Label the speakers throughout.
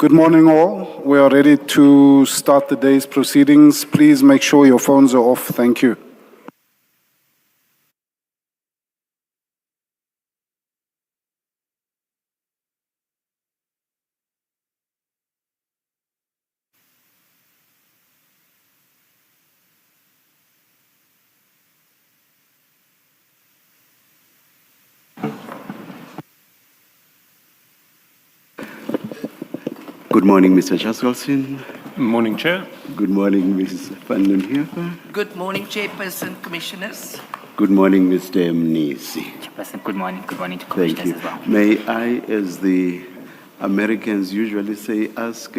Speaker 1: Good morning, all. We are ready to start the day's proceedings. Please make sure your phones are off. Thank you.
Speaker 2: Good morning, Mr. Chaskalson.
Speaker 3: Morning, Chair.
Speaker 2: Good morning, Mrs. Van den Heever.
Speaker 4: Good morning, Chairperson, Commissioners.
Speaker 2: Good morning, Mr. Mnisi.
Speaker 5: Chairperson, good morning. Good morning to
Speaker 2: Thank
Speaker 5: Commissioners
Speaker 2: you.
Speaker 5: as well.
Speaker 2: May I, as the Americans usually say, ask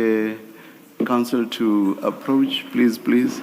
Speaker 2: counsel to approach, please?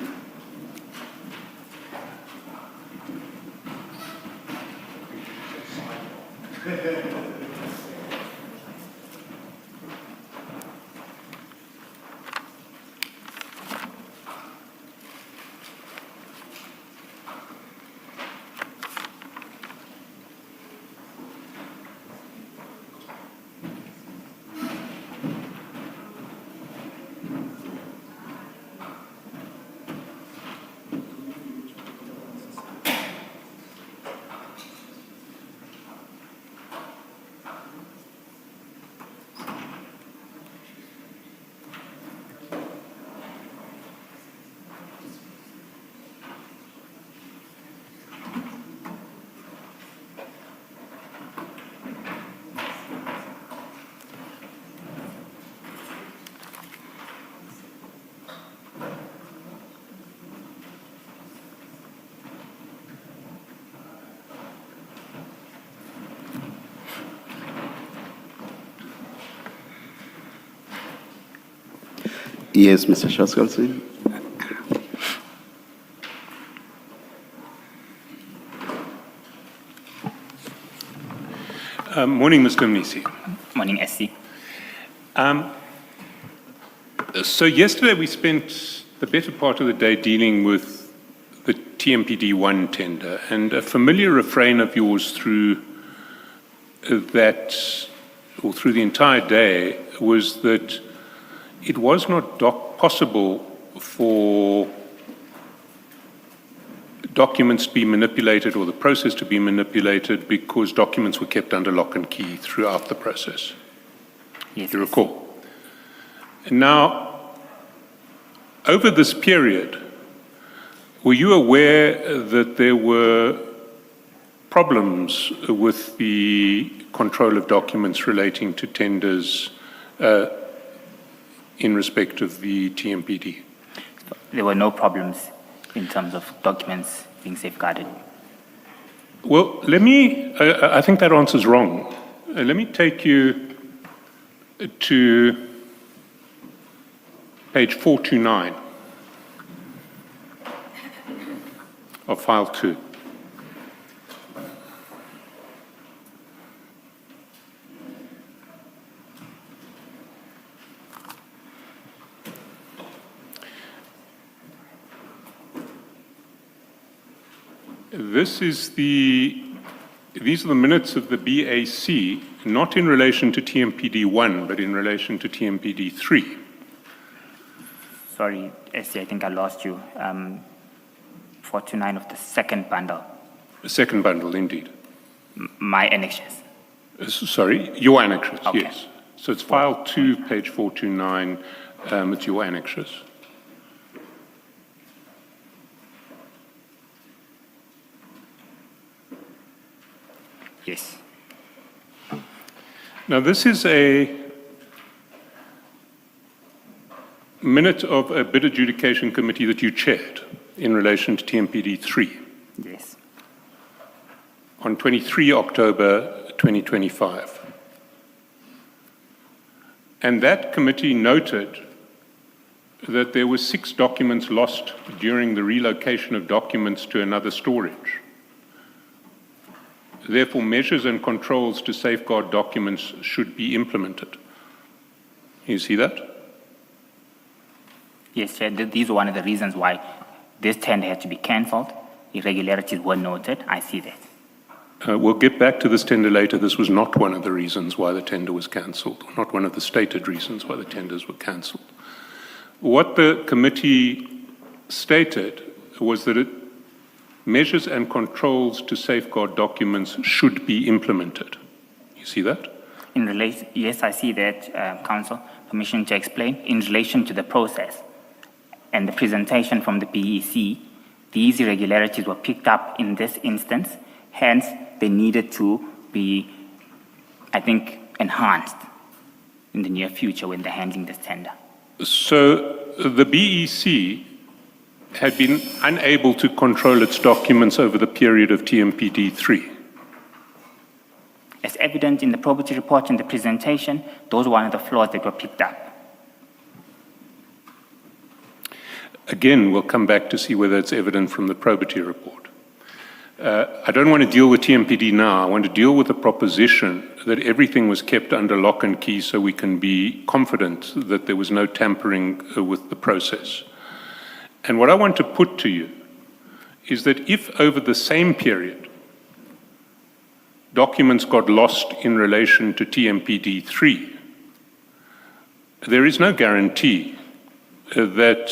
Speaker 2: Yes, Mr. Chaskalson.
Speaker 3: Morning, Mr. Mnisi.
Speaker 5: Morning, SC.
Speaker 3: So yesterday we spent the better part of the day dealing with the TMPD1 tender, and a familiar refrain of yours through that, or through the entire day, was that it was not possible for documents to be manipulated or the process to be manipulated because documents were kept under lock and key throughout the process.
Speaker 5: Yes,
Speaker 3: You recall? And now, over this period, were you aware that there were problems with the control of documents relating to tenders in respect of the TMPD?
Speaker 5: There were no problems in terms of documents being safeguarded.
Speaker 3: Well, I think that answer's wrong. Let me take you to page 429 of file 2. These are the minutes of the BAC, not in relation to TMPD1, but in relation to TMPD3.
Speaker 5: Sorry, SC, I think I lost you. 429 of the second bundle.
Speaker 3: The second bundle, indeed.
Speaker 5: My annexes.
Speaker 3: Sorry, your annexes,
Speaker 5: Okay.
Speaker 3: yes. So it's file 2, page 429, it's your annexes.
Speaker 5: Yes.
Speaker 3: Now, this is a minute of a bid adjudication committee that you chaired in relation to TMPD3
Speaker 5: Yes.
Speaker 3: on 23 October 2025. And that committee noted that there were 6 documents lost during the relocation of documents to another storage. Therefore, measures and controls to safeguard documents should be implemented. You see that?
Speaker 5: Yes, Chair, these are one of the reasons why this tender had to be cancelled. Irregularities were noted. I see that.
Speaker 3: We'll get back to this tender later. This was not one of the reasons why the tender was cancelled, not one of the stated reasons why the tenders were cancelled. What the committee stated was that measures and controls to safeguard documents should be implemented. You see that?
Speaker 5: Yes, I see that, Council. Permission to explain. In relation to the process and the presentation from the BEC, these irregularities were picked up in this instance. Hence, they needed to be, I think, enhanced in the near future when they're handling this tender.
Speaker 3: So the BEC had been unable to control its documents over the period of TMPD3.
Speaker 5: As evident in the probity report and the presentation, those were one of the flaws that were picked up.
Speaker 3: Again, we'll come back to see whether it's evident from the probity report. I don't want to deal with TMPD now. I want to deal with the proposition that everything was kept under lock and key so we can be confident that there was no tampering with the process. And what I want to put to you is that if over the same period documents got lost in relation to TMPD3, there is no guarantee that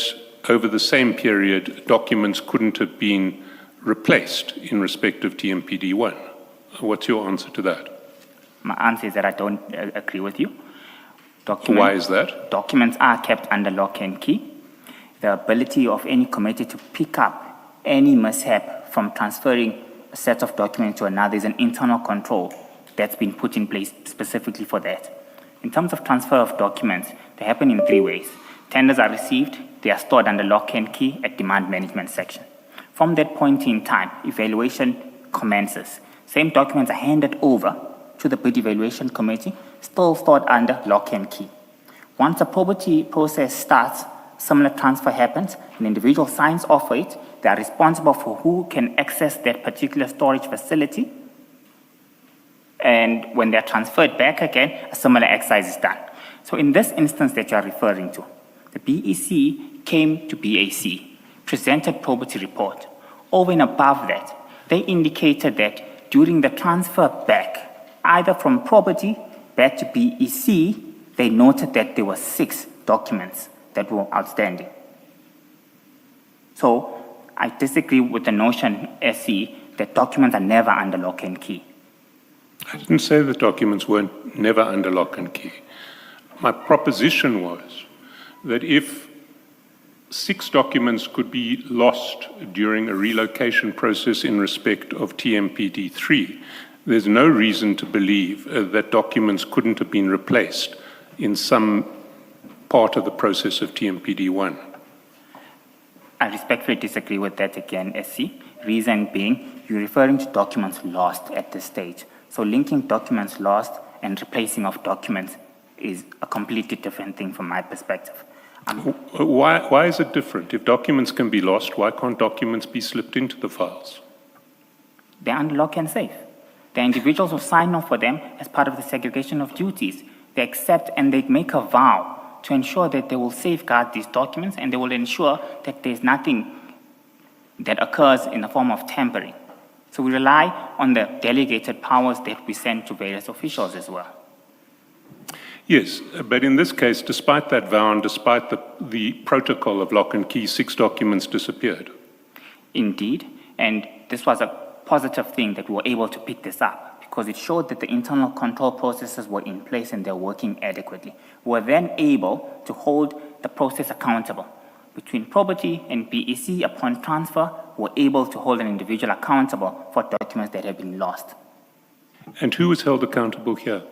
Speaker 3: over the same period documents couldn't have been replaced in respect of TMPD1. What's your answer to that?
Speaker 5: My answer is that I don't agree with you.
Speaker 3: Why is that?
Speaker 5: Documents are kept under lock and key. The ability of any committee to pick up any mishap from transferring a set of documents to another is an internal control that's been put in place specifically for that. In terms of transfer of documents, they happen in three ways. Tenders are received, they are stored under lock and key at demand management section. From that point in time, evaluation commences. Same documents are handed over to the bid evaluation committee, still stored under lock and key. Once the probity process starts, similar transfer happens, an individual signs off for it, they are responsible for who can access that particular storage facility, and when they are transferred back again, a similar exercise is done. So in this instance that you are referring to, the BEC came to BAC, presented probity report. Over and above that, they indicated that during the transfer back, either from probity back to BEC, they noted that there were 6 documents that were outstanding. So I disagree with the notion, SC, that documents are never under lock and key.
Speaker 3: I didn't say the documents weren't never under lock and key. My proposition was that if 6 documents could be lost during a relocation process in respect of TMPD3, there's no reason to believe that documents couldn't have been replaced in some part of the process of TMPD1.
Speaker 5: I respectfully disagree with that again, SC. Reason being, you're referring to documents lost at this stage. So linking documents lost and replacing of documents is a completely different thing from my perspective.
Speaker 3: Why is it different? If documents can be lost, why can't documents be slipped into the files?
Speaker 5: They're under lock and safe. The individuals who sign off for them as part of the segregation of duties, they accept and they make a vow to ensure that they will safeguard these documents and they will ensure that there's nothing that occurs in the form of tampering. So we rely on the delegated powers that we send to various officials as well.
Speaker 3: Yes, but in this case, despite that vow and despite the protocol of lock and key, 6 documents disappeared.
Speaker 5: Indeed, and this was a positive thing that we were able to pick this up because it showed that the internal control processes were in place and they're working adequately. We were then able to hold the process accountable. Between probity and BEC upon transfer, we were able to hold an individual accountable for documents that have been lost.
Speaker 3: And who was held accountable here?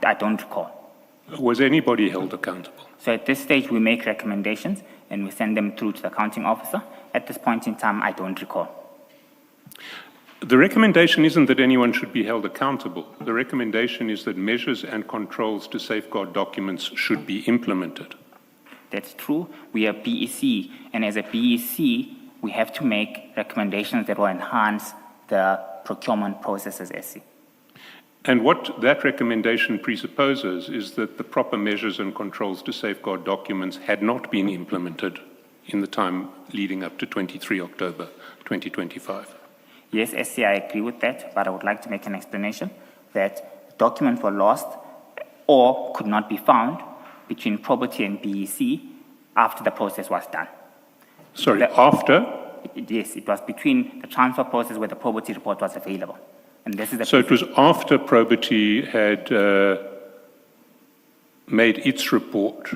Speaker 5: I don't recall.
Speaker 3: Was anybody held accountable?
Speaker 5: So at this stage, we make recommendations and we send them through to the accounting officer. At this point in time, I don't recall.
Speaker 3: The recommendation isn't that anyone should be held accountable. The recommendation is that measures and controls to safeguard documents should be implemented.
Speaker 5: That's true. We are BEC, and as a BEC, we have to make recommendations that will enhance the procurement processes, SC.
Speaker 3: And what that recommendation presupposes is that the proper measures and controls to safeguard documents had not been implemented in the time leading up to 23 October 2025.
Speaker 5: Yes, SC, I agree with that, but I would like to make an explanation that documents were lost or could not be found between property and BEC after the process was done.
Speaker 3: Sorry, after?
Speaker 5: Yes, it was between the transfer process where the property report was available. And this is the
Speaker 3: So it was after probity had made its report.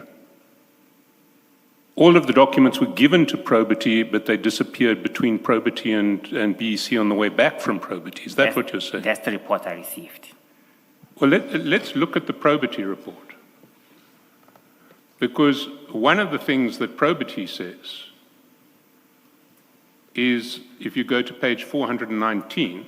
Speaker 3: All of the documents were given to probity, but they disappeared between probity and BEC on the way back from probity. Is that what you're saying?
Speaker 5: That's the report I received.
Speaker 3: Well, let's look at the probity report. Because one of the things that probity says is, if you go to page 419,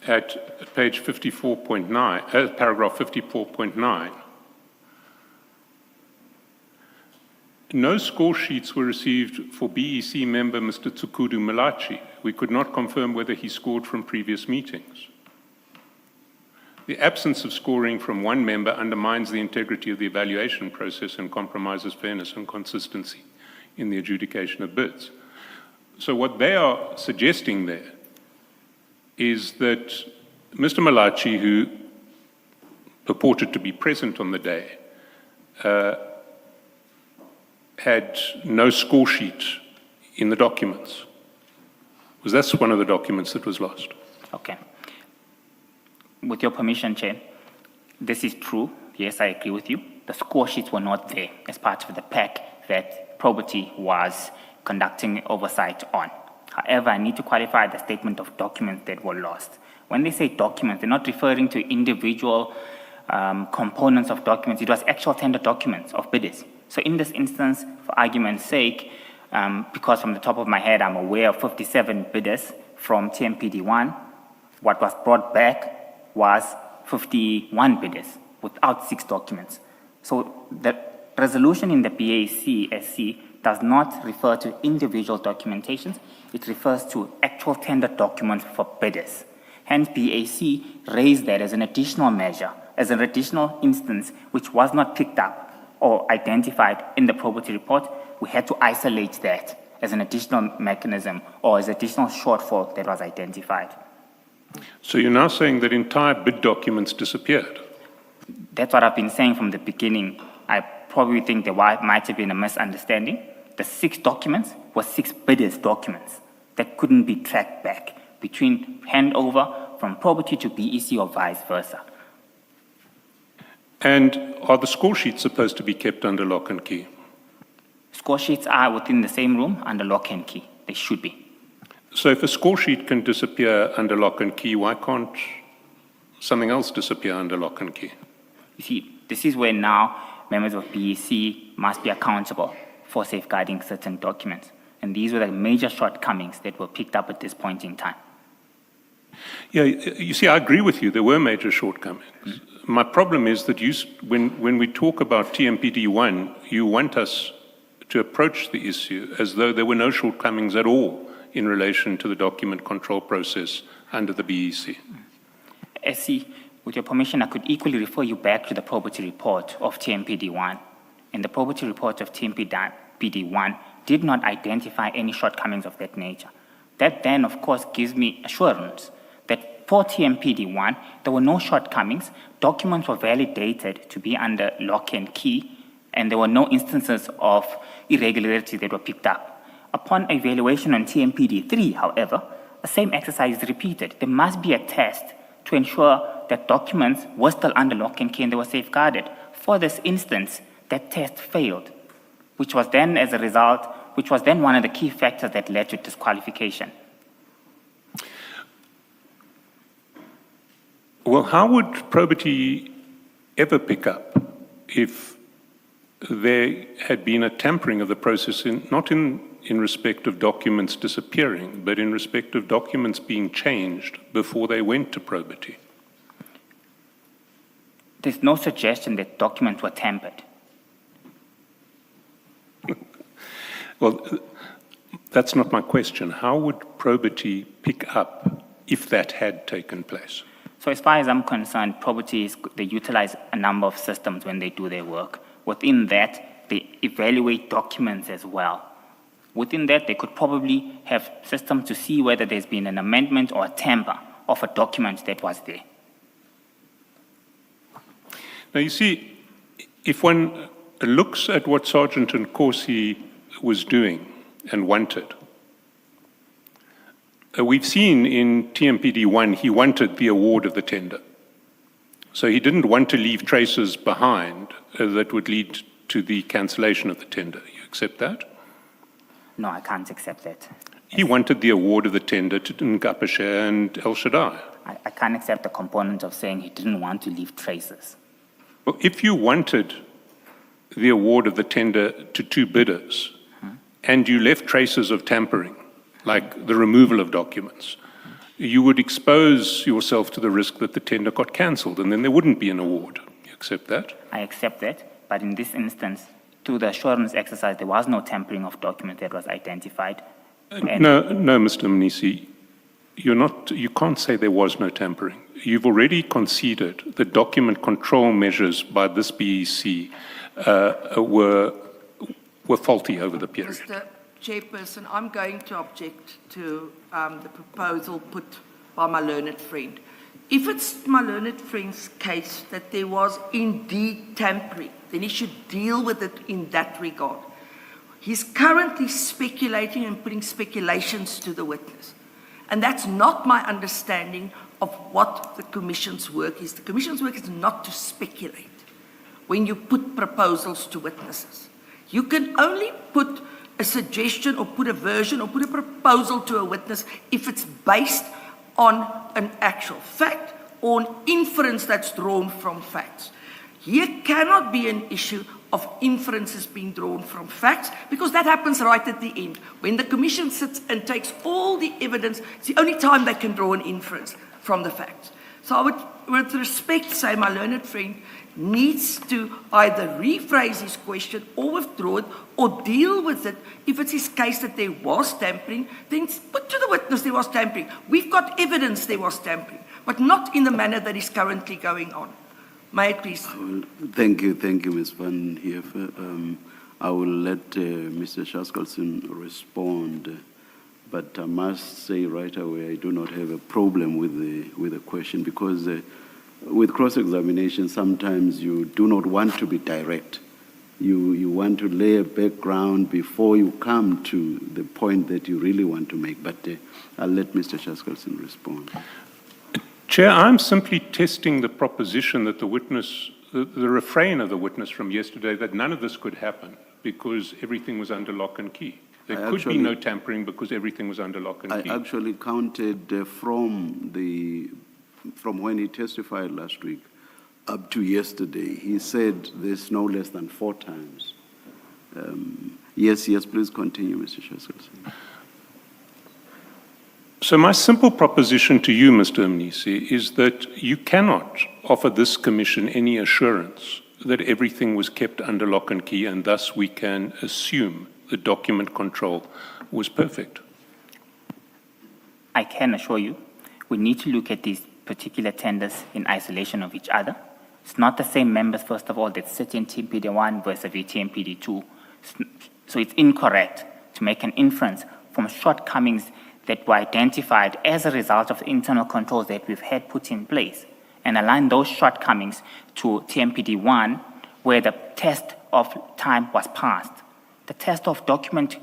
Speaker 3: at page 54.9, paragraph 54.9, no score sheets were received for BEC member Mr. Tsukudu Malachi. We could not confirm whether he scored from previous meetings. The absence of scoring from one member undermines the integrity of the evaluation process and compromises fairness and consistency in the adjudication of bids. So what they are suggesting there is that Mr. Malachi, who purported to be present on the day, had no score sheet in the documents. Was that one of the documents that was lost?
Speaker 5: Okay. With your permission, Chair, this is true. Yes, I agree with you. The score sheets were not there as part of the pack that probity was conducting oversight on. However, I need to qualify the statement of documents that were lost. When they say documents, they're not referring to individual components of documents. It was actual tender documents of bidders. So in this instance, for argument's sake, because from the top of my head, I'm aware of 57 bidders from TMPD1, what was brought back was 51 bidders without 6 documents. So the resolution in the BAC-SC does not refer to individual documentations. It refers to actual tender documents for bidders. Hence, BAC raised that as an additional measure, as an additional instance which was not picked up or identified in the probity report. We had to isolate that as an additional mechanism or as additional shortfall that was identified.
Speaker 3: So you're now saying that entire bid documents disappeared?
Speaker 5: That's what I've been saying from the beginning. I probably think there might have been a misunderstanding. The 6 documents were 6 bidders' documents that couldn't be tracked back between handover from property to BEC or vice versa.
Speaker 3: And are the score sheets supposed to be kept under lock and key?
Speaker 5: Score sheets are within the same room under lock and key. They should be.
Speaker 3: So if a score sheet can disappear under lock and key, why can't something else disappear under lock and key?
Speaker 5: You see, this is where now members of BEC must be accountable for safeguarding certain documents. And these were the major shortcomings that were picked up at this point in time.
Speaker 3: Yeah, you see, I agree with you. There were major shortcomings. My problem is that when we talk about TMPD1, you want us to approach the issue as though there were no shortcomings at all in relation to the document control process under the BEC.
Speaker 5: SC, with your permission, I could equally refer you back to the probity report of TMPD1. And the probity report of TMPD1 did not identify any shortcomings of that nature. That then, of course, gives me assurance that for TMPD1, there were no shortcomings. Documents were validated to be under lock and key, and there were no instances of irregularity that were picked up. Upon evaluation on TMPD3, however, the same exercise is repeated. There must be a test to ensure that documents were still under lock and key and they were safeguarded. For this instance, that test failed, which was then, as a result, which was then one of the key factors that led to disqualification.
Speaker 3: Well, how would probity ever pick up if there had been a tampering of the process, not in respect of documents disappearing, but in respect of documents being changed before they went to probity?
Speaker 5: There's no suggestion that documents were tampered.
Speaker 3: Well, that's not my question. How would probity pick up if that had taken place?
Speaker 5: So as far as I'm concerned, probity is, they utilize a number of systems when they do their work. Within that, they evaluate documents as well. Within that, they could probably have systems to see whether there's been an amendment or a tamper of a document that was there.
Speaker 3: Now, you see, if one looks at what Sergeant Nkosi was doing and wanted, we've seen in TMPD1, he wanted the award of the tender. So he didn't want to leave traces behind that would lead to the cancellation of the tender. You accept that?
Speaker 5: No, I can't accept that.
Speaker 3: He wanted the award of the tender to Nkapashe and El Shaddai.
Speaker 5: I can't accept the component of saying he didn't want to leave traces.
Speaker 3: Well, if you wanted the award of the tender to two bidders, and you left traces of tampering, like the removal of documents, you would expose yourself to the risk that the tender got cancelled, and then there wouldn't be an award. You accept that?
Speaker 5: I accept that, but in this instance, through the assurance exercise, there was no tampering of document that was identified.
Speaker 3: No, Mr. Mnisi, you can't say there was no tampering. You've already conceded the document control measures by this BEC were faulty over the period.
Speaker 4: Mr. Chairperson, I'm going to object to the proposal put by my learned friend. If it's my learned friend's case that there was indeed tampering, then he should deal with it in that regard. He's currently speculating and putting speculations to the witness. And that's not my understanding of what the Commission's work is. The Commission's work is not to speculate when you put proposals to witnesses. You can only put a suggestion or put a version or put a proposal to a witness if it's based on an actual fact or an inference that's drawn from facts. Here cannot be an issue of inferences being drawn from facts, because that happens right at the end. When the Commission sits and takes all the evidence, it's the only time they can draw an inference from the facts. So I would, with respect, say my learned friend needs to either rephrase his question or withdraw it or deal with it. If it's his case that there was tampering, then put to the witness there was tampering. We've got evidence there was tampering, but not in the manner that is currently going on. May I please?
Speaker 2: Thank you, Ms. Van Heever. I will let Mr. Shaskelson respond, but I must say right away I do not have a problem with the question, because with cross-examination sometimes you do not want to be direct. You want to lay a background before you come to the point that you really want to make, but I'll let Mr. Shaskelson respond.
Speaker 3: Chair, I'm simply testing the proposition that the witness, the refrain of the witness from yesterday, that none of this could happen because everything was under lock and key. There could be no tampering because everything was under lock and key.
Speaker 2: I actually counted from when he testified last week up to yesterday. He said there's no less than 4 times. Yes, please continue, Mr. Shaskelson.
Speaker 3: So my simple proposition to you, Mr. Mnisi, is that you cannot offer this commission any assurance that everything was kept under lock and key, and thus we can assume the document control was perfect.
Speaker 5: I can assure you, we need to look at these particular tenders in isolation of each other. It's not the same members, first of all, that sit in TMPD1 versus TMPD2. So it's incorrect to make an inference from shortcomings that were identified as a result of the internal controls that we've had put in place, and align those shortcomings to TMPD1, where the test of time was passed. The test of document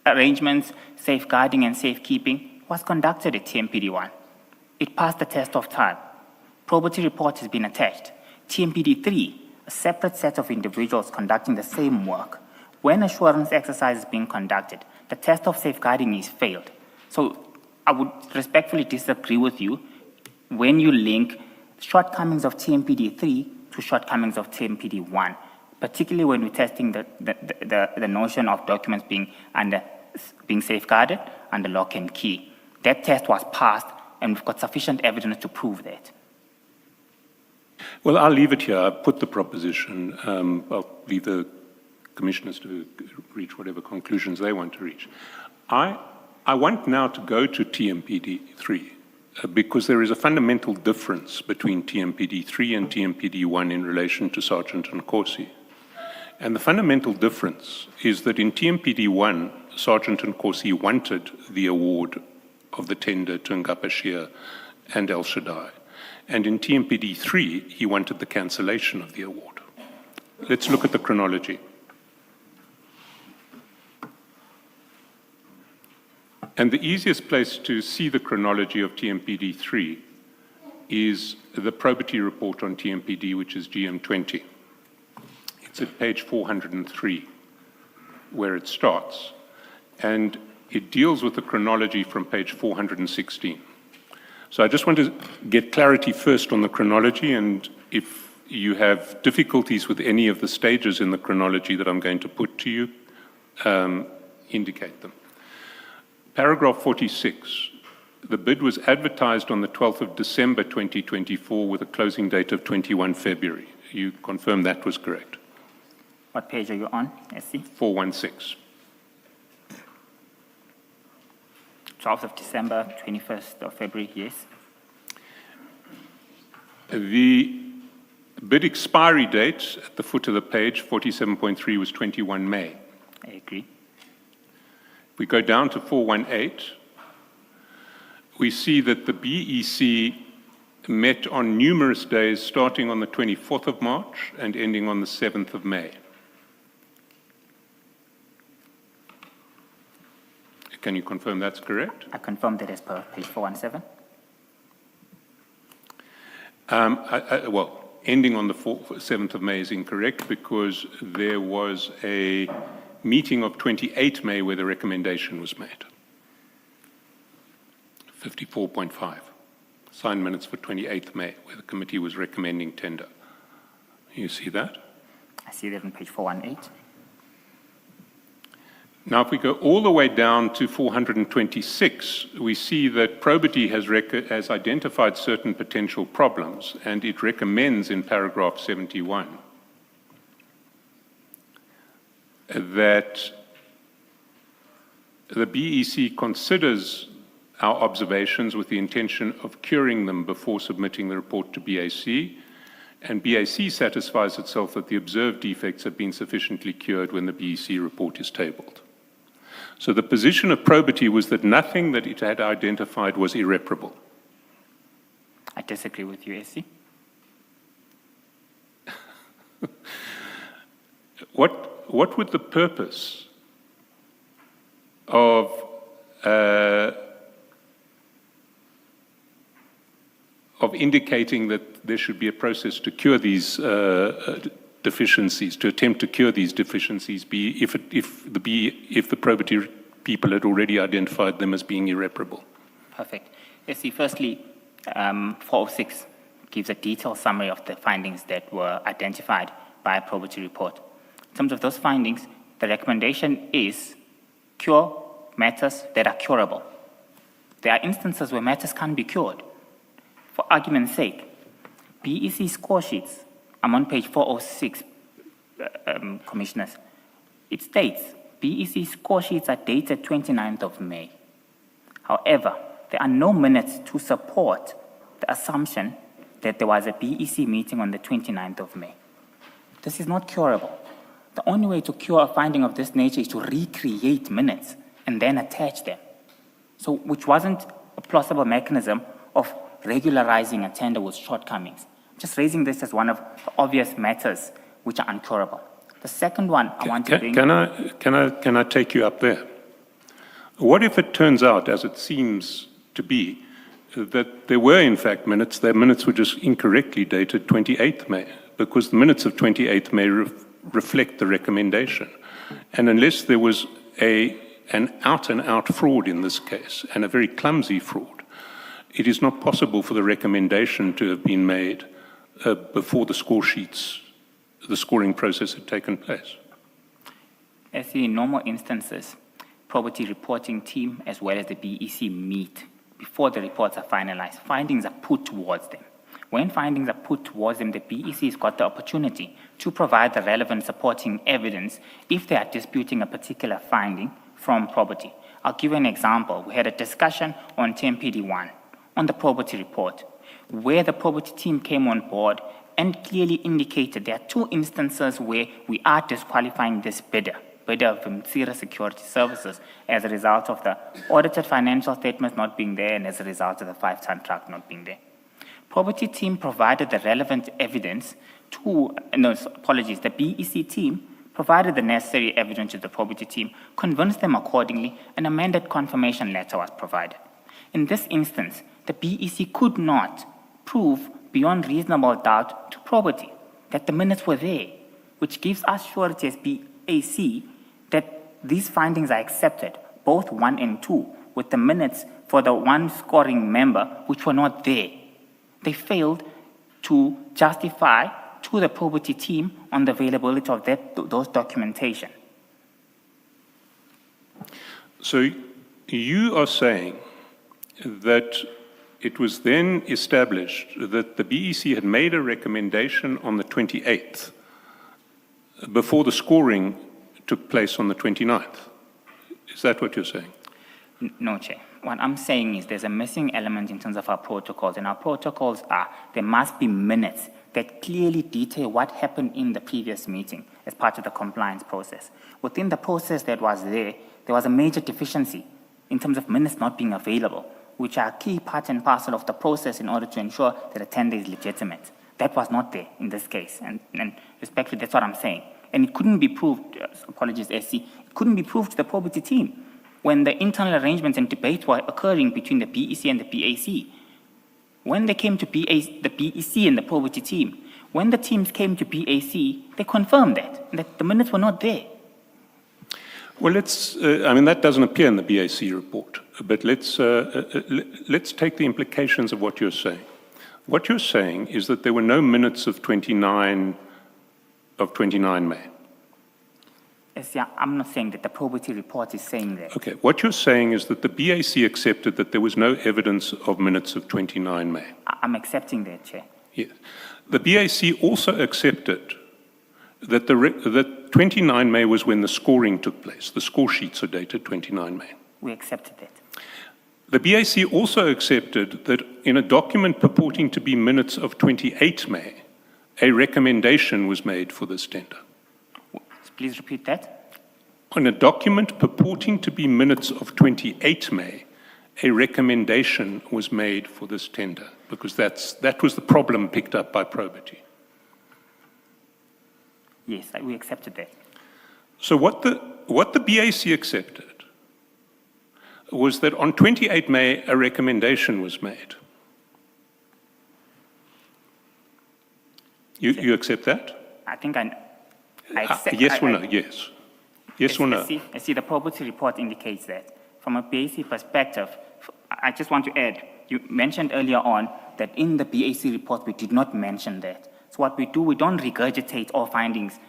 Speaker 5: arrangements, safeguarding and safekeeping was conducted at TMPD1. It passed the test of time. Probity report has been attached. TMPD3, a separate set of individuals conducting the same work. When assurance exercise is being conducted, the test of safeguarding is failed. So I would respectfully disagree with you when you link shortcomings of TMPD3 to shortcomings of TMPD1, particularly when we're testing the notion of documents being safeguarded under lock and key. That test was passed, and we've got sufficient evidence to prove that.
Speaker 3: Well, I'll leave it here. I've put the proposition. I'll leave the commissioners to reach whatever conclusions they want to reach. I want now to go to TMPD3 because there is a fundamental difference between TMPD3 and TMPD1 in relation to Sergeant Nkosi. And the fundamental difference is that in TMPD1, Sergeant Nkosi wanted the award of the tender to Ngapashia and El Shaddai. And in TMPD3, he wanted the cancellation of the award. Let's look at the chronology. And the easiest place to see the chronology of TMPD3 is the probity report on TMPD, which is GM20. It's at page 403, where it starts. And it deals with the chronology from page 416. So I just want to get clarity first on the chronology, and if you have difficulties with any of the stages in the chronology that I'm going to put to you, indicate them. Paragraph 46, the bid was advertised on the 12th of December 2024 with a closing date of 21 February. You confirm that was correct?
Speaker 5: What page are you on, SC?
Speaker 3: 416.
Speaker 5: 12th of December, 21st of February, yes.
Speaker 3: The bid expiry date at the foot of the page, 47.3, was 21 May.
Speaker 5: I agree.
Speaker 3: We go down to 418. We see that the BEC met on numerous days, starting on the 24th of March and ending on the 7th of May. Can you confirm that's correct?
Speaker 5: I confirm that as per page 417.
Speaker 3: Well, ending on the 7th of May is incorrect because there was a meeting of 28 May where the recommendation was made. 54.5. Signed minutes for 28th May where the committee was recommending tender. You see that?
Speaker 5: I see that on page 418.
Speaker 3: Now, if we go all the way down to 426, we see that probity has identified certain potential problems, and it recommends in paragraph 71 that the BEC considers our observations with the intention of curing them before submitting the report to BAC, and BAC satisfies itself that the observed defects have been sufficiently cured when the BEC report is tabled. So the position of probity was that nothing that it had identified was irreparable.
Speaker 5: I disagree with you, SC.
Speaker 3: What would the purpose of indicating that there should be a process to cure these deficiencies, to attempt to cure these deficiencies, be if the probity people had already identified them as being irreparable?
Speaker 5: Perfect. SC, firstly, 406 gives a detailed summary of the findings that were identified by a probity report. In terms of those findings, the recommendation is cure matters that are curable. There are instances where matters can't be cured. For argument's sake, BEC score sheets, I'm on page 406, Commissioners. It states, BEC score sheets are dated 29th of May. However, there are no minutes to support the assumption that there was a BEC meeting on the 29th of May. This is not curable. The only way to cure a finding of this nature is to recreate minutes and then attach them. So, which wasn't a plausible mechanism of regularizing a tender with shortcomings. Just raising this as one of the obvious matters which are uncurable. The second one I want to bring...
Speaker 3: Can I take you up there? What if it turns out, as it seems to be, that there were in fact minutes, their minutes were just incorrectly dated 28th May, because the minutes of 28th May reflect the recommendation. And unless there was an out-and-out fraud in this case, and a very clumsy fraud, it is not possible for the recommendation to have been made before the score sheets, the scoring process had taken place.
Speaker 5: As in normal instances, probity reporting team as well as the BEC meet before the reports are finalized. Findings are put towards them. When findings are put towards them, the BEC has got the opportunity to provide the relevant supporting evidence if they are disputing a particular finding from probity. I'll give you an example. We had a discussion on TMPD1 on the probity report, where the probity team came on board and clearly indicated there are 2 instances where we are disqualifying this bidder of Msira Security Services as a result of the audited financial statements not being there and as a result of the 5-ton truck not being there. Probity team provided the relevant evidence to, the BEC team provided the necessary evidence to the probity team, convinced them accordingly, an amended confirmation letter was provided. In this instance, the BEC could not prove beyond reasonable doubt to probity that the minutes were there, which gives us surety as BAC that these findings are accepted, both 1 and 2, with the minutes for the 1 scoring member which were not there. They failed to justify to the probity team on the availability of those documentation.
Speaker 3: So you are saying that it was then established that the BEC had made a recommendation on the 28th before the scoring took place on the 29th. Is that what you're saying?
Speaker 5: No, Chair. What I'm saying is there's a missing element in terms of our protocols, and our protocols are there must be minutes that clearly detail what happened in the previous meeting as part of the compliance process. Within the process that was there was a major deficiency in terms of minutes not being available, which are a key part and parcel of the process in order to ensure that a tender is legitimate. That was not there in this case, and respectfully, that's what I'm saying. And it couldn't be proved, apologies, SC, it couldn't be proved to the probity team when the internal arrangements and debates were occurring between the BEC and the BAC. When they came to the BEC and the probity team, when the teams came to BAC, they confirmed that the minutes were not there.
Speaker 3: Well, that doesn't appear in the BAC report, but let's take the implications of what you're saying. What you're saying is that there were no minutes of 29 May.
Speaker 5: Yes, yeah, I'm not saying that the probity report is saying that.
Speaker 3: Okay, what you're saying is that the BAC accepted that there was no evidence of minutes of 29 May.
Speaker 5: I'm accepting that, Chair.
Speaker 3: Yes. The BAC also accepted that that 29 May was when the scoring took place. The score sheets are dated 29 May.
Speaker 5: We accepted that.
Speaker 3: The BAC also accepted that in a document purporting to be minutes of 28 May, a recommendation was made for this tender.
Speaker 5: Please repeat that.
Speaker 3: On a document purporting to be minutes of 28 May, a recommendation was made for this tender, because that was the problem picked up by probity.
Speaker 5: Yes, we accepted that.
Speaker 3: So what the BAC accepted was that on 28 May, a recommendation was made. You accept that?
Speaker 5: I think I accept.
Speaker 3: Yes or no? Yes. Yes or no?
Speaker 5: I see the probity report indicates that. From a BAC perspective, I just want to add, you mentioned earlier on that in the BAC report we did not mention that. So what we do, we don't regurgitate all findings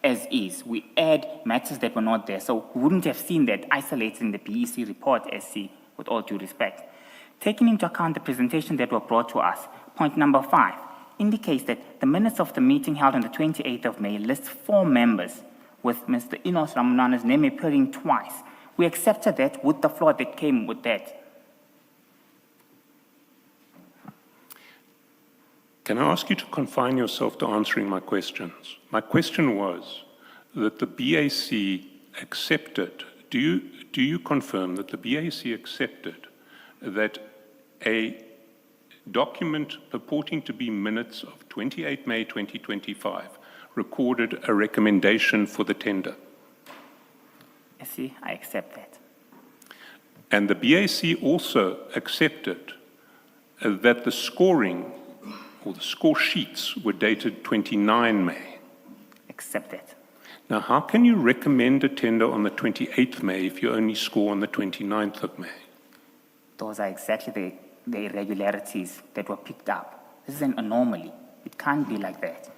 Speaker 5: as is. We add matters that were not there. So we wouldn't have seen that isolated in the BAC report, SC, with all due respect. Taking into account the presentation that were brought to us, point number 5 indicates that the minutes of the meeting held on the 28th of May lists 4 members, with Mr. Enos Ramanana's name appearing twice. We accepted that with the flaw that came with that.
Speaker 3: Can I ask you to confine yourself to answering my questions? My question was that the BAC accepted, do you confirm that the BAC accepted that a document purporting to be minutes of 28 May 2025 recorded a recommendation for the tender?
Speaker 5: See, I accept that.
Speaker 3: And the BAC also accepted that the scoring or the score sheets were dated 29 May.
Speaker 5: Accept that.
Speaker 3: Now, how can you recommend a tender on the 28th May if you only score on the 29th of May?
Speaker 5: Those are exactly the irregularities that were picked up. This is an anomaly. It can't be like that.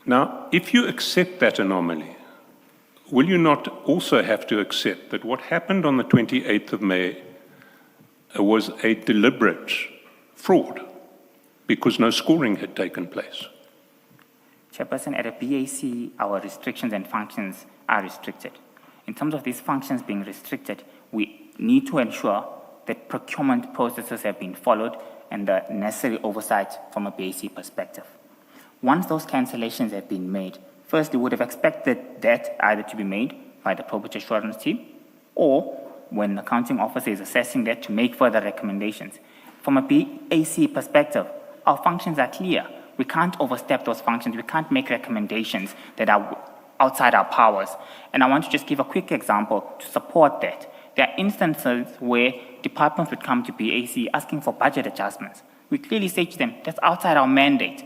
Speaker 3: Now, if you accept that anomaly, will you not also have to accept that what happened on the 28th of May was a deliberate fraud because no scoring had taken place?
Speaker 5: Chairperson, at a BAC, our restrictions and functions are restricted. In terms of these functions being restricted, we need to ensure that procurement processes have been followed and the necessary oversight from a BAC perspective. Once those cancellations have been made, first, we would have expected that either to be made by the probate assurance team or when the accounting officer is assessing that to make further recommendations. From a BAC perspective, our functions are clear. We can't overstep those functions. We can't make recommendations that are outside our powers. And I want to just give a quick example to support that. There are instances where departments would come to BAC asking for budget adjustments. We clearly say to them, that's outside our mandate.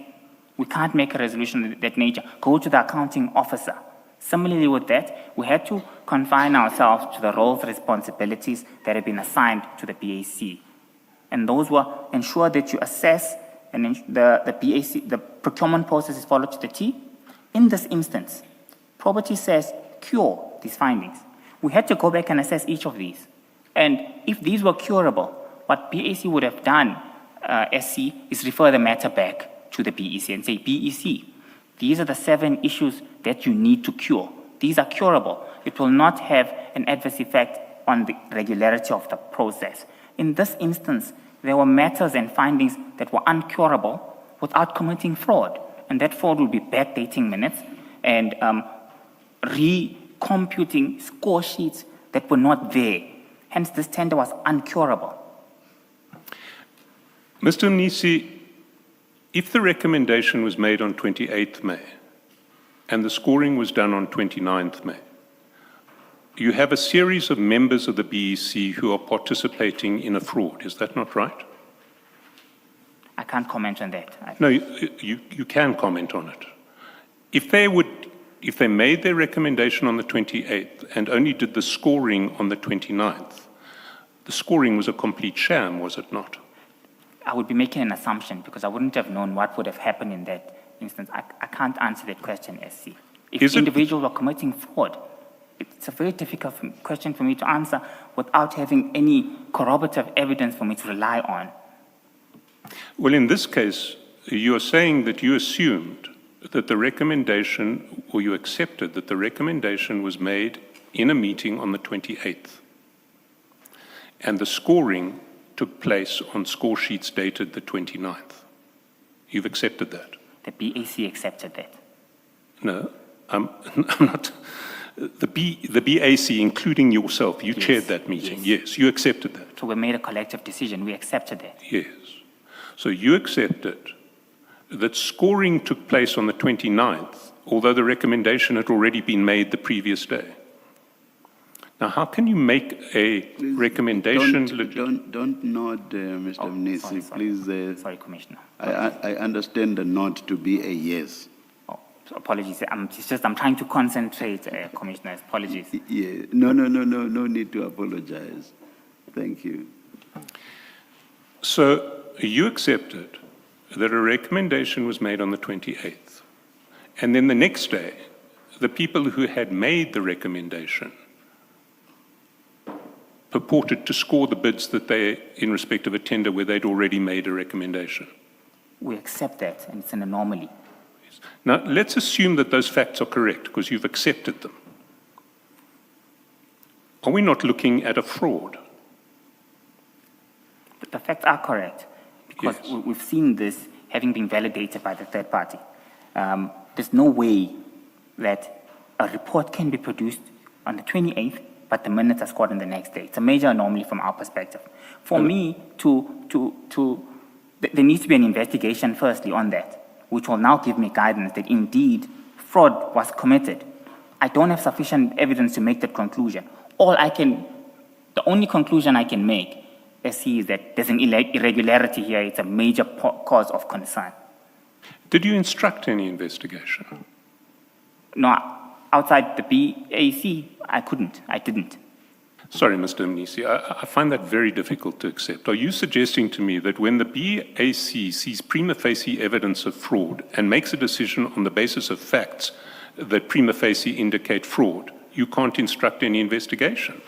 Speaker 5: We can't make a resolution of that nature. Go to the accounting officer. Similarly with that, we had to confine ourselves to the roles and responsibilities that have been assigned to the BAC. And those were ensure that you assess and the BAC, the procurement process is followed to the T. In this instance, probity says cure these findings. We had to go back and assess each of these. And if these were curable, what BAC would have done, SC, is refer the matter back to the BEC and say, BEC, these are the 7 issues that you need to cure. These are curable. It will not have an adverse effect on the regularity of the process. In this instance, there were matters and findings that were uncurable without committing fraud. And that fraud will be backdating minutes and recomputing score sheets that were not there. Hence, this tender was uncurable.
Speaker 3: Mr. Mnisi, if the recommendation was made on 28th May and the scoring was done on 29th May, you have a series of members of the BEC who are participating in a fraud. Is that not right?
Speaker 5: I can't comment on that.
Speaker 3: No, you can comment on it. If they made their recommendation on the 28th and only did the scoring on the 29th, the scoring was a complete sham, was it not?
Speaker 5: I would be making an assumption because I wouldn't have known what would have happened in that instance. I can't answer that question, SC. If individuals were committing fraud, it's a very difficult question for me to answer without having any corroborative evidence for me to rely on.
Speaker 3: Well, in this case, you are saying that you assumed that the recommendation, or you accepted that the recommendation was made in a meeting on the 28th, and the scoring took place on score sheets dated the 29th. You've accepted that?
Speaker 5: The BAC accepted that.
Speaker 3: No, I'm not. The BAC, including yourself, you chaired that meeting. Yes, you accepted that.
Speaker 5: So we made a collective decision. We accepted that.
Speaker 3: Yes. So you accepted that scoring took place on the 29th, although the recommendation had already been made the previous day. Now, how can you make a recommendation?
Speaker 2: Don't nod, Mr. Mnisi, please.
Speaker 5: Sorry, Commissioner.
Speaker 2: I understand the nod to be a yes.
Speaker 5: Oh, apologies. I'm trying to concentrate, Commissioner. Apologies.
Speaker 2: Yeah. No need to apologize. Thank you.
Speaker 3: So you accepted that a recommendation was made on the 28th. And then the next day, the people who had made the recommendation purported to score the bids that they, in respect of a tender where they'd already made a recommendation.
Speaker 5: We accept that, and it's an anomaly.
Speaker 3: Now, let's assume that those facts are correct, because you've accepted them. Are we not looking at a fraud?
Speaker 5: The facts are correct, because we've seen this having been validated by the third party. There's no way that a report can be produced on the 28th, but the minutes are scored on the next day. It's a major anomaly from our perspective. For me, there needs to be an investigation firstly on that, which will now give me guidance that indeed fraud was committed. I don't have sufficient evidence to make that conclusion. The only conclusion I can make is that there's an irregularity here. It's a major cause of concern.
Speaker 3: Did you instruct any investigation?
Speaker 5: No, outside the BAC, I didn't.
Speaker 3: Sorry, Mr. Mnisi, I find that very difficult to accept. Are you suggesting to me that when the BAC sees prima facie evidence of fraud and makes a decision on the basis of facts that prima facie indicate fraud, you can't instruct any investigation?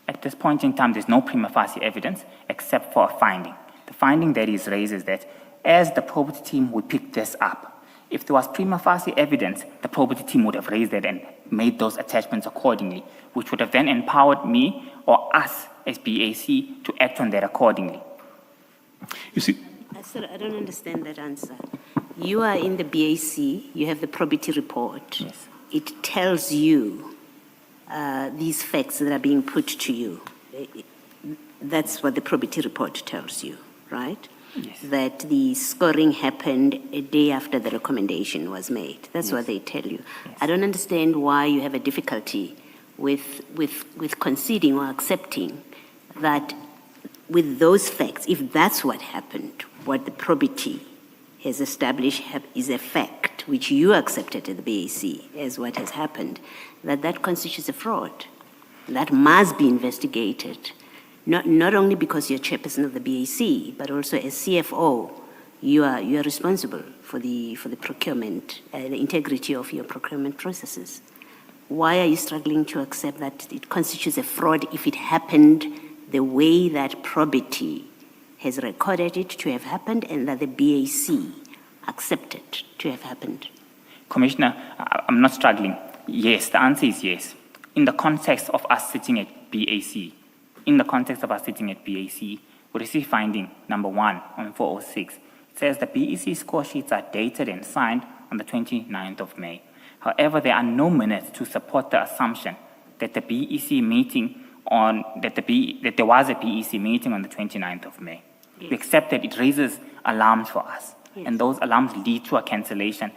Speaker 5: At this point in time, there's no prima facie evidence except for a finding. The finding that is raised is that as the probity team would pick this up, if there was prima facie evidence, the probity team would have raised it and made those attachments accordingly, which would have then empowered me or us as BAC to act on that accordingly?
Speaker 3: You see,
Speaker 6: Sorry, I don't understand that answer. You are in the BAC, you have the probity report.
Speaker 5: Yes.
Speaker 6: It tells you these facts that are being put to you. That's what the probity report tells you, right?
Speaker 5: Yes.
Speaker 6: That the scoring happened a day after the recommendation was made. That's what they tell you.
Speaker 5: Yes.
Speaker 6: I don't understand why you have a difficulty with conceding or accepting that with those facts, if that's what happened, what the probity has established is a fact, which you accepted at the BAC as what has happened, that constitutes a fraud. That must be investigated. Not only because you're chairperson of the BAC, but also as CFO, you are responsible for the procurement, the integrity of your procurement processes. Why are you struggling to accept that it constitutes a fraud if it happened the way that probity has recorded it to have happened and that the BAC accepted to have happened?
Speaker 5: Commissioner, I'm not struggling. Yes, the answer is yes. In the context of us sitting at BAC, we received finding number 1 on 406. It says the BEC score sheets are dated and signed on the 29th of May. However, there are no minutes to support the assumption that that there was a BEC meeting on the 29th of May.
Speaker 6: Yes.
Speaker 5: We accept that it raises alarms for us,
Speaker 6: Yes.
Speaker 5: and those alarms lead to a cancellation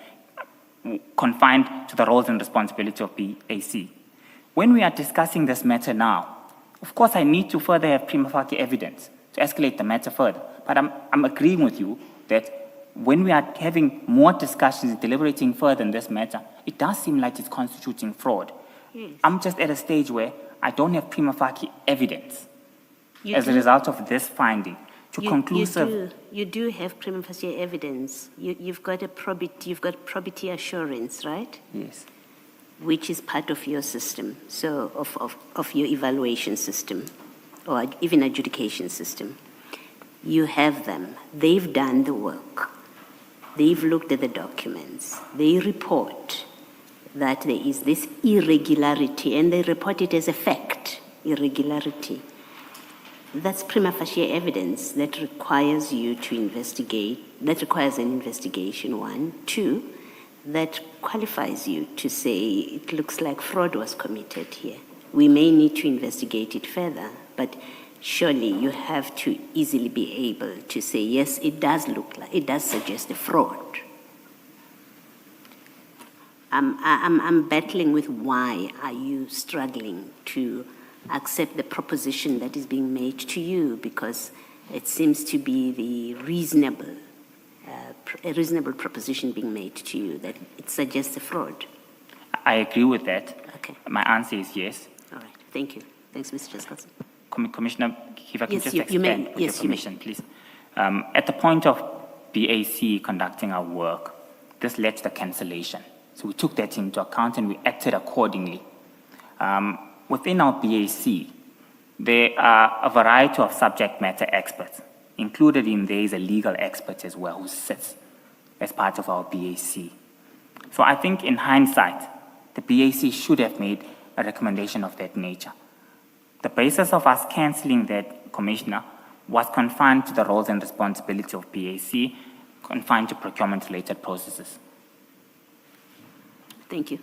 Speaker 5: confined to the roles and responsibility of BAC. When we are discussing this matter now, of course I need to further have prima facie evidence to escalate the matter further, but I'm agreeing with you that when we are having more discussions and deliberating further in this matter, it does seem like it's constituting fraud.
Speaker 6: Yes.
Speaker 5: I'm just at a stage where I don't have prima facie evidence
Speaker 6: You
Speaker 5: as a
Speaker 6: do-
Speaker 5: result of this finding to conclusive.
Speaker 6: You do have prima facie evidence. You've got probity assurance, right?
Speaker 5: Yes.
Speaker 6: Which is part of your system, so of your evaluation system, or even adjudication system. You have them. They've done the work. They've looked at the documents. They report that there is this irregularity, and they report it as a fact, irregularity. That's prima facie evidence that requires you to investigate, that requires an investigation, 1. 2, that qualifies you to say it looks like fraud was committed here. We may need to investigate it further, but surely you have to easily be able to say, yes, it does suggest a fraud. I'm battling with why are you struggling to accept the proposition that is being made to you, because it seems to be a reasonable proposition being made to you that it suggests a fraud.
Speaker 5: I agree with that.
Speaker 6: Okay.
Speaker 5: My answer is yes.
Speaker 6: All right. Thank you. Thanks, Mr. Chaskalson.
Speaker 5: Commissioner, if I can
Speaker 6: Yes,
Speaker 5: just
Speaker 6: you may.
Speaker 5: expand with your
Speaker 6: Yes, you may.
Speaker 5: permission, please. At the point of BAC conducting our work, this led to the cancellation. So we took that into account and we acted accordingly. Within our BAC, there are a variety of subject matter experts. Included in there is a legal expert as well who sits as part of our BAC. So I think in hindsight, the BAC should have made a recommendation of that nature. The basis of us cancelling that, Commissioner, was confined to the roles and responsibility of BAC, confined to procurement-related processes.
Speaker 6: Thank you.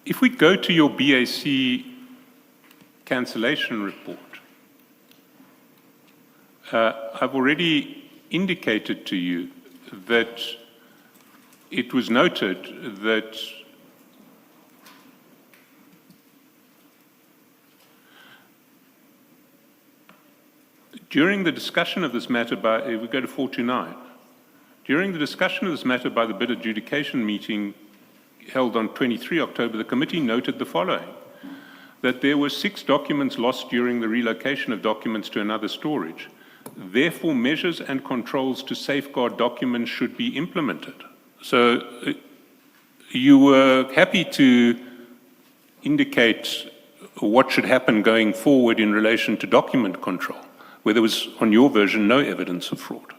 Speaker 3: if we go to your BAC cancellation report, I've already indicated to you that it was noted that during the discussion of this matter by, if we go to 429, during the discussion of this matter by the bid adjudication meeting held on 23 October, the committee noted the following, that there were 6 documents lost during the relocation of documents to another storage. Therefore, measures and controls to safeguard documents should be implemented. So you were happy to indicate what should happen going forward in relation to document control, where there was, on your version, no evidence of fraud.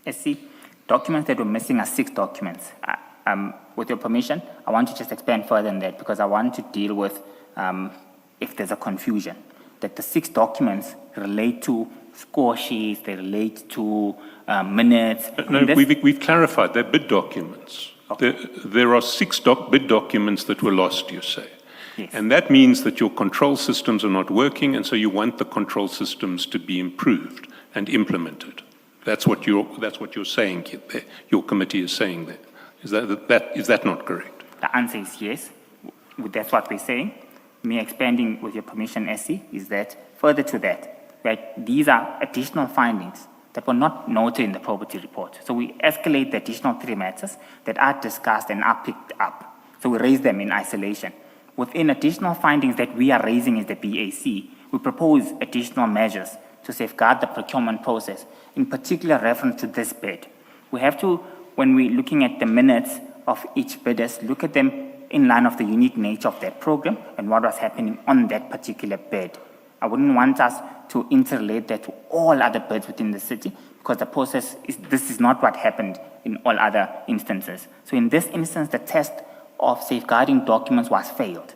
Speaker 5: I see. Documents that were missing are 6 documents. With your permission, I want to just expand further on that because I want to deal with if there's a confusion, that the 6 documents relate to score sheets, they relate to minutes.
Speaker 3: No, we've clarified, they're bid documents.
Speaker 5: Okay.
Speaker 3: There are 6 bid documents that were lost, you say.
Speaker 5: Yes.
Speaker 3: And that means that your control systems are not working, and so you want the control systems to be improved and implemented. That's what you're saying there. Your committee is saying there. Is that not correct?
Speaker 5: The answer is yes. That's what we're saying. Me expanding with your permission, SC, is that further to that, right, these are additional findings that were not noted in the probity report. So we escalate the additional 3 matters that are discussed and are picked up. So we raise them in isolation. Within additional findings that we are raising as the BAC, we propose additional measures to safeguard the procurement process, in particular reference to this bid. We have to, when we're looking at the minutes of each bidders, look at them in line of the unique nature of that program and what was happening on that particular bid. I wouldn't want us to interrelate that to all other bids within the city because the process this is not what happened in all other instances. So in this instance, the test of safeguarding documents was failed.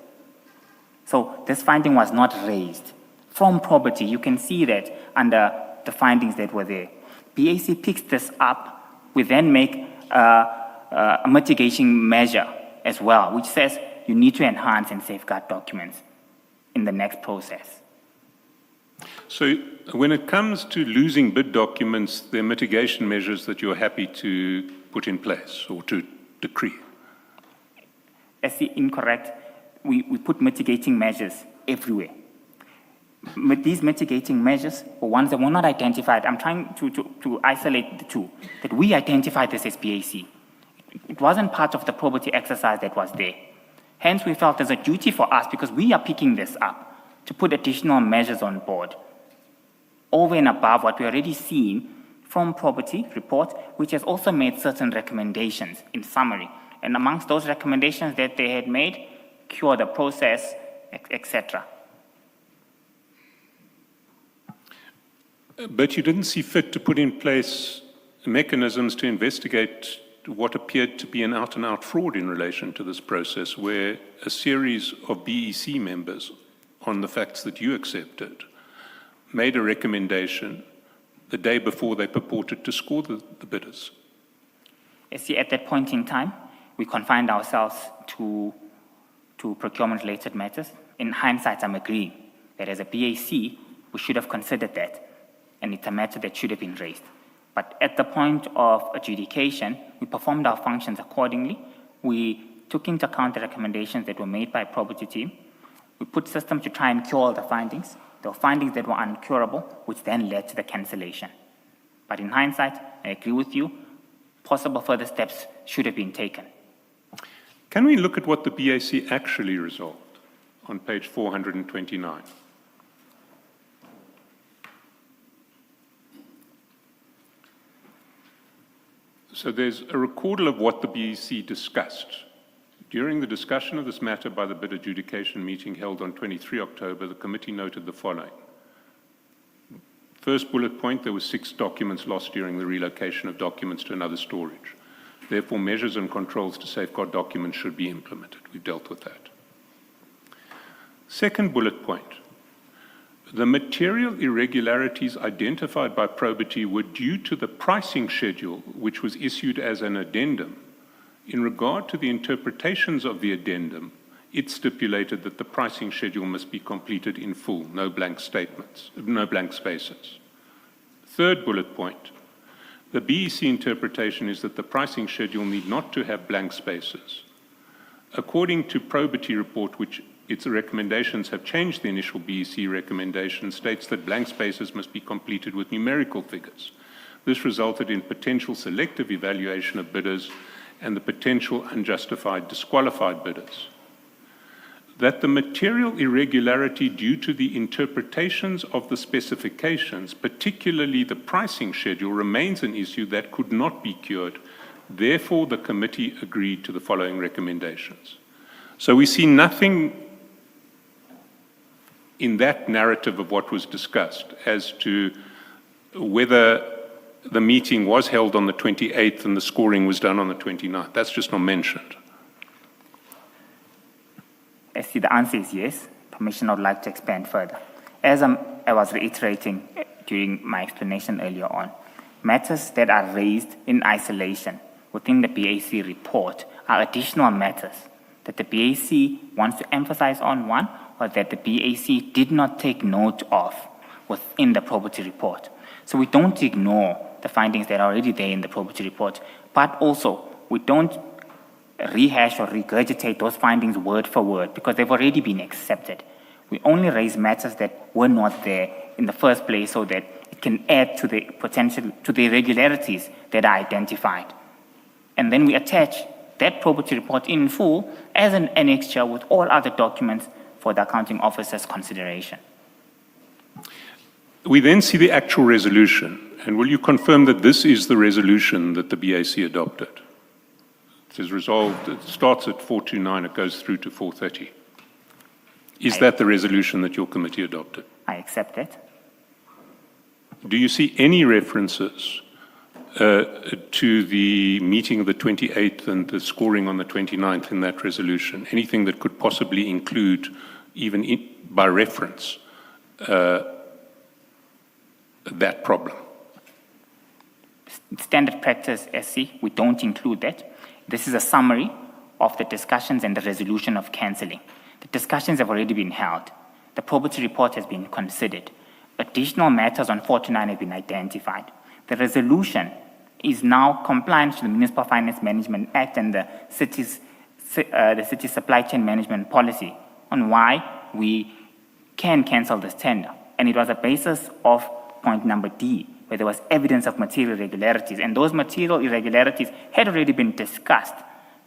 Speaker 5: So this finding was not raised. From probity, you can see that under the findings that were there. BAC picks this up. We then make a mitigation measure as well, which says you need to enhance and safeguard documents in the next process.
Speaker 3: So when it comes to losing bid documents, there are mitigation measures that you're happy to put in place or to decree?
Speaker 5: SC incorrect. We put mitigating measures everywhere. These mitigating measures were ones that were not identified. I'm trying to isolate the 2, that we identified this as BAC. It wasn't part of the probity exercise that was there. Hence, we felt there's a duty for us, because we are picking this up, to put additional measures on board, over and above what we already seen from probity report, which has also made certain recommendations in summary. And amongst those recommendations that they had made, cure the process, etc.
Speaker 3: But you didn't see fit to put in place mechanisms to investigate what appeared to be an out-and-out fraud in relation to this process, where a series of BEC members, on the facts that you accepted, made a recommendation the day before they purported to score the bidders.
Speaker 5: See, at that point in time, we confined ourselves to procurement-related matters. In hindsight, I'm agreeing that as a BAC, we should have considered that, and it's a matter that should have been raised. But at the point of adjudication, we performed our functions accordingly. We took into account the recommendations that were made by a probity team. We put systems to try and cure all the findings. There were findings that were uncurable, which then led to the cancellation. But in hindsight, I agree with you, possible further steps should have been taken.
Speaker 3: Can we look at what the BAC actually resolved on page 429? So there's a recordal of what the BEC discussed. During the discussion of this matter by the bid adjudication meeting held on 23 October, the committee noted the following. First bullet point, there were 6 documents lost during the relocation of documents to another storage. Therefore, measures and controls to safeguard documents should be implemented. We've dealt with that. Second bullet point, the material irregularities identified by probity were due to the pricing schedule, which was issued as an addendum. In regard to the interpretations of the addendum, it stipulated that the pricing schedule must be completed in full, no blank statements, no blank spaces. Third bullet point, the BEC interpretation is that the pricing schedule need not to have blank spaces. According to probity report, which its recommendations have changed the initial BEC recommendation, states that blank spaces must be completed with numerical figures. This resulted in potential selective evaluation of bidders and the potential unjustified disqualified bidders. That the material irregularity due to the interpretations of the specifications, particularly the pricing schedule, remains an issue that could not be cured. Therefore, the committee agreed to the following recommendations. So we see nothing in that narrative of what was discussed as to whether the meeting was held on the 28th and the scoring was done on the 29th. That's just not mentioned.
Speaker 5: I see the answer is yes. Commissioner would like to expand further. As I was reiterating during my explanation earlier on, matters that are raised in isolation within the BAC report are additional matters that the BAC wants to emphasize on, one, or that the BAC did not take note of within the probity report. So we don't ignore the findings that are already there in the probity report, but also we don't rehash or regurgitate those findings word for word because they've already been accepted. We only raise matters that were not there in the first place so that it can add to the potential, to the irregularities that are identified. And then we attach that probity report in full as an annexure with all other documents for the accounting officer's consideration.
Speaker 3: We then see the actual resolution. And will you confirm that this is the resolution that the BAC adopted? It is resolved, it starts at 429, it goes through to 430. Is that the resolution that your committee adopted?
Speaker 5: I accept it.
Speaker 3: Do you see any references to the meeting of the 28th and the scoring on the 29th in that resolution? Anything that could possibly include, even by reference, that problem?
Speaker 5: Standard practice, SC, we don't include that. This is a summary of the discussions and the resolution of cancelling. The discussions have already been held. The probity report has been considered. Additional matters on 49 have been identified. The resolution is now compliant to the Municipal Finance Management Act and the city's supply chain management policy on why we can cancel this tender. And it was a basis of point number D, where there was evidence of material irregularities. And those material irregularities had already been discussed.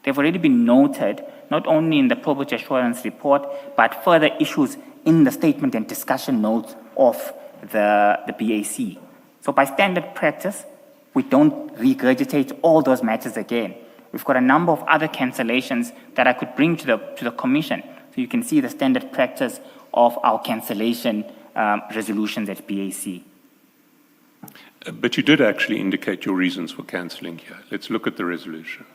Speaker 5: They've already been noted, not only in the probity assurance report, but further issues in the statement and discussion notes of the BAC. So by standard practice, we don't regurgitate all those matters again. We've got a number of other cancellations that I could bring to the commission. So you can see the standard practice of our cancellation resolutions at BAC.
Speaker 3: But you did actually indicate your reasons for cancelling here. Let's look at the resolution.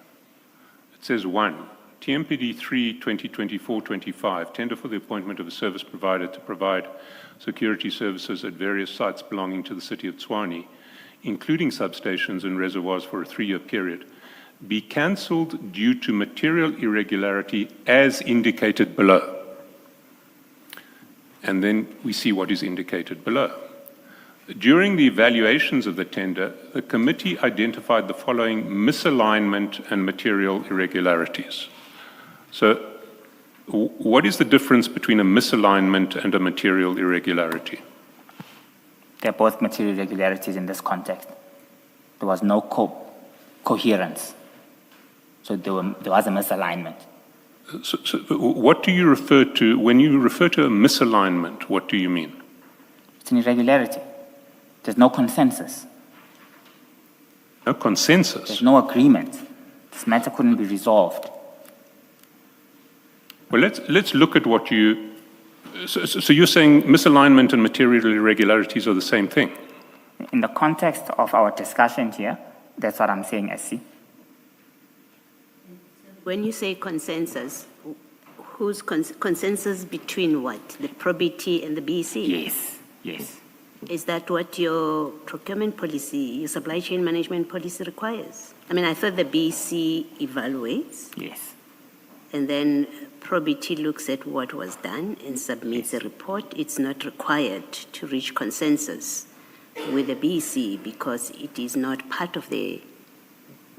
Speaker 3: It says 1, TMPD3 2024-25, tender for the appointment of a service provider to provide security services at various sites belonging to the City of Tshwane, including substations and reservoirs for a 3-year period, be cancelled due to material irregularity as indicated below. And then we see what is indicated below. During the evaluations of the tender, the committee identified the following misalignment and material irregularities. So, what is the difference between a misalignment and a material irregularity?
Speaker 5: They're both material irregularities in this context. There was no coherence. So there was a misalignment.
Speaker 3: So what do you refer to, when you refer to a misalignment, what do you mean?
Speaker 5: It's an irregularity. There's no consensus.
Speaker 3: No consensus?
Speaker 5: There's no agreement. This matter couldn't be resolved.
Speaker 3: Well, let's look at what you... So you're saying misalignment and material irregularities are the same thing?
Speaker 5: In the context of our discussion here, that's what I'm saying, SC.
Speaker 6: When you say consensus, whose consensus between what? The probity and the BEC?
Speaker 5: Yes, yes.
Speaker 6: Is that what your procurement policy, your supply chain management policy requires? I mean, I thought the BEC evaluates.
Speaker 5: Yes.
Speaker 6: And then probity looks at what was done and submits a report. It's not required to reach consensus with the BEC because it is not part of the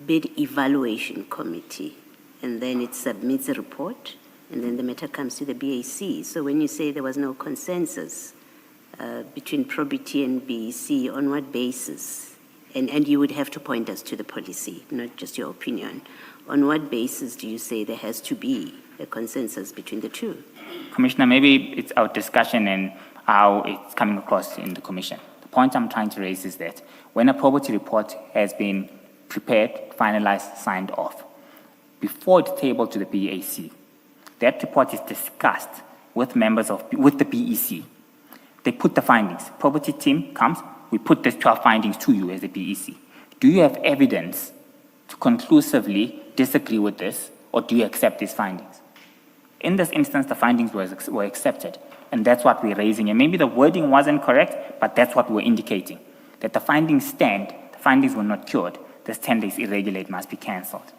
Speaker 6: bid evaluation committee. And then it submits a report, and then the matter comes to the BAC. So when you say there was no consensus between probity and BEC, on what basis? And you would have to point us to the policy, not just your opinion. On what basis do you say there has to be a consensus between the two?
Speaker 5: Commissioner, maybe it's our discussion and how it's coming across in the commission. The point I'm trying to raise is that when a probity report has been prepared, finalized, signed off, before it's tabled to the BAC, that report is discussed with members of, with the BEC. They put the findings. Probity team comes, we put these 12 findings to you as the BEC. Do you have evidence to conclusively disagree with this, or do you accept these findings? In this instance, the findings were accepted, and that's what we're raising. And maybe the wording wasn't correct, but that's what we're indicating, that the findings stand, the findings were not cured, this tender is irregular, it must be cancelled.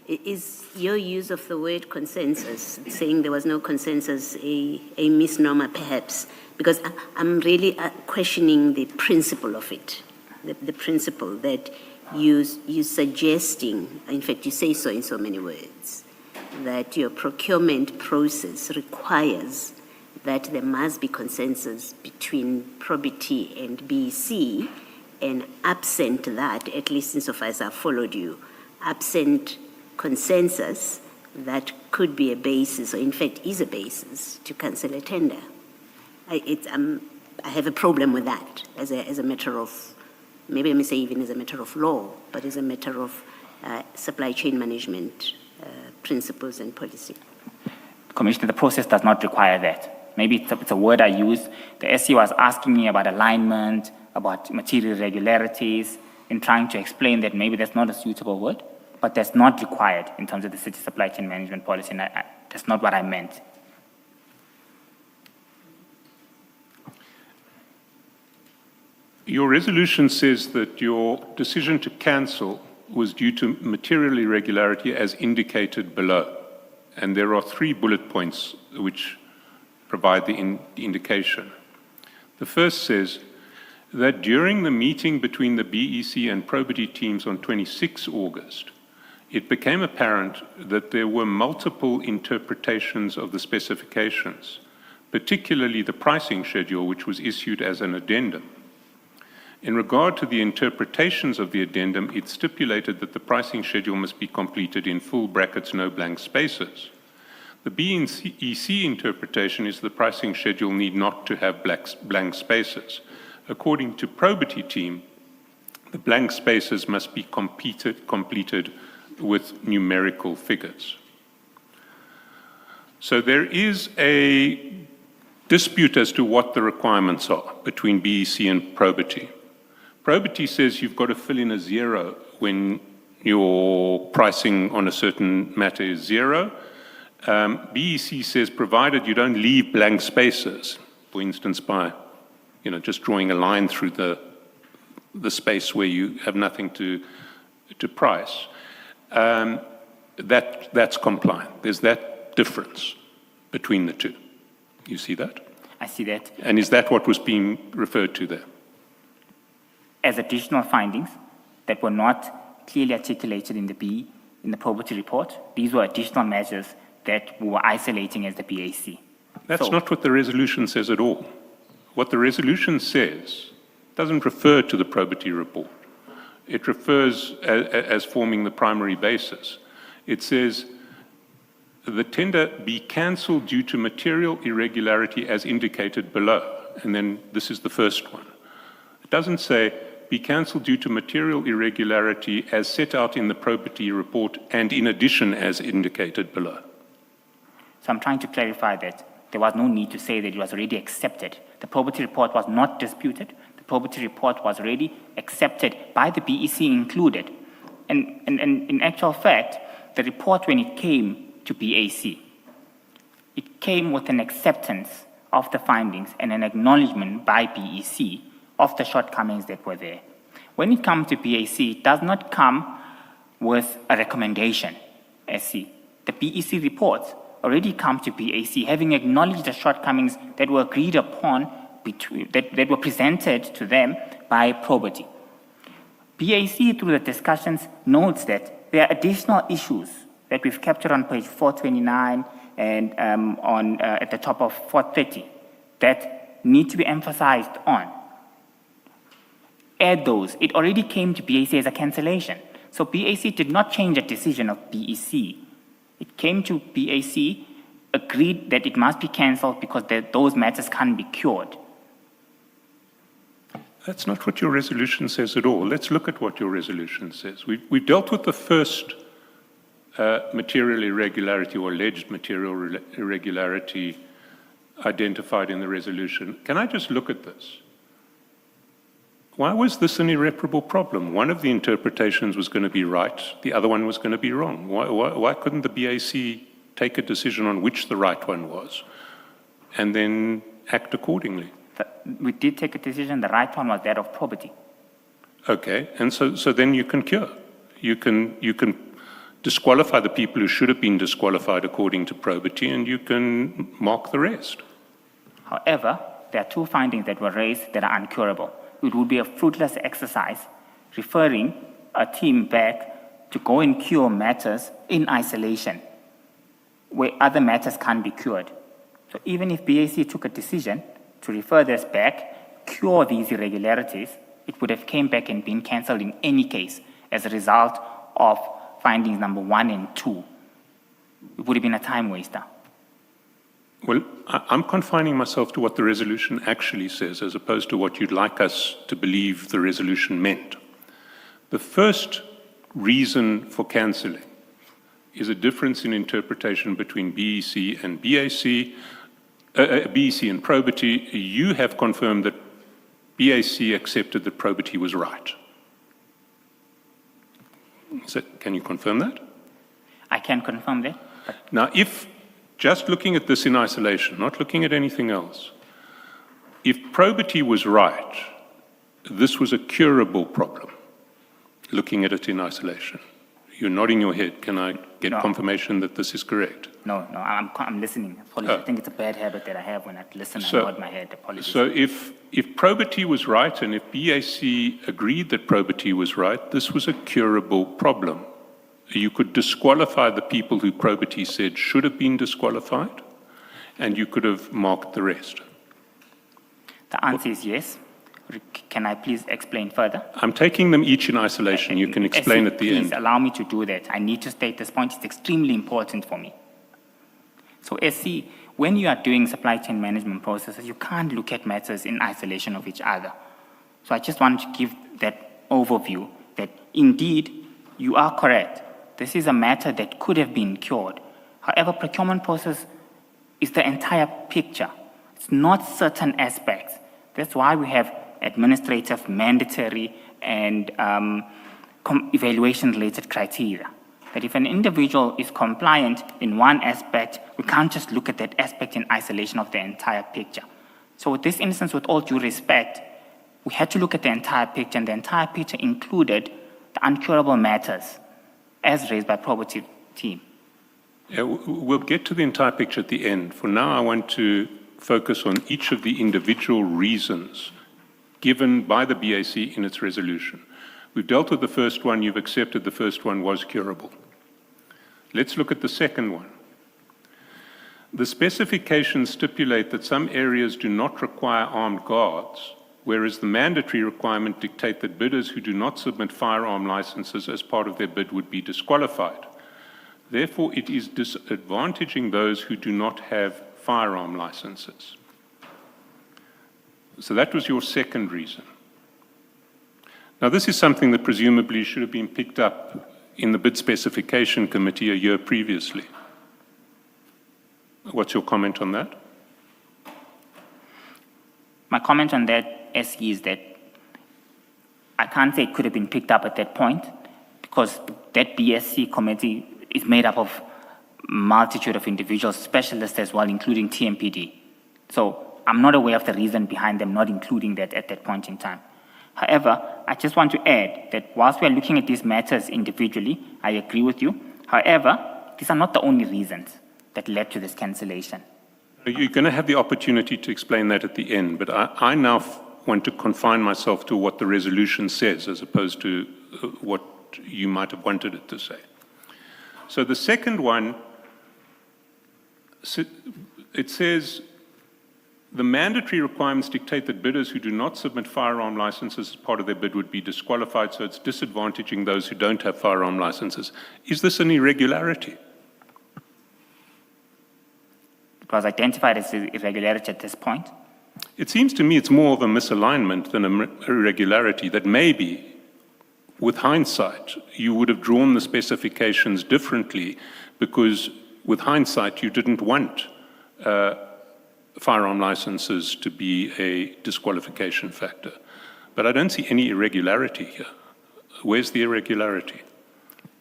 Speaker 6: Is your use of the word consensus, saying there was no consensus, a misnomer perhaps? Because I'm really questioning the principle of it, the principle that you're suggesting, in fact you say so in so many words, that your procurement process requires that there must be consensus between probity and BEC, and absent that, at least insofar as I followed you, absent consensus, that could be a basis, or in fact is a basis, to cancel a tender. I have a problem with that as a matter of, maybe let me say even as a matter of law, but as a matter of supply chain management principles and policy.
Speaker 5: Commissioner, the process does not require that. Maybe it's a word I use. The SC was asking me about alignment, about material irregularities, in trying to explain that maybe that's not a suitable word, but that's not required in terms of the city supply chain management policy, and that's not what I meant.
Speaker 3: Your resolution says that your decision to cancel was due to material irregularity as indicated below. And there are 3 bullet points which provide the indication. The first says that during the meeting between the BEC and probity teams on 26 August, it became apparent that there were multiple interpretations of the specifications, particularly the pricing schedule, which was issued as an addendum. In regard to the interpretations of the addendum, it stipulated that the pricing schedule must be completed in full brackets, no blank spaces. The BEC interpretation is the pricing schedule need not to have blank spaces. According to probity team, the blank spaces must be completed with numerical figures. So there is a dispute as to what the requirements are between BEC and probity. Probity says you've got to fill in a 0 when your pricing on a certain matter is 0. BEC says provided you don't leave blank spaces, for instance by just drawing a line through the space where you have nothing to price, that's compliant. There's that difference between the two. You see that?
Speaker 5: I see that.
Speaker 3: And is that what was being referred to there?
Speaker 5: As additional findings that were not clearly articulated in the probity report, these were additional measures that we were isolating as the BAC.
Speaker 3: That's not what the resolution says at all. What the resolution says doesn't refer to the probity report. It refers as forming the primary basis. It says the tender be cancelled due to material irregularity as indicated below. And then this is the first one. It doesn't say be cancelled due to material irregularity as set out in the probity report and in addition as indicated below.
Speaker 5: So I'm trying to clarify that there was no need to say that it was already accepted. The probity report was not disputed. The probity report was already accepted by the BEC included. And in actual fact, the report when it came to BAC, it came with an acceptance of the findings and an acknowledgement by BEC of the shortcomings that were there. When it comes to BAC, it does not come with a recommendation, SC. The BEC reports already come to BAC having acknowledged the shortcomings that were agreed upon, that were presented to them by probity. BAC, through the discussions, notes that there are additional issues that we've captured on page 429 and at the top of 430 that need to be emphasized on. Add those. It already came to BAC as a cancellation. So BAC did not change the decision of BEC. It came to BAC, agreed that it must be cancelled because those matters can't be cured.
Speaker 3: That's not what your resolution says at all. Let's look at what your resolution says. We've dealt with the first material irregularity or alleged material irregularity identified in the resolution. Can I just look at this? Why was this an irreparable problem? One of the interpretations was going to be right, the other one was going to be wrong. Why couldn't the BAC take a decision on which the right one was and then act accordingly?
Speaker 5: We did take a decision. The right one was that of probity.
Speaker 3: Okay, and so then you can cure. You can disqualify the people who should have been disqualified according to probity, and you can mark the rest.
Speaker 5: However, there are two findings that were raised that are uncurable. It would be a fruitless exercise referring a team back to go and cure matters in isolation where other matters can't be cured. So even if BAC took a decision to refer this back, cure these irregularities, it would have came back and been cancelled in any case as a result of findings number 1 and 2. It would have been a time waster.
Speaker 3: Well, I'm confining myself to what the resolution actually says as opposed to what you'd like us to believe the resolution meant. The first reason for cancelling is a difference in interpretation between BEC and BAC, BEC and probity. You have confirmed that BAC accepted that probity was right. Can you confirm that?
Speaker 5: I can confirm that.
Speaker 3: Now, if just looking at this in isolation, not looking at anything else, if probity was right, this was a curable problem, looking at it in isolation. You're nodding your head. Can I get confirmation that this is correct?
Speaker 5: No, I'm listening. Apologies. I think it's a bad habit that I have when I listen and nod my head. Apologies.
Speaker 3: So if probity was right and if BAC agreed that probity was right, this was a curable problem. You could disqualify the people who probity said should have been disqualified, and you could have marked the rest.
Speaker 5: The answer is yes. Can I please explain further?
Speaker 3: I'm taking them each in isolation. You can explain at the end.
Speaker 5: Please allow me to do that. I need to state this point. It's extremely important for me. So SC, when you are doing supply chain management processes, you can't look at matters in isolation of each other. So I just want to give that overview that indeed you are correct. This is a matter that could have been cured. However, procurement process is the entire picture. It's not certain aspects. That's why we have administrative, mandatory, and evaluation-related criteria. That if an individual is compliant in one aspect, we can't just look at that aspect in isolation of the entire picture. So with this instance, with all due respect, we had to look at the entire picture, and the entire picture included the uncurable matters as raised by probity team.
Speaker 3: Yeah, we'll get to the entire picture at the end. For now, I want to focus on each of the individual reasons given by the BAC in its resolution. We've dealt with the first one. You've accepted the first one was curable. Let's look at the second one. The specifications stipulate that some areas do not require armed guards, whereas the mandatory requirement dictate that bidders who do not submit firearm licenses as part of their bid would be disqualified. Therefore, it is disadvantaging those who do not have firearm licenses. So that was your second reason. Now, this is something that presumably should have been picked up in the bid specification committee a year previously. What's your comment on that?
Speaker 5: My comment on that, SE, is that I can't say it could have been picked up at that point because that BSC committee is made up of a multitude of individuals, specialists as well, including TMPD. So I'm not aware of the reason behind them not including that at that point in time. However, I just want to add that whilst we are looking at these matters individually, I agree with you. However, these are not the only reasons that led to this cancellation.
Speaker 3: You're going to have the opportunity to explain that at the end, but I now want to confine myself to what the resolution says as opposed to what you might have wanted it to say. So the second one, it says, the mandatory requirements dictate that bidders who do not submit firearm licenses as part of their bid would be disqualified, so it's disadvantaging those who don't have firearm licenses. Is this an irregularity?
Speaker 5: It was identified as irregularity at this point.
Speaker 3: It seems to me it's more of a misalignment than an irregularity, that maybe, with hindsight, you would have drawn the specifications differently because, with hindsight, you didn't want firearm licenses to be a disqualification factor. But I don't see any irregularity here. Where's the irregularity?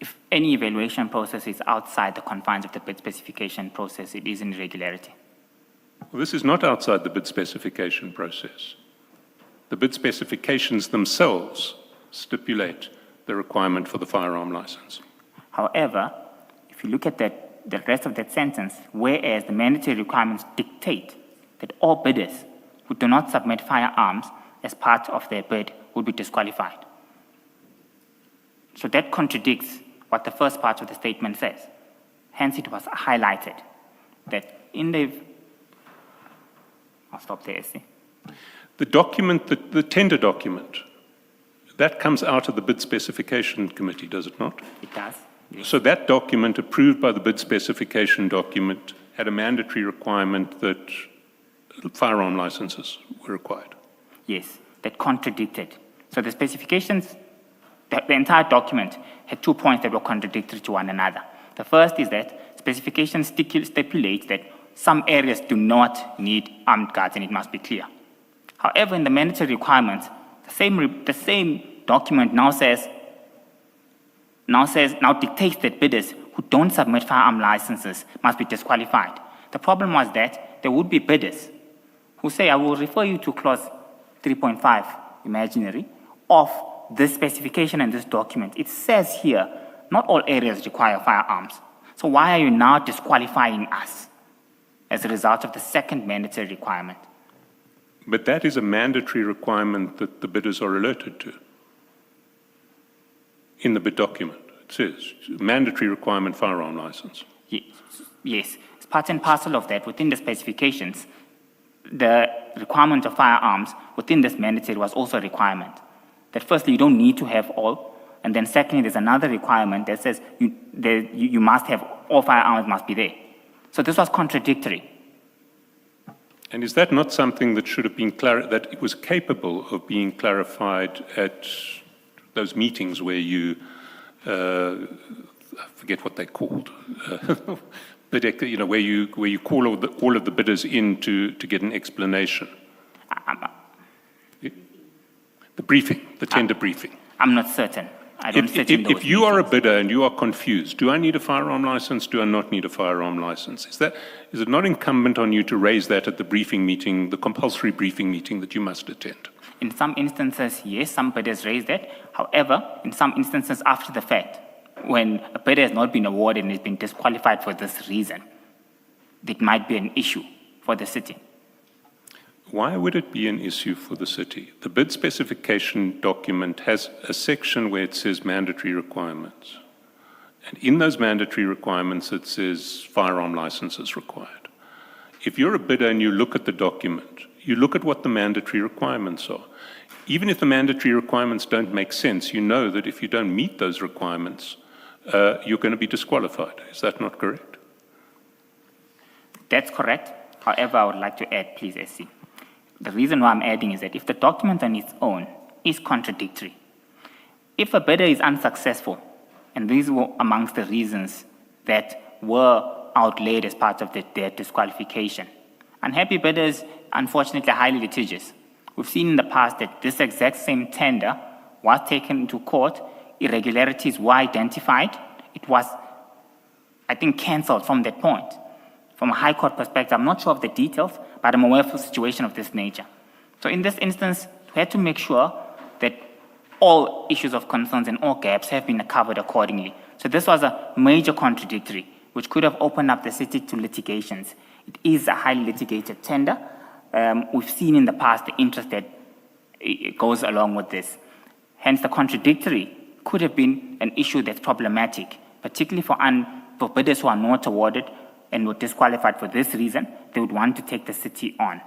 Speaker 5: If any evaluation process is outside the confines of the bid specification process, it is an irregularity.
Speaker 3: Well, this is not outside the bid specification process. The bid specifications themselves stipulate the requirement for the firearm license.
Speaker 5: However, if you look at the rest of that sentence, whereas the mandatory requirements dictate that all bidders who do not submit firearms as part of their bid will be disqualified. So that contradicts what the first part of the statement says. Hence, it was highlighted that in the... I'll stop there, see.
Speaker 3: The document, the tender document, that comes out of the bid specification committee, does it not?
Speaker 5: It does. Yes.
Speaker 3: So that document, approved by the bid specification document, had a mandatory requirement that firearm licenses were required.
Speaker 5: Yes, that contradicted. So the specifications, the entire document had 2 points that were contradictory to one another. The first is that specifications stipulate that some areas do not need armed guards, and it must be clear. However, in the mandatory requirements, the same document now dictates that bidders who don't submit firearm licenses must be disqualified. The problem was that there would be bidders who say, I will refer you to clause 3.5, imaginary, of this specification and this document. It says here, not all areas require firearms. So why are you now disqualifying us as a result of the second mandatory requirement?
Speaker 3: But that is a mandatory requirement that the bidders are alerted to. In the bid document, it says, mandatory requirement firearm license.
Speaker 5: Yes, it's part and parcel of that. Within the specifications, the requirement of firearms within this mandatory was also a requirement. That firstly, you don't need to have all, and then secondly, there's another requirement that says you must have, all firearms must be there. So this was contradictory.
Speaker 3: And is that not something that should have been that it was capable of being clarified at those meetings where you, I forget what they're called, but where you call all of the bidders in to get an explanation? The briefing, the tender briefing.
Speaker 5: I'm not certain. I don't sit in those
Speaker 3: if you are a
Speaker 5: meetings.
Speaker 3: bidder and you are confused, do I need a firearm license? Do I not need a firearm license? Is it not incumbent on you to raise that at the briefing meeting, the compulsory briefing meeting that you must attend?
Speaker 5: In some instances, yes, some bidders raise that. However, in some instances after the fact, when a bidder has not been awarded and has been disqualified for this reason, it might be an issue for the city.
Speaker 3: Why would it be an issue for the city? The bid specification document has a section where it says mandatory requirements. And in those mandatory requirements, it says firearm licenses required. If you're a bidder and you look at the document, you look at what the mandatory requirements are. Even if the mandatory requirements don't make sense, you know that if you don't meet those requirements, you're going to be disqualified. Is that not correct?
Speaker 5: That's correct. However, I would like to add, please, SC. The reason why I'm adding is that if the document on its own is contradictory, if a bidder is unsuccessful, and these were amongst the reasons that were outlaid as part of their disqualification, unhappy bidders, unfortunately, are highly litigious. We've seen in the past that this exact same tender was taken into court, irregularities were identified, it was, I think, cancelled from that point. From a high court perspective, I'm not sure of the details, but I'm aware of a situation of this nature. So in this instance, we had to make sure that all issues of concerns and all gaps have been covered accordingly. So this was a major contradictory, which could have opened up the city to litigations. It is a highly litigated tender. We've seen in the past the interest that goes along with this. Hence, the contradictory could have been an issue that's problematic, particularly for bidders who are not awarded and were disqualified for this reason. They would want to take the city on.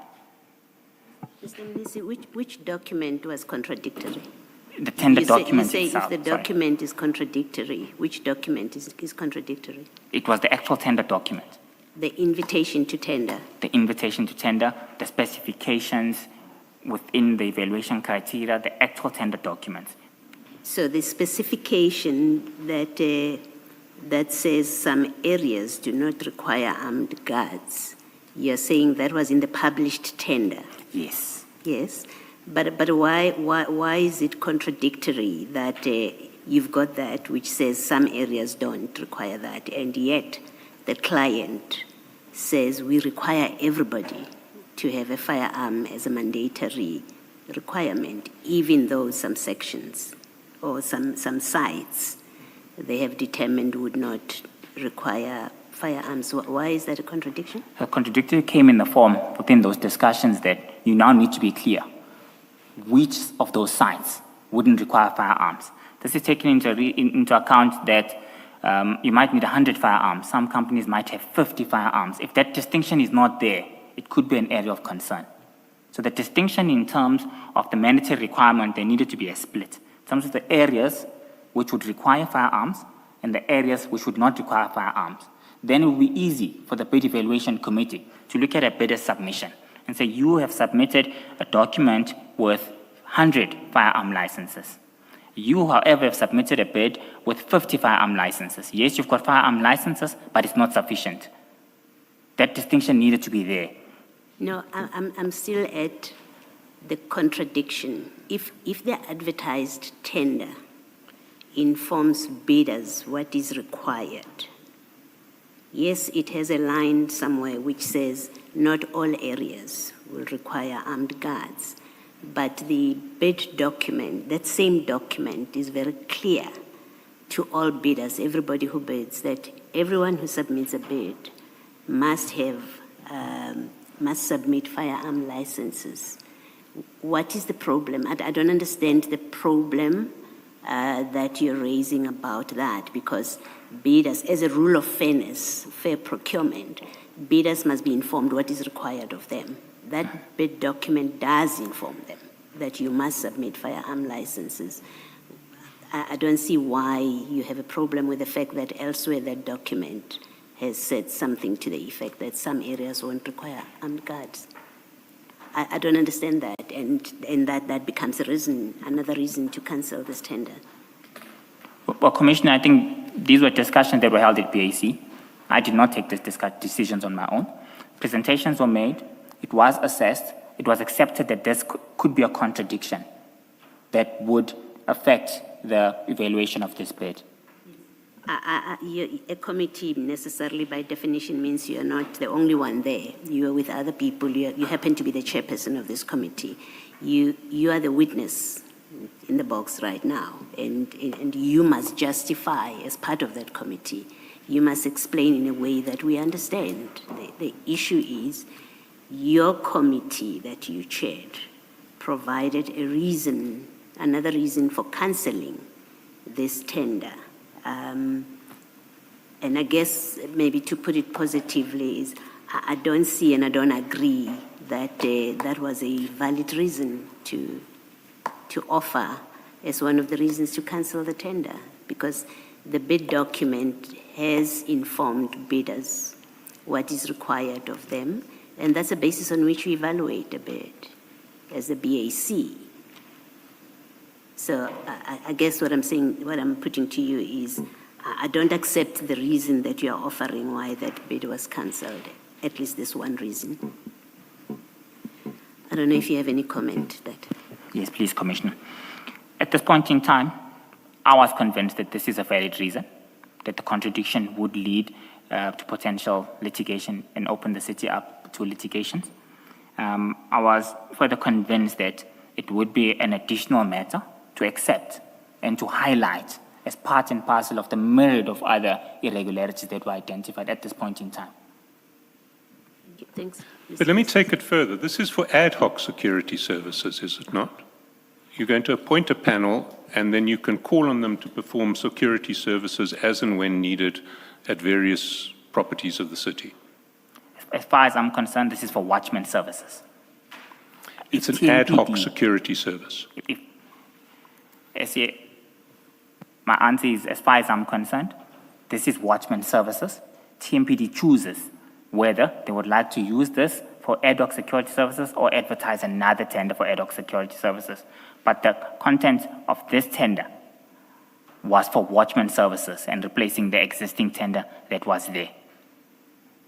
Speaker 6: Mr. Mnisi, which document was contradictory?
Speaker 5: The tender document
Speaker 6: You say
Speaker 5: itself.
Speaker 6: if the document is contradictory, which document is contradictory?
Speaker 5: It was the actual tender document.
Speaker 6: The invitation to tender.
Speaker 5: The invitation to tender, the specifications within the evaluation criteria, the actual tender documents.
Speaker 6: So the specification that says some areas do not require armed guards, You're saying that was in the published tender?
Speaker 5: Yes.
Speaker 6: Yes, but why is it contradictory that you've got that which says some areas don't require that, and yet the client says we require everybody to have a firearm as a mandatory requirement, even though some sections or some sites they have determined would not require firearms? Why is that a contradiction?
Speaker 5: A contradictory came in the form within those discussions that you now need to be clear which of those sites wouldn't require firearms. This is taking into account that you might need 100 firearms. Some companies might have 50 firearms. If that distinction is not there, it could be an area of concern. So the distinction in terms of the mandatory requirement, there needed to be a split. In terms of the areas which would require firearms and the areas which would not require firearms. Then it will be easy for the bid evaluation committee to look at a bidder's submission and say, you have submitted a document with 100 firearm licenses. You, however, have submitted a bid with 50 firearm licenses. Yes, you've got firearm licenses, but it's not sufficient. That distinction needed to be there.
Speaker 6: No, I'm still at the contradiction. If the advertised tender informs bidders what is required, yes, it has a line somewhere which says not all areas will require armed guards, but the bid document, that same document, is very clear to all bidders, everybody who bids, that everyone who submits a bid must submit firearm licenses. What is the problem? I don't understand the problem that you're raising about that, because bidders, as a rule of fairness, fair procurement, bidders must be informed what is required of them. That bid document does inform them that you must submit firearm licenses. I don't see why you have a problem with the fact that elsewhere that document has said something to the effect that some areas won't require armed guards. I don't understand that, and that becomes another reason to cancel this tender.
Speaker 5: Well, Commissioner, I think these were discussions that were held at BAC. I did not take these decisions on my own. Presentations were made, it was assessed, it was accepted that this could be a contradiction that would affect the evaluation of this bid.
Speaker 6: A committee necessarily by definition means you're not the only one there. You are with other people. You happen to be the chairperson of this committee. You are the witness in the box right now, and you must justify as part of that committee. You must explain in a way that we understand. The issue is your committee that you chaired provided a reason, another reason for cancelling this tender. And I guess maybe to put it positively is I don't see and I don't agree that that was a valid reason to offer as one of the reasons to cancel the tender, because the bid document has informed bidders what is required of them, and that's a basis on which we evaluate a bid as a BAC. So I guess what I'm saying, what I'm putting to you is I don't accept the reason that you're offering why that bid was cancelled, at least this one reason. I don't know if you have any comment that.
Speaker 5: Yes, please, Commissioner. At this point in time, I was convinced that this is a valid reason, that the contradiction would lead to potential litigation and open the city up to litigations. I was further convinced that it would be an additional matter to accept and to highlight as part and parcel of the myriad of other irregularities that were identified at this point in time.
Speaker 6: Thanks.
Speaker 3: But let me take it further. This is for ad hoc security services, is it not? You're going to appoint a panel, and then you can call on them to perform security services as and when needed at various properties of the city.
Speaker 5: As far as I'm concerned, this is for watchman services.
Speaker 3: It's an
Speaker 5: TMPD.
Speaker 3: ad hoc security service.
Speaker 5: My answer is, as far as I'm concerned, this is watchman services. TMPD chooses whether they would like to use this for ad hoc security services or advertise another tender for ad hoc security services. But the content of this tender was for watchman services and replacing the existing tender that was there,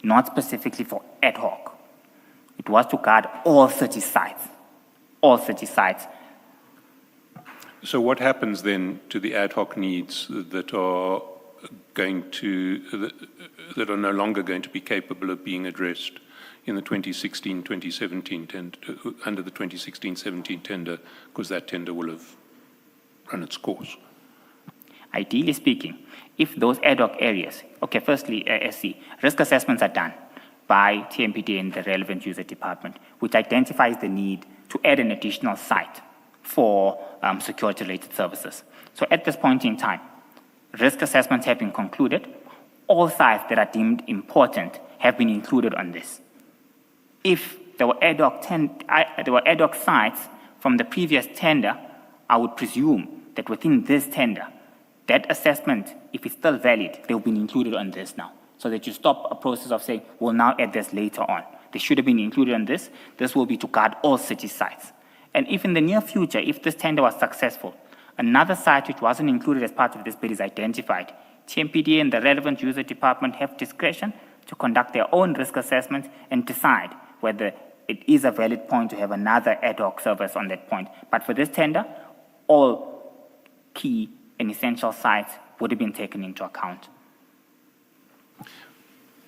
Speaker 5: not specifically for ad hoc. It was to guard all 30 sites. All 30 sites.
Speaker 3: So what happens then to the ad hoc needs that are that are no longer going to be capable of being addressed in the 2016-2017 tender, under the 2016-17 tender, because that tender will have run its course?
Speaker 5: Ideally speaking, if those ad hoc areas, okay, firstly, SC, risk assessments are done by TMPD and the relevant user department, which identifies the need to add an additional site for security-related services. So at this point in time, risk assessments have been concluded. All sites that are deemed important have been included on this. If there were ad hoc sites from the previous tender, I would presume that within this tender, that assessment, if it's still valid, they'll be included on this now, so that you stop a process of saying, we'll now add this later on. They should have been included on this. This will be to guard all city sites. And if in the near future, if this tender was successful, another site which wasn't included as part of this bid is identified, TMPD and the relevant user department have discretion to conduct their own risk assessment and decide whether it is a valid point to have another ad hoc service on that point. But for this tender, all key and essential sites would have been taken into account.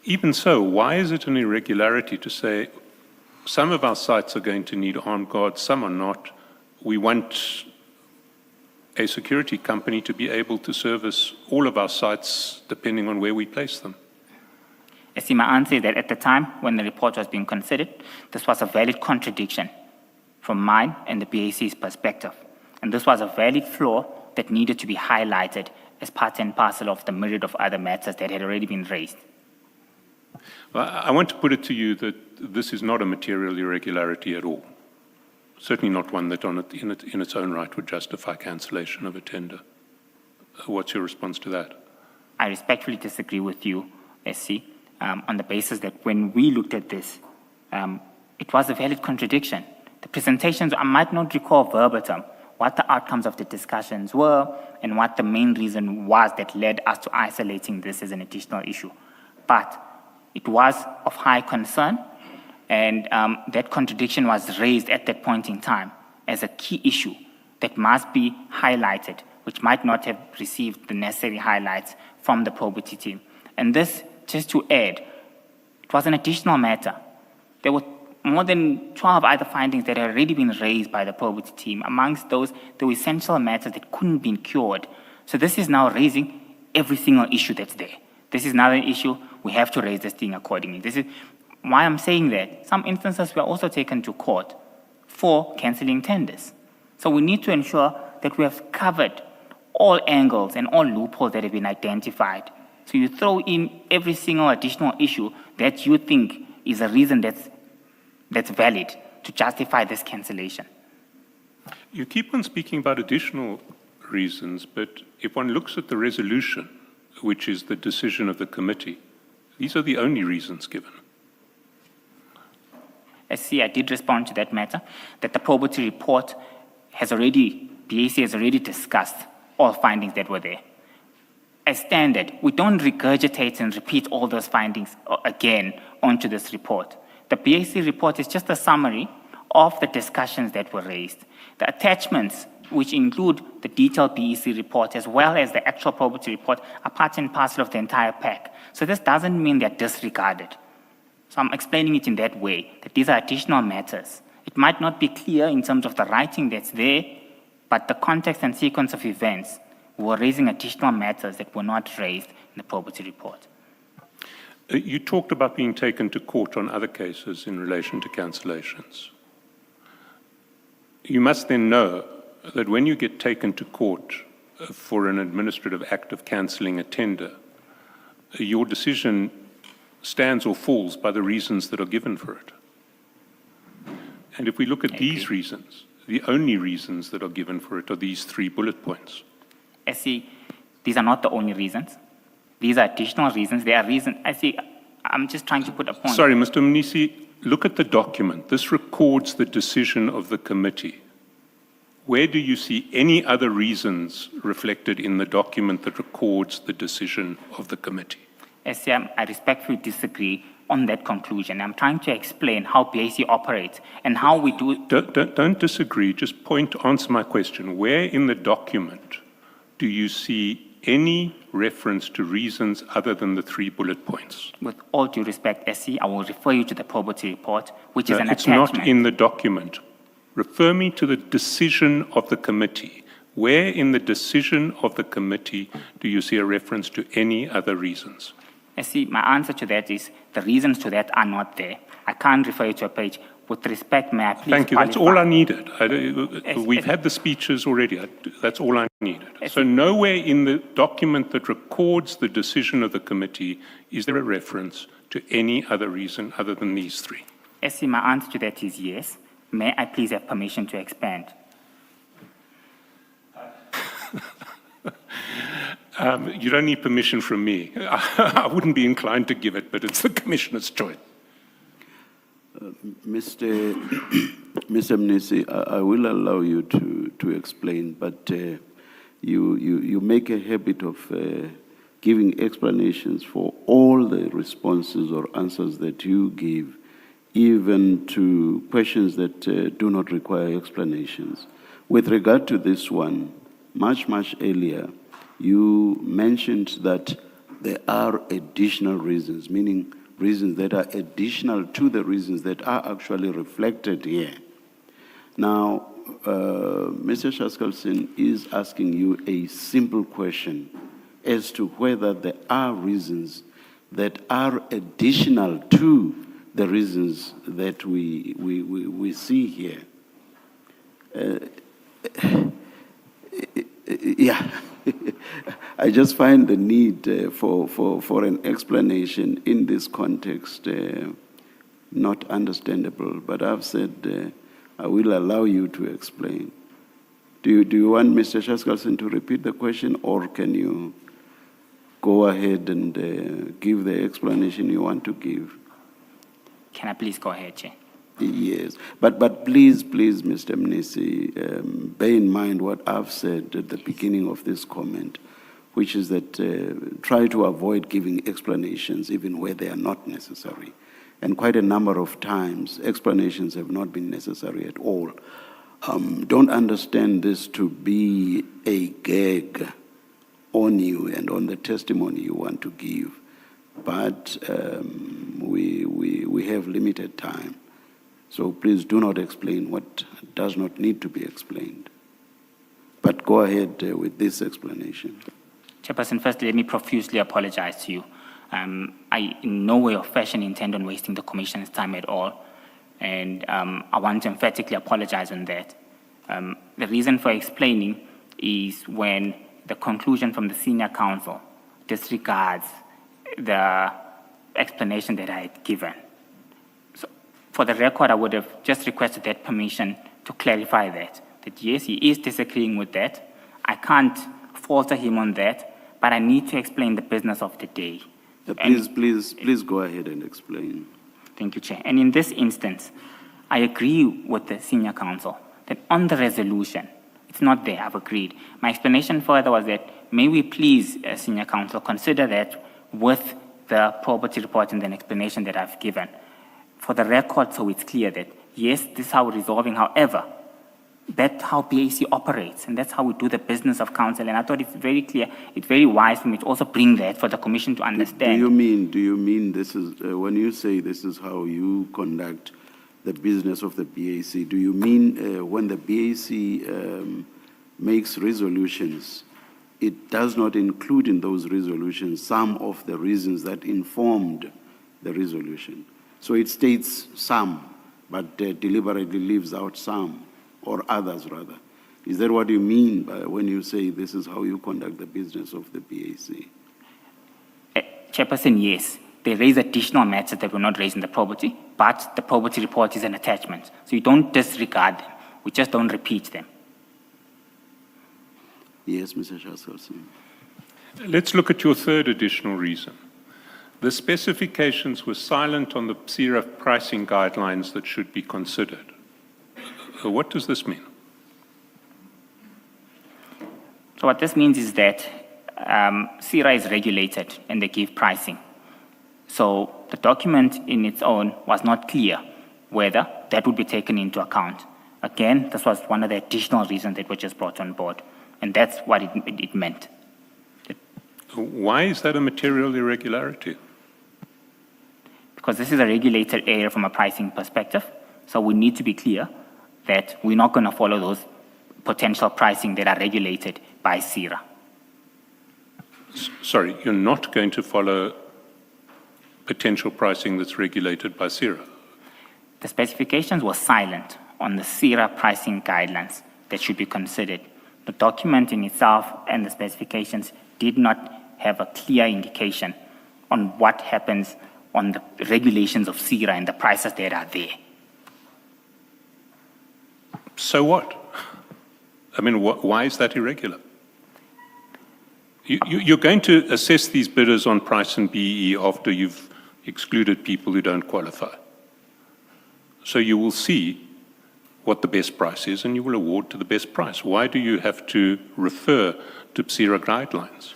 Speaker 3: Even so, why is it an irregularity to say some of our sites are going to need armed guards, some are not? We want a security company to be able to service all of our sites depending on where we place them.
Speaker 5: I see my answer is that at the time when the report was being considered, this was a valid contradiction from mine and the BAC's perspective. And this was a valid flaw that needed to be highlighted as part and parcel of the myriad of other matters that had already been raised.
Speaker 3: Well, I want to put it to you that this is not a material irregularity at all. Certainly not one that in its own right would justify cancellation of a tender. What's your response to that?
Speaker 5: I respectfully disagree with you, SC, on the basis that when we looked at this, it was a valid contradiction. The presentations, I might not recall verbatim what the outcomes of the discussions were and what the main reason was that led us to isolating this as an additional issue. But it was of high concern, and that contradiction was raised at that point in time as a key issue that must be highlighted, which might not have received the necessary highlights from the probity team. And this, just to add, it was an additional matter. There were more than 12 other findings that had already been raised by the probity team. Amongst those, there were essential matters that couldn't be cured. So this is now raising every single issue that's there. This is not an issue. We have to raise this thing accordingly. This is why I'm saying that. Some instances were also taken to court for cancelling tenders. So we need to ensure that we have covered all angles and all loopholes that have been identified. So you throw in every single additional issue that you think is a reason that's valid to justify this cancellation.
Speaker 3: You keep on speaking about additional reasons, but if one looks at the resolution, which is the decision of the committee, these are the only reasons given.
Speaker 5: I did respond to that matter, that the probity report has already, BAC has already discussed all findings that were there. As standard, we don't regurgitate and repeat all those findings again onto this report. The BAC report is just a summary of the discussions that were raised. The attachments, which include the detailed BAC report as well as the actual probity report, are part and parcel of the entire pack. So this doesn't mean they're disregarded. So I'm explaining it in that way, that these are additional matters. It might not be clear in terms of the writing that's there, but the context and sequence of events were raising additional matters that were not raised in the probity report.
Speaker 3: You talked about being taken to court on other cases in relation to cancellations. You must then know that when you get taken to court for an administrative act of cancelling a tender, your decision stands or falls by the reasons that are given for it. And if we look at these reasons, the only reasons that are given for it are these 3 bullet points.
Speaker 5: These are not the only reasons. These are additional reasons. They are reasons. I'm just trying to put a point.
Speaker 3: Sorry, Mr. Mnisi, look at the document. This records the decision of the committee. Where do you see any other reasons reflected in the document that records the decision of the committee?
Speaker 5: I respectfully disagree on that conclusion. I'm trying to explain how BAC operates and how we do.
Speaker 3: Don't disagree, just answer my question. Where in the document do you see any reference to reasons other than the 3 bullet points?
Speaker 5: With all due respect, SC, I will refer you to the probity report, which is
Speaker 3: No,
Speaker 5: an
Speaker 3: it's
Speaker 5: attachment.
Speaker 3: not in the document. Refer me to the decision of the committee. Where in the decision of the committee do you see a reference to any other reasons?
Speaker 5: SC, my answer to that is the reasons to that are not there. I can't refer you to a page. With respect, may I please
Speaker 3: Thank you. That's
Speaker 5: qualify?
Speaker 3: all I needed. We've had the speeches already. That's all I needed. So nowhere in the document that records the decision of the committee is there a reference to any other reason other than these 3.
Speaker 5: SC, my answer to that is yes. May I please have permission to expand?
Speaker 3: You don't need permission from me. I wouldn't be inclined to give it, but it's the Commissioner's choice.
Speaker 2: Mr. Mnisi, I will allow you to explain, but you make a habit of giving explanations for all the responses or answers that you give, even to questions that do not require explanations. With regard to this one, much earlier, you mentioned that there are additional reasons, meaning reasons that are additional to the reasons that are actually reflected here. Now, Mr. Shaskalson is asking you a simple question as to whether there are reasons that are additional to the reasons that we see here. Yeah, I just find the need for an explanation in this context not understandable, but I've said I will allow you to explain. Do you want Mr. Shaskalson to repeat the question, or can you go ahead and give the explanation you want to give?
Speaker 5: Can I please go ahead, Chair?
Speaker 2: Yes, but please, Mr. Mnisi, bear in mind what I've said at the beginning of this comment, which is that try to avoid giving explanations even where they are not necessary. And quite a number of times, explanations have not been necessary at all. Don't understand this to be a gag on you and on the testimony you want to give, but we have limited time. So please do not explain what does not need to be explained. But go ahead with this explanation.
Speaker 5: Chairperson, firstly, let me profusely apologize to you. I in no way or fashion intend on wasting the Commissioner's time at all. And I want to emphatically apologize on that. The reason for explaining is when the conclusion from the senior counsel disregards the explanation that I had given. So for the record, I would have just requested that permission to clarify that yes, he is disagreeing with that. I can't falter him on that, but I need to explain the business of the day.
Speaker 2: Please go ahead and explain.
Speaker 5: Thank you, Chair. And in this instance, I agree with the senior counsel that on the resolution, it's not there, I've agreed. My explanation further was that may we please, senior counsel, consider that with the property report and the explanation that I've given. For the record, so it's clear that yes, this is how we're resolving. However, that's how BAC operates, and that's how we do the business of counsel. And I thought it's very clear, it's very wise for me to also bring that for the Commission to understand.
Speaker 2: Do you mean this is, when you say this is how you conduct the business of the BAC, do you mean when the BAC makes resolutions, it does not include in those resolutions some of the reasons that informed the resolution? So it states some, but deliberately leaves out some, or others rather. Is that what you mean by when you say this is how you conduct the business of the BAC?
Speaker 5: Chairperson, yes. They raise additional matters that were not raised in the property, but the property report is an attachment. So you don't disregard them. We just don't repeat them.
Speaker 2: Yes, Mr. Shaskalson.
Speaker 3: Let's look at your third additional reason. The specifications were silent on the CRF pricing guidelines that should be considered. So what does this mean?
Speaker 5: So what this means is that CRA is regulated and they give pricing. So the document in its own was not clear whether that would be taken into account. Again, this was one of the additional reasons that were just brought on board, and that's what it meant.
Speaker 3: Why is that a material irregularity?
Speaker 5: Because this is a regulated area from a pricing perspective, so we need to be clear that we're not going to follow those potential pricing that are regulated by CIRA.
Speaker 3: Sorry, you're not going to follow potential pricing that's regulated by CIRA?
Speaker 5: The specifications were silent on the CIRA pricing guidelines that should be considered. The document in itself and the specifications did not have a clear indication on what happens on the regulations of CIRA and the prices that are there.
Speaker 3: So what? I mean, why is that irregular? You're going to assess these bidders on price and BEE after you've excluded people who don't qualify. So you will see what the best price is and you will award to the best price. Why do you have to refer to CIRA guidelines?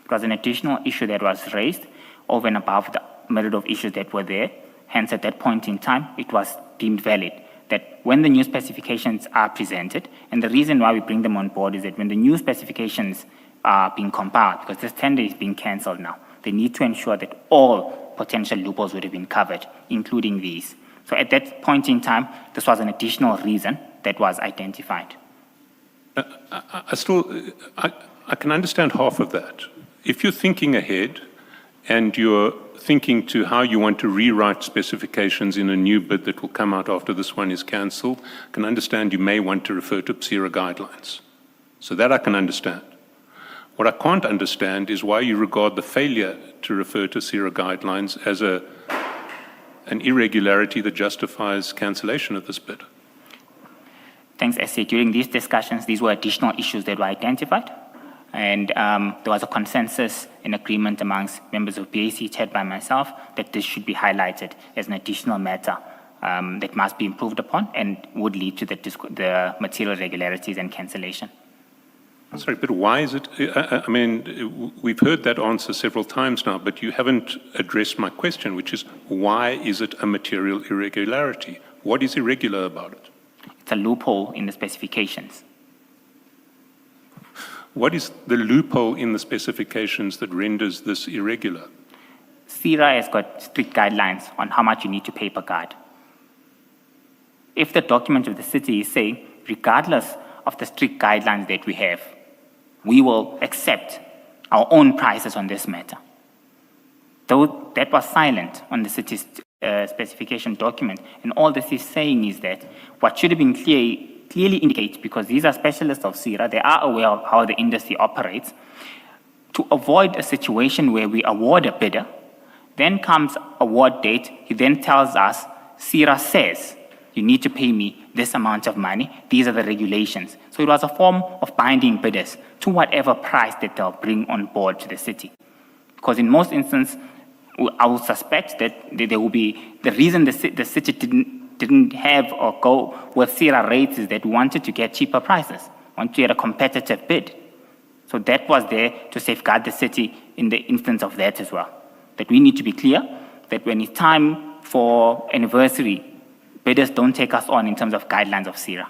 Speaker 5: It was an additional issue that was raised over and above the myriad of issues that were there. Hence, at that point in time, it was deemed valid that when the new specifications are presented, and the reason why we bring them on board is that when the new specifications are being compiled, because this tender is being cancelled now, they need to ensure that all potential loopholes would have been covered, including these. So at that point in time, this was an additional reason that was identified.
Speaker 3: I can understand half of that. If you're thinking ahead and you're thinking to how you want to rewrite specifications in a new bid that will come out after this one is cancelled, I can understand you may want to refer to CIRA guidelines. So that I can understand. What I can't understand is why you regard the failure to refer to CIRA guidelines as an irregularity that justifies cancellation of this bid.
Speaker 5: Thanks, SA. During these discussions, these were additional issues that were identified. And there was a consensus and agreement amongst members of BAC, chaired by myself, that this should be highlighted as an additional matter that must be improved upon and would lead to the material irregularities and cancellation.
Speaker 3: Sorry, but why is it? I mean, we've heard that answer several times now, but you haven't addressed my question, which is why is it a material irregularity? What is irregular about it?
Speaker 5: It's a loophole in the specifications.
Speaker 3: What is the loophole in the specifications that renders this irregular?
Speaker 5: CIRA has got strict guidelines on how much you need to pay per guard. If the document of the city is saying, regardless of the strict guidelines that we have, we will accept our own prices on this matter. Though that was silent on the city's specification document, and all this is saying is that what should have been clearly indicates, because these are specialists of CIRA, they are aware of how the industry operates, to avoid a situation where we award a bidder, then comes award date, he then tells us, CIRA says, you need to pay me this amount of money, these are the regulations. So it was a form of binding bidders to whatever price that they'll bring on board to the city. Because in most instances, I will suspect that there will be, the reason the city didn't have or go with CIRA rates is that we wanted to get cheaper prices, wanted to get a competitive bid. So that was there to safeguard the city in the instance of that as well. That we need to be clear that when it's time for anniversary, bidders don't take us on in terms of guidelines of CIRA.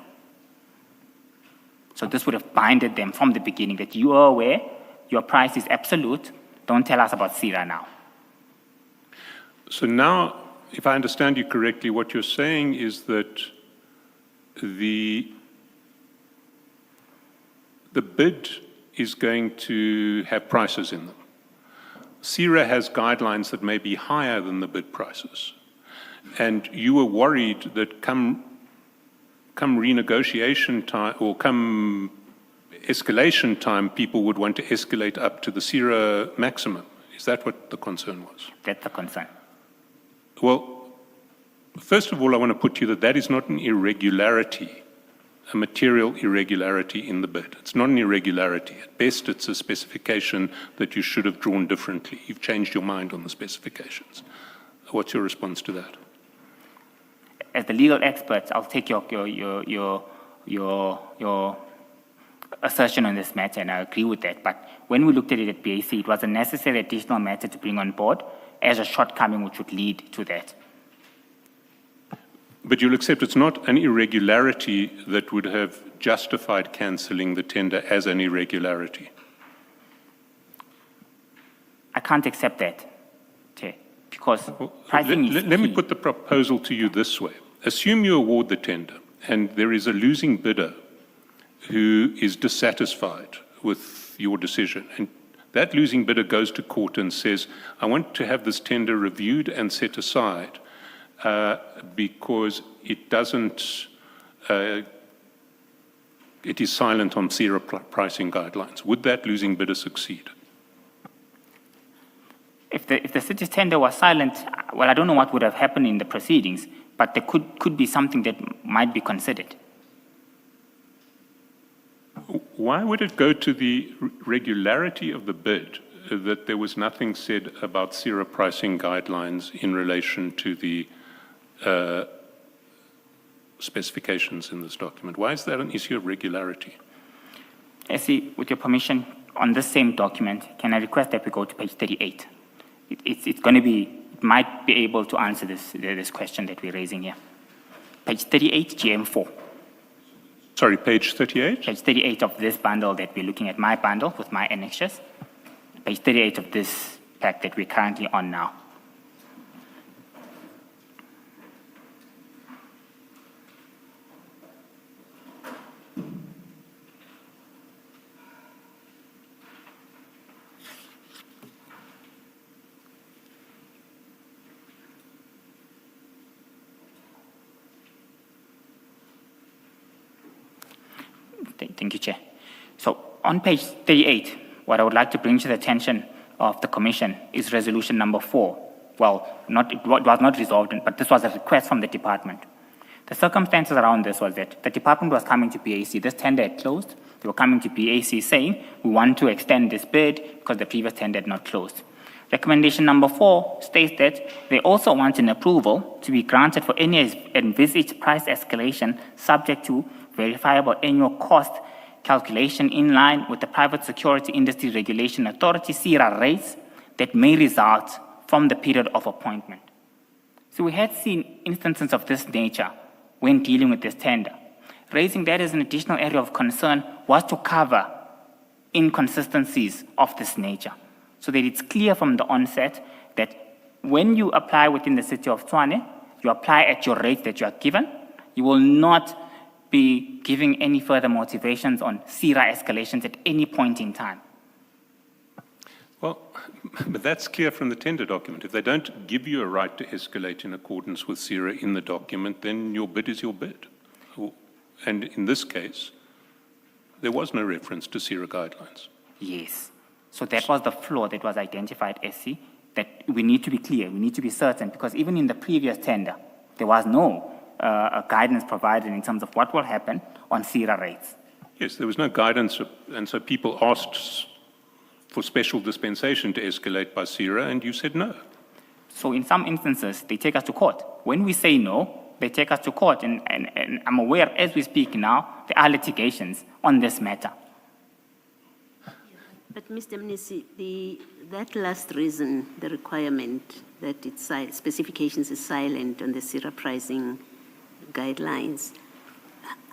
Speaker 5: So this would have binded them from the beginning that you are aware, your price is absolute, don't tell us about CIRA now.
Speaker 3: So now, if I understand you correctly, what you're saying is that the bid is going to have prices in them. CIRA has guidelines that may be higher than the bid prices. And you were worried that come renegotiation time or come escalation time, people would want to escalate up to the CIRA maximum. Is that what the concern was?
Speaker 5: That's the concern.
Speaker 3: Well, first of all, I want to put to you that that is not an irregularity, a material irregularity in the bid. It's not an irregularity. At best, it's a specification that you should have drawn differently. You've changed your mind on the specifications. What's your response to that?
Speaker 5: As the legal experts, I'll take your assertion on this matter, and I agree with that. But when we looked at it at BAC, it was a necessary additional matter to bring on board as a shortcoming which would lead to that.
Speaker 3: But you'll accept it's not an irregularity that would have justified cancelling the tender as an irregularity.
Speaker 5: I can't accept that, Chair, because pricing is
Speaker 3: Let me
Speaker 5: key.
Speaker 3: put the proposal to you this way. Assume you award the tender and there is a losing bidder who is dissatisfied with your decision. And that losing bidder goes to court and says, I want to have this tender reviewed and set aside because it doesn't, it is silent on zero pricing guidelines. Would that losing bidder succeed?
Speaker 5: If the city's tender was silent, well, I don't know what would have happened in the proceedings, but there could be something that might be considered.
Speaker 3: Why would it go to the regularity of the bid that there was nothing said about zero pricing guidelines in relation to the specifications in this document? Why is that an issue of regularity?
Speaker 5: Essie, with your permission, on this same document, can I request that we go to page 38? It's going to be, it might be able to answer this question that we're raising here. Page 38, GM4.
Speaker 3: Sorry, page 38?
Speaker 5: Page 38 of this bundle that we're looking at, my bundle with my annexures. Page 38 of this pack that we're currently on now. Thank you, Chair. So on page 38, what I would like to bring to the attention of the Commission is resolution number 4. Well, it was not resolved, but this was a request from the department. The circumstances around this was that the department was coming to BAC. This tender had closed. They were coming to BAC saying, we want to extend this bid because the previous tender had not closed. Recommendation number 4 states that they also want an approval to be granted for any envisaged price escalation subject to verifiable annual cost calculation in line with the Private Security Industry Regulation Authority (CIRA) rates that may result from the period of appointment. So we had seen instances of this nature when dealing with this tender. Raising that as an additional area of concern was to cover inconsistencies of this nature, so that it's clear from the onset that when you apply within the City of Tshwane, you apply at your rate that you are given. You will not be giving any further motivations on CIRA escalations at any point in time.
Speaker 3: Well, but that's clear from the tender document. If they don't give you a right to escalate in accordance with CIRA in the document, then your bid is your bid. And in this case, there was no reference to CIRA guidelines.
Speaker 5: Yes. So that was the flaw that was identified, SC, that we need to be clear, we need to be certain, because even in the previous tender, there was no guidance provided in terms of what will happen on CIRA rates.
Speaker 3: Yes, there was no guidance, and so people asked for special dispensation to escalate by CIRA, and you said no.
Speaker 5: So in some instances, they take us to court. When we say no, they take us to court, and I'm aware, as we speak now, there are litigations on this matter.
Speaker 6: But Mr. Mnisi, that last reason, the requirement that it's specifications is silent on the CIRA pricing guidelines,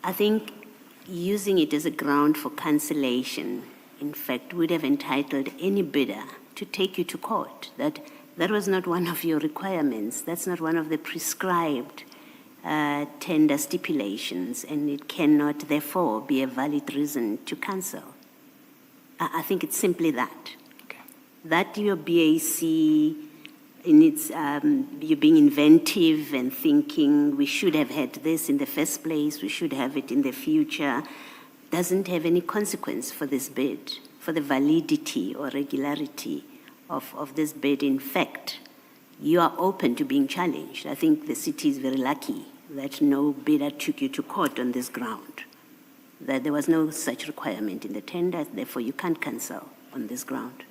Speaker 6: I think using it as a ground for cancellation, in fact, would have entitled any bidder to take you to court. That was not one of your requirements. That's not one of the prescribed tender stipulations, and it cannot, therefore, be a valid reason to cancel. I think it's simply that.
Speaker 5: Okay.
Speaker 6: That your BAC, in its, you're being inventive and thinking we should have had this in the first place, we should have it in the future, doesn't have any consequence for this bid, for the validity or regularity of this bid. In fact, you are open to being challenged. I think the city is very lucky that no bidder took you to court on this ground, that there was no such requirement in the tender, therefore you can't cancel on this ground.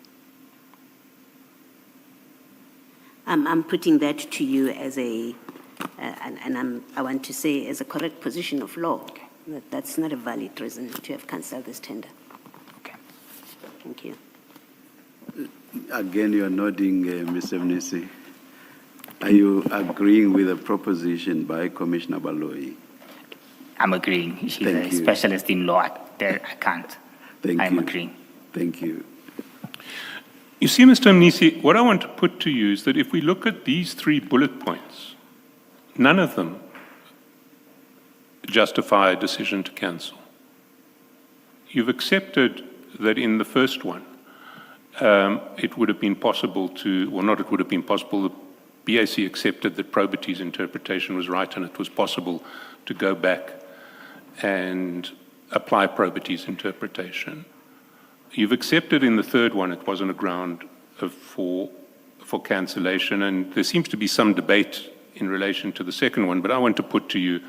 Speaker 6: I'm putting that to you as I want to say as a correct position of law, that that's not a valid reason to have cancelled this tender.
Speaker 5: Okay.
Speaker 6: Thank you.
Speaker 2: Again, you are nodding, Mr. Mnisi. Are you agreeing with the proposition by Commissioner Baloyi?
Speaker 5: I'm agreeing. She's
Speaker 2: Thank
Speaker 5: a
Speaker 2: you.
Speaker 5: specialist in law. I can't.
Speaker 2: Thank
Speaker 5: I'm
Speaker 2: you.
Speaker 5: agreeing.
Speaker 2: Thank you.
Speaker 3: You see, Mr. Mnisi, what I want to put to you is that if we look at these 3 bullet points, none of them justify a decision to cancel. You've accepted that in the first one, it would have been possible to, well, not it would have been possible, the BAC accepted that probity's interpretation was right and it was possible to go back and apply probity's interpretation. You've accepted in the third one it wasn't a ground for cancellation, and there seems to be some debate in relation to the second one, but I want to put to you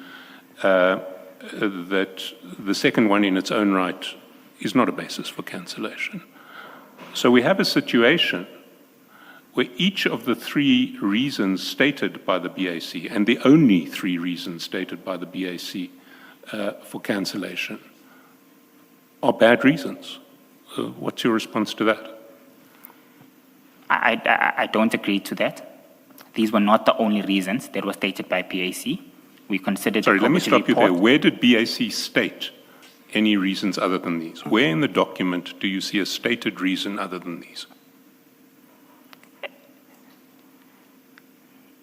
Speaker 3: that the second one in its own right is not a basis for cancellation. So we have a situation where each of the 3 reasons stated by the BAC, and the only 3 reasons stated by the BAC for cancellation, are bad reasons. What's your response to that?
Speaker 5: I don't agree to that. These were not the only reasons that were stated by BAC. We considered.
Speaker 3: Sorry, let me
Speaker 5: the
Speaker 3: stop you there.
Speaker 5: report.
Speaker 3: Where did BAC state any reasons other than these? Where in the document do you see a stated reason other than these?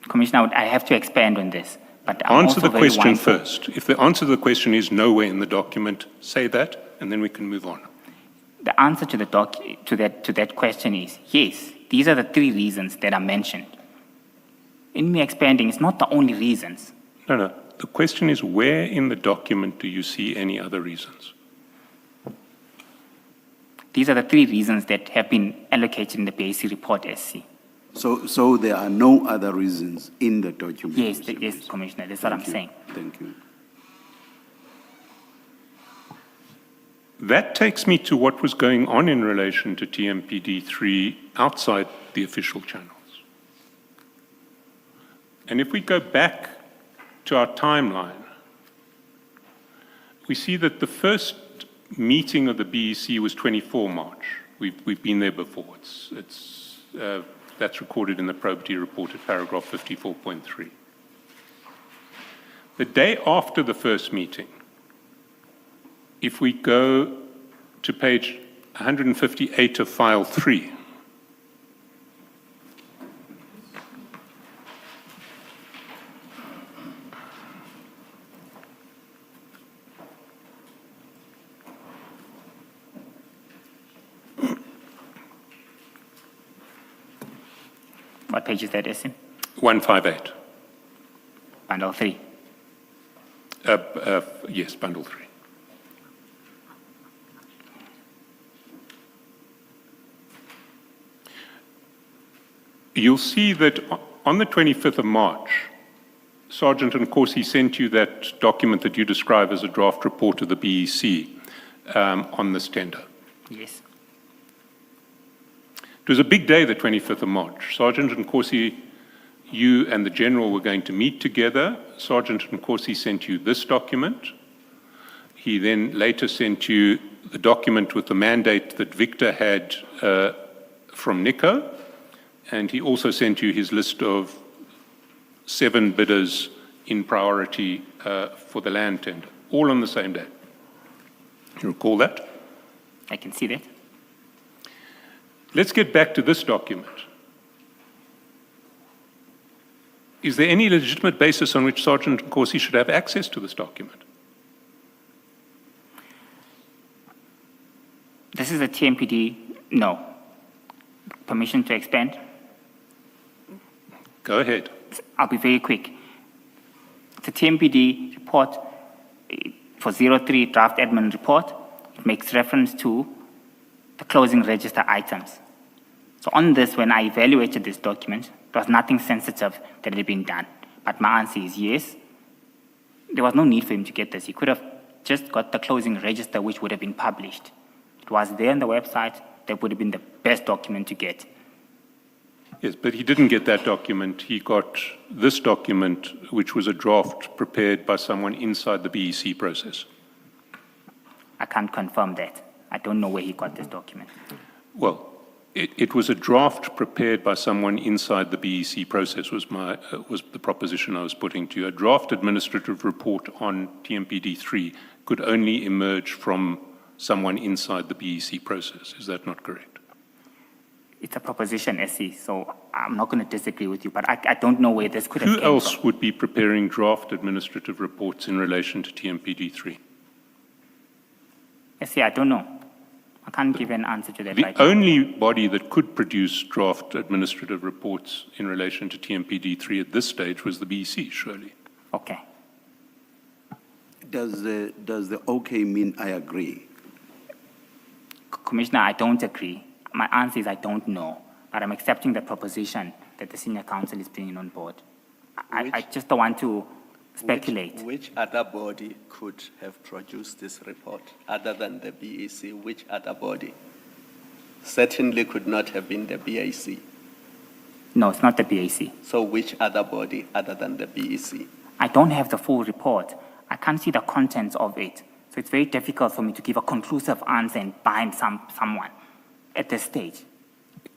Speaker 5: Commissioner, I have to expand on this. But I'm
Speaker 3: Answer
Speaker 5: also
Speaker 3: the
Speaker 5: very
Speaker 3: question
Speaker 5: mindful-
Speaker 3: first. If the answer to the question is nowhere in the document, say that, and then we can move on.
Speaker 5: The answer to that question is yes. These are the 3 reasons that are mentioned. In me expanding, it's not the only reasons.
Speaker 3: No. The question is, where in the document do you see any other reasons?
Speaker 5: These are the 3 reasons that have been allocated in the BAC report, SC.
Speaker 2: So there are no other reasons in the document?
Speaker 5: Yes,
Speaker 2: Mr.
Speaker 5: yes,
Speaker 2: Mnisi?
Speaker 5: Commissioner, that's what I'm
Speaker 2: Thank you.
Speaker 5: saying.
Speaker 2: Thank you.
Speaker 3: That takes me to what was going on in relation to TMPD3 outside the official channels. And if we go back to our timeline, we see that the first meeting of the BEC was 24 March. We've been there before. That's recorded in the probity report at paragraph 54.3. The day after the first meeting, if we go to page 158 of file 3,
Speaker 5: What page is that, SC?
Speaker 3: 158.
Speaker 5: Bundle 3.
Speaker 3: Yes, bundle 3. You'll see that on the 25th of March, Sergeant Nkosi sent you that document that you describe as a draft report of the BEC on this tender.
Speaker 5: Yes.
Speaker 3: It was a big day, the 25th of March. Sergeant Nkosi, you and the General were going to meet together. Sergeant Nkosi sent you this document. He then later sent you the document with the mandate that Victor had from NICO, and he also sent you his list of 7 bidders in priority for the land tender, all on the same day. You recall that?
Speaker 5: I can see that.
Speaker 3: Let's get back to this document. Is there any legitimate basis on which Sergeant Nkosi should have access to this document?
Speaker 5: This is a TMPD, no. Permission to expand?
Speaker 3: Go ahead.
Speaker 5: I'll be very quick. The TMPD report for 03 draft admin report, it makes reference to the closing register items. So on this, when I evaluated this document, there was nothing sensitive that had been done. But my answer is yes. There was no need for him to get this. He could have just got the closing register, which would have been published. It was there on the website. That would have been the best document to get.
Speaker 3: Yes, but he didn't get that document. He got this document, which was a draft prepared by someone inside the BEC process.
Speaker 5: I can't confirm that. I don't know where he got this document.
Speaker 3: Well, It was a draft prepared by someone inside the BEC process was the proposition I was putting to you. A draft administrative report on TMPD3 could only emerge from someone inside the BEC process. Is that not correct?
Speaker 5: It's a proposition, SC, so I'm not going to disagree with you, but I don't know where this could have
Speaker 3: Who
Speaker 5: came
Speaker 3: else
Speaker 5: from.
Speaker 3: would be preparing draft administrative reports in relation to TMPD3?
Speaker 5: SC, I don't know. I can't give an answer to that
Speaker 3: The
Speaker 5: right now.
Speaker 3: only body that could produce draft administrative reports in relation to TMPD3 at this stage was the BEC, surely.
Speaker 5: Okay.
Speaker 2: Does the okay mean I agree?
Speaker 5: Commissioner, I don't agree. My answer is I don't know, but I'm accepting the proposition that the senior counsel is bringing on board. I just don't want to speculate.
Speaker 7: Which other body could have produced this report other than the BEC? Which other body? Certainly could not have been the BEC.
Speaker 5: No, it's not the BAC.
Speaker 7: So which other body other than the BEC?
Speaker 5: I don't have the full report. I can't see the contents of it. So it's very difficult for me to give a conclusive answer and bind someone at this stage.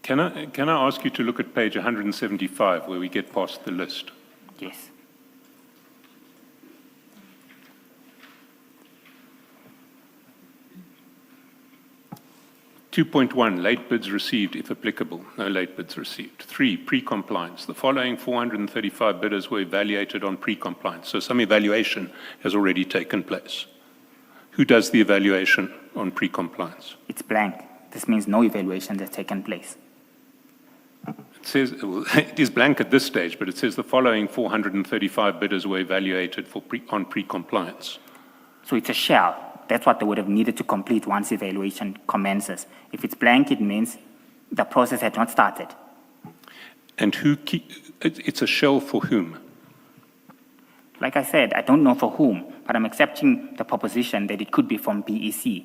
Speaker 3: Can I ask you to look at page 175 where we get past the list?
Speaker 5: Yes.
Speaker 3: (2.1) Late bids received, if applicable. No late bids received. 3, pre-compliance. The following 435 bidders were evaluated on pre-compliance. So some evaluation has already taken place. Who does the evaluation on pre-compliance?
Speaker 5: It's blank. This means no evaluation has taken place.
Speaker 3: It says, well, it is blank at this stage, but it says the following 435 bidders were evaluated on pre-compliance.
Speaker 5: So it's a shell. That's what they would have needed to complete once evaluation commences. If it's blank, it means the process had not started.
Speaker 3: And it's a shell for whom?
Speaker 5: Like I said, I don't know for whom, but I'm accepting the proposition that it could be from BEC.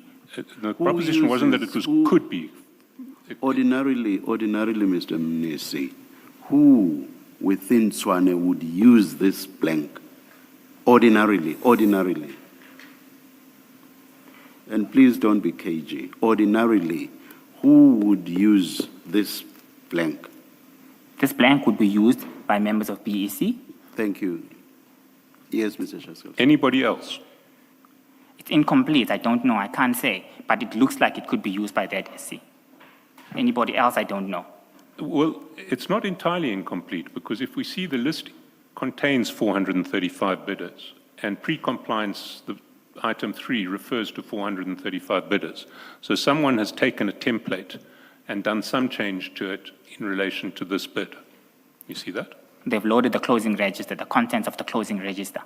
Speaker 3: The proposition wasn't that it was could be.
Speaker 2: Ordinarily, Mr. Mnisi, who within Tshwane would use this blank? Ordinarily. And please don't be cagey. Ordinarily, who would use this blank?
Speaker 5: This blank would be used by members of BEC.
Speaker 2: Thank you. Yes, Mr. Shaskal.
Speaker 3: Anybody else?
Speaker 5: It's incomplete. I don't know. I can't say. But it looks like it could be used by that SC. Anybody else, I don't know.
Speaker 3: Well, it's not entirely incomplete because if we see the list contains 435 bidders and pre-compliance, the item 3 refers to 435 bidders. So someone has taken a template and done some change to it in relation to this bid. You see that?
Speaker 5: They've loaded the closing register, the contents of the closing register.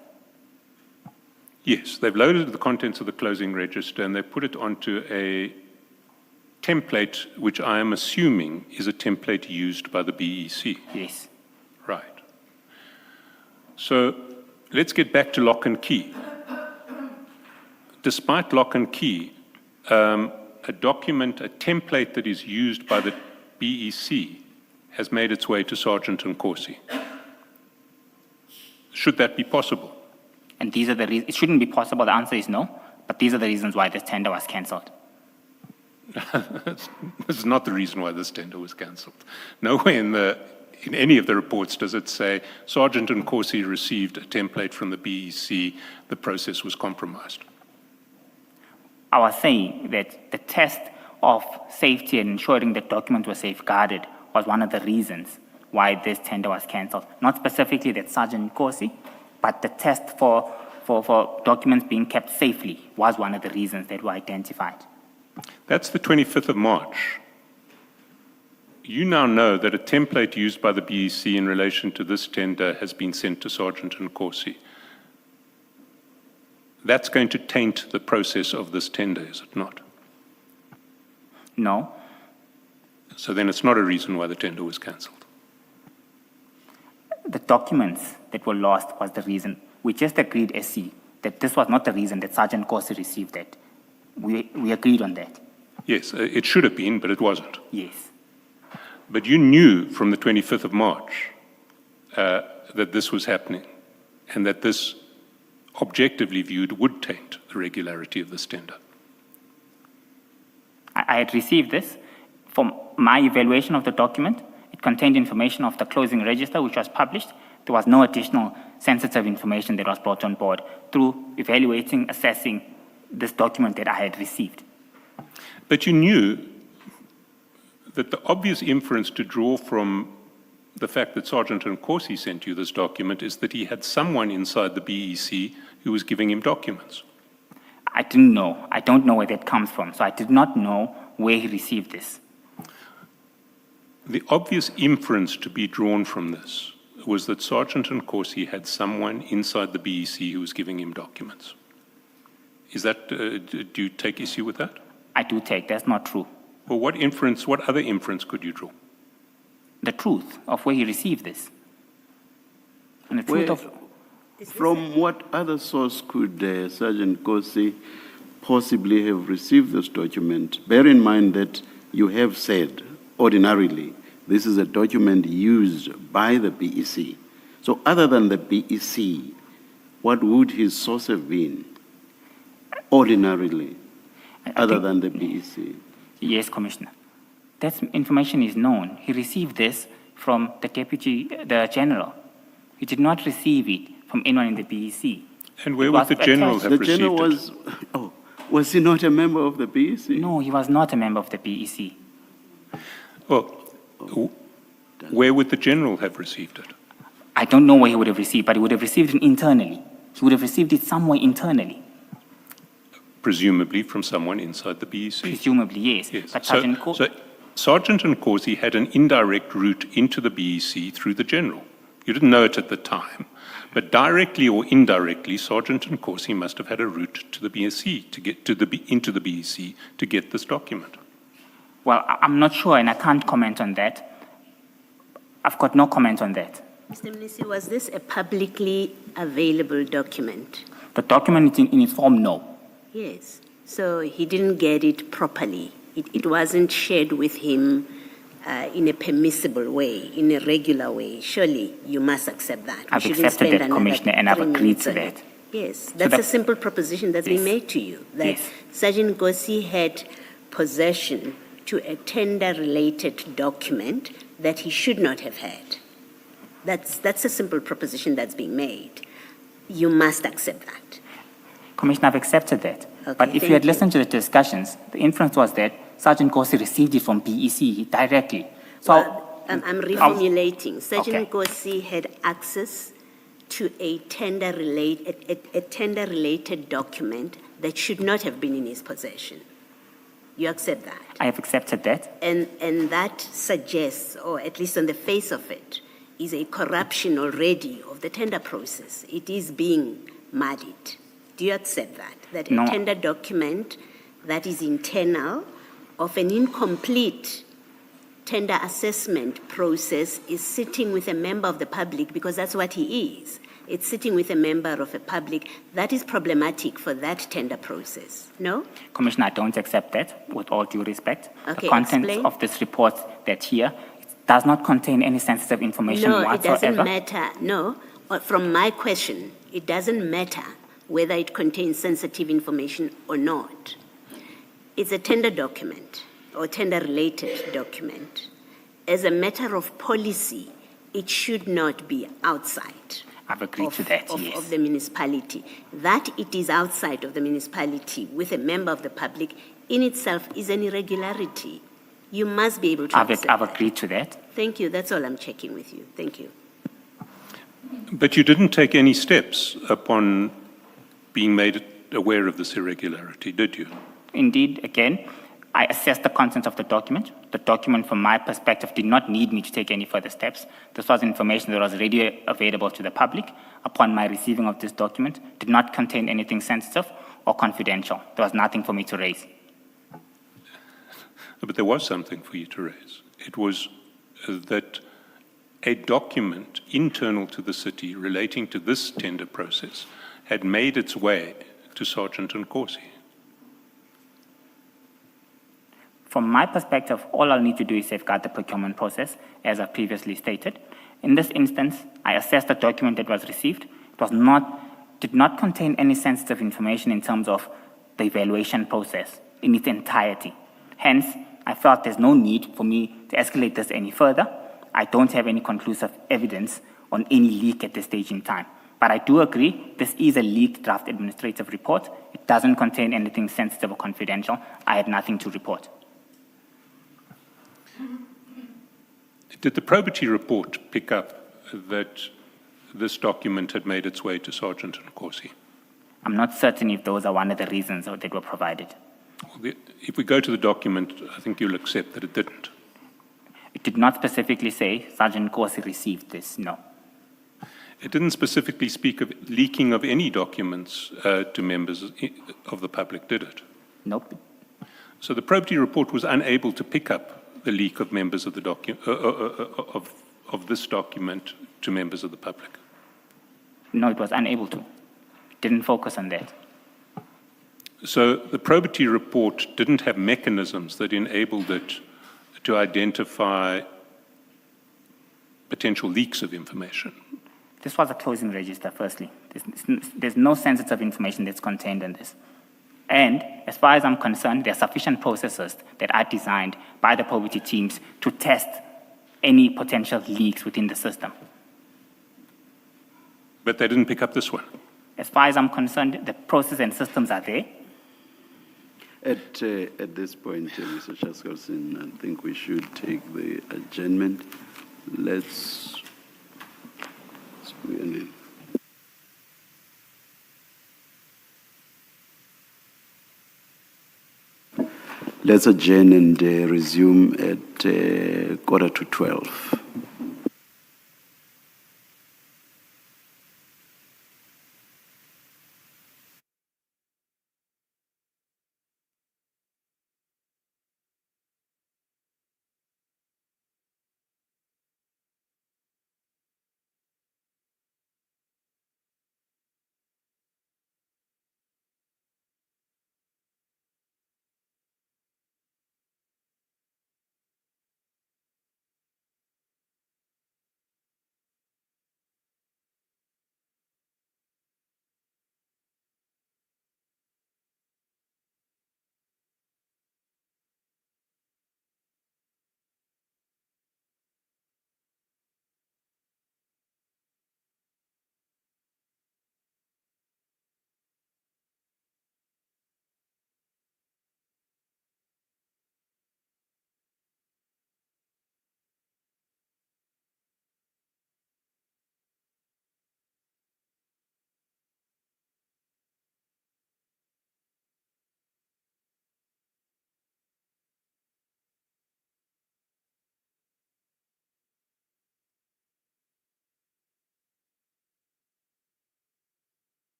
Speaker 3: Yes, they've loaded the contents of the closing register and they put it onto a template, which I am assuming is a template used by the BEC.
Speaker 5: Yes.
Speaker 3: Right. So let's get back to lock and key. Despite lock and key, a document, a template that is used by the BEC has made its way to Sergeant Nkosi. Should that be possible?
Speaker 5: And these are the reasons. It shouldn't be possible. The answer is no. But these are the reasons why this tender was cancelled.
Speaker 3: This is not the reason why this tender was cancelled. Nowhere in any of the reports does it say Sergeant Nkosi received a template from the BEC, the process was compromised.
Speaker 5: I was saying that the test of safety and ensuring that documents were safeguarded was one of the reasons why this tender was cancelled. Not specifically that Sergeant Nkosi, but the test for documents being kept safely was one of the reasons that were identified.
Speaker 3: That's the 25th of March. You now know that a template used by the BEC in relation to this tender has been sent to Sergeant Nkosi. That's going to taint the process of this tender, is it not?
Speaker 5: No.
Speaker 3: So then it's not a reason why the tender was cancelled.
Speaker 5: The documents that were lost was the reason. We just agreed, SC, that this was not the reason that Sergeant Nkosi received it. We agreed on that.
Speaker 3: Yes, it should have been, but it wasn't.
Speaker 5: Yes.
Speaker 3: But you knew from the 25th of March that this was happening and that this, objectively viewed, would taint the regularity of this tender.
Speaker 5: I had received this from my evaluation of the document, it contained information of the closing register, which was published. There was no additional sensitive information that was brought on board through evaluating, assessing this document that I had received.
Speaker 3: But you knew that the obvious inference to draw from the fact that Sergeant Nkosi sent you this document is that he had someone inside the BEC who was giving him documents.
Speaker 5: I didn't know. I don't know where that comes from. So I did not know where he received this.
Speaker 3: The obvious inference to be drawn from this was that Sergeant Nkosi had someone inside the BEC who was giving him documents. Is that, do you take issue with that?
Speaker 5: I do take. That's not true.
Speaker 3: Well, what other inference could you draw?
Speaker 5: The truth of where he received this. And the truth of...
Speaker 2: From what other source could Sergeant Nkosi possibly have received this document? Bear in mind that you have said, ordinarily, this is a document used by the BEC. So other than the BEC, what would his source have been, ordinarily, other than the BEC?
Speaker 5: Yes, Commissioner. That information is known. He received this from the General. He did not receive it from anyone in the BEC.
Speaker 3: And where would the General have
Speaker 2: The
Speaker 3: received
Speaker 2: General
Speaker 3: it?
Speaker 2: was he not a member of the BEC?
Speaker 5: No, he was not a member of the BEC.
Speaker 3: Well, where would the General have received it?
Speaker 5: I don't know where he would have received, but he would have received it internally. He would have received it somewhere internally.
Speaker 3: Presumably from someone inside the BEC.
Speaker 5: Presumably, yes.
Speaker 3: Yes.
Speaker 5: But
Speaker 3: So Sergeant Nkosi had an indirect route into the BEC through the General. You didn't know it at the time, but directly or indirectly, Sergeant Nkosi must have had a route to the BEC to get into the BEC to get this document.
Speaker 5: Well, I'm not sure, and I can't comment on that. I've got no comment on that.
Speaker 6: Mr. Mnisi, was this a publicly available document?
Speaker 5: The document in its form, no.
Speaker 6: Yes. So he didn't get it properly. It wasn't shared with him in a permissible way, in a regular way. Surely you must accept that.
Speaker 5: I've accepted that, Commissioner, and I've agreed to that.
Speaker 6: Yes, that's a simple proposition that's been made to you, that
Speaker 5: Yes.
Speaker 6: Sergeant Nkosi had possession to a tender-related document that he should not have had. That's a simple proposition that's being made. You must accept that.
Speaker 5: Commissioner, I've accepted that.
Speaker 6: Okay,
Speaker 5: But if you
Speaker 6: thank
Speaker 5: had
Speaker 6: you.
Speaker 5: listened to the discussions, the inference was that Sergeant Nkosi received it from BEC directly. So
Speaker 6: Well, I'm reformulating. Sergeant
Speaker 5: Okay.
Speaker 6: Nkosi had access to a tender-related document that should not have been in his possession. You accept that?
Speaker 5: I have accepted that.
Speaker 6: And that suggests, or at least on the face of it, is a corruption already of the tender process. It is being muddied. Do you accept that? That a
Speaker 5: No.
Speaker 6: tender document that is internal of an incomplete tender assessment process is sitting with a member of the public, because that's what he is. It's sitting with a member of a public. That is problematic for that tender process. No?
Speaker 5: Commissioner, I don't accept that, with all due respect.
Speaker 6: Okay,
Speaker 5: The contents
Speaker 6: explain.
Speaker 5: of this report that here does not contain any sensitive information
Speaker 6: No, it
Speaker 5: whatsoever.
Speaker 6: doesn't matter. No, from my question, it doesn't matter whether it contains sensitive information or not. It's a tender document or tender-related document. As a matter of policy, it should not be outside
Speaker 5: I've agreed to that, yes.
Speaker 6: of the municipality. That it is outside of the municipality with a member of the public in itself is an irregularity. You must be able to accept
Speaker 5: I've
Speaker 6: that.
Speaker 5: agreed to that.
Speaker 6: Thank you. That's all I'm checking with you. Thank you.
Speaker 3: But you didn't take any steps upon being made aware of this irregularity, did you?
Speaker 5: Indeed, again, I assessed the content of the document. The document, from my perspective, did not need me to take any further steps. This was information that was already available to the public upon my receiving of this document. Did not contain anything sensitive or confidential. There was nothing for me to raise.
Speaker 3: But there was something for you to raise. It was that a document internal to the city relating to this tender process had made its way to Sergeant Nkosi.
Speaker 5: From my perspective, all I'll need to do is safeguard the procurement process, as I previously stated. In this instance, I assessed the document that was received. It did not contain any sensitive information in terms of the evaluation process in its entirety. Hence, I felt there's no need for me to escalate this any further. I don't have any conclusive evidence on any leak at this stage in time. But I do agree, this is a leaked draft administrative report. It doesn't contain anything sensitive or confidential. I had nothing to report.
Speaker 3: Did the probity report pick up that this document had made its way to Sergeant Nkosi?
Speaker 5: I'm not certain if those are one of the reasons that were provided.
Speaker 3: If we go to the document, I think you'll accept that it didn't.
Speaker 5: It did not specifically say Sergeant Nkosi received this, no.
Speaker 3: It didn't specifically speak of leaking of any documents to members of the public, did it?
Speaker 5: Nope.
Speaker 3: So the probity report was unable to pick up the leak of members of the of this document to members of the public.
Speaker 5: No, it was unable to. It didn't focus on that.
Speaker 3: So the probity report didn't have mechanisms that enabled it to identify potential leaks of information.
Speaker 5: This was a closing register, firstly. There's no sensitive information that's contained in this. And as far as I'm concerned, there are sufficient processes that are designed by the probity teams to test any potential leaks within the system.
Speaker 3: But they didn't pick up this one.
Speaker 5: As far as I'm concerned, the process and systems are there.
Speaker 2: At this point, Mr. Chaskalson, I think we should take the adjournment. Let's squeeze in. Let's adjourn and resume at 11:45.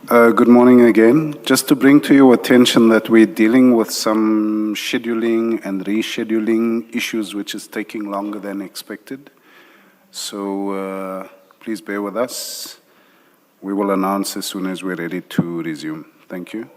Speaker 1: Good morning again. Just to bring to your attention that we're dealing with some scheduling and rescheduling issues which is taking longer than expected. So please bear with us. We will announce as soon as we're ready to resume. Thank you.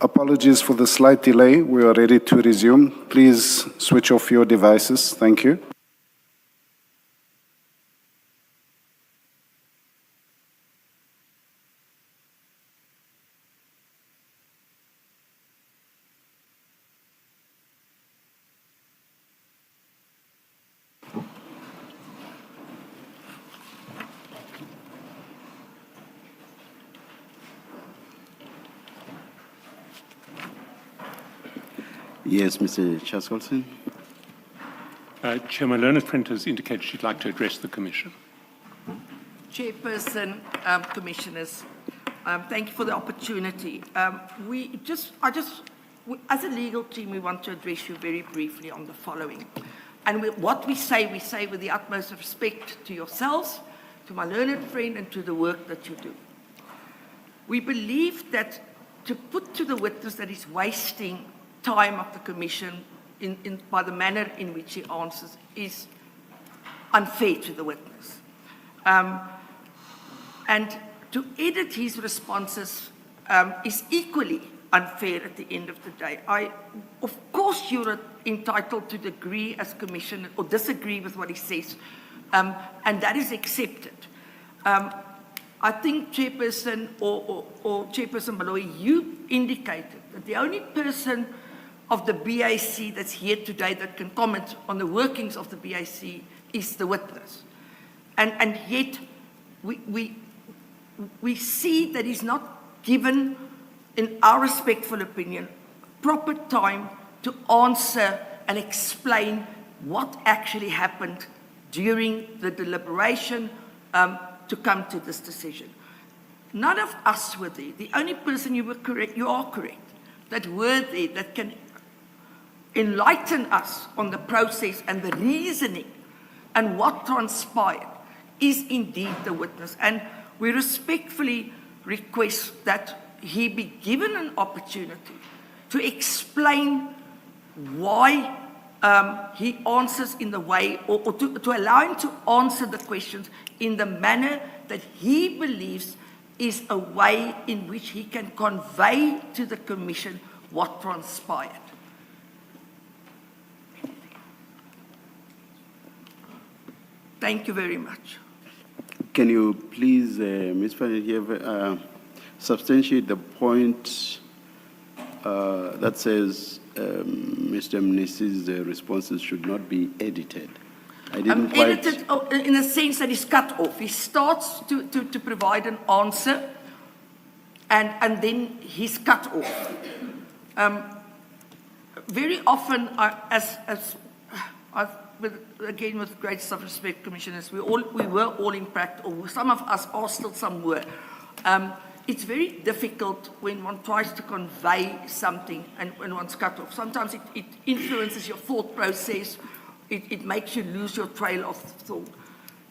Speaker 1: Apologies for the slight delay. We are ready to resume. Please switch off your devices. Thank you.
Speaker 2: Yes, Mr. Chaskalson.
Speaker 3: Chair, my learned friend has indicated she'd like to address the Commission.
Speaker 4: Chairperson, Commissioners, thank you for the opportunity. As a legal team, we want to address you very briefly on the following. And what we say with the utmost respect to yourselves, to my learned friend, and to the work that you do. We believe that to put to the witness that he's wasting time of the Commission by the manner in which he answers is unfair to the witness. And to edit his responses is equally unfair at the end of the day. Of course, you're entitled to agree as Commissioner or disagree with what he says, and that is accepted. I think Chairperson or Chairperson Baloyi, you indicated that the only person of the BAC that's here today that can comment on the workings of the BAC is the witness. And yet, we see that he's not given, in our respectful opinion, proper time to answer and explain what actually happened during the deliberation to come to this decision. None of us were there. The only person you are correct, that were there, that can enlighten us on the process and the reasoning and what transpired is indeed the witness. And we respectfully request that he be given an opportunity to explain why he answers in the way, or to allow him to answer the questions in the manner that he believes is a way in which he can convey to the Commission what transpired. Thank you very much.
Speaker 2: Can you please, Ms. Fanny, substantiate the point that says Mr. Mnisi's responses should not be edited? I didn't quite...
Speaker 4: Edited in the sense that he's cut off. He starts to provide an answer, and then he's cut off. Very often, again, with greatest of respect, Commissioners, we were all in practice, or some of us are still some were. It's very difficult when one tries to convey something and when one's cut off. Sometimes it influences your thought process. It makes you lose your trail of thought.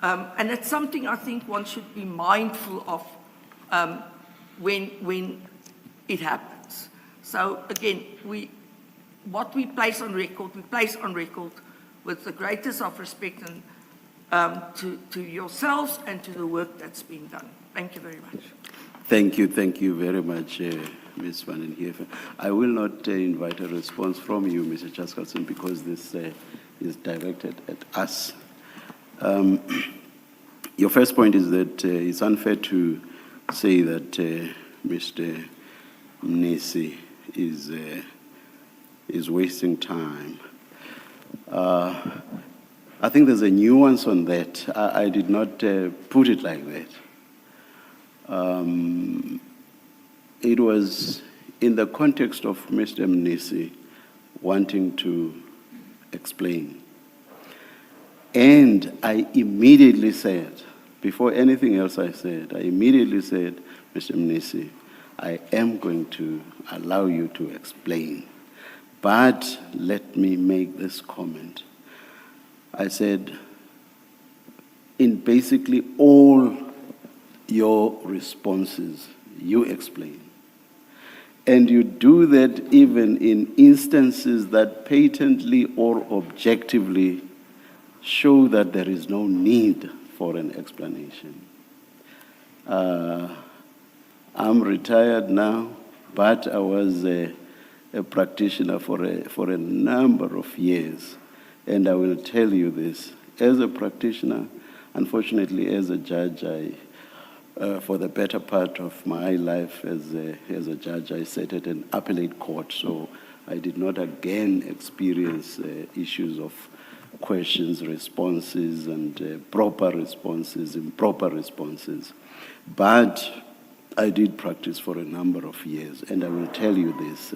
Speaker 4: And it's something I think one should be mindful of when it happens. So again, what we place on record, we place on record with the greatest of respect and to yourselves and to the work that's been done. Thank you very much.
Speaker 2: Thank you very much, Ms. Van den Heever. I will not invite a response from you, Mr. Chaskalson, because this is directed at us. Your first point is that it's unfair to say that Mr. Mnisi is wasting time. I think there's a nuance on that. I did not put it like that. It was in the context of Mr. Mnisi wanting to explain. And I immediately said, before anything else I said, I immediately said, Mr. Mnisi, I am going to allow you to explain. But let me make this comment. I said, in basically all your responses, you explain. And you do that even in instances that patently or objectively show that there is no need for an explanation. I'm retired now. but I was a practitioner for a number of years. And I will tell you this, as a practitioner, unfortunately, as a judge, for the better part of my life as a judge, I sat at an appellate court, so I did not again experience issues of questions, responses, and proper responses, improper responses. But I did practice for a number of years, and I will tell you this,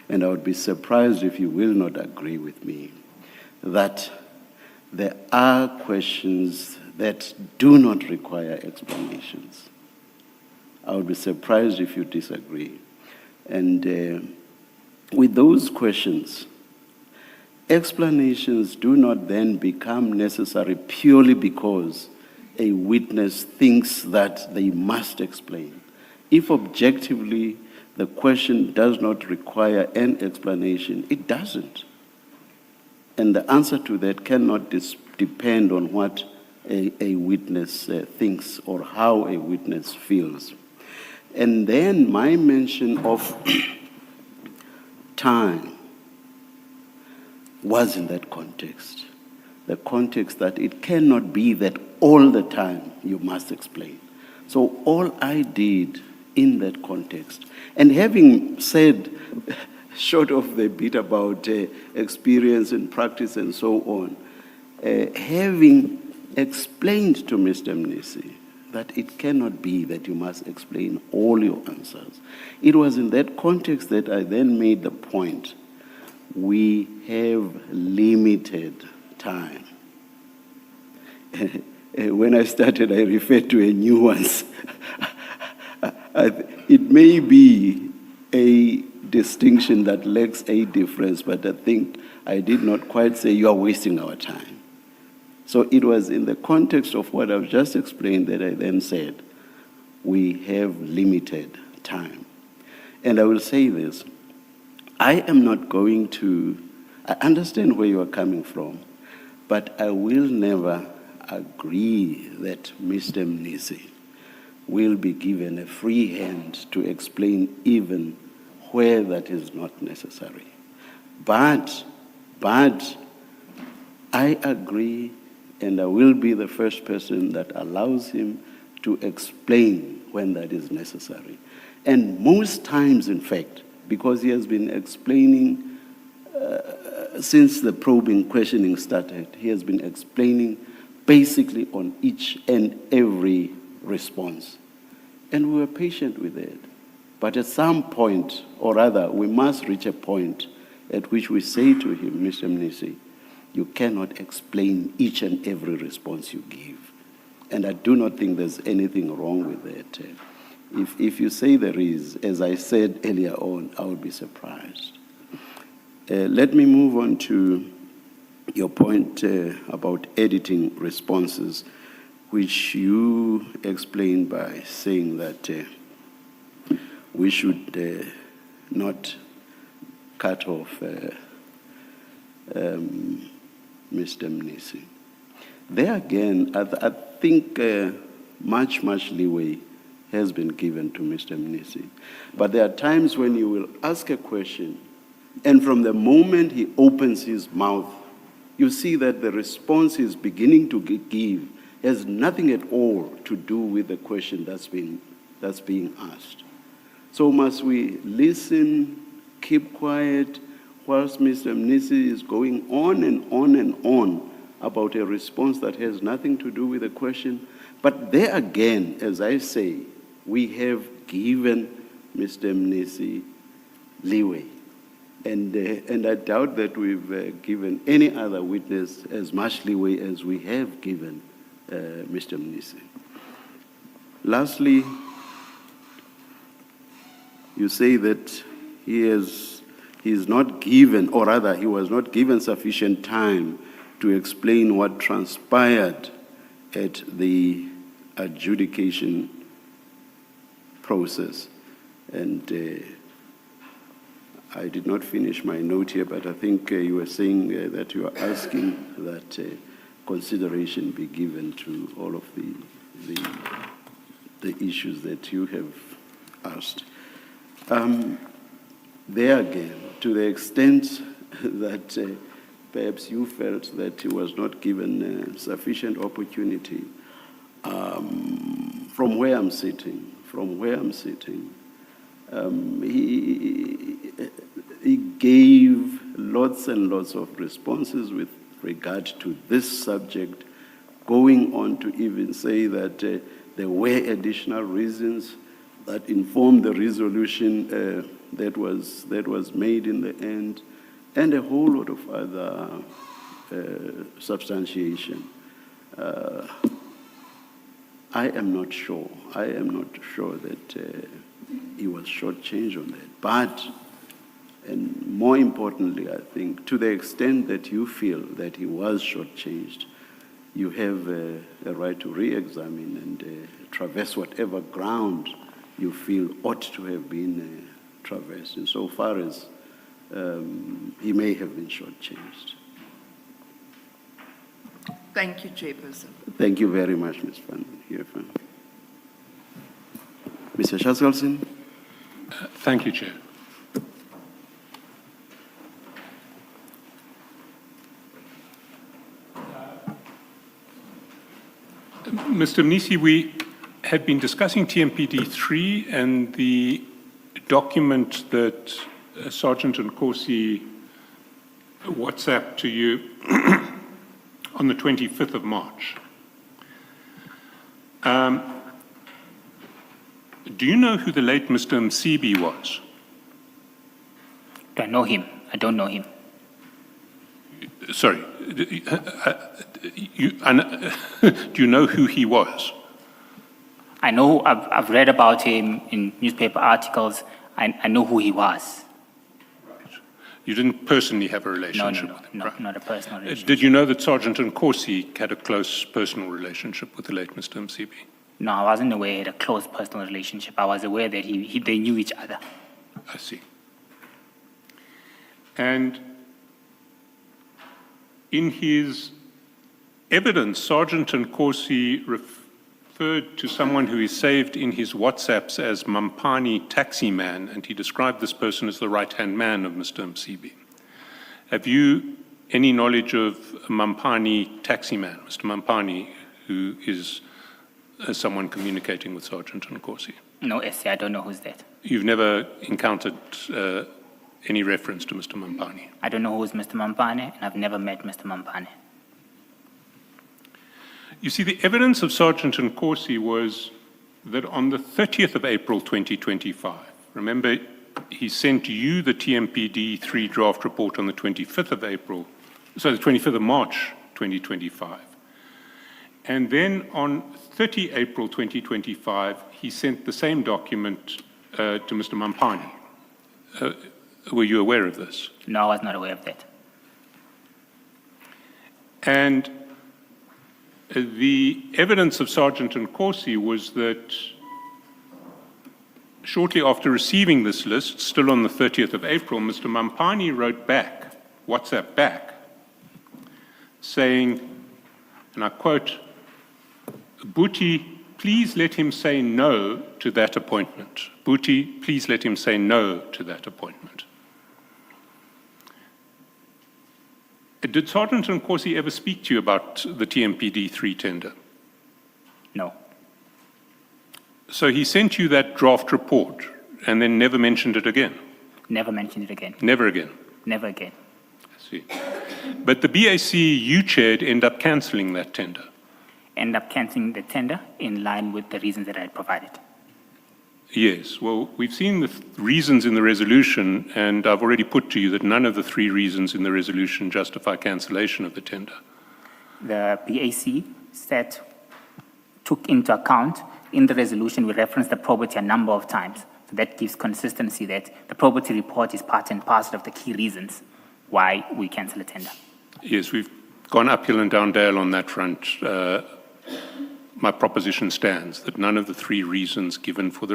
Speaker 2: and I would be surprised if you will not agree with me, that there are questions that do not require explanations. I would be surprised if you disagree. And with those questions, explanations do not then become necessary purely because a witness thinks that they must explain. If objectively the question does not require an explanation, it doesn't. And the answer to that cannot depend on what a witness thinks or how a witness feels. And then my mention of time was in that context. The context that it cannot be that all the time you must explain. So all I did in that context, and having said, short of the bit about experience and practice and so on, having explained to Mr. Mnisi that it cannot be that you must explain all your answers. It was in that context that I then made the point, we have limited time. When I started, I referred to a nuance. It may be a distinction that lacks a difference, but I think I did not quite say you are wasting our time. So it was in the context of what I've just explained that I then said, we have limited time. And I will say this, I am not going to, I understand where you are coming from, but I will never agree that Mr. Mnisi will be given a free hand to explain even where that is not necessary. But I agree, and I will be the first person that allows him to explain when that is necessary. And most times, in fact, because he has been explaining since the probing questioning started, he has been explaining basically on each and every response. And we were patient with it. But at some point, or rather, we must reach a point at which we say to him, Mr. Mnisi, you cannot explain each and every response you give. And I do not think there's anything wrong with that. If you say there is, as I said earlier on, I would be surprised. Let me move on to your point about editing responses, which you explained by saying that we should not cut off Mr. Mnisi. There again, I think much leeway has been given to Mr. Mnisi. But there are times when you will ask a question, and from the moment he opens his mouth, you see that the response he's beginning to give has nothing at all to do with the question that's being asked. So must we listen, keep quiet, whilst Mr. Mnisi is going on and on and on about a response that has nothing to do with the question? But there again, as I say, we have given Mr. Mnisi leeway. And I doubt that we've given any other witness as much leeway as we have given Mr. Mnisi. Lastly, you say that he's not given, or rather he was not given sufficient time to explain what transpired at the adjudication process. And I did not finish my note here, but I think you were saying that you are asking that consideration be given to all of the issues that you have asked. There again, to the extent that perhaps you felt that he was not given sufficient opportunity, from where I'm sitting, he gave lots and lots of responses with regard to this subject, going on to even say that there were additional reasons that informed the resolution that was made in the end, and a whole lot of other substantiation. I am not sure that he was shortchanged on that. But, and more importantly, I think, to the extent that you feel that he was shortchanged, you have a right to re-examine and traverse whatever ground you feel ought to have been traversed, insofar as he may have been shortchanged.
Speaker 4: Thank you, Chairperson.
Speaker 2: Thank you very much, Ms. Van Heerden. Mr. Shaskalson?
Speaker 3: Thank you, Chair. Mr. Mnisi, we had been discussing TMPD3 and the document that Sergeant Nkosi WhatsApped to you on the 25th of March. Do you know who the late Mr. Msibi was?
Speaker 5: Do I know him? I don't know him.
Speaker 3: Sorry, do you know who he was?
Speaker 5: I know, I've read about him in newspaper articles. I know who he was.
Speaker 3: Right. You didn't personally have a relationship with him?
Speaker 5: No,
Speaker 3: right?
Speaker 5: not a personal relationship.
Speaker 3: Did you know that Sergeant Nkosi had a close personal relationship with the late Mr. Msibi?
Speaker 5: No, I wasn't aware he had a close personal relationship. I was aware that they knew each other.
Speaker 3: I see. And in his evidence, Sergeant Nkosi referred to someone who is saved in his WhatsApps as Mampani Taxi Man, and he described this person as the right-hand man of Mr. Msibi. Have you any knowledge of Mampani Taxi Man, Mr. Mampani, who is someone communicating with Sergeant Nkosi?
Speaker 5: No, SC, I don't know who's that.
Speaker 3: You've never encountered any reference to Mr. Mampani?
Speaker 5: I don't know who's Mr. Mampane, and I've never met Mr. Mampane.
Speaker 3: You see, the evidence of Sergeant Nkosi was that on the 30th of April 2025, remember, he sent you the TMPD3 draft report on the 25th of April, so the 25th of March 2025. And then on 30 April 2025, he sent the same document to Mr. Mampani. Were you aware of this?
Speaker 5: No, I was not aware of that.
Speaker 3: And the evidence of Sergeant Nkosi was that shortly after receiving this list, still on the 30th of April, Mr. Mampani wrote back, WhatsApp back, saying, and I quote, "Buti, please let him say no to that appointment. Buti, please let him say no to that appointment." Did Sergeant Nkosi ever speak to you about the TMPD3 tender?
Speaker 5: No.
Speaker 3: So he sent you that draft report and then never mentioned it again?
Speaker 5: Never mentioned it again.
Speaker 3: Never again?
Speaker 5: Never again.
Speaker 3: I see. But the BAC you chaired ended up cancelling that tender?
Speaker 5: End up cancelling the tender in line with the reasons that I had provided.
Speaker 3: Yes. Well, we've seen the reasons in the resolution, and I've already put to you that none of the three reasons in the resolution justify cancellation of the tender.
Speaker 5: The BAC took into account in the resolution, we referenced the probity a number of times. So that gives consistency that the probity report is part and parcel of the key reasons why we cancel a tender.
Speaker 3: Yes, we've gone uphill and down dale on that front. My proposition stands that none of the three reasons given for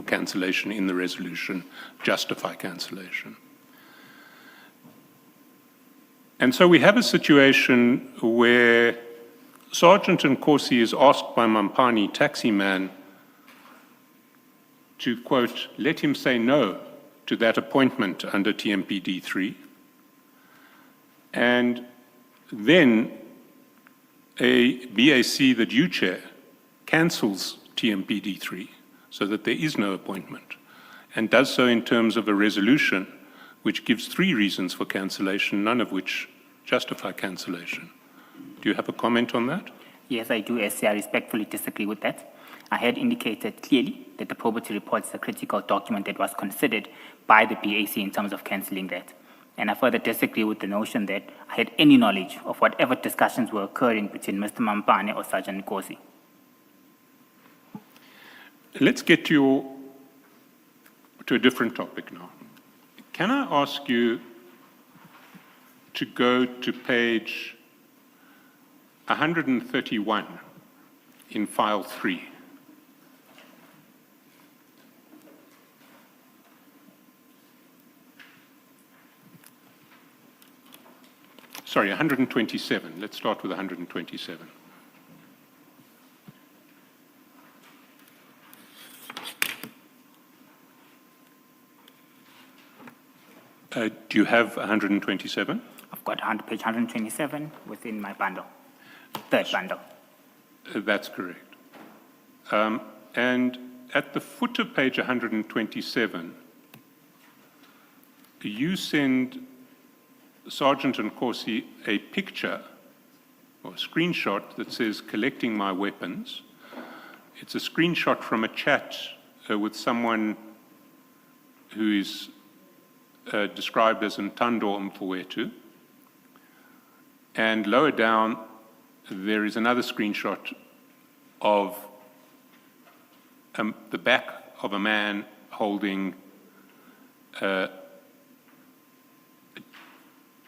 Speaker 3: cancellation in the resolution justify cancellation. And so we have a situation where Sergeant Nkosi is asked by Mampani Taxi Man to, quote, let him say no to that appointment under TMPD3. And then a BAC that you chair cancels TMPD3 so that there is no appointment, and does so in terms of a resolution which gives 3 reasons for cancellation, none of which justify cancellation. Do you have a comment on that?
Speaker 5: Yes, I do, SC. I respectfully disagree with that. I had indicated clearly that the probity report is a critical document that was considered by the BAC in terms of cancelling that. And I further disagree with the notion that I had any knowledge of whatever discussions were occurring between Mr. Mampane or Sergeant Nkosi.
Speaker 3: Let's get to a different topic now. Can I ask you to go to page 131 in file 3? Sorry, 127. Let's start with 127. Do you have 127?
Speaker 5: I've got page 127 within my bundle, third bundle.
Speaker 3: That's correct. And at the foot of page 127, you send Sergeant Nkosi a picture or a screenshot that says collecting my weapons. It's a screenshot from a chat with someone who is described as Ntando Mfowethu. And lower down, there is another screenshot of the back of a man holding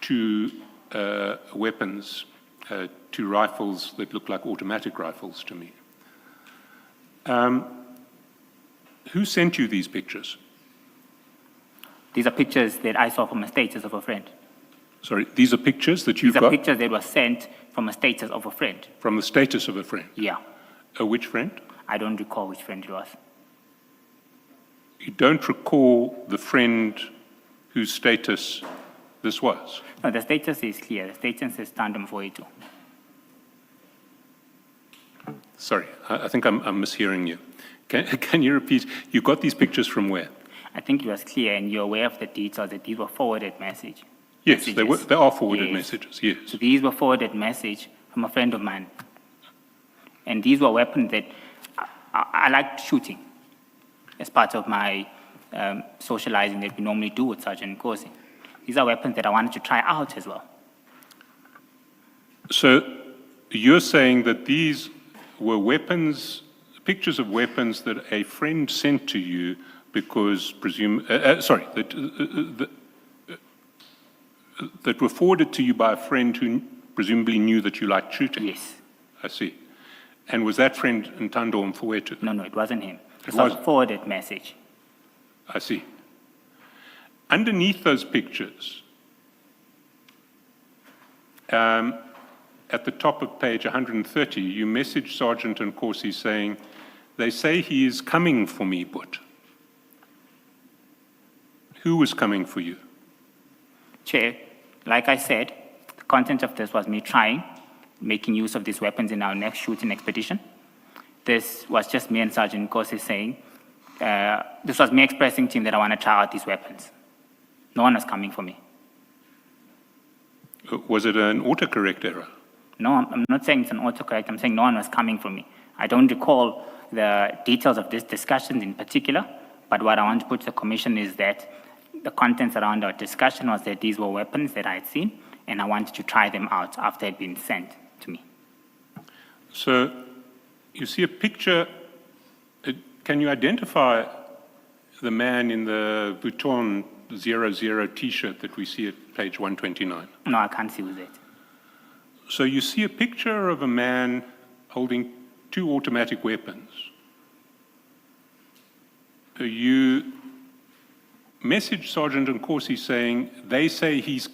Speaker 3: 2 weapons, 2 rifles that look like automatic rifles to me. Who sent you these pictures?
Speaker 5: These are pictures that I saw from a status of a friend.
Speaker 3: Sorry, these are pictures that you've
Speaker 5: These
Speaker 3: got?
Speaker 5: are pictures that were sent from a status of a friend.
Speaker 3: From the status of a friend?
Speaker 5: Yeah.
Speaker 3: Which friend?
Speaker 5: I don't recall which friend it was.
Speaker 3: You don't recall the friend whose status this was?
Speaker 5: No, the status is clear. The status is Ntando Mfowethu.
Speaker 3: Sorry, I think I'm mishearing you. Can you repeat? You got these pictures from where?
Speaker 5: I think it was clear, and you're aware of the details that these were forwarded messages.
Speaker 3: Yes, they are forwarded
Speaker 5: Yes.
Speaker 3: messages, yes.
Speaker 5: So these were forwarded message from a friend of mine. And these were weapons that I liked shooting as part of my socializing that we normally do with Sergeant Nkosi. These are weapons that I wanted to try out as well.
Speaker 3: So you're saying that these were weapons, pictures of weapons that a friend sent to you because that were forwarded to you by a friend who presumably knew that you liked shooting?
Speaker 5: Yes.
Speaker 3: I see. And was that friend Ntando Mfowethu?
Speaker 5: No, it wasn't him. It was
Speaker 3: wasn't?
Speaker 5: a forwarded message.
Speaker 3: I see. Underneath those pictures, at the top of page 130, you message Sergeant Nkosi saying, they say he is coming for me, but who was coming for you?
Speaker 5: Chair, like I said, the content of this was me making use of these weapons in our next shooting expedition. This was just me and Sergeant Nkosi saying, this was me expressing to him that I want to try out these weapons. No one was coming for me.
Speaker 3: Was it an autocorrect error?
Speaker 5: No, I'm not saying it's an autocorrect. I'm saying no one was coming for me. I don't recall the details of this discussion in particular, but what I want to put to the commission is that the contents around our discussion was that these were weapons that I had seen, and I wanted to try them out after it had been sent to me.
Speaker 3: So you see a picture. Can you identify the man in the Vuitton 00 T-shirt that we see at page 129?
Speaker 5: No, I can't see who's it.
Speaker 3: So you see a picture of a man holding 2 automatic weapons. You message Sergeant Nkosi saying, they say he's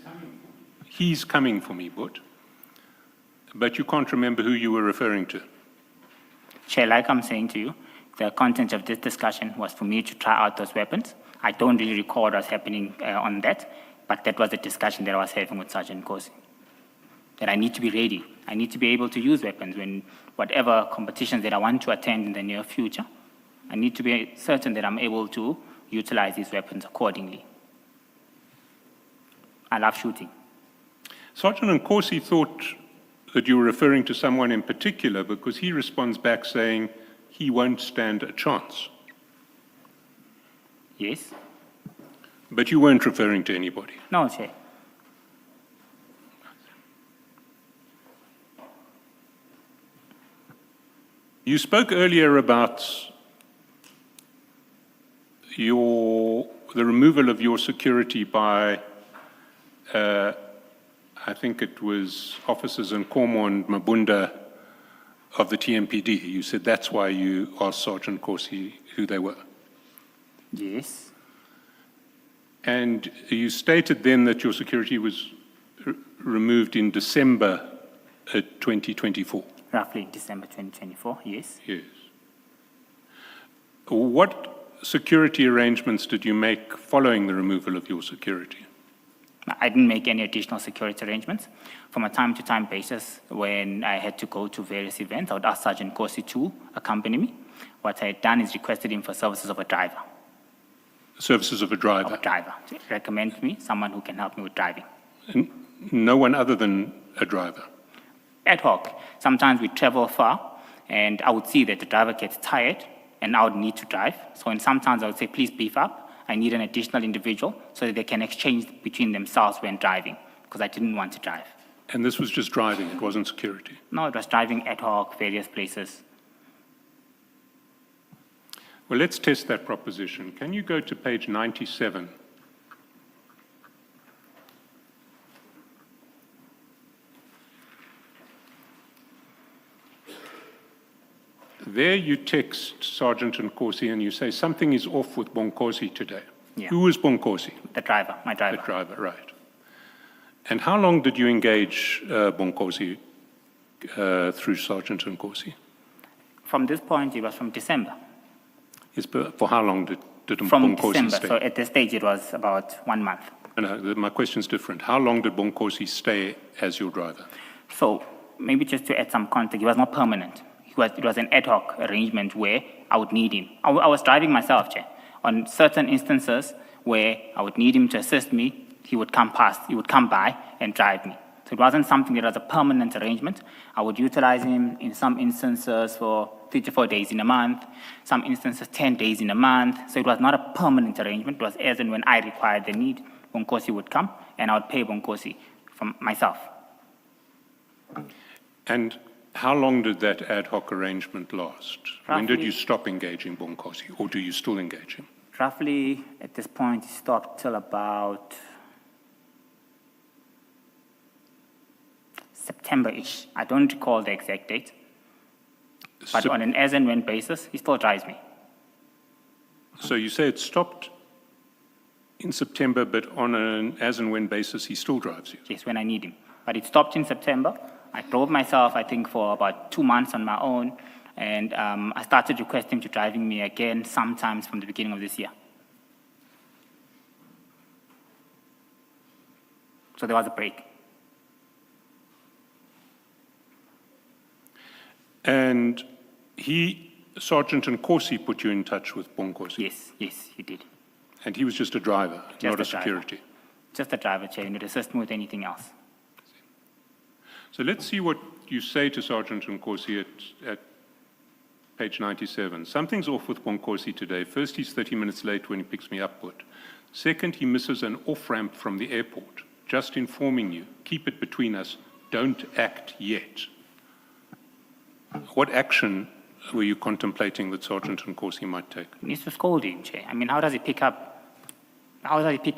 Speaker 3: coming for me, but you can't remember who you were referring to.
Speaker 5: Chair, like I'm saying to you, The content of this discussion was for me to try out those weapons. I don't really recall what was happening on that, but that was the discussion that I was having with Sergeant Nkosi. That I need to be ready. I need to be able to use weapons when whatever competitions that I want to attend in the near future, I need to be certain that I'm able to utilize these weapons accordingly. I love shooting.
Speaker 3: Sergeant Nkosi thought that you were referring to someone in particular because he responds back saying he won't stand a chance.
Speaker 5: Yes?
Speaker 3: But you weren't referring to anybody.
Speaker 5: No, Chair.
Speaker 3: You spoke earlier about the removal of your security by, I think it was officers in Nkomo and Mabunda of the TMPD. You said that's why you asked Sergeant Nkosi who they were.
Speaker 5: Yes.
Speaker 3: And you stated then that your security was removed in December 2024.
Speaker 5: Roughly December 2024, yes.
Speaker 3: Yes. What security arrangements did you make following the removal of your security?
Speaker 5: I didn't make any additional security arrangements. From a time-to-time basis, when I had to go to various events, I would ask Sergeant Nkosi to accompany me. What I had done is requested him for services of a driver.
Speaker 3: Services of a driver?
Speaker 5: Of a driver. To recommend me someone who can help me with driving.
Speaker 3: No one other than a driver?
Speaker 5: Ad hoc. Sometimes we travel far, and I would see that the driver gets tired, and I would need to drive. So sometimes I would say, please beef up. I need an additional individual so that they can exchange between themselves when driving, because I didn't want to drive.
Speaker 3: And this was just driving, it wasn't security?
Speaker 5: No, it was driving ad hoc, various places.
Speaker 3: Well, let's test that proposition. Can you go to page 97? There you text Sergeant Nkosi and you say something is off with Bonkosi today.
Speaker 5: Yeah.
Speaker 3: Who was Bonkosi?
Speaker 5: The driver, my driver.
Speaker 3: The driver, right. And how long did you engage Bonkosi through Sergeant Nkosi?
Speaker 5: From this point, it was from December.
Speaker 3: Yes, but for how long did
Speaker 5: From
Speaker 3: Bonkosi
Speaker 5: December,
Speaker 3: stay?
Speaker 5: so at this stage it was about 1 month.
Speaker 3: No, my question's different. How long did Bonkosi stay as your driver?
Speaker 5: So maybe just to add some context, it was not permanent. It was an ad hoc arrangement where I would need him. I was driving myself, Chair. On certain instances where I would need him to assist me, he would come by and drive me. So it wasn't something that was a permanent arrangement. I would utilize him in some instances for 3 to 4 days in a month, some instances 10 days in a month. So it was not a permanent arrangement. It was as and when I required the need, Bonkosi would come and I would pay Bonkosi from myself.
Speaker 3: And how long did that ad hoc arrangement last? When did
Speaker 5: Roughly-
Speaker 3: you stop engaging Bonkosi, or do you still engage him?
Speaker 5: Roughly at this point, it stopped till about September-ish. I don't recall the exact date. But on an as and when basis, he still drives me.
Speaker 3: So you say it stopped in September, but on an as and when basis, he still drives you?
Speaker 5: Yes, when I need him. But it stopped in September. I drove myself, I think, for about 2 months on my own. And I started requesting to driving me again sometimes from the beginning of this year. So there was a break.
Speaker 3: And Sergeant Nkosi put you in touch with Bonkosi?
Speaker 5: Yes, he did.
Speaker 3: And he was just a driver,
Speaker 5: Just
Speaker 3: not a
Speaker 5: a driver.
Speaker 3: security?
Speaker 5: Just a driver, Chair, and would assist me with anything else.
Speaker 3: So let's see what you say to Sergeant Nkosi at page 97. Something's off with Bonkosi today. First, he's 30 minutes late when he picks me up. Second, he misses an off-ramp from the airport. Just informing you, keep it between us, don't act yet. What action were you contemplating that Sergeant Nkosi might take?
Speaker 5: He needs to scold him, Chair. I mean, how does he pick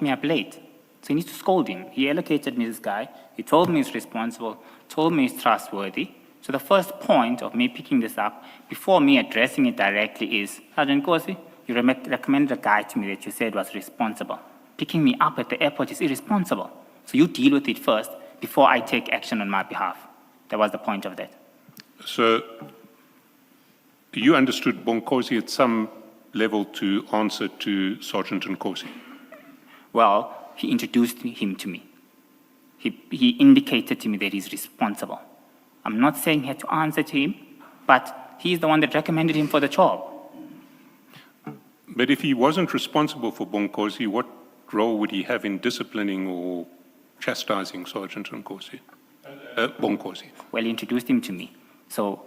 Speaker 5: me up late? So he needs to scold him. He allocated me this guy. He told me he's responsible, told me he's trustworthy. So the first point of me picking this up, before me addressing it directly, is, Sergeant Nkosi, you recommended a guy to me that you said was responsible. Picking me up at the airport is irresponsible. So you deal with it first before I take action on my behalf. That was the point of that.
Speaker 3: So you understood Bonkosi at some level to answer to Sergeant Nkosi.
Speaker 5: Well, he introduced him to me. He indicated to me that he's responsible. I'm not saying he had to answer to him, but he's the one that recommended him for the job.
Speaker 3: But if he wasn't responsible for Bonkosi, what role would he have in disciplining or chastising Sergeant Bonkosi?
Speaker 5: Well, he introduced him to me. So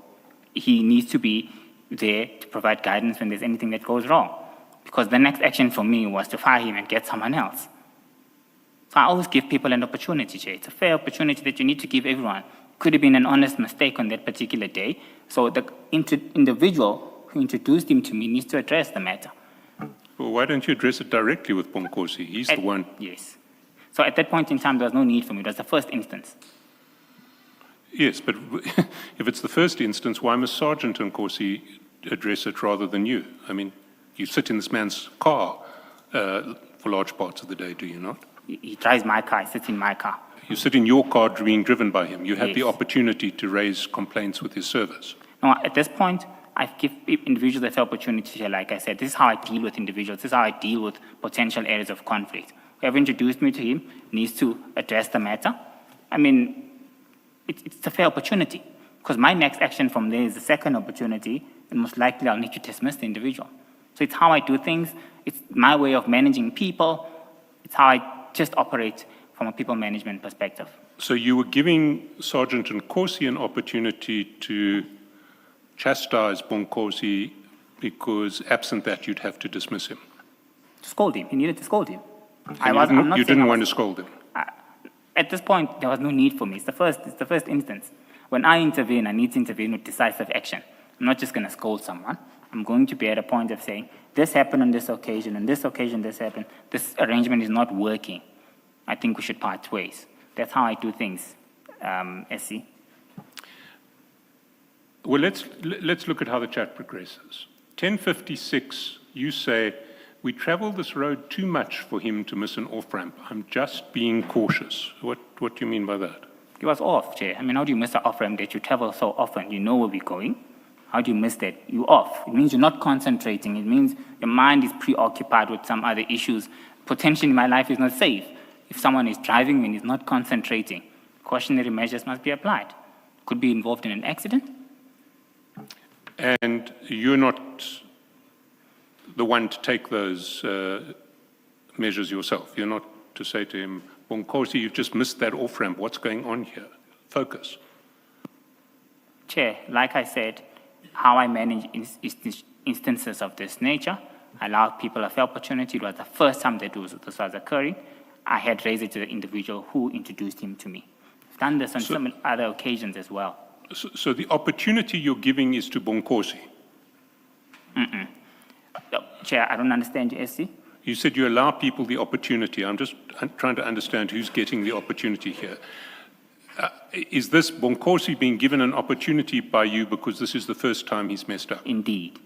Speaker 5: he needs to be there to provide guidance when there's anything that goes wrong. Because the next action for me was to fire him and get someone else. So I always give people an opportunity, Jay. It's a fair opportunity that you need to give everyone. Could have been an honest mistake on that particular day. So the individual who introduced him to me needs to address the matter.
Speaker 3: Well, why don't you address it directly with Bonkosi? He's the one.
Speaker 5: Yes. So at that point in time, there was no need for me. It was the first instance.
Speaker 3: Yes, but if it's the first instance, why must Sergeant Nkosi address it rather than you? I mean, you sit in this man's car for large parts of the day, do you not?
Speaker 5: He drives my car, he sits in my car.
Speaker 3: You sit in your car being driven by him. You have the
Speaker 5: Yes.
Speaker 3: opportunity to raise complaints with his service.
Speaker 5: No, at this point, I give individuals the opportunity to, like I said, this is how I deal with individuals. This is how I deal with potential areas of conflict. Whoever introduced me to him needs to address the matter. I mean, it's a fair opportunity, because my next action from there is the second opportunity, and most likely I'll need to dismiss the individual. So it's how I do things. It's my way of managing people. It's how I just operate from a people management perspective.
Speaker 3: So you were giving Sergeant Nkosi an opportunity to chastise Bonkosi because absent that you'd have to dismiss him.
Speaker 5: Scold him. He needed to scold him.
Speaker 3: And you didn't want to scold him.
Speaker 5: At this point, there was no need for me. It's the first instance. When I intervene, I need to intervene with decisive action. I'm not just going to scold someone. I'm going to be at a point of saying, this happened on this occasion, on this occasion this happened, this arrangement is not working. I think we should part ways. That's how I do things, SC.
Speaker 3: Well, let's look at how the chat progresses. 10:56, you say, we traveled this road too much for him to miss an off-ramp. I'm just being cautious. What do you mean by that?
Speaker 5: He was off, Jay. I mean, how do you miss an off-ramp that you travel so often? You know where we're going. How do you miss that? You're off. It means you're not concentrating. It means your mind is preoccupied with some other issues. Potentially, my life is not safe. If someone is driving and is not concentrating, cautionary measures must be applied. Could be involved in an accident.
Speaker 3: And you're not the one to take those measures yourself. You're not to say to him, Bonkosi, you've just missed that off-ramp. What's going on here? Focus.
Speaker 5: Chair, like I said, how I manage instances of this nature, I allow people a fair opportunity. It was the first time that this was occurring. I had raised it to the individual who introduced him to me. I've done this on some other occasions as well.
Speaker 3: So the opportunity you're giving is to Bonkosi?
Speaker 5: No, Chair, I don't understand you, SC.
Speaker 3: You said you allow people the opportunity. I'm just trying to understand who's getting the opportunity here. Is this Bonkosi being given an opportunity by you because this is the first time he's messed up?
Speaker 5: Indeed.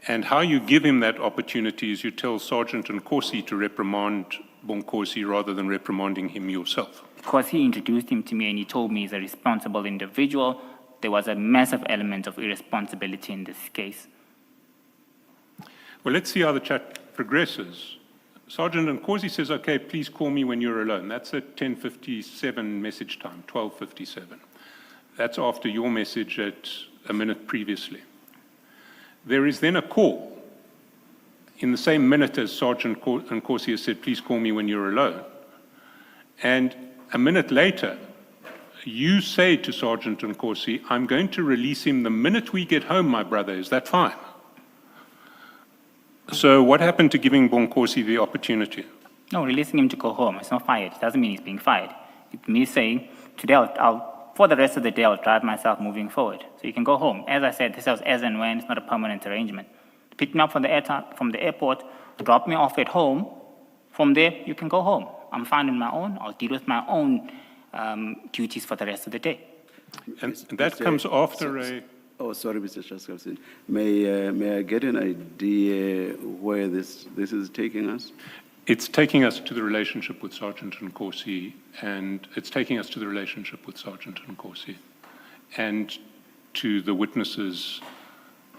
Speaker 3: And how you give him that opportunity is you tell Sergeant Nkosi to reprimand Bonkosi rather than reprimanding him yourself.
Speaker 5: Because he introduced him to me and he told me he's a responsible individual, there was a massive element of irresponsibility in this case.
Speaker 3: Well, let's see how the chat progresses. Sergeant Nkosi says, okay, please call me when you're alone. That's at 10:57 message time, 12:57. That's after your message at a minute previously. There is then a call in the same minute as Sergeant Nkosi has said, please call me when you're alone. And a minute later, you say to Sergeant Nkosi, I'm going to release him the minute we get home, my brother. Is that fine? So what happened to giving Bonkosi the opportunity?
Speaker 5: No, releasing him to go home. It's not fired. It doesn't mean he's being fired. It's me saying, today for the rest of the day, I'll drive myself moving forward. So you can go home. As I said, this was as and when. It's not a permanent arrangement. Pick me up from the airport, drop me off at home. From there, you can go home. I'm fine on my own. I'll deal with my own duties for the rest of the day.
Speaker 3: And that comes after a...
Speaker 2: Oh, sorry, Mr. Shaskalsin. May I get an idea where this is taking us?
Speaker 3: It's taking us to the relationship with Sergeant Nkosi, and it's taking us to the relationship with Sergeant Nkosi, and to the witnesses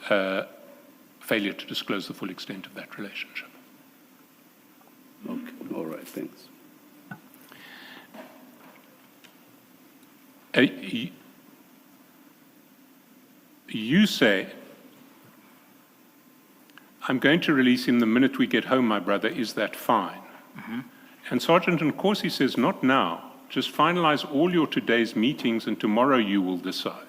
Speaker 3: failure to disclose the full extent of that relationship.
Speaker 2: Okay, all right, thanks.
Speaker 3: You say, I'm going to release him the minute we get home, my brother, is that fine? And Sergeant Nkosi says, not now, just finalize all your today's meetings and tomorrow you will decide.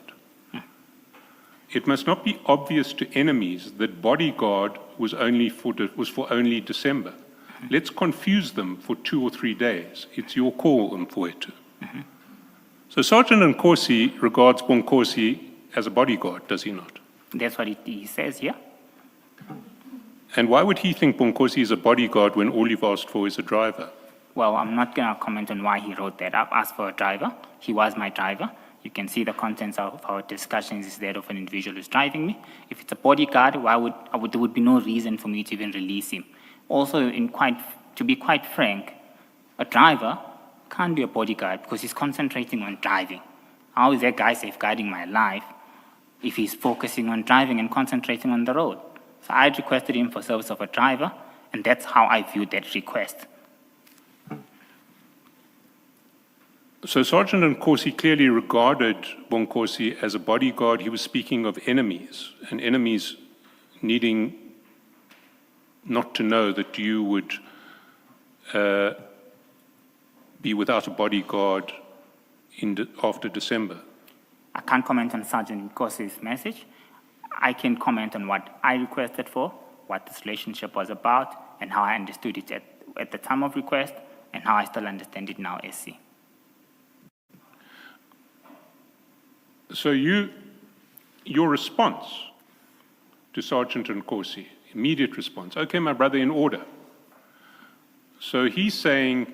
Speaker 3: It must not be obvious to enemies that bodyguard was for only December. Let's confuse them for 2 or 3 days. It's your call, Mfowethu. So Sergeant Nkosi regards Bonkosi as a bodyguard, does he not?
Speaker 5: That's what he says here.
Speaker 3: And why would he think Bonkosi is a bodyguard when all you've asked for is a driver?
Speaker 5: Well, I'm not going to comment on why he wrote that up. Asked for a driver. He was my driver. You can see the contents of our discussions is that of an individual who's driving me. If it's a bodyguard, there would be no reason for me to even release him. Also, to be quite frank, a driver can't be a bodyguard because he's concentrating on driving. How is that guy safeguarding my life if he's focusing on driving and concentrating on the road? So I requested him for service of a driver, and that's how I viewed that request.
Speaker 3: So Sergeant Nkosi clearly regarded Bonkosi as a bodyguard. He was speaking of enemies, and enemies needing not to know that you would be without a bodyguard after December.
Speaker 5: I can't comment on Sergeant Nkosi's message. I can comment on what I requested for, what this relationship was about, and how I understood it at the time of request, and how I still understand it now, SC.
Speaker 3: So your response to Sergeant Nkosi, immediate response, okay, my brother, in order. So he's saying,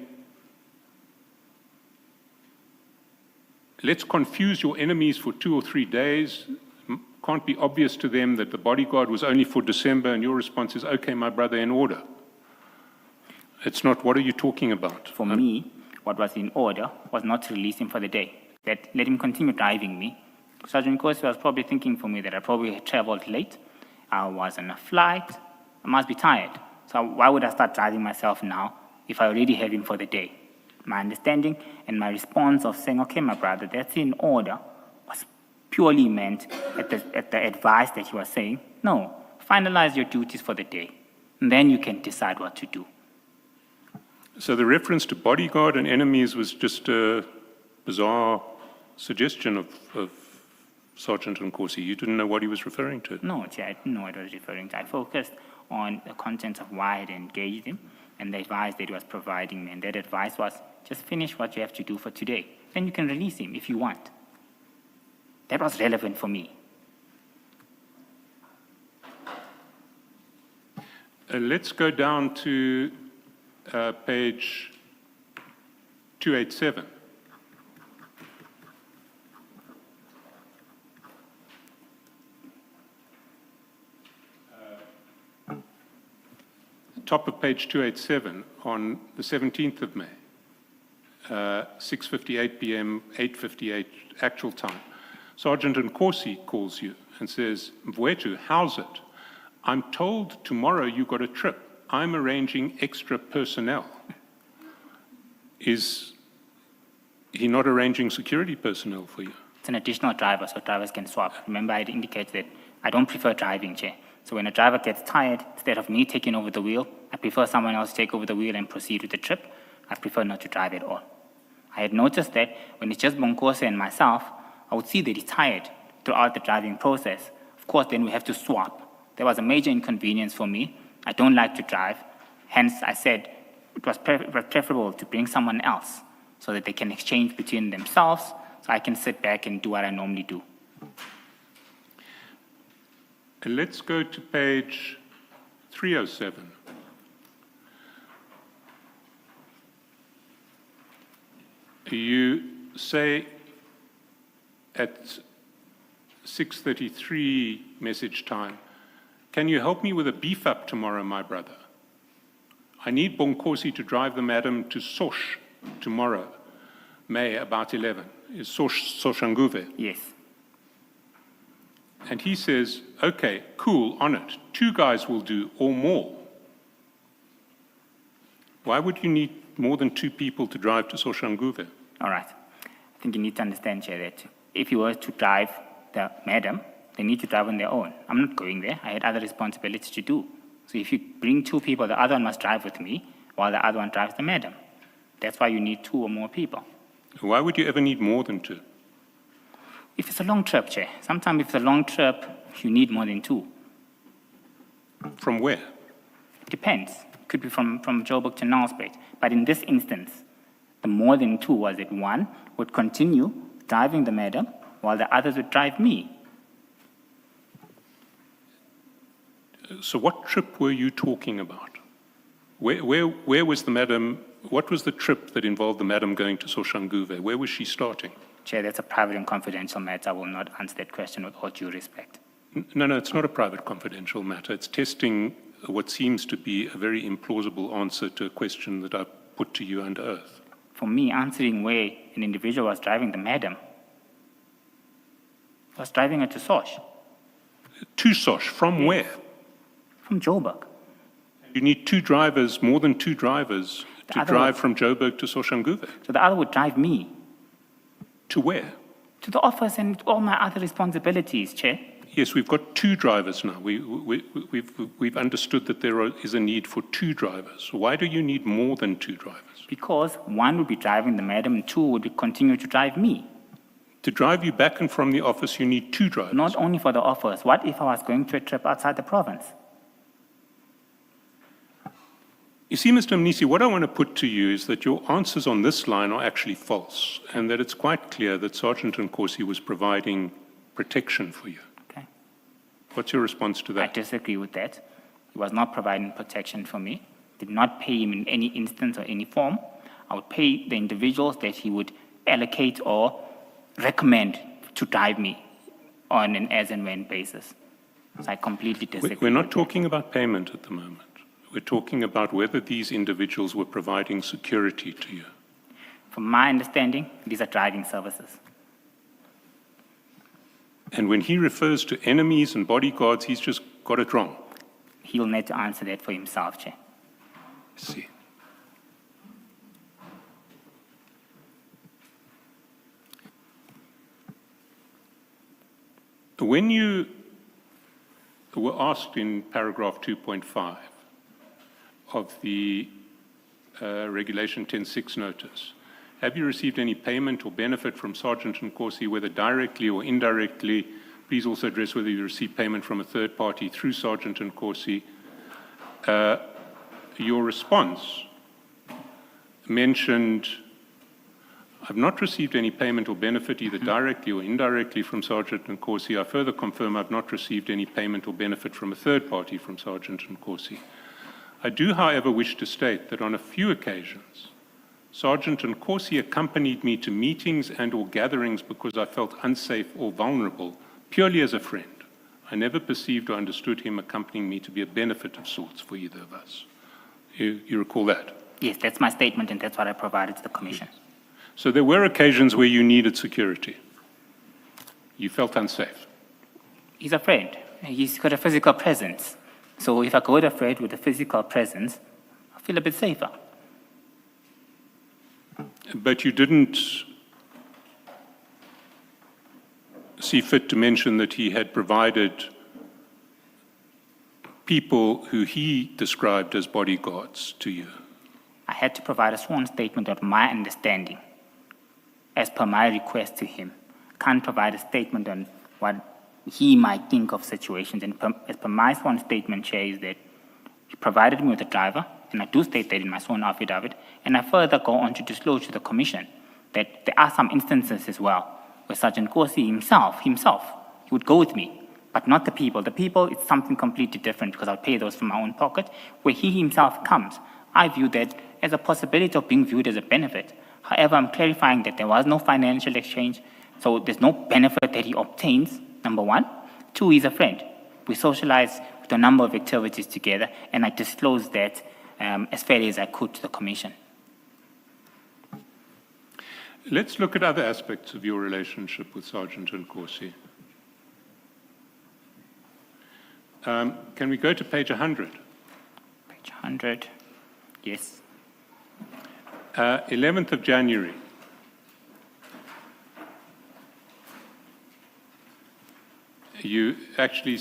Speaker 3: let's confuse your enemies for 2 or 3 days. Can't be obvious to them that the bodyguard was only for December, and your response is, okay, my brother, in order. It's not, what are you talking about?
Speaker 5: For me, what was in order was not to release him for the day. Let him continue driving me. Sergeant Nkosi was probably thinking for me that I probably had traveled late. I was on a flight. I must be tired. So why would I start driving myself now if I already have him for the day? My understanding and my response of saying, okay, my brother, that's in order, was purely meant at the advice that he was saying, no, finalize your duties for the day, and then you can decide what to do.
Speaker 3: So the reference to bodyguard and enemies was just a bizarre suggestion of Sergeant Nkosi. You didn't know what he was referring to?
Speaker 5: No, I didn't know what I was referring to. I focused on the contents of why I had engaged him and the advice that he was providing me. And that advice was, just finish what you have to do for today. Then you can release him if you want. That was relevant for me.
Speaker 3: Let's go down to page 287. Top of page 287 on the 17th of May, 6:58 p.m., 8:58 actual time. Sergeant Nkosi calls you and says, Mfowethu, how's it? I'm told tomorrow you got a trip. I'm arranging extra personnel. Is he not arranging security personnel for you?
Speaker 5: It's an additional driver, so drivers can swap. Remember, I indicated that I don't prefer driving, Chair. So when a driver gets tired, instead of me taking over the wheel, I prefer someone else take over the wheel and proceed with the trip. I prefer not to drive at all. I had noticed that when it's just Bonkosi and myself, I would see that he's tired throughout the driving process. Of course, then we have to swap. There was a major inconvenience for me. I don't like to drive. Hence, I said it was preferable to bring someone else so that they can exchange between themselves, so I can sit back and do what I normally do.
Speaker 3: And let's go to page 307. You say at 6:33 message time, can you help me with a beef up tomorrow, my brother? I need Bonkosi to drive the madam to Sosh tomorrow, May about 11. Is Sosh Soshanguve?
Speaker 5: Yes.
Speaker 3: And he says, okay, cool, on it. 2 guys will do, or more. Why would you need more than 2 people to drive to Soshanguve?
Speaker 5: All right. I think you need to understand, Chair, that if you were to drive the madam, they need to drive on their own. I'm not going there. I had other responsibilities to do. So if you bring 2 people, the other one must drive with me, while the other one drives the madam. That's why you need 2 or more people.
Speaker 3: Why would you ever need more than 2?
Speaker 5: If it's a long trip, Chair, sometimes if it's a long trip, you need more than 2.
Speaker 3: From where?
Speaker 5: It depends. It could be from Joburg to Nelspruit. But in this instance, the more than 2 was that one would continue driving the madam, while the others would drive me.
Speaker 3: So what trip were you talking about? Where was the madam? What was the trip that involved the madam going to Soshanguve? Where was she starting?
Speaker 5: Chair, that's a private and confidential matter. I will not answer that question with all due respect.
Speaker 3: No, it's not a private confidential matter. It's testing what seems to be a very implausible answer to a question that I put to you under oath.
Speaker 5: For me, answering where an individual was driving the madam, was driving her to Sosh.
Speaker 3: To Sosh, from where?
Speaker 5: From Joburg.
Speaker 3: You need 2 drivers, more than 2 drivers, to drive from Joburg to Soshanguve.
Speaker 5: So the other would drive me.
Speaker 3: To where?
Speaker 5: To the office and all my other responsibilities, Chair.
Speaker 3: Yes, we've got 2 drivers now. We've understood that there is a need for 2 drivers. Why do you need more than 2 drivers?
Speaker 5: Because one would be driving the madam and 2 would continue to drive me.
Speaker 3: To drive you back and from the office, you need 2 drivers.
Speaker 5: Not only for the office. What if I was going to a trip outside the province?
Speaker 3: You see, Mr. Mnisi, what I want to put to you is that your answers on this line are actually false, and that it's quite clear that Sergeant Nkosi was providing protection for you.
Speaker 5: Okay.
Speaker 3: What's your response to
Speaker 5: I
Speaker 3: that?
Speaker 5: disagree with that. He was not providing protection for me. Did not pay him in any instance or any form. I would pay the individuals that he would allocate or recommend to drive me on an as and when basis. So I completely disagree.
Speaker 3: We're not
Speaker 5: with
Speaker 3: talking about payment at the moment. We're talking about whether these individuals were providing security to you.
Speaker 5: that. From my understanding, these are driving services.
Speaker 3: And when he refers to enemies and bodyguards, he's just got it wrong.
Speaker 5: He'll need to answer that for himself, Chair.
Speaker 3: I see. When you were asked in paragraph 2.5 of the Regulation 10.6 notice, have you received any payment or benefit from Sergeant Nkosi, whether directly or indirectly? Please also address whether you received payment from a third party through Sergeant Nkosi. Your response mentioned, I've not received any payment or benefit either directly or indirectly from Sergeant Nkosi. I further confirm I've not received any payment or benefit from a third party from Sergeant Nkosi. I do, however, wish to state that on a few occasions, Sergeant Nkosi accompanied me to meetings and or gatherings because I felt unsafe or vulnerable, purely as a friend. I never perceived or understood him accompanying me to be a benefit of sorts for either of us. You recall that?
Speaker 5: Yes, that's my statement, and that's what I provided to the Commission.
Speaker 3: So there were occasions where you needed security. You felt unsafe.
Speaker 5: He's a friend. He's got a physical presence. So if I go with a friend with a physical presence, I feel a bit safer.
Speaker 3: But you didn't see fit to mention that he had provided people who he described as bodyguards to you.
Speaker 5: I had to provide a sworn statement of my understanding as per my request to him. Can't provide a statement on what he might think of situations. And as per my sworn statement, Chair, is that he provided me with a driver, and I do state that in my sworn affidavit, and I further go on to disclose to the Commission that there are some instances as well where Sergeant Nkosi himself, he would go with me, but not the people. The people, it's something completely different because I'll pay those from my own pocket. Where he himself comes, I view that as a possibility of being viewed as a benefit. However, I'm clarifying that there was no financial exchange, so there's no benefit that he obtains, number one. Two, he's a friend. We socialize with a number of activities together, and I disclosed that as fairly as I could to the Commission.
Speaker 3: Let's look at other aspects of your relationship with Sergeant Nkosi. Can we go to page 100?
Speaker 5: Page 100. Yes.
Speaker 3: 11th of January. You actually,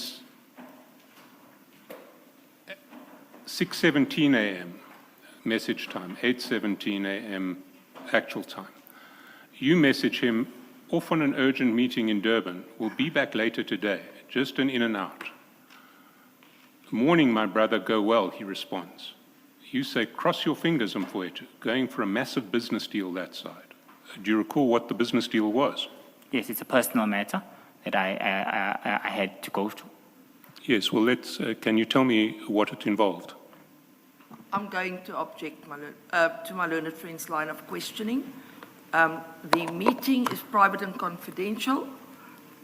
Speaker 3: 6:17 a.m. message time, 8:17 a.m. actual time. You message him, off on an urgent meeting in Durban, will be back later today, just an in and out. Morning, my brother, go well, he responds. You say, cross your fingers, Mfowethu, going for a massive business deal that side. Do you recall what the business deal was?
Speaker 5: Yes, it's a personal matter that I had to go to.
Speaker 3: Yes, well, can you tell me what it involved?
Speaker 4: I'm going to object to my learned friend's line of questioning. The meeting is private and confidential,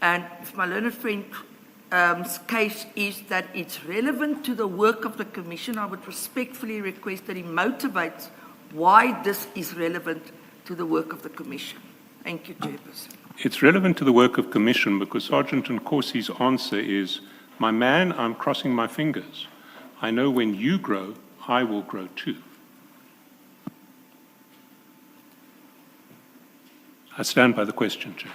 Speaker 4: and if my learned friend's case is that it's relevant to the work of the Commission, I would respectfully request that he motivates why this is relevant to the work of the Commission. Thank you, Chairperson.
Speaker 3: It's relevant to the work of Commission because Sergeant Nkosi's answer is, my man, I'm crossing my fingers. I know when you grow, I will grow too. I stand by the question, Chair.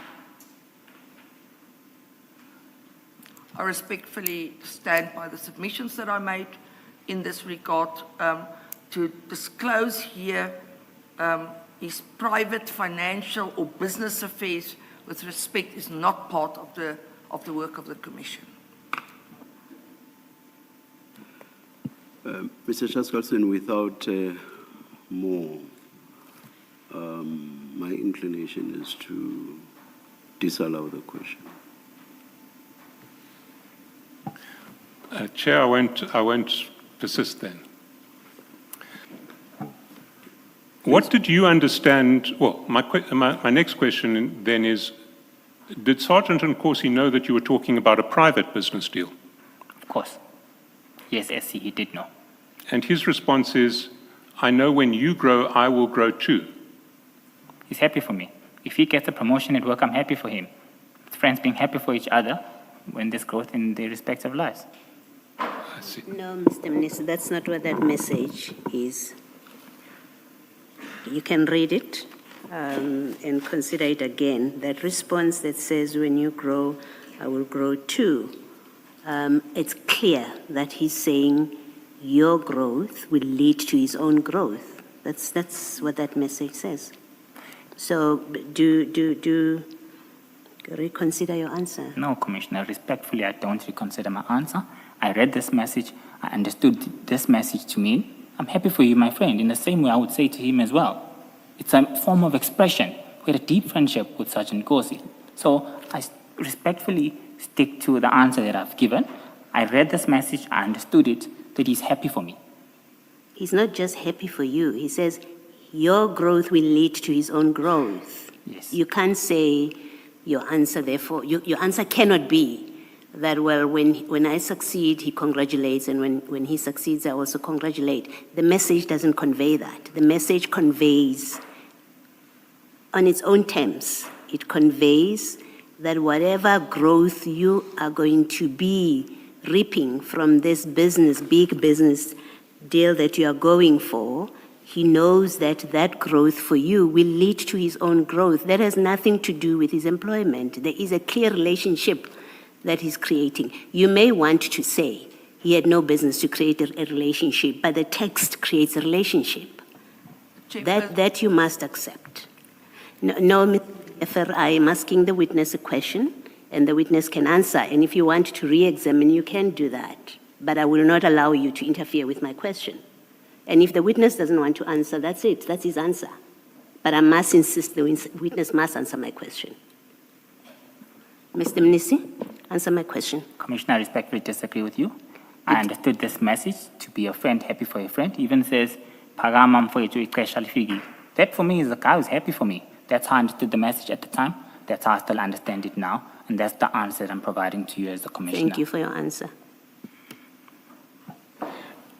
Speaker 4: I respectfully stand by the submissions that I made in this regard. To disclose here his private, financial or business affairs with respect is not part of the work of the Commission.
Speaker 2: Mr. Chaskalson, without more, my inclination is to disallow the question.
Speaker 3: Chair, I won't persist then. What did you understand? Well, my next question then is, did Sergeant Nkosi know that you were talking about a private business deal?
Speaker 5: Of course. Yes, SC, he did know.
Speaker 3: And his response is, I know when you grow, I will grow too.
Speaker 5: He's happy for me. If he gets a promotion at work, I'm happy for him. Friends being happy for each other when there's growth in their respective lives.
Speaker 3: I see.
Speaker 6: No, Mr. Mnisi, that's not what that message is. You can read it and consider it again. That response that says, when you grow, I will grow too. It's clear that he's saying your growth will lead to his own growth. That's what that message says. So do reconsider your answer.
Speaker 5: No, Commissioner, respectfully, I don't reconsider my answer. I read this message. I understood this message to mean, I'm happy for you, my friend, in the same way I would say to him as well. It's a form of expression. We had a deep friendship with Sergeant Nkosi. So I respectfully stick to the answer that I've given. I read this message, I understood it, that he's happy for me.
Speaker 6: He's not just happy for you. He says your growth will lead to his own growth.
Speaker 5: Yes.
Speaker 6: You can't say your answer, therefore, your answer cannot be that, well, when I succeed, he congratulates, and when he succeeds, I also congratulate. The message doesn't convey that. The message conveys, on its own terms, it conveys that whatever growth you are going to be reaping from this business, big business deal that you are going for, he knows that that growth for you will lead to his own growth. That has nothing to do with his employment. There is a clear relationship that he's creating. You may want to say he had no business to create a relationship, but the text creates a relationship. That you must accept. No, Mr. I am asking the witness a question, and the witness can answer. And if you want to re-examine, you can do that. But I will not allow you to interfere with my question. And if the witness doesn't want to answer, that's it. That's his answer. But I must insist the witness must answer my question. Mr. Mnisi, answer my question.
Speaker 5: Commissioner, I respectfully disagree with you. I understood this message to be a friend, happy for a friend. It even says, Phakama mfowethu ixesha lifikile. That for me is a guy who's happy for me. That's how I understood the message at the time. That's how I still understand it now. And that's the answer that I'm providing to you as the Commissioner.
Speaker 6: Thank you for your answer.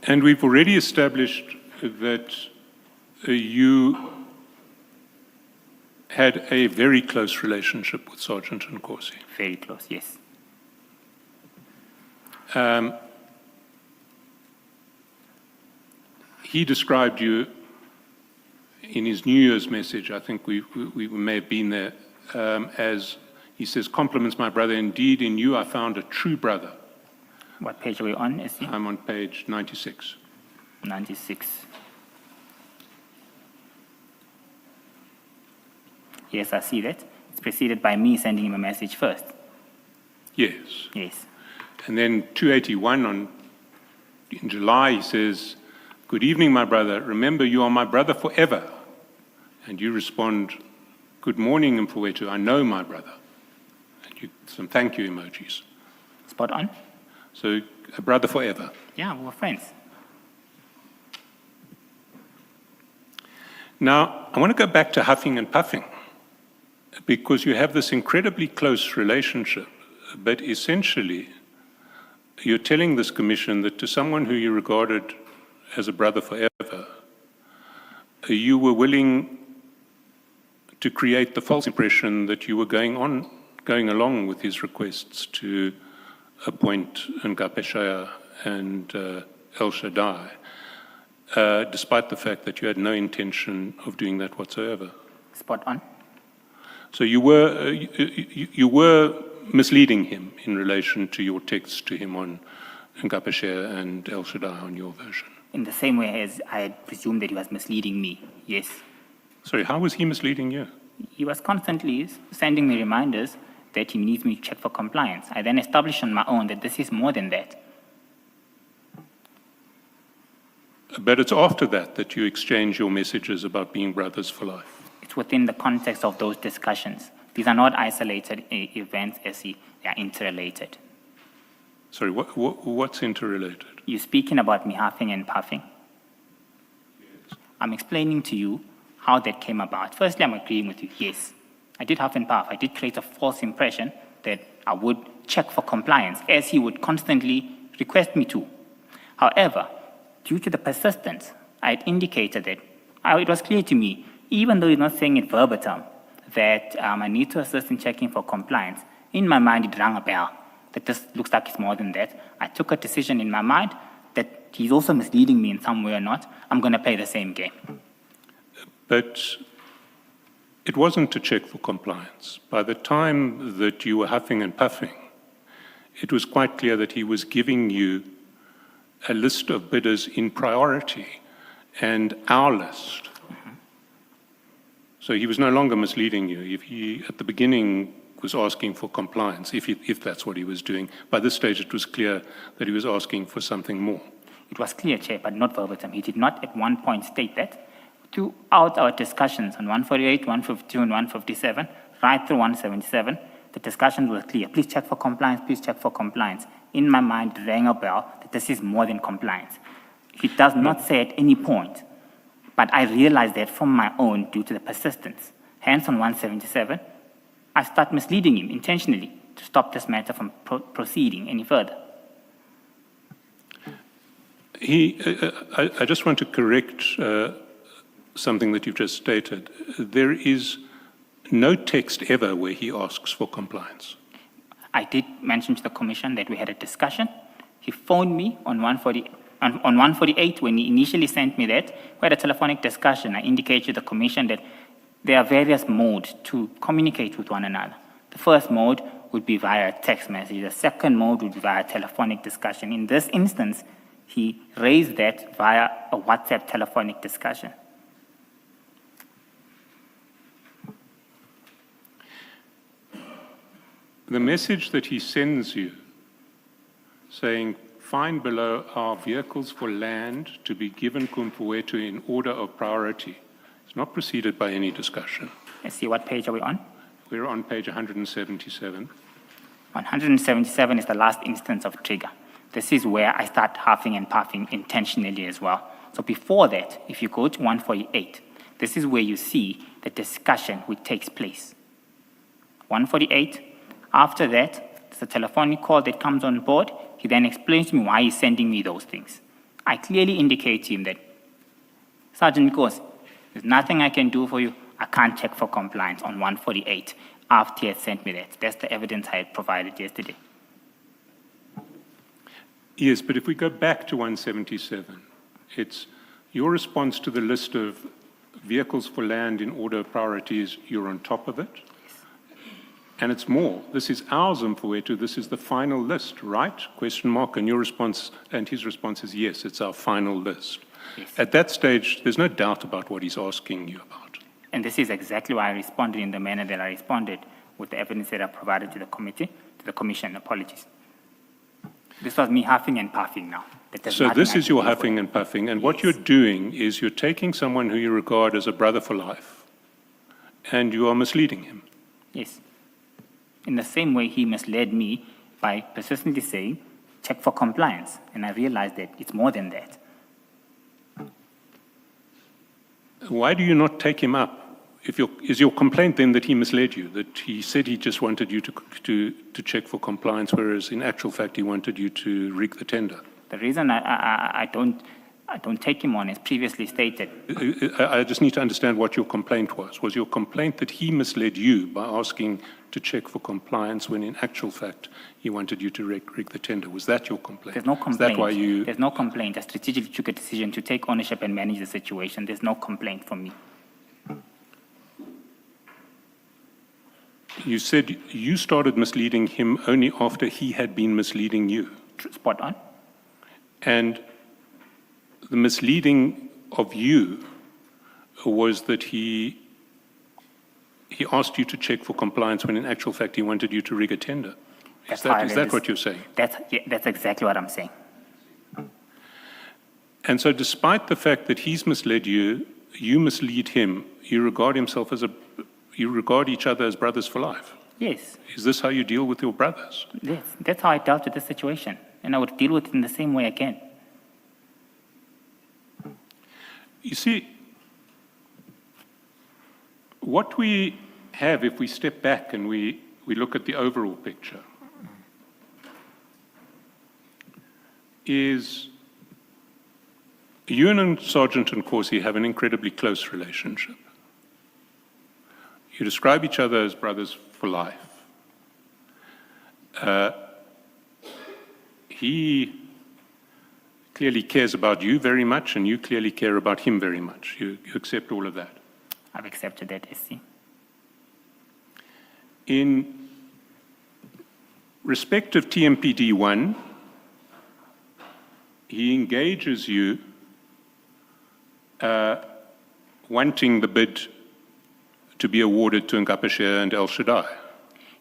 Speaker 3: And we've already established that you had a very close relationship with Sergeant Nkosi.
Speaker 5: Very close, yes.
Speaker 3: He described you in his New Year's message, I think we may have been there, as, he says, compliments my brother, indeed in you I found a true brother.
Speaker 5: What page are we on, SC?
Speaker 3: I'm on page 96.
Speaker 5: 96. Yes, I see that. It's preceded by me sending him a message first.
Speaker 3: Yes.
Speaker 5: Yes.
Speaker 3: And then 281 in July, he says, good evening, my brother. Remember, you are my brother forever. And you respond, good morning, Mfowethu. I know my brother. And some thank you emojis.
Speaker 5: Spot on.
Speaker 3: So, a brother forever.
Speaker 5: Yeah, we're friends.
Speaker 3: Now, I want to go back to huffing and puffing, because you have this incredibly close relationship, but essentially, you're telling this commission that to someone who you regarded as a brother forever, you were willing to create the false impression that you were going along with his requests to appoint Ngapeshaya and El Shaddai, despite the fact that you had no intention of doing that whatsoever.
Speaker 5: Spot on.
Speaker 3: So you were misleading him in relation to your text to him on Ngapeshaya and El Shaddai on your version.
Speaker 5: In the same way as I had presumed that he was misleading me, yes.
Speaker 3: Sorry, how was he misleading you?
Speaker 5: He was constantly sending me reminders that he needs me to check for compliance. I then established on my own that this is more than that.
Speaker 3: But it's after that you exchange your messages about being brothers for life.
Speaker 5: It's within the context of those discussions. These are not isolated events, they are interrelated.
Speaker 3: Sorry, what's interrelated?
Speaker 5: You're speaking about me huffing and puffing.
Speaker 3: Yes.
Speaker 5: I'm explaining to you how that came about. Firstly, I'm agreeing with you. Yes, I did huff and puff. I did create a false impression that I would check for compliance, as he would constantly request me to. However, due to the persistence, I had indicated that it was clear to me, even though he's not saying it verbatim, that I need to assist in checking for compliance. In my mind, it rang a bell, that this looks like it's more than that. I took a decision in my mind that he's also misleading me in some way or not. I'm going to play the same game.
Speaker 3: But it wasn't to check for compliance. By the time that you were huffing and puffing, it was quite clear that he was giving you a list of bidders in priority and our list.
Speaker 5: Mm-hmm.
Speaker 3: So he was no longer misleading you. If he, at the beginning, was asking for compliance, if that's what he was doing, by this stage it was clear that he was asking for something more.
Speaker 5: It was clear, Chair, but not verbatim. He did not at one point state that. Throughout our discussions on 148, 152, and 157, right through 177, the discussions were clear. Please check for compliance, please check for compliance. In my mind, it rang a bell that this is more than compliance. He does not say at any point, but I realized that from my own due to the persistence. Hence, on 177, I start misleading him intentionally to stop this matter from proceeding any further.
Speaker 3: I just want to correct something that you've just stated. There is no text ever where he asks for compliance.
Speaker 5: I did mention to the Commission that we had a discussion. He phoned me on 148 when he initially sent me that. We had a telephonic discussion. I indicated to the Commission that there are various modes to communicate with one another. The first mode would be via text message. The second mode would be via telephonic discussion. In this instance, he raised that via a WhatsApp telephonic discussion.
Speaker 3: The message that he sends you saying, find below our vehicles for land to be given Kumfuwetu in order of priority, is not preceded by any discussion.
Speaker 5: Let's see, what page are we on?
Speaker 3: We're on page 177.
Speaker 5: 177 is the last instance of trigger. This is where I start huffing and puffing intentionally as well. So before that, if you go to 148, this is where you see the discussion which takes place. 148, after that, there's a telephonic call that comes on board. He then explains to me why he's sending me those things. I clearly indicate to him that, Sergeant Mkhwanazi, there's nothing I can do for you. I can't check for compliance on 148 after he had sent me that. That's the evidence I had provided yesterday.
Speaker 3: Yes, but if we go back to 177, it's your response to the list of vehicles for land in order of priorities, you're on top of it. And it's more. This is our Mfowethu, this is the final list, right? Question mark, and your response, and his response is yes, it's our final list.
Speaker 5: Yes.
Speaker 3: At that stage, there's no doubt about what he's asking you about.
Speaker 5: And this is exactly why I responded in the manner that I responded, with the evidence that I provided to the committee, to the commission. Apologies. This was me huffing and puffing now.
Speaker 3: So this is your huffing and puffing, and what you're doing is you're taking someone who you regard as a brother for life, and you are misleading him.
Speaker 5: Yes. In the same way he misled me by persistently saying, check for compliance. And I realized that it's more than that.
Speaker 3: Why do you not take him up? Is your complaint then that he misled you, that he said he just wanted you to check for compliance, whereas in actual fact he wanted you to rig the tender?
Speaker 5: The reason I don't take him on, as previously stated,
Speaker 3: I just need to understand what your complaint was. Was your complaint that he misled you by asking to check for compliance when in actual fact he wanted you to rig the tender? Was that your complaint?
Speaker 5: there's no
Speaker 3: Is
Speaker 5: complaint.
Speaker 3: that why you...
Speaker 5: There's no complaint. I strategically took a decision to take ownership and manage the situation. There's no complaint from me.
Speaker 3: You said you started misleading him only after he had been misleading you.
Speaker 5: Spot on.
Speaker 3: And the misleading of you was that he asked you to check for compliance when in actual fact he wanted you to rig a tender. Is that what you're saying?
Speaker 5: That's exactly what I'm saying.
Speaker 3: And so despite the fact that he's misled you, you mislead him, you regard each other as brothers for life.
Speaker 5: Yes.
Speaker 3: Is this how you deal with your brothers?
Speaker 5: Yes. That's how I dealt with this situation. And I would deal with it in the same way again.
Speaker 3: You see, what we have, if we step back and we look at the overall picture, is you and Sergeant Nkosi have an incredibly close relationship. You describe each other as brothers for life. He clearly cares about you very much, and you clearly care about him very much. You accept all of that.
Speaker 5: I've accepted that, SC.
Speaker 3: In respect of TMPD1, he engages you wanting the bid to be awarded to Ngapesheya and El Shaddai.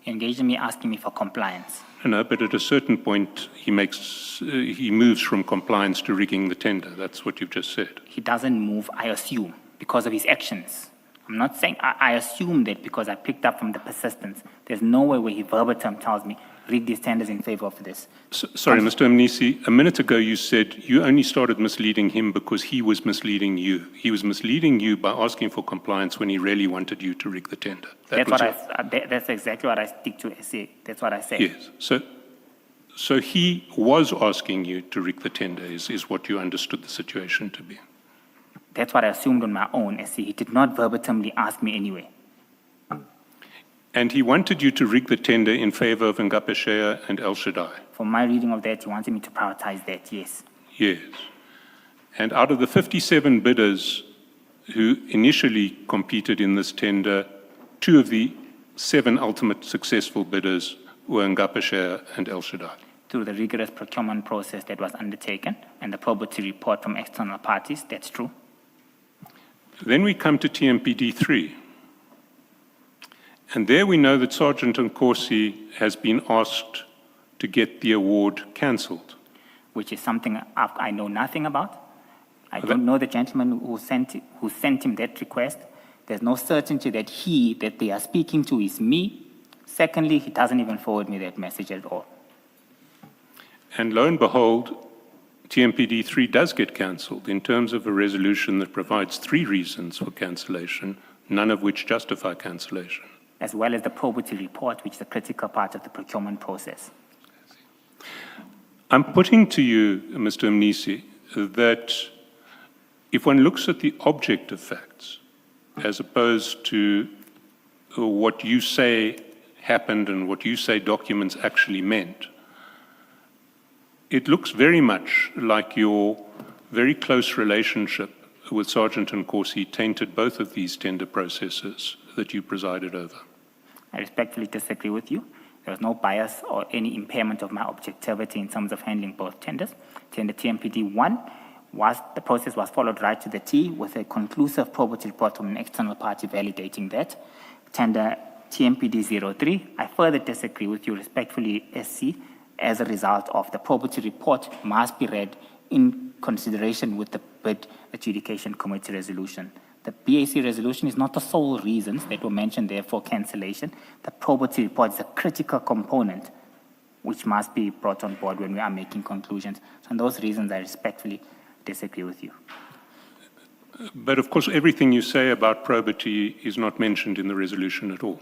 Speaker 5: He engaged me asking me for compliance.
Speaker 3: No, but at a certain point, he moves from compliance to rigging the tender. That's what you've just said.
Speaker 5: He doesn't move, I assume, because of his actions. I'm not saying, I assume that because I picked up from the persistence. There's no way where he verbatim tells me, rig these tenders in favor of this.
Speaker 3: Sorry, Mr. Mnisi, a minute ago you said you only started misleading him because he was misleading you. He was misleading you by asking for compliance when he really wanted you to rig the tender.
Speaker 5: That's exactly what I stick to, SC. That's what I say.
Speaker 3: Yes. So he was asking you to rig the tender, is what you understood the situation to be.
Speaker 5: That's what I assumed on my own, SC. He did not verbatimly ask me anyway.
Speaker 3: And he wanted you to rig the tender in favor of Ngapesheya and El Shaddai.
Speaker 5: From my reading of that, he wanted me to prioritize that, yes.
Speaker 3: Yes. And out of the 57 bidders who initially competed in this tender, 2 of the 7 ultimate successful bidders were Ngapesheya and El Shaddai.
Speaker 5: Through the rigorous procurement process that was undertaken and the probity report from external parties, that's true.
Speaker 3: Then we come to TMPD3. And there we know that Sergeant Nkosi has been asked to get the award cancelled.
Speaker 5: Which is something I know nothing about. I don't know the gentleman who sent him that request. There's no certainty that they are speaking to is me. Secondly, he doesn't even forward me that message at all.
Speaker 3: And lo and behold, TMPD3 does get cancelled in terms of a resolution that provides 3 reasons for cancellation, none of which justify cancellation.
Speaker 5: As well as the probity report, which is a critical part of the procurement process.
Speaker 3: I'm putting to you, Mr. Mnisi, that if one looks at the objective facts, as opposed to what you say happened and what you say documents actually meant, it looks very much like your very close relationship with Sergeant Nkosi tainted both of these tender processes that you presided over.
Speaker 5: I respectfully disagree with you. There was no bias or any impairment of my objectivity in terms of handling both tenders. Tender TMPD1 the process was followed right to the T with a conclusive probity report from an external party validating that. Tender TMPD03, I further disagree with you respectfully, SC, as a result of the probity report must be read in consideration with the bid adjudication committee resolution. The BAC resolution is not the sole reasons that were mentioned there for cancellation. The probity report is a critical component which must be brought on board when we are making conclusions. So on those reasons, I respectfully disagree with you.
Speaker 3: But of course, everything you say about probity is not mentioned in the resolution at all.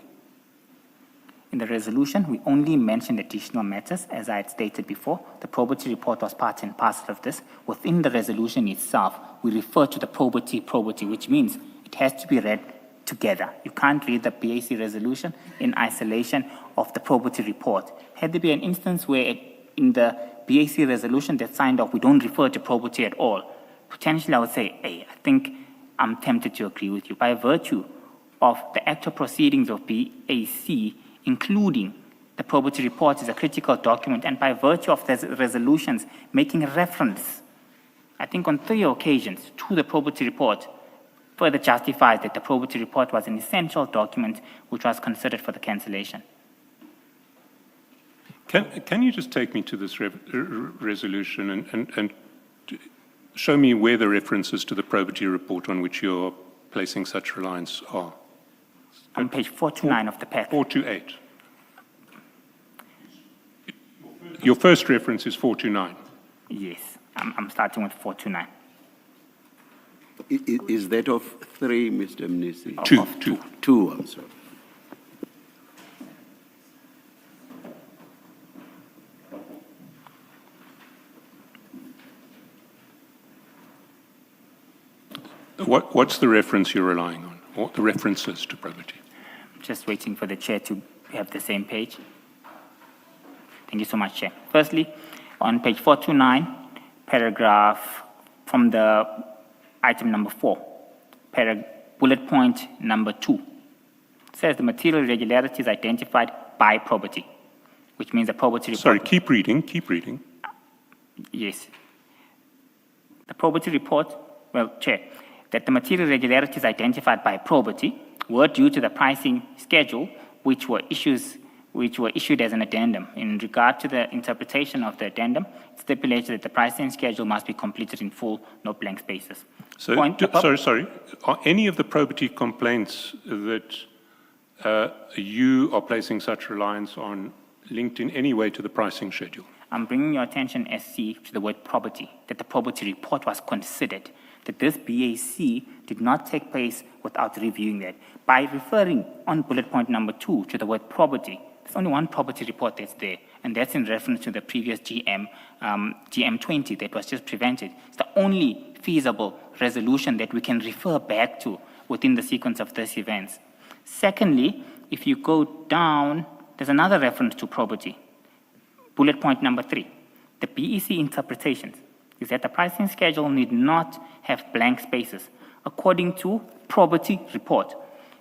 Speaker 5: In the resolution, we only mentioned additional matters, as I had stated before. The probity report was part and parcel of this. Within the resolution itself, we refer to the probity, which means it has to be read together. You can't read the BAC resolution in isolation of the probity report. Had there been an instance where in the BAC resolution that signed off, we don't refer to probity at all, potentially I would say, hey, I think I'm tempted to agree with you. By virtue of the actual proceedings of BAC, including the probity report is a critical document, and by virtue of the resolutions making reference, I think on 3 occasions, to the probity report, further justifies that the probity report was an essential document which was considered for the cancellation.
Speaker 3: Can you just take me to this resolution and show me where the references to the probity report on which you're placing such reliance are?
Speaker 5: On page 429 of the pack.
Speaker 3: 428. Your first reference is 429.
Speaker 5: Yes, I'm starting with 429.
Speaker 2: Is that of 3, Mr. Mnisi?
Speaker 3: Two.
Speaker 2: 2, I'm sorry.
Speaker 3: What's the reference you're relying on? What the references to probity?
Speaker 5: Just waiting for the chair to have the same page. Thank you so much, Chair. Firstly, on page 429, paragraph from the item number 4, bullet point number 2, it says the material irregularities identified by probity, which means the probity report.
Speaker 3: Sorry, keep reading.
Speaker 5: Yes. The probity report, well, Chair, that the material irregularities identified by probity were due to the pricing schedule, which were issued as an addendum. In regard to the interpretation of the addendum, it stipulated that the pricing schedule must be completed in full, no blank spaces.
Speaker 3: So, sorry. Are any of the probity complaints that you are placing such reliance on linked in any way to the pricing schedule?
Speaker 5: I'm bringing your attention, SC, to the word probity, that the probity report was considered, that this BAC did not take place without reviewing that. By referring on bullet point number 2 to the word probity, there's only one probity report that's there, and that's in reference to the previous GM20 that was just prevented. It's the only feasible resolution that we can refer back to within the sequence of these events. Secondly, if you go down, there's another reference to probity. Bullet point number 3, the BEC interpretations is that the pricing schedule need not have blank spaces, according to probity report,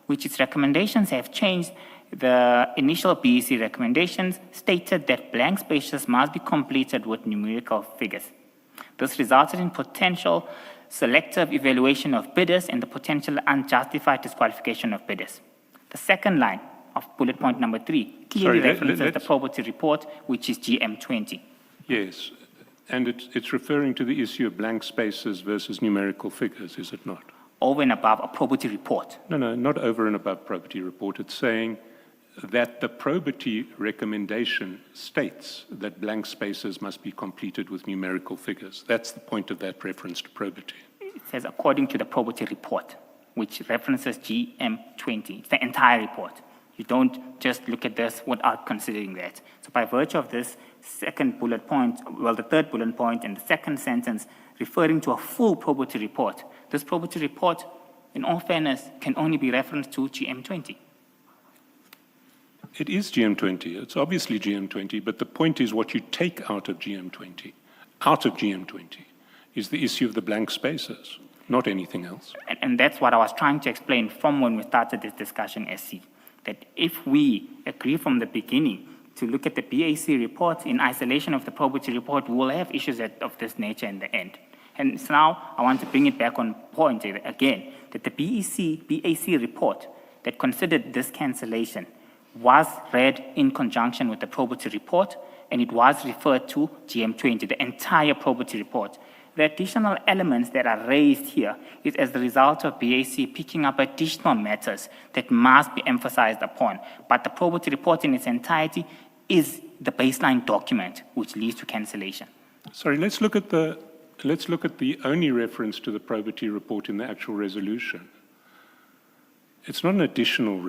Speaker 5: which its recommendations have changed. The initial BEC recommendations stated that blank spaces must be completed with numerical figures. This resulted in potential selective evaluation of bidders and the potential unjustified disqualification of bidders. The second line of bullet point number 3 clearly references the probity report, which is GM20.
Speaker 3: Yes, and it's referring to the issue of blank spaces versus numerical figures, is it not?
Speaker 5: Over and above a probity report.
Speaker 3: No, not over and above probity report. It's saying that the probity recommendation states that blank spaces must be completed with numerical figures. That's the point of that reference to probity.
Speaker 5: It says according to the probity report, which references GM20. It's the entire report. You don't just look at this without considering that. So by virtue of this second bullet point, well, the third bullet point and the second sentence referring to a full probity report, this probity report, in all fairness, can only be referenced to GM20.
Speaker 3: It is GM20. It's obviously GM20, but the point is what you take out of GM20. Out of GM20 is the issue of the blank spaces, not anything else.
Speaker 5: And that's what I was trying to explain from when we started this discussion, SC, that if we agree from the beginning to look at the BAC report in isolation of the probity report, we will have issues of this nature in the end. And so now I want to bring it back on point again, that the BAC report that considered this cancellation was read in conjunction with the probity report, and it was referred to GM20, the entire probity report. The additional elements that are raised here is as the result of BAC picking up additional matters that must be emphasized upon. But the probity report in its entirety is the baseline document which leads to cancellation.
Speaker 3: Sorry, let's look at the only reference to the probity report in the actual resolution. It's not an additional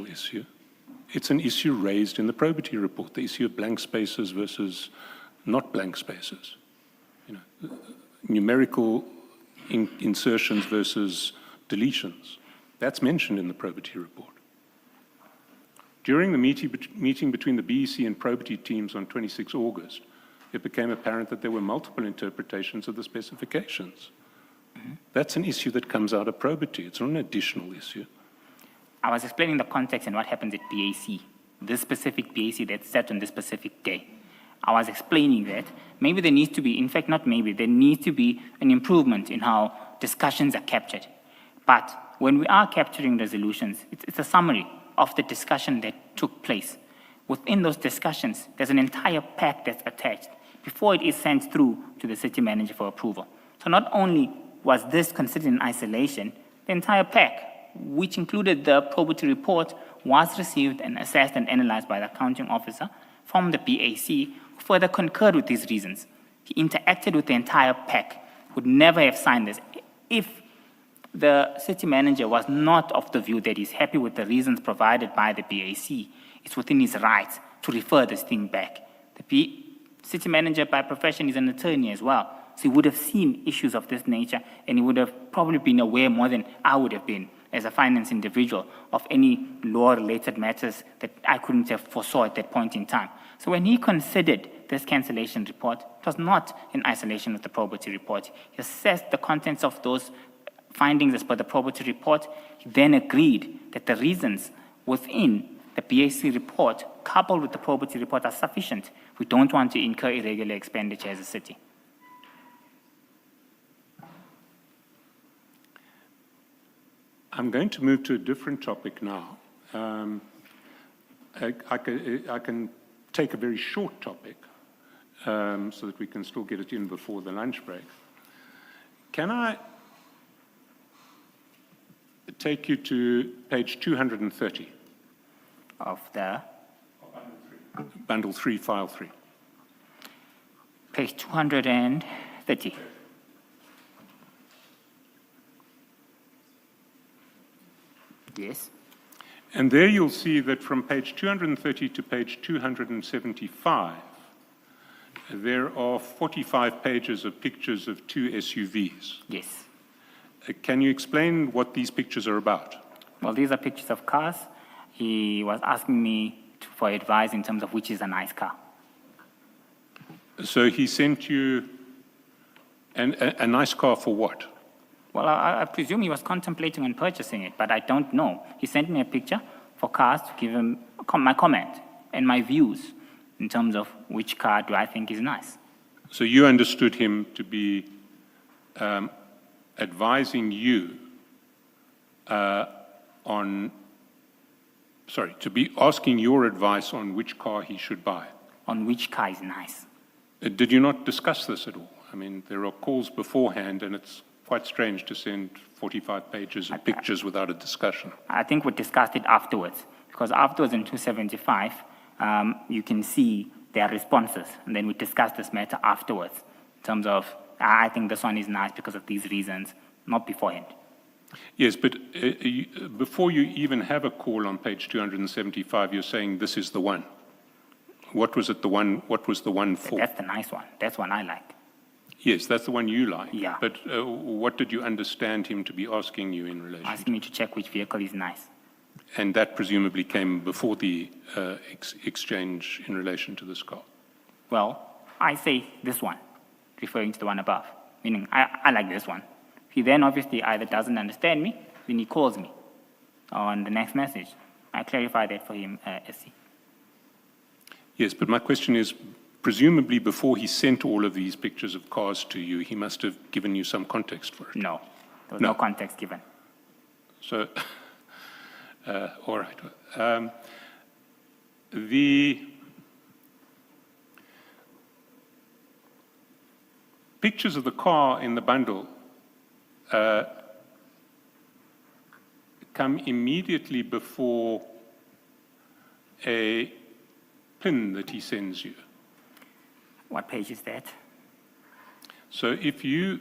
Speaker 3: issue. It's an issue raised in the probity report, the issue of blank spaces versus not blank spaces. You know, numerical insertions versus deletions. That's mentioned in the probity report. During the meeting between the BEC and probity teams on 26 August, it became apparent that there were multiple interpretations of the specifications. That's an issue that comes out of probity. It's not an additional issue.
Speaker 5: I was explaining the context and what happens at BAC, this specific BAC that's set on this specific day. I was explaining that maybe there needs to be, in fact, not maybe, there needs to be an improvement in how discussions are captured. But when we are capturing resolutions, it's a summary of the discussion that took place. Within those discussions, there's an entire pack that's attached before it is sent through to the city manager for approval. So not only was this considered in isolation, the entire pack, which included the probity report, was received and assessed and analyzed by the accounting officer from the BAC, who further concurred with these reasons. He interacted with the entire pack, would never have signed this if the city manager was not of the view that he's happy with the reasons provided by the BAC. It's within his rights to refer this thing back. The city manager by profession is an attorney as well, so he would have seen issues of this nature, and he would have probably been aware more than I would have been as a finance individual of any law-related matters that I couldn't have foresaw at that point in time. So when he considered this cancellation report, it was not in isolation with the probity report. He assessed the contents of those findings as per the probity report. He then agreed that the reasons within the BAC report, coupled with the probity report, are sufficient. We don't want to incur irregular expenditure as a city.
Speaker 3: I'm going to move to a different topic now. I can take a very short topic so that we can still get it in before the lunch break. Can I take you to page 230?
Speaker 5: Of the
Speaker 3: Bundle 3, File 3.
Speaker 5: page 230. Yes.
Speaker 3: And there you'll see that from page 230 to page 275, there are 45 pages of pictures of two SUVs.
Speaker 5: Yes.
Speaker 3: Can you explain what these pictures are about?
Speaker 5: Well, these are pictures of cars. He was asking me for advice in terms of which is a nice car.
Speaker 3: So he sent you a nice car for what?
Speaker 5: Well, I presume he was contemplating on purchasing it, but I don't know. He sent me a picture for cars to give him my comment and my views in terms of which car do I think is nice.
Speaker 3: So you understood him to be advising you to be asking your advice on which car he should buy.
Speaker 5: On which car is nice.
Speaker 3: Did you not discuss this at all? I mean, there are calls beforehand, and it's quite strange to send 45 pages of pictures without a discussion.
Speaker 5: I think we discussed it afterwards, because afterwards in 275, you can see their responses, and then we discussed this matter afterwards in terms of, I think this one is nice because of these reasons, not beforehand.
Speaker 3: Yes, but before you even have a call on page 275, you're saying this is the one. What was the one for?
Speaker 5: That's the nice one. That's one I like.
Speaker 3: Yes, that's the one you like.
Speaker 5: Yeah.
Speaker 3: But what did you understand him to be asking you in relation?
Speaker 5: Asking me to check which vehicle is nice.
Speaker 3: And that presumably came before the exchange in relation to this car.
Speaker 5: Well, I say this one, referring to the one above, meaning I like this one. He then obviously either doesn't understand me, then he calls me on the next message. I clarify that for him, SC.
Speaker 3: Yes, but my question is, presumably before he sent all of these pictures of cars to you, he must have given you some context for it.
Speaker 5: No, there was no context given.
Speaker 3: So, all right. The pictures of the car in the bundle come immediately before a PIN that he sends you.
Speaker 5: What page is that?
Speaker 3: So if your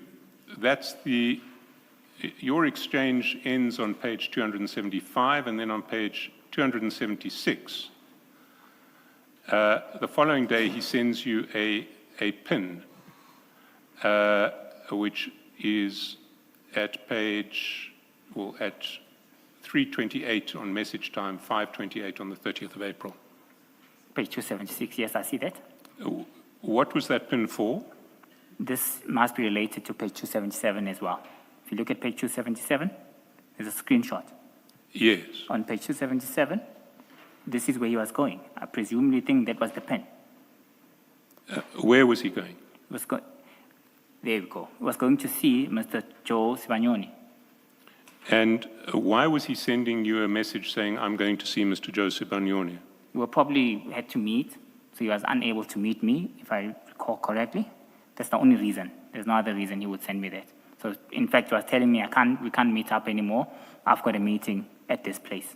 Speaker 3: exchange ends on page 275, and then on page 276, the following day he sends you a PIN, which is at page, well, at 3:28 on message time, 5:28 on the 30th of April.
Speaker 5: Page 276, yes, I see that.
Speaker 3: What was that PIN for?
Speaker 5: This must be related to page 277 as well. If you look at page 277, there's a screenshot.
Speaker 3: Yes.
Speaker 5: On page 277, this is where he was going. I presumably think that was the pen.
Speaker 3: Where was he going?
Speaker 5: There we go. He was going to see Mr. Joe Sibanyoni.
Speaker 3: And why was he sending you a message saying, I'm going to see Mr. Joe Sibanyoni?
Speaker 5: We probably had to meet, so he was unable to meet me, if I recall correctly. That's the only reason. There's no other reason he would send me that. So, in fact, he was telling me we can't meet up anymore. I've got a meeting at this place.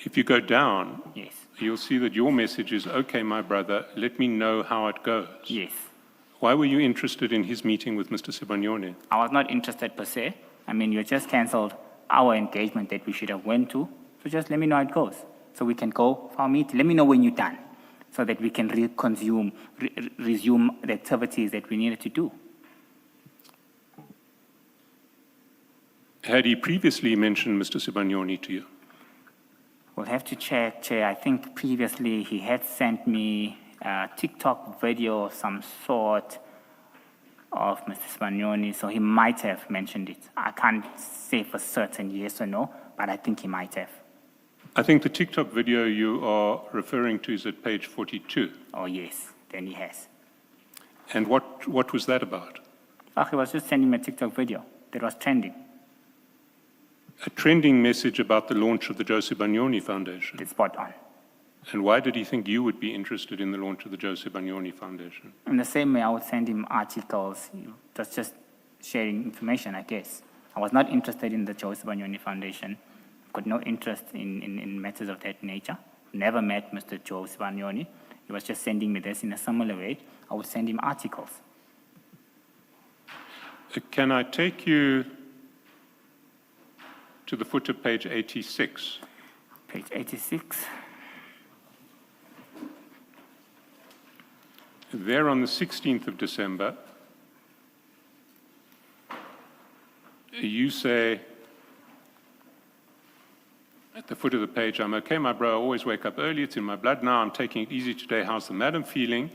Speaker 3: If you go down,
Speaker 5: Yes.
Speaker 3: you'll see that your message is, okay, my brother, let me know how it goes.
Speaker 5: Yes.
Speaker 3: Why were you interested in his meeting with Mr. Sibanyoni?
Speaker 5: I was not interested per se. I mean, you just canceled our engagement that we should have went to. So just let me know how it goes. So we can go for our meeting. Let me know when you're done, so that we can resume the activities that we needed to do.
Speaker 3: Had he previously mentioned Mr. Sibanyoni to you?
Speaker 5: We'll have to check, Chair. I think previously he had sent me a TikTok video of some sort of Mr. Sibanyoni, so he might have mentioned it. I can't say for certain yes or no, but I think he might have.
Speaker 3: I think the TikTok video you are referring to is at page 42.
Speaker 5: Oh, yes, then he has.
Speaker 3: And what was that about?
Speaker 5: Oh, he was just sending me a TikTok video that was trending.
Speaker 3: A trending message about the launch of the Joe Sibanyoni Foundation.
Speaker 5: It's spot on.
Speaker 3: And why did he think you would be interested in the launch of the Joe Sibanyoni Foundation?
Speaker 5: In the same way, I would send him articles. That's just sharing information, I guess. I was not interested in the Joe Sibanyoni Foundation. I've got no interest in matters of that nature. Never met Mr. Joe Sibanyoni. He was just sending me this in a similar way. I would send him articles.
Speaker 3: Can I take you to the foot of page 86?
Speaker 5: Page 86.
Speaker 3: There on the 16th of December, you say, at the foot of the page, I'm okay, my bro, I always wake up early, it's in my blood now, I'm taking it easy today, how's the madam feeling?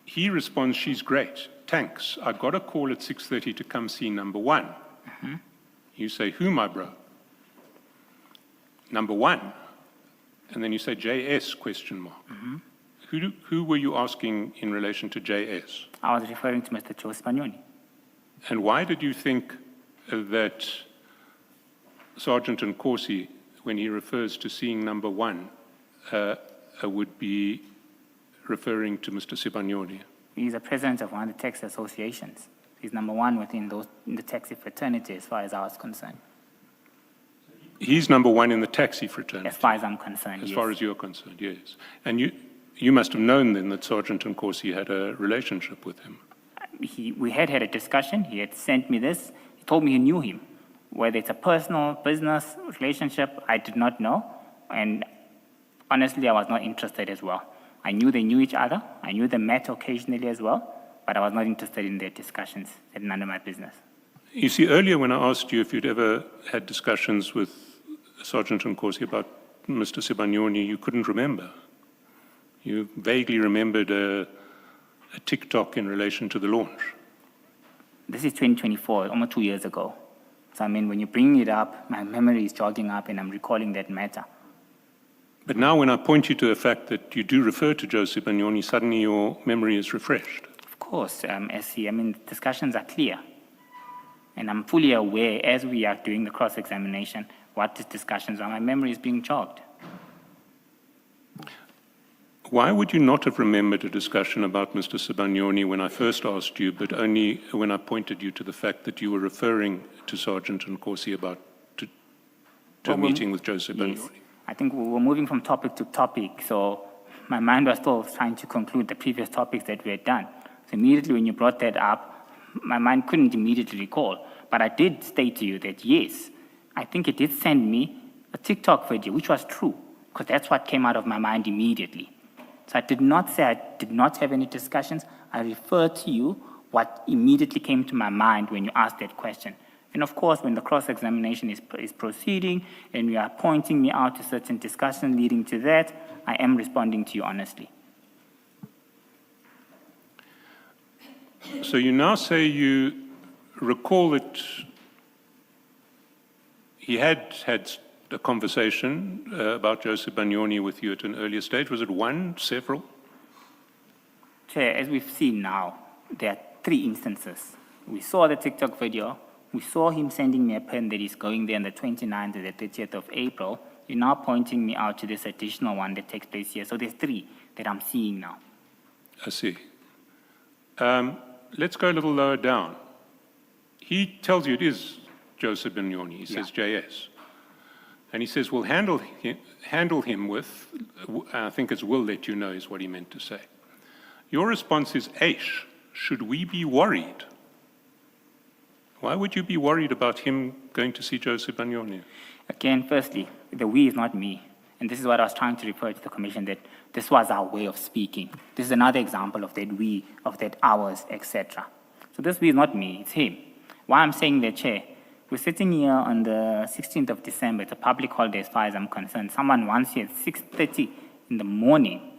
Speaker 3: He responds, she's great, thanks. I got a call at 6:30 to come see number one. You say, who, my bro? Number one. And then you say, JS, question mark. Who were you asking in relation to JS?
Speaker 5: I was referring to Mr. Joe Sibanyoni.
Speaker 3: And why did you think that Sergeant Nkosi, when he refers to seeing number one, would be referring to Mr. Sibanyoni?
Speaker 5: He's the president of one of the taxi associations. He's number one within in the taxi fraternity, as far as I was concerned.
Speaker 3: He's number one in the taxi fraternity?
Speaker 5: As far as I'm concerned,
Speaker 3: As
Speaker 5: yes.
Speaker 3: far as you're concerned, yes. And you must have known then that Sergeant Nkosi had a relationship with him.
Speaker 5: We had a discussion. He had sent me this. He told me he knew him. Whether it's a personal, business relationship, I did not know. And honestly, I was not interested as well. I knew they knew each other. I knew they met occasionally as well. But I was not interested in their discussions. They're none of my business.
Speaker 3: You see, earlier when I asked you if you'd ever had discussions with Sergeant Nkosi, about Mr. Sibanyoni, you couldn't remember. You vaguely remembered a TikTok in relation to the launch.
Speaker 5: This is 2024, almost 2 years ago. So, I mean, when you bring it up, my memory is jogging up and I'm recalling that matter.
Speaker 3: But now when I point you to the fact that you do refer to Joe Sibanyoni, suddenly your memory is refreshed.
Speaker 5: Of course, SC, I mean, discussions are clear. And I'm fully aware, as we are doing the cross-examination, what these discussions are. My memory is being jogged.
Speaker 3: Why would you not have remembered a discussion about Mr. Sibanyoni when I first asked you, but only when I pointed you to the fact that you were referring to Sergeant Nkosi about to a meeting with Joe Sibanyoni?
Speaker 5: Yes. I think we were moving from topic to topic, so my mind was still trying to conclude the previous topics that we had done. So immediately when you brought that up, my mind couldn't immediately recall. But I did state to you that, yes, I think it did send me a TikTok video, which was true, because that's what came out of my mind immediately. So I did not say I did not have any discussions. I referred to you what immediately came to my mind when you asked that question. And of course, when the cross-examination is proceeding and you are pointing me out to certain discussions leading to that, I am responding to you honestly.
Speaker 3: So you now say you recall that he had a conversation about Joe Sibanyoni with you at an earlier stage. Was it one, several?
Speaker 5: Chair, as we've seen now, there are 3 instances. We saw the TikTok video. We saw him sending me a pen that he's going there on the 29th to the 30th of April. You're now pointing me out to this additional one that takes place here. So there's 3 that I'm seeing now.
Speaker 3: I see. Let's go a little lower down. He tells you it is Joe Sibanyoni. He says JS. And he says, we'll handle him with, I think it's will let you know is what he meant to say. Your response is, Aish, should we be worried? Why would you be worried about him going to see Joe Sibanyoni?
Speaker 5: Again, firstly, the we is not me. And this is what I was trying to refer to the commission, that this was our way of speaking. This is another example of that we, of that ours, etc. So this we is not me, it's him. Why I'm saying that, Chair, we're sitting here on the 16th of December. It's a public holiday as far as I'm concerned. Someone wants here at 6:30 in the morning.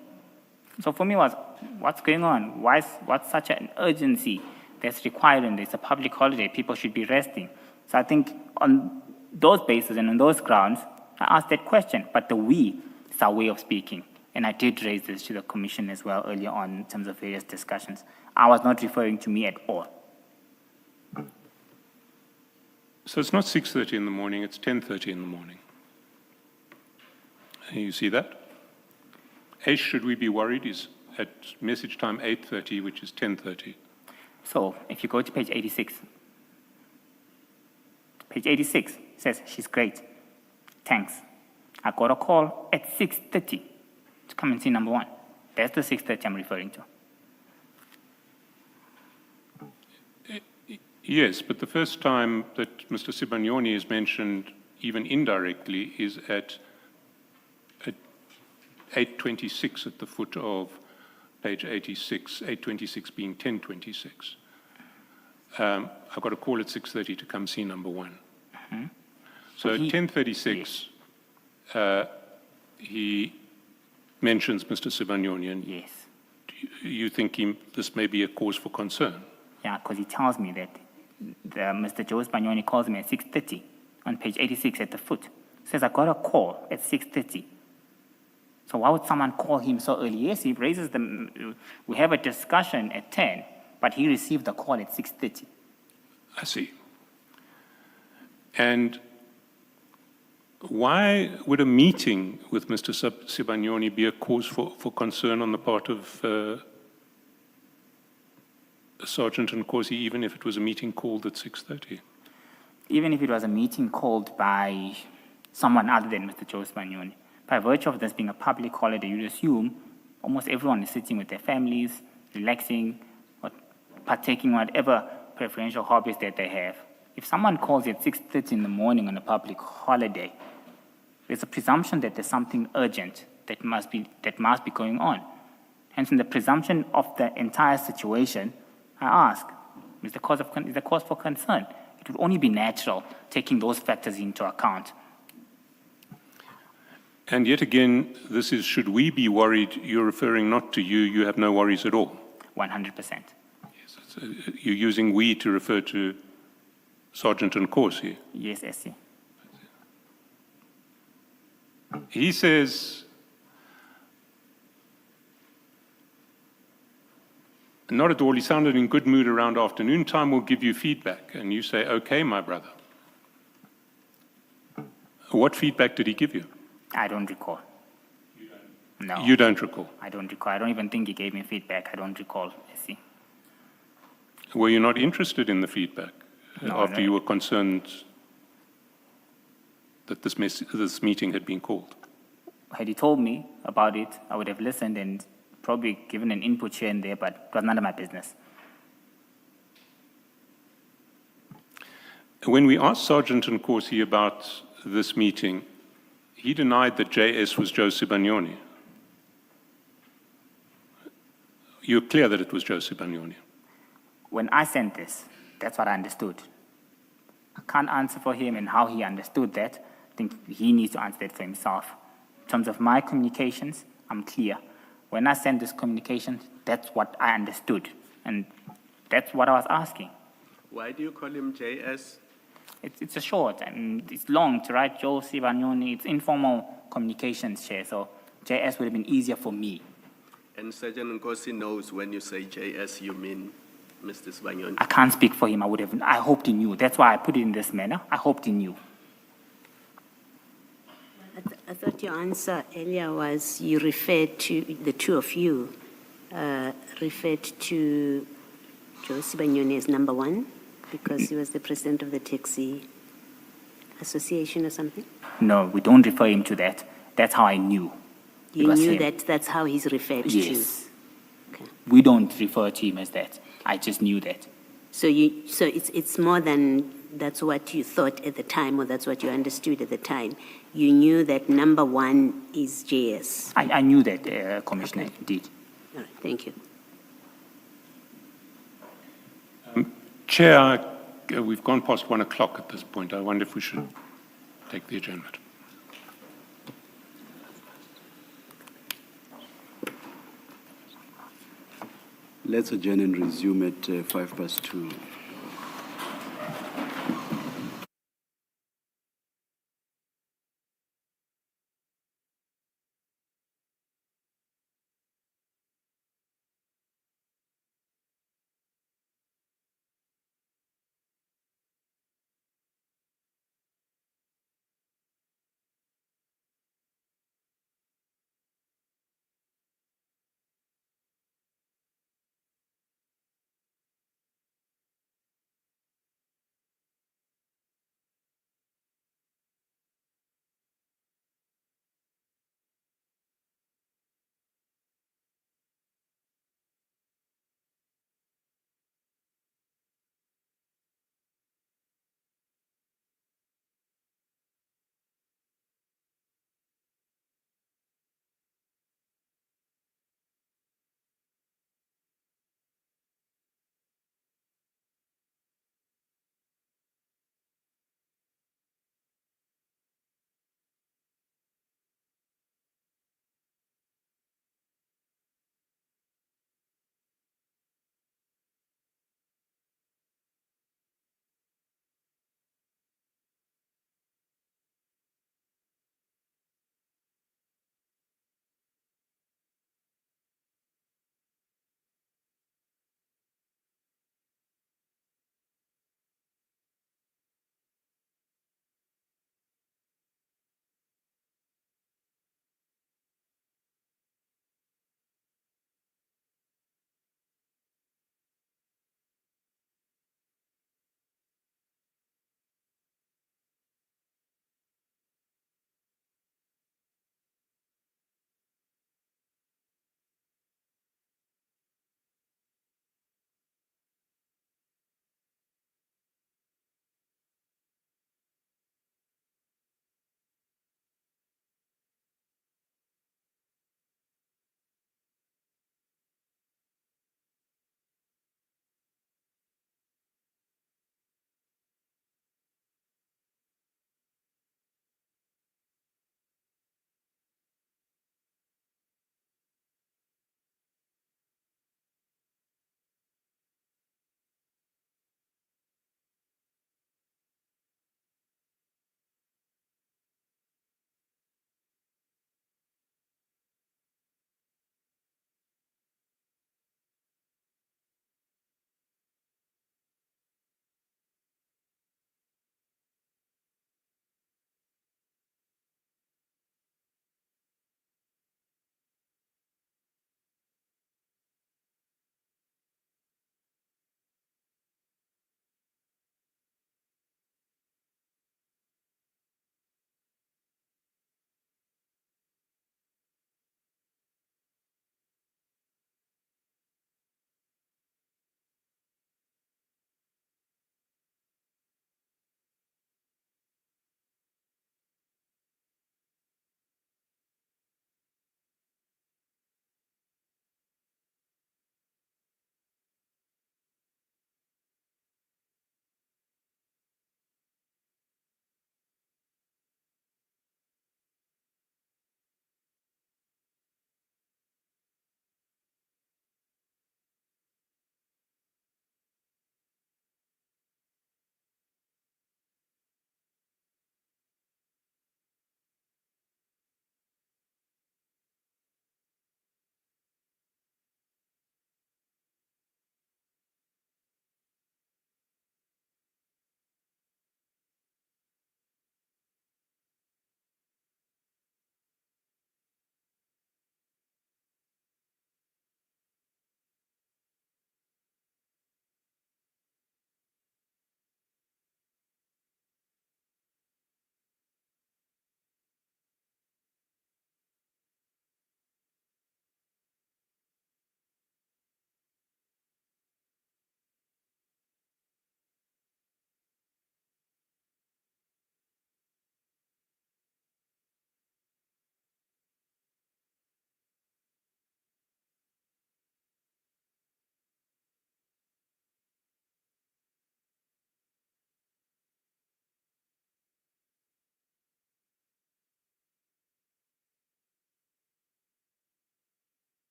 Speaker 5: So for me, what's going on? What's such an urgency that's required in this? It's a public holiday. People should be resting. So I think on those bases and on those grounds, I asked that question. But the we is our way of speaking. And I did raise this to the commission as well earlier on in terms of various discussions. I was not referring to me at all.
Speaker 3: So it's not 6:30 in the morning, it's 10:30 in the morning. You see that? Aish, should we be worried, is at message time 8:30, which is 10:30.
Speaker 5: So if you go to page 86, says, she's great. Thanks. I got a call at 6:30 to come and see number 1. That's the 6:30 I'm referring to.
Speaker 3: Yes, but the first time that Mr. Sibanyoni is mentioned, even indirectly, is at 8:26 at the foot of page 86, 8:26 being 10:26. I got a call at 6:30 to come see number 1.
Speaker 5: Mm-hmm.
Speaker 3: So at 10:36, he mentions Mr. Sibanyoni, and
Speaker 5: Yes.
Speaker 3: you think this may be a cause for concern?
Speaker 5: Yeah, because he tells me that Mr. Joe Sibanyoni calls me at 6:30 on page 86 at the foot. Says, I got a call at 6:30. So why would someone call him so early? Yes, he raises we have a discussion at 10, but he received the call at 6:30.
Speaker 3: I see. And why would a meeting with Mr. Sibanyoni be a cause for concern on the part of Sergeant Nkosi, even if it was a meeting called at 6:30?
Speaker 5: Even if it was a meeting called by someone other than Mr. Joe Sibanyoni, by virtue of this being a public holiday, you'd assume almost everyone is sitting with their families, relaxing, or partaking whatever preferential hobbies that they have. If someone calls you at 6:30 in the morning on a public holiday, there's a presumption that there's something urgent that must be going on. Hence, in the presumption of the entire situation, I ask, is the cause for concern? It would only be natural taking those factors into account.
Speaker 3: And yet again, this is, should we be worried? You're referring not to you, you have no worries at all.
Speaker 5: 100%.
Speaker 3: So you're using we to refer to Sergeant Nkosi.
Speaker 5: Yes, SC.
Speaker 3: He says, not at all, he sounded in good mood around afternoon time, we'll give you feedback. And you say, okay, my brother. What feedback did he give you?
Speaker 5: I don't recall. No.
Speaker 3: You don't recall.
Speaker 5: I don't recall. I don't even think he gave me feedback. I don't recall, SC.
Speaker 3: Were you not interested in the feedback
Speaker 5: No,
Speaker 3: after
Speaker 5: no.
Speaker 3: you were concerned that this meeting had been called?
Speaker 5: Had he told me about it, I would have listened and probably given an input here and there, but it was none of my business.
Speaker 3: When we asked Sergeant Nkosi about this meeting, he denied that JS was Joe Sibanyoni. You're clear that it was Joe Sibanyoni.
Speaker 5: When I sent this, that's what I understood. I can't answer for him and how he understood that. I think he needs to answer that for himself. In terms of my communications, I'm clear. When I sent this communication, that's what I understood. And that's what I was asking.
Speaker 7: Why do you call him JS?
Speaker 5: It's a short, and it's long to write Joe Sibanyoni. It's informal communications, Chair, so JS would have been easier for me.
Speaker 7: And Sergeant Nkosi knows when you say JS, you mean Mr. Sibanyoni.
Speaker 5: I can't speak for him. I hoped he knew. That's why I put it in this manner. I hoped he knew.
Speaker 6: I thought your answer earlier was you referred to, the two of you, referred to Joe Sibanyoni as number one because he was the president of the taxi association or something?
Speaker 5: No, we don't refer him to that. That's how I knew. It
Speaker 6: You
Speaker 5: was
Speaker 6: knew
Speaker 5: him.
Speaker 6: that that's how he's referred
Speaker 5: Yes.
Speaker 6: to? Okay.
Speaker 5: We don't refer to him as that. I just knew that.
Speaker 6: So it's more than that's what you thought at the time or that's what you understood at the time. You knew that number one is JS.
Speaker 5: I knew that, Commissioner,
Speaker 6: Okay.
Speaker 5: indeed.
Speaker 6: All right, thank you.
Speaker 3: Chair, we've gone past 1 o'clock at this point. I wonder if we should take the adjournment.
Speaker 2: Let's adjourn and resume at 2:05.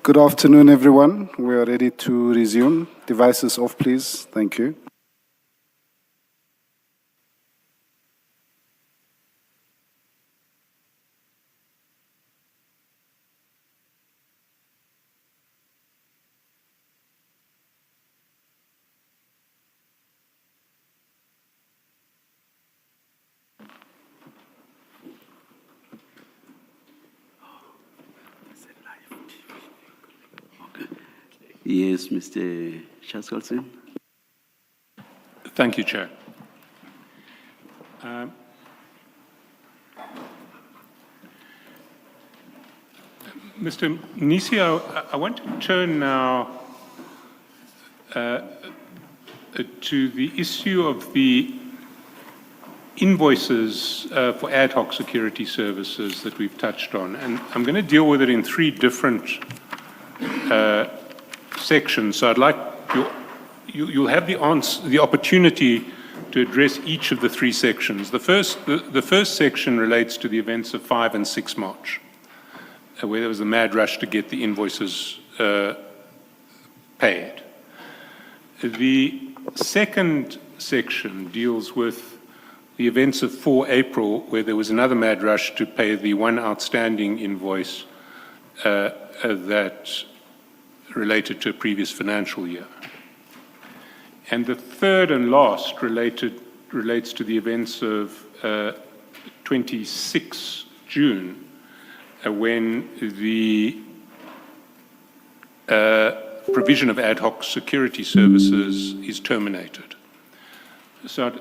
Speaker 1: Good afternoon, everyone. We are ready to resume. Devices off, please. Thank you.
Speaker 2: Yes, Mr. Chaskalson.
Speaker 3: Thank you, Chair. Mr. Mnisi, I want to turn now to the issue of the invoices for ad hoc security services that we've touched on. And I'm going to deal with it in three different sections. So I'd like you'll have the opportunity to address each of the three sections. The first section relates to the events of 5 and 6 March, where there was a mad rush to get the invoices paid. The second section deals with the events of 4 April, where there was another mad rush to pay the one outstanding invoice that related to a previous financial year. And the third and last relates to the events of 26 June, when the provision of ad hoc security services is terminated. So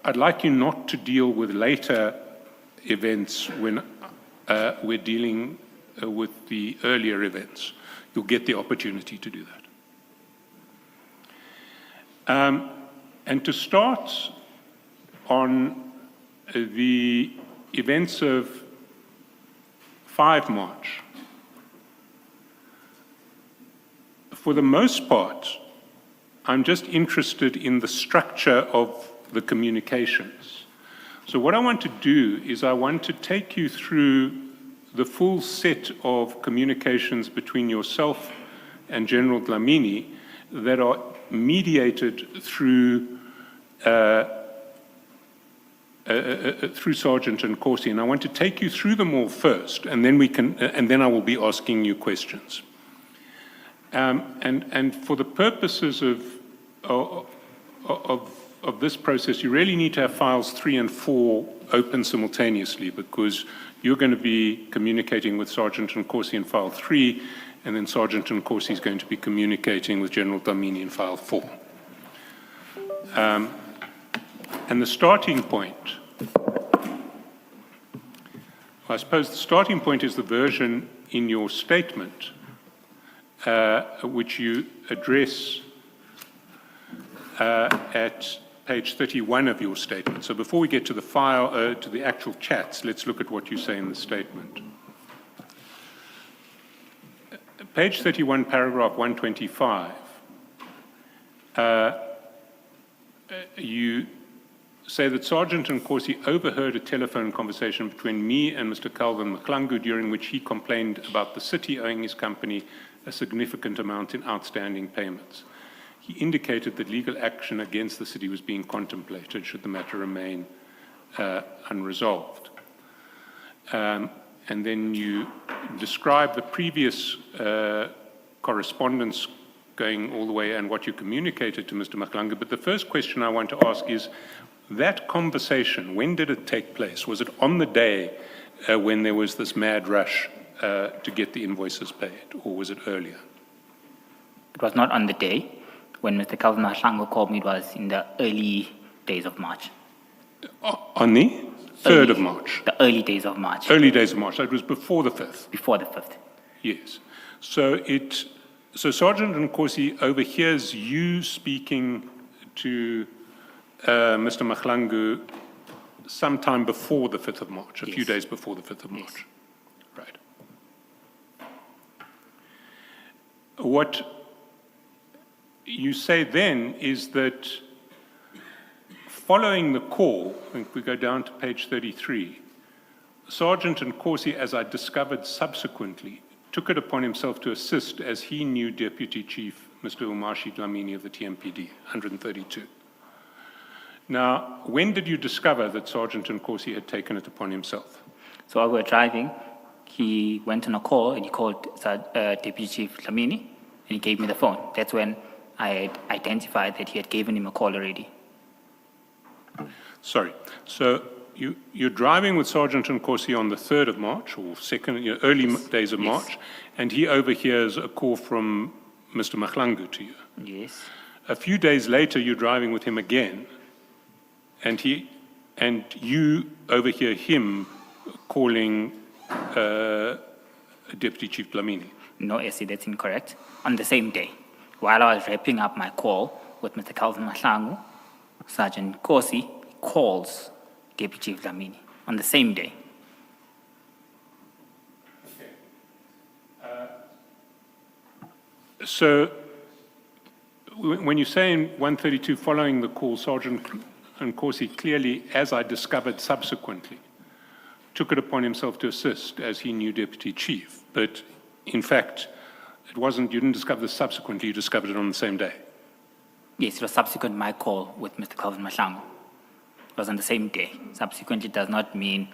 Speaker 3: I'd like you not to deal with later events when we're dealing with the earlier events. You'll get the opportunity to do that. And to start on the events of 5 March, for the most part, I'm just interested in the structure of the communications. So what I want to do is I want to take you through the full set of communications between yourself and General Dlamini that are mediated through Sergeant Nkosi, and I want to take you through them all first, and then I will be asking you questions. And for the purposes of this process, you really need to have files 3 and 4 open simultaneously, because you're going to be communicating with Sergeant Nkosi in file 3, and then Sergeant Nkosi is going to be communicating with General Dlamini in file 4. And the starting point, I suppose the starting point is the version in your statement, which you address at page 31 of your statement. So before we get to the file, to the actual chats, let's look at what you say in the statement. Page 31, paragraph 125, you say that Sergeant Nkosi overheard a telephone conversation between me and Mr. Calvin Mkhwanazi, during which he complained about the city owing his company a significant amount in outstanding payments. He indicated that legal action against the city was being contemplated should the matter remain unresolved. And then you describe the previous correspondence going all the way and what you communicated to Mr. Mkhwanazi. But the first question I want to ask is, that conversation, when did it take place? Was it on the day when there was this mad rush to get the invoices paid, or was it earlier?
Speaker 5: It was not on the day. When Mr. Calvin Mkhwanazi called me, it was in the early days of March.
Speaker 3: On the 3rd of March?
Speaker 5: The early days of March.
Speaker 3: Early days of March. So it was before the 5th?
Speaker 5: Before the 5th.
Speaker 3: Yes. So Sergeant Nkosi overhears you speaking to Mr. Mkhwanazi sometime before the 5th of March, a few days before the 5th of March. Right. What you say then is that following the call, I think we go down to page 33, Sergeant Nkosi, as I discovered subsequently, took it upon himself to assist as he knew Deputy Chief Mr. Umashi Dlamini of the TMPD, 132. Now, when did you discover that Sergeant Nkosi had taken it upon himself?
Speaker 5: So while we were driving, he went on a call and he called Deputy Chief Dlamini and he gave me the phone. That's when I had identified that he had given him a call already.
Speaker 3: Sorry. So you're driving with Sergeant Nkosi on the 3rd of March, or early days of March, and he overhears a call from Mr. Madlanga to you.
Speaker 5: Yes.
Speaker 3: A few days later, you're driving with him again, and you overhear him calling Deputy Chief Dlamini.
Speaker 5: No, Essie, that's incorrect. On the same day, while I was wrapping up my call with Mr. Calvin Mahlangu, Sergeant Nkosi calls Deputy Chief Dlamini on the same day.
Speaker 3: So when you say in 132, following the call, Sergeant Nkosi clearly, as I discovered subsequently, took it upon himself to assist as he knew Deputy Chief. But in fact, you didn't discover this subsequently, you discovered it on the same day.
Speaker 5: Yes, it was subsequent to my call with Mr. Calvin Mahlangu. It was on the same day. Subsequently does not mean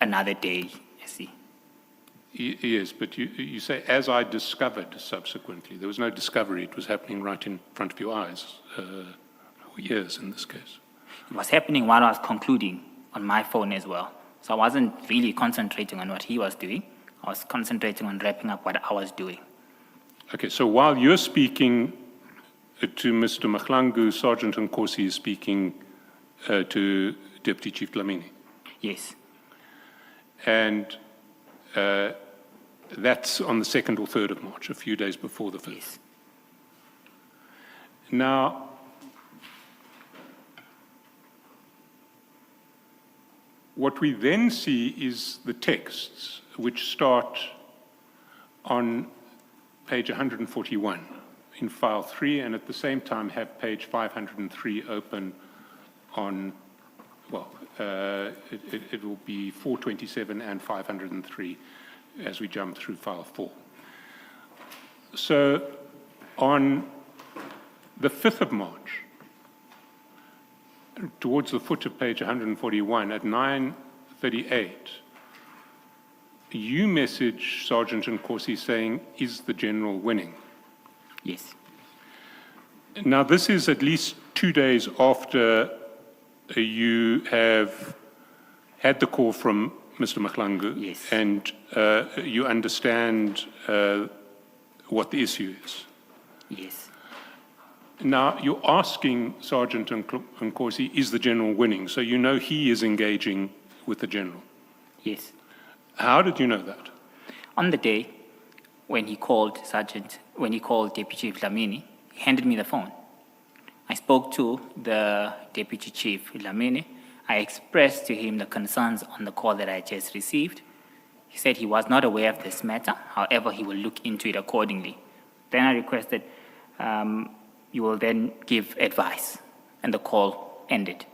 Speaker 5: another day, Essie.
Speaker 3: Yes, but you say, as I discovered subsequently. There was no discovery. It was happening right in front of your eyes, or ears in this case.
Speaker 5: It was happening while I was concluding on my phone as well. So I wasn't really concentrating on what he was doing. I was concentrating on wrapping up what I was doing.
Speaker 3: Okay, so while you're speaking to Mr. Mahlangu, Sergeant Nkosi is speaking to Deputy Chief Dlamini.
Speaker 5: Yes.
Speaker 3: And that's on the 2nd or 3rd of March, a few days before the 5th.
Speaker 5: Yes.
Speaker 3: Now, what we then see is the texts, which start on page 141 in file 3, and at the same time have page 503 open on, well, it will be 427 and 503 as we jump through file 4. So on the 5th of March, towards the foot of page 141 at 9:38, you message Sergeant Nkosi saying, "Is the general winning?"
Speaker 5: Yes.
Speaker 3: Now, this is at least 2 days after you have had the call from Mr. Mahlangu,
Speaker 5: Yes.
Speaker 3: and you understand what the issue is.
Speaker 5: Yes.
Speaker 3: Now, you're asking Sergeant Nkosi, is the general winning? So you know he is engaging with the general.
Speaker 5: Yes.
Speaker 3: How did you know that?
Speaker 5: On the day when he called Deputy Chief Dlamini, he handed me the phone. I spoke to the Deputy Chief Dlamini. I expressed to him the concerns on the call that I just received. He said he was not aware of this matter. However, he will look into it accordingly. Then I requested you will then give advice, and the call ended.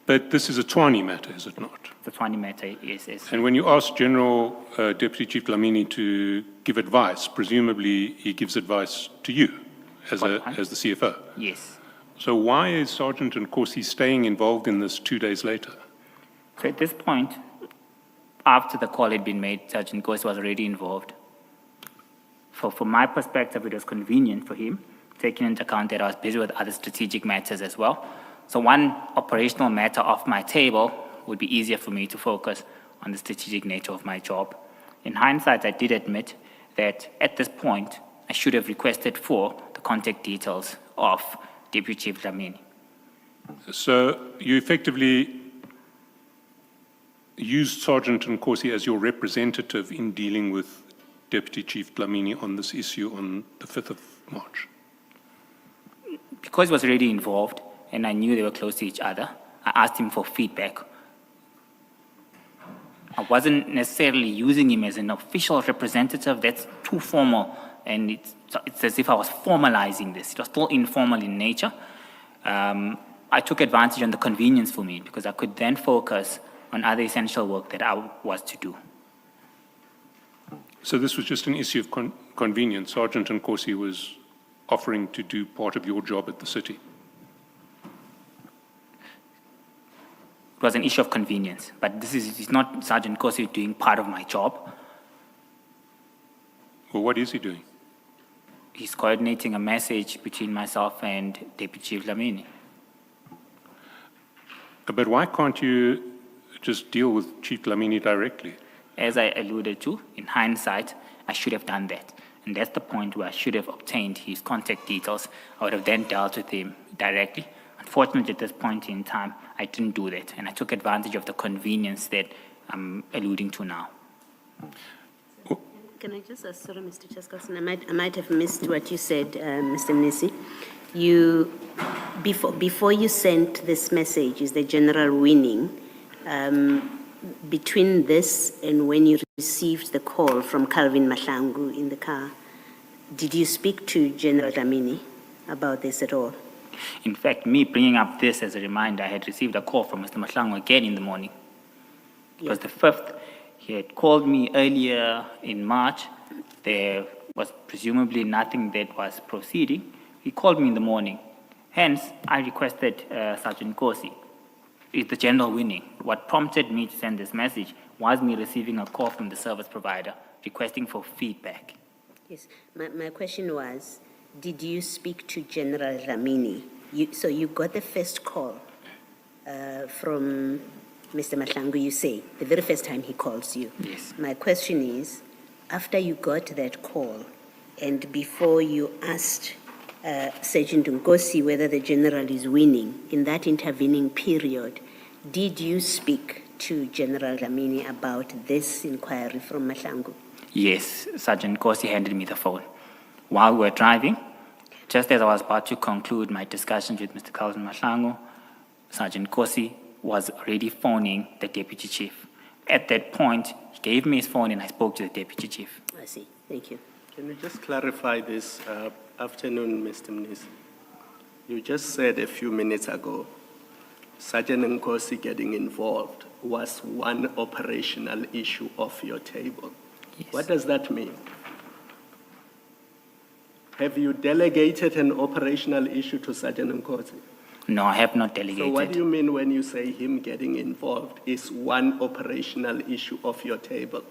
Speaker 3: But this is a Tshwane matter, is it not?
Speaker 5: The Tshwane matter is
Speaker 3: And when you ask General Deputy Chief Dlamini to give advice, presumably he gives advice to you as the CFO.
Speaker 5: yes.
Speaker 3: So why is Sergeant Nkosi staying involved in this 2 days later?
Speaker 5: So at this point, after the call had been made, Sergeant Nkosi was already involved. From my perspective, it was convenient for him, taking into account that I was busy with other strategic matters as well. So one operational matter off my table would be easier for me to focus on the strategic nature of my job. In hindsight, I did admit that at this point, I should have requested for the contact details of Deputy Chief Dlamini.
Speaker 3: So you effectively used Sergeant Nkosi as your representative in dealing with Deputy Chief Dlamini on this issue on the 5th of March.
Speaker 5: Because he was already involved and I knew they were close to each other, I asked him for feedback. I wasn't necessarily using him as an official representative. That's too formal, and it's as if I was formalizing this. It was still informal in nature. I took advantage on the convenience for me because I could then focus on other essential work that I was to do.
Speaker 3: So this was just an issue of convenience. Sergeant Nkosi was offering to do part of your job at the city.
Speaker 5: It was an issue of convenience, but it's not Sergeant Nkosi doing part of my job.
Speaker 3: Well, what is he doing?
Speaker 5: He's coordinating a message between myself and Deputy Chief Dlamini.
Speaker 3: But why can't you just deal with Chief Dlamini directly?
Speaker 5: As I alluded to, in hindsight, I should have done that. And that's the point where I should have obtained his contact details. I would have then dealt with him directly. Unfortunately, at this point in time, I didn't do that. And I took advantage of the convenience that I'm alluding to now.
Speaker 6: Can I just ask, sorry, Mr. Chaskalson, I might have missed what you said, Mr. Mnisi. Before you sent this message, is the general winning, between this and when you received the call from Calvin Mahlangu in the car, did you speak to General Dlamini about this at all?
Speaker 5: In fact, me bringing up this as a reminder, I had received a call from Mr. Mahlangu again in the morning. It was the 5th. He had called me earlier in March. There was presumably nothing that was proceeding. He called me in the morning. Hence, I requested Sergeant Nkosi. Is the general winning? What prompted me to send this message was me receiving a call from the service provider requesting for feedback.
Speaker 6: Yes, my question was, did you speak to General Dlamini? So you got the first call from Mr. Mahlangu, you say, the very first time he calls you.
Speaker 5: Yes.
Speaker 6: My question is, after you got that call and before you asked Sergeant Nkosi whether the general is winning, in that intervening period, did you speak to General Dlamini about this inquiry from Mahlangu?
Speaker 5: Yes, Sergeant Nkosi handed me the phone. While we were driving, just as I was about to conclude my discussions with Mr. Calvin Mahlangu, Sergeant Nkosi was already phoning the Deputy Chief. At that point, he gave me his phone and I spoke to the Deputy Chief.
Speaker 6: I see. Thank you.
Speaker 7: Can you just clarify this afternoon, Mr. Mnisi? You just said a few minutes ago, Sergeant Nkosi getting involved was one operational issue off your table.
Speaker 5: Yes.
Speaker 7: What does that mean? Have you delegated an operational issue to Sergeant Nkosi?
Speaker 5: No, I have not delegated.
Speaker 7: So what do you mean when you say him getting involved is one operational issue off your table?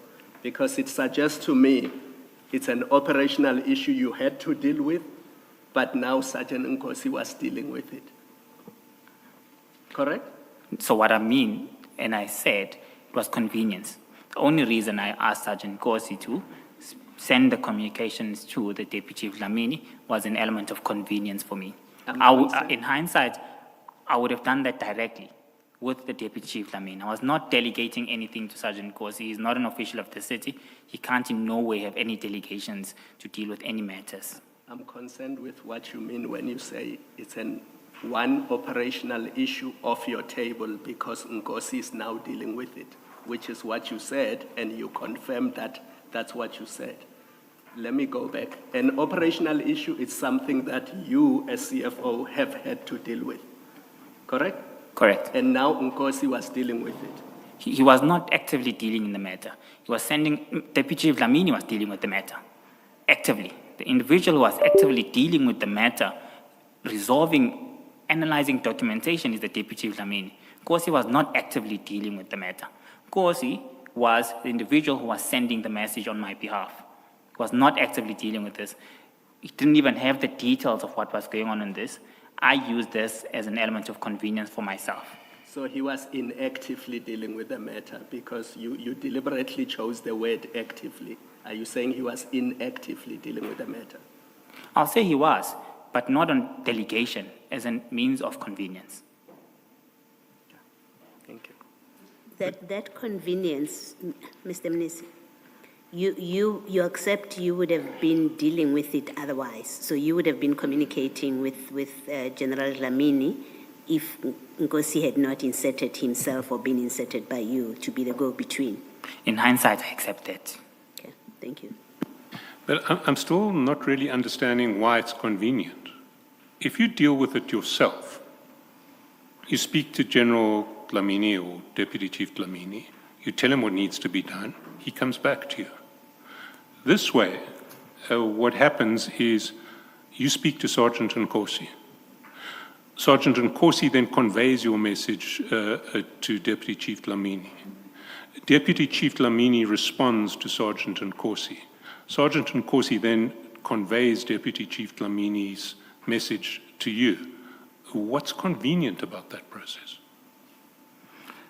Speaker 7: Because it suggests to me it's an operational issue you had to deal with, but now Sergeant Nkosi was dealing with it. Correct?
Speaker 5: So what I mean, and I said, it was convenience. The only reason I asked Sergeant Nkosi to send the communications to the Deputy Chief Dlamini was an element of convenience for me. In hindsight, I would have done that directly with the Deputy Chief Dlamini. I was not delegating anything to Sergeant Nkosi. He's not an official of the city. He can't in no way have any delegations to deal with any matters.
Speaker 7: I'm concerned with what you mean when you say it's one operational issue off your table because Nkosi is now dealing with it, which is what you said, and you confirmed that that's what you said. Let me go back. An operational issue is something that you, as CFO, have had to deal with, correct?
Speaker 5: Correct.
Speaker 7: And now Nkosi was dealing with it.
Speaker 5: He was not actively dealing in the matter. He was Deputy Chief Dlamini was dealing with the matter, actively. The individual who was actively dealing with the matter, analyzing documentation is the Deputy Chief Dlamini. Nkosi was not actively dealing with the matter. Nkosi was the individual who was sending the message on my behalf. He was not actively dealing with this. He didn't even have the details of what was going on in this. I used this as an element of convenience for myself.
Speaker 7: So he was inactively dealing with the matter because you deliberately chose the word actively. Are you saying he was inactively dealing with the matter?
Speaker 5: I'll say he was, but not on delegation as a means of convenience.
Speaker 7: Thank you.
Speaker 6: That convenience, Mr. Mnisi, you accept you would have been dealing with it otherwise. So you would have been communicating with General Dlamini if Nkosi had not inserted himself or been inserted by you to be the go-between.
Speaker 5: In hindsight, I accept that.
Speaker 6: Okay, thank you.
Speaker 3: But I'm still not really understanding why it's convenient. If you deal with it yourself, you speak to General Dlamini or Deputy Chief Dlamini, you tell him what needs to be done, he comes back to you. This way, what happens is you speak to Sergeant Nkosi. Sergeant Nkosi then conveys your message to Deputy Chief Dlamini. Deputy Chief Dlamini responds to Sergeant Nkosi. Sergeant Nkosi then conveys Deputy Chief Dlamini's message to you. What's convenient about that process?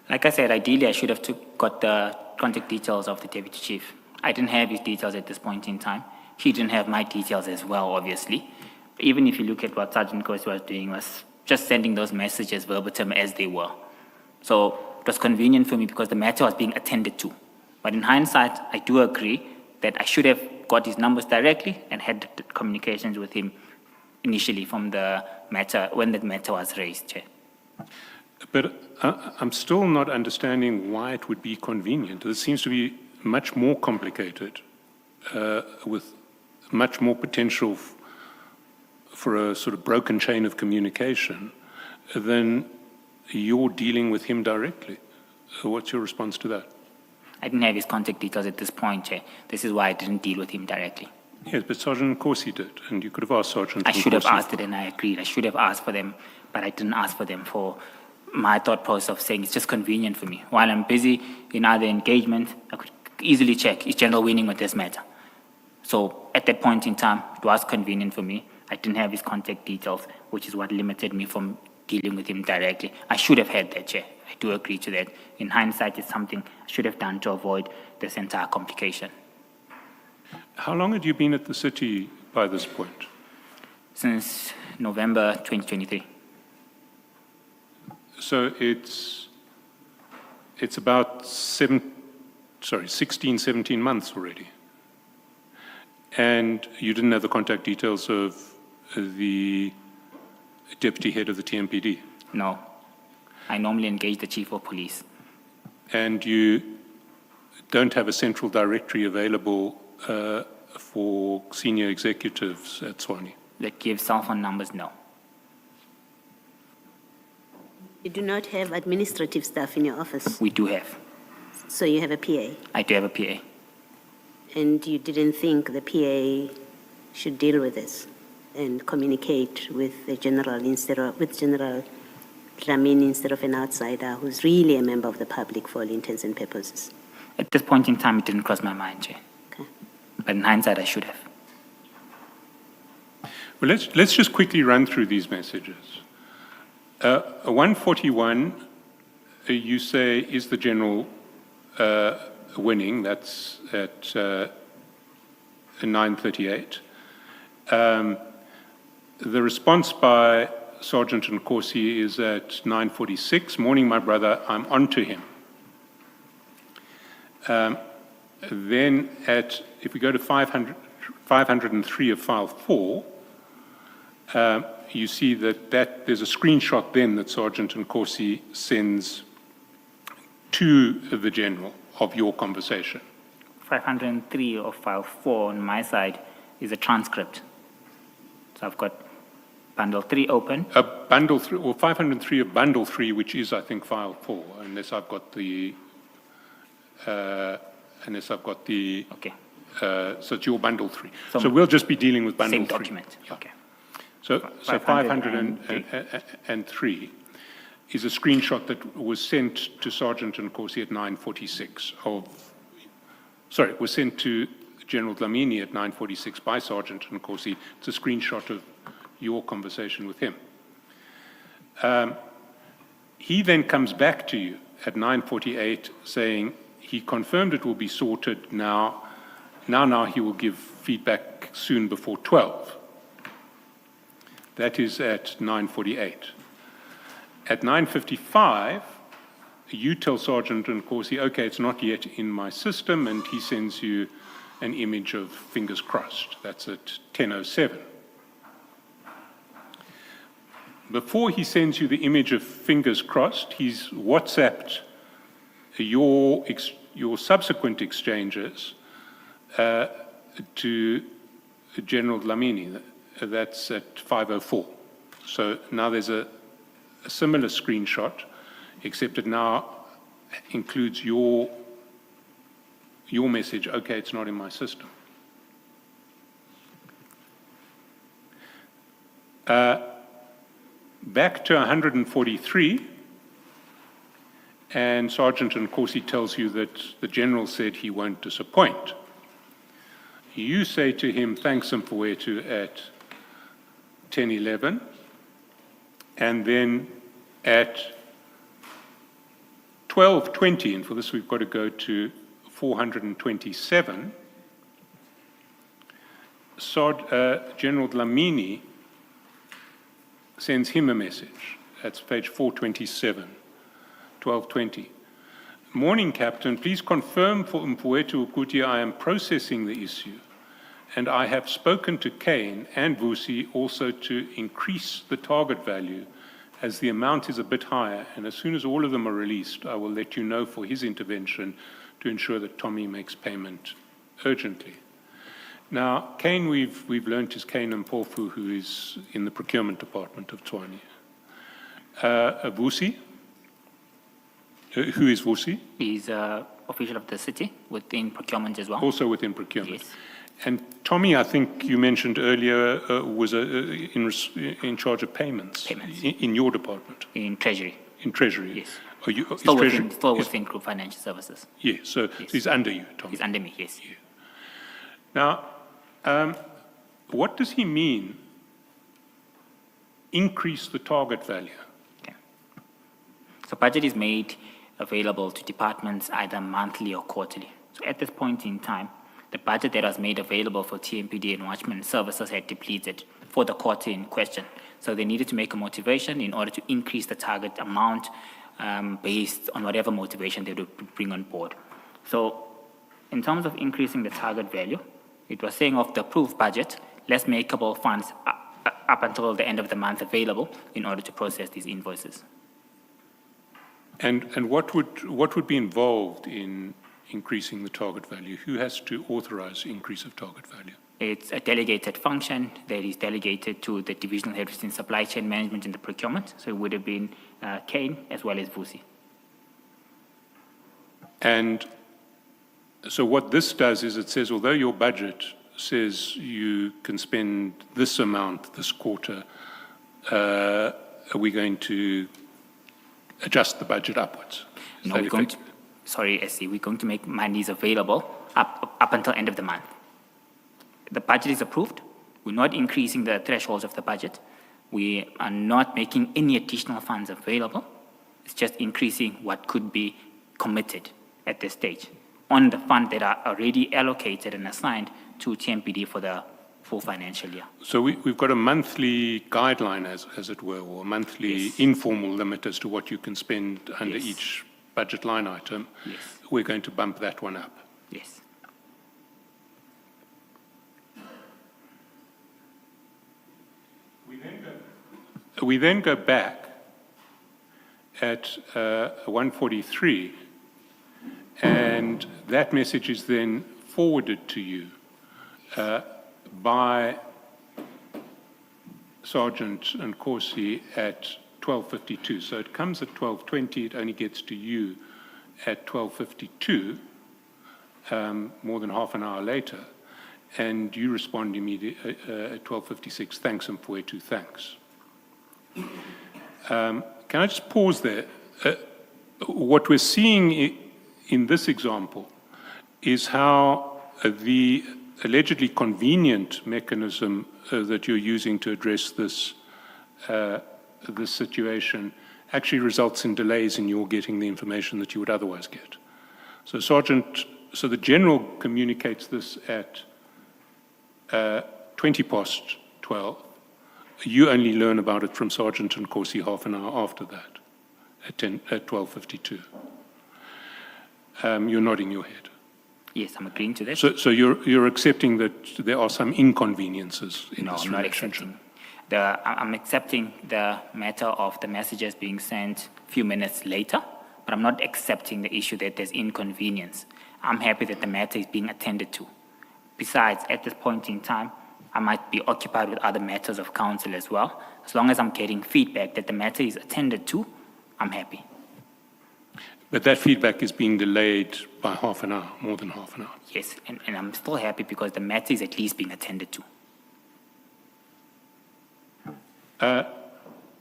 Speaker 5: Like I said, ideally I should have got the contact details of the Deputy Chief. I didn't have his details at this point in time. He didn't have my details as well, obviously. Even if you look at what Sergeant Nkosi was doing, was just sending those messages verbatim as they were. So it was convenient for me because the matter was being attended to. But in hindsight, I do agree that I should have got his numbers directly and had the communications with him initially from the matter, when the matter was raised, Chair.
Speaker 3: But I'm still not understanding why it would be convenient. This seems to be much more complicated, with much more potential for a sort of broken chain of communication than you're dealing with him directly. What's your response to that?
Speaker 5: I didn't have his contact details at this point, Chair. This is why I didn't deal with him directly.
Speaker 3: Yes, but Sergeant Nkosi did, and you could have asked Sergeant
Speaker 5: I should have
Speaker 3: Nkosi.
Speaker 5: asked it, and I agreed. I should have asked for them, but I didn't ask for them for my thought process of saying it's just convenient for me. While I'm busy in other engagement, I could easily check, is General winning with this matter? So at that point in time, it was convenient for me. I didn't have his contact details, which is what limited me from dealing with him directly. I should have had that, Chair. I do agree to that. In hindsight, it's something I should have done to avoid this entire complication.
Speaker 3: How long had you been at the city by this point?
Speaker 5: Since November 2023.
Speaker 3: So it's about 16, 17 months already. And you didn't have the contact details of the deputy head of the TMPD?
Speaker 5: No. I normally engage the chief of police.
Speaker 3: And you don't have a central directory available for senior executives at Tshwane?
Speaker 5: That gives cell phone numbers, no.
Speaker 6: You do not have administrative staff in your office,
Speaker 5: We do have.
Speaker 6: so you have a PA.
Speaker 5: I do have a PA.
Speaker 6: And you didn't think the PA should deal with this and communicate with the general with General Dlamini instead of an outsider who's really a member of the public for all intents and purposes?
Speaker 5: At this point in time, it didn't cross my mind, Chair.
Speaker 6: Okay.
Speaker 5: But in hindsight, I should have.
Speaker 3: Well, let's just quickly run through these messages. 141, you say, is the general winning? That's at 9:38. The response by Sergeant Nkosi is at 9:46. Morning, my brother, I'm on to him. Then if we go to 503 of file 4, you see that there's a screenshot then that Sergeant Nkosi sends to the general of your conversation.
Speaker 5: 503 of file 4 on my side is a transcript. So I've got bundle 3 open.
Speaker 3: Bundle 3, or 503 of bundle 3, which is, I think, file 4, unless I've got the.
Speaker 5: Okay.
Speaker 3: So it's your bundle 3.
Speaker 5: So
Speaker 3: So we'll just be dealing with bundle 3.
Speaker 5: Same document.
Speaker 3: Yeah.
Speaker 5: Okay.
Speaker 3: So
Speaker 5: 503.
Speaker 3: 503 is a screenshot that was sent to Sergeant Nkosi at 9:46 was sent to General Dlamini at 9:46 by Sergeant Nkosi. It's a screenshot of your conversation with him. He then comes back to you at 9:48 saying he confirmed it will be sorted now. Now he will give feedback soon before 12. That is at 9:48. At 9:55, you tell Sergeant Nkosi, okay, it's not yet in my system, and he sends you an image of fingers crossed. That's at 10:07. Before he sends you the image of fingers crossed, he's WhatsApped your subsequent exchanges to General Dlamini. That's at 5:04. So now there's a similar screenshot, except it now includes your message, okay, it's not in my system. Back to 143, and Sergeant Nkosi tells you that the General said he won't disappoint. You say to him, thanks Mfowethu, at 10:11, and then at 12:20, and for this we've got to go to 427, General Dlamini sends him a message. That's page 427, 12:20. Morning, Captain. Please confirm for Mfowethu ukuthi I am processing the issue, and I have spoken to Kane and Vusi also to increase the target value as the amount is a bit higher, and as soon as all of them are released, I will let you know for his intervention to ensure that Tommy makes payment urgently. Now, Kane, we've learned is Kane Mpofu, who is in the procurement department of Tshwane. Vusi, who is Vusi?
Speaker 5: He's an official of the city within procurement as well.
Speaker 3: Also within procurement.
Speaker 5: Yes.
Speaker 3: And Tommy, I think you mentioned earlier, was in charge of payments.
Speaker 5: Payments.
Speaker 3: In your department.
Speaker 5: In Treasury.
Speaker 3: In Treasury.
Speaker 5: Yes.
Speaker 3: Are you,
Speaker 5: Still within Group Financial Services.
Speaker 3: Yeah, so
Speaker 5: Yes.
Speaker 3: he's under you, Tommy.
Speaker 5: He's under me, yes.
Speaker 3: Yeah. Now, what does he mean, increase the target value?
Speaker 5: Okay. So budget is made available to departments either monthly or quarterly. So at this point in time, the budget that was made available for TMPD and Watchman services had depleted for the quarter in question. So they needed to make a motivation in order to increase the target amount based on whatever motivation they would bring on board. So in terms of increasing the target value, it was saying of the approved budget, less makeable funds up until the end of the month available in order to process these invoices.
Speaker 3: And what would be involved in increasing the target value? Who has to authorize increase of target value?
Speaker 5: It's a delegated function that is delegated to the divisional heads in supply chain management and the procurement. So it would have been Kane as well as Vusi.
Speaker 3: And so what this does is it says, although your budget says you can spend this amount this quarter, are we going to adjust the budget upwards?
Speaker 5: No, we're going to, sorry, SC, we're going to make monies available up until end of the month. The budget is approved. We're not increasing the thresholds of the budget. We are not making any additional funds available. It's just increasing what could be committed at this stage on the funds that are already allocated and assigned to TMPD for the full financial year.
Speaker 3: So we've got a monthly guideline, as it were, or a monthly
Speaker 5: Yes.
Speaker 3: informal limit as to what you can spend under
Speaker 5: Yes.
Speaker 3: each budget line item.
Speaker 5: Yes.
Speaker 3: We're going to bump that one up.
Speaker 5: Yes.
Speaker 3: We then go back at 143, and that message is then forwarded to you by Sergeant Nkosi at 12:52. So it comes at 12:20, it only gets to you at 12:52, more than half an hour later, and you respond immediately at 12:56, thanks Mfowethu, thanks. Can I just pause there? What we're seeing in this example is how the allegedly convenient mechanism that you're using to address this situation actually results in delays in your getting the information that you would otherwise get. So so the General communicates this at 12:20. You only learn about it from Sergeant Nkosi half an hour after that, at 12:52. You're nodding your head.
Speaker 5: Yes, I'm agreeing to that.
Speaker 3: So you're accepting that there are some inconveniences in
Speaker 5: No,
Speaker 3: this
Speaker 5: I'm not
Speaker 3: relationship?
Speaker 5: accepting. I'm accepting the matter of the messages being sent a few minutes later, but I'm not accepting the issue that there's inconvenience. I'm happy that the matter is being attended to. Besides, at this point in time, I might be occupied with other matters of council as well. As long as I'm getting feedback that the matter is attended to, I'm happy.
Speaker 3: But that feedback is being delayed by half an hour, more than half an hour.
Speaker 5: Yes, and I'm still happy because the matter is at least being attended to.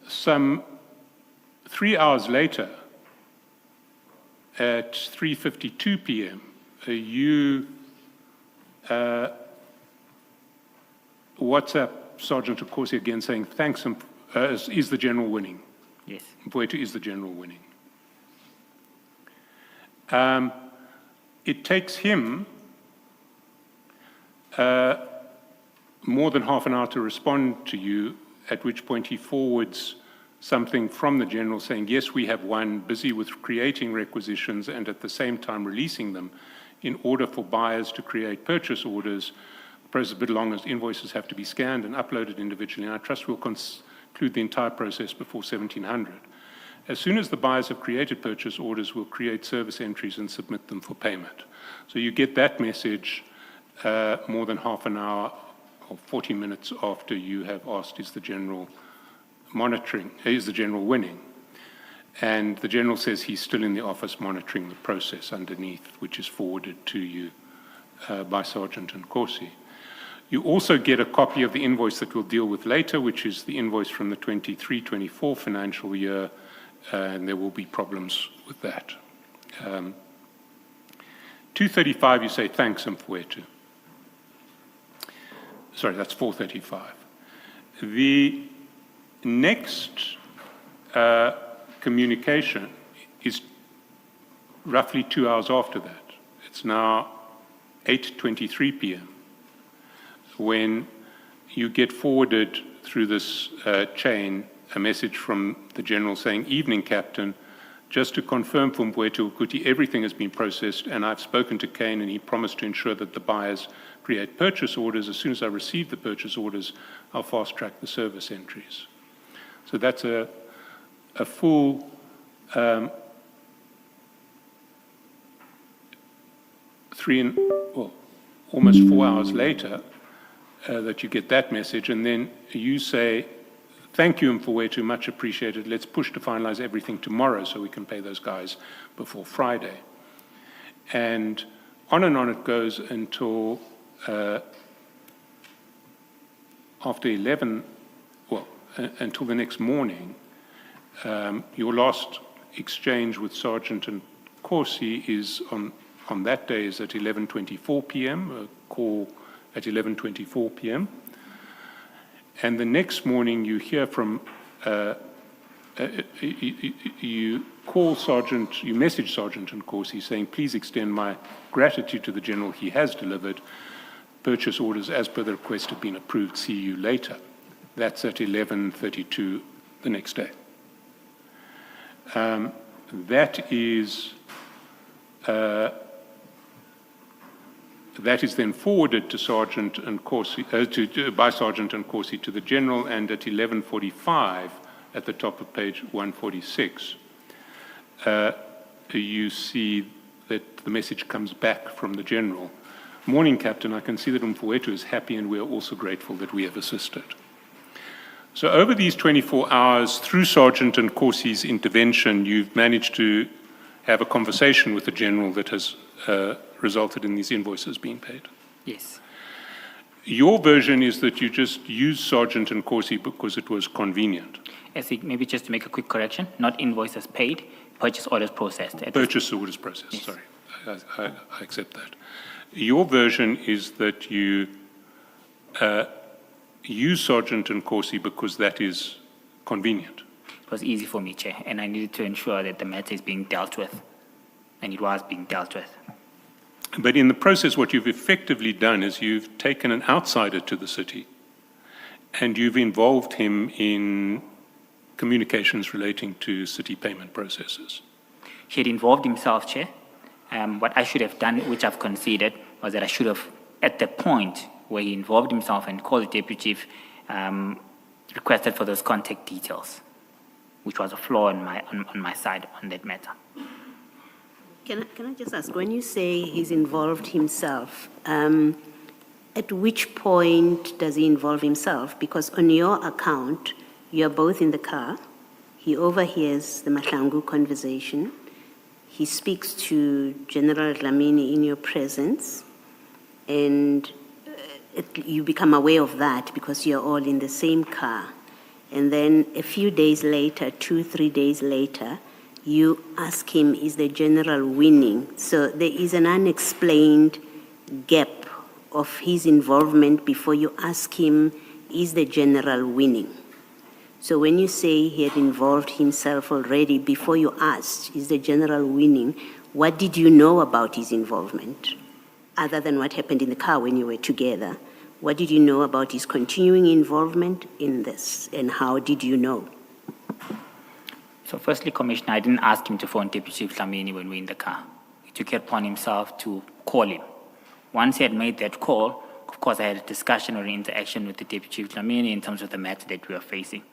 Speaker 3: Some 3 hours later, at 3:52 p.m., you WhatsApp Sergeant Nkosi again saying, thanks, is the general winning?
Speaker 5: Yes.
Speaker 3: Mfowethu is the general winning. It takes him more than half an hour to respond to you, at which point he forwards something from the general saying, yes, we have won, busy with creating requisitions and at the same time releasing them in order for buyers to create purchase orders. The process is a bit long as invoices have to be scanned and uploaded individually, and I trust we'll conclude the entire process before 1700. As soon as the buyers have created purchase orders, we'll create service entries and submit them for payment. So you get that message more than half an hour or 40 minutes after you have asked, is the general monitoring, is the general winning? And the general says he's still in the office monitoring the process underneath, which is forwarded to you by Sergeant Nkosi. You also get a copy of the invoice that we'll deal with later, which is the invoice from the 23-24 financial year, and there will be problems with that. 2:35, you say, thanks, Mfowethu. Sorry, that's 4:35. The next communication is roughly 2 hours after that. It's now 8:23 p.m. when you get forwarded through this chain a message from the general saying, evening, Captain, just to confirm for Mfowethu Kuti, everything has been processed and I've spoken to Kane and he promised to ensure that the buyers create purchase orders. As soon as I receive the purchase orders, I'll fast track the service entries. So that's a full almost 4 hours later that you get that message, and then you say, thank you, Mfowethu, much appreciated. Let's push to finalize everything tomorrow so we can pay those guys before Friday. And on it goes until after 11, until the next morning. Your last exchange with Sergeant Nkosi is on that day is at 11:24 p.m., a call at 11:24 p.m. And the next morning you hear from, you message Sergeant Nkosi saying, please extend my gratitude to the General. He has delivered. Purchase orders as per the request have been approved. See you later. That's at 11:32 the next day. That is then forwarded to Sergeant Nkosi, by Sergeant Nkosi to the General, and at 11:45 at the top of page 146, you see that the message comes back from the General. Morning, Captain, I can see that Mfowethu is happy and we are also grateful that we have assisted. So over these 24 hours, through Sergeant Nkosi's intervention, you've managed to have a conversation with the General that has resulted in these invoices being paid.
Speaker 5: Yes.
Speaker 3: Your version is that you just used Sergeant Nkosi because it was convenient.
Speaker 5: I think maybe just to make a quick correction, not invoices paid, purchase orders processed.
Speaker 3: Purchase orders processed,
Speaker 5: yes.
Speaker 3: Sorry. I accept that. Your version is that you use Sergeant Nkosi because that is convenient.
Speaker 5: It was easy for me, Chair, and I needed to ensure that the matter is being dealt with, and it was being dealt with.
Speaker 3: But in the process, what you've effectively done is you've taken an outsider to the city and you've involved him in communications relating to city payment processes.
Speaker 5: He had involved himself, Chair. What I should have done, which I've conceded, was that I should have, at the point where he involved himself and called the Deputy Chief, requested for those contact details, which was a flaw on my side on that matter.
Speaker 6: Can I just ask, when you say he's involved himself, at which point does he involve himself? Because on your account, you're both in the car, he overhears the Madlanga conversation, he speaks to General Dlamini in your presence, and you become aware of that because you're all in the same car. And then a few days later, 2-3 days later, you ask him, is the general winning? So there is an unexplained gap of his involvement before you ask him, is the general winning? So when you say he had involved himself already before you asked, is the general winning, what did you know about his involvement? Other than what happened in the car when you were together, what did you know about his continuing involvement in this, and how did you know?
Speaker 5: So firstly, Commissioner, I didn't ask him to phone Deputy Chief Dlamini when we were in the car. He took it upon himself to call him. Once he had made that call, of course, I had a discussion or an interaction with the Deputy Chief Dlamini in terms of the matter that we were facing.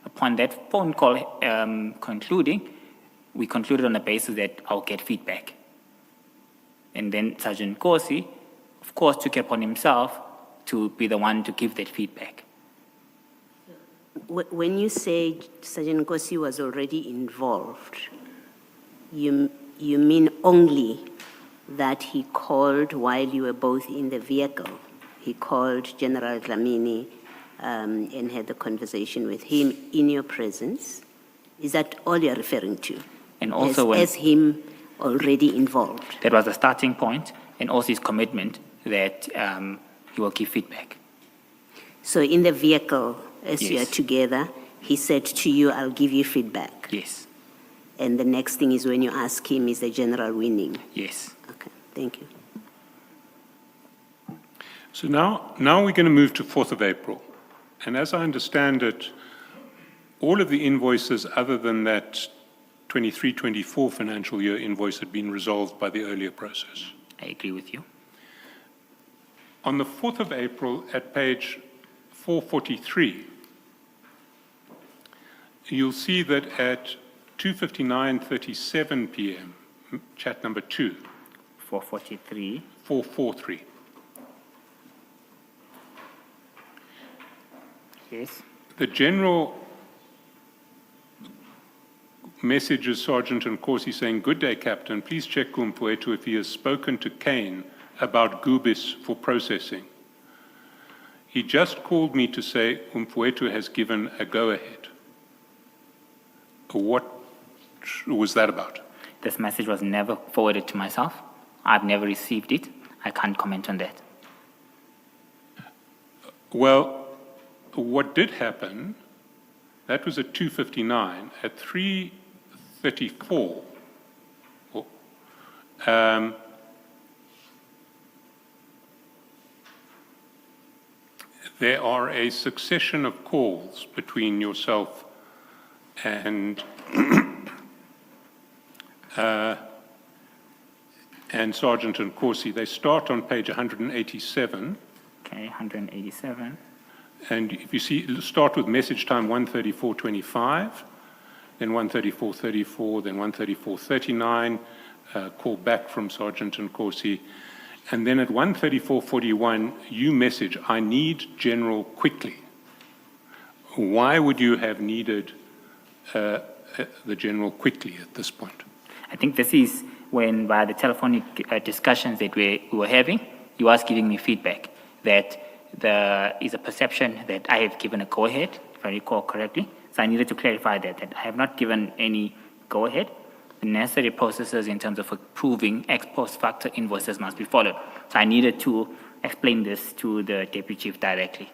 Speaker 5: Upon that phone call concluding, we concluded on the basis that I'll get feedback. And then Sergeant Nkosi, of course, took it upon himself to be the one to give that feedback.
Speaker 6: When you say Sergeant Nkosi was already involved, you mean only that he called while you were both in the vehicle? He called General Dlamini and had the conversation with him in your presence? Is that all you're referring to?
Speaker 5: And also
Speaker 6: as him already involved?
Speaker 5: That was the starting point, and also his commitment that he will give feedback.
Speaker 6: So in the vehicle, as you are
Speaker 5: Yes.
Speaker 6: together, he said to you, I'll give you feedback.
Speaker 5: Yes,
Speaker 6: And the next thing is when you ask him, is the general winning?
Speaker 5: yes.
Speaker 6: Okay, thank you.
Speaker 3: So now we're going to move to 4th of April. And as I understand it, all of the invoices other than that 23-24 financial year invoice had been resolved by the earlier process.
Speaker 5: I agree with you.
Speaker 3: On the 4th of April, at page 443, you'll see that at 2:59:37 p.m., chat number 2,
Speaker 5: 443.
Speaker 3: 443,
Speaker 5: Yes.
Speaker 3: the general messages Sergeant Nkosi saying, "Good day, Captain. Please check Mkhwanazi if he has spoken to Kane about Gubis for processing. He just called me to say Mkhwanazi has given a go-ahead." What was that about?
Speaker 5: This message was never forwarded to myself. I've never received it. I can't comment on that.
Speaker 3: Well, what did happen, that was at 2:59. At 3:34, there are a succession of calls between yourself and Sergeant Nkosi. They start on page 187.
Speaker 5: Okay, 187.
Speaker 3: And if you see, start with message time 1:34:25, then 1:34:34, then 1:34:39, call back from Sergeant Nkosi. And then at 1:34:41, you message, "I need General quickly." Why would you have needed the General quickly at this point?
Speaker 5: I think this is when, by the telephonic discussions that we were having, you was giving me feedback that there is a perception that I have given a go-ahead, if I recall correctly. So I needed to clarify that I have not given any go-ahead. The necessary processes in terms of approving ex post facto invoices must be followed. So I needed to explain this to the Deputy Chief directly.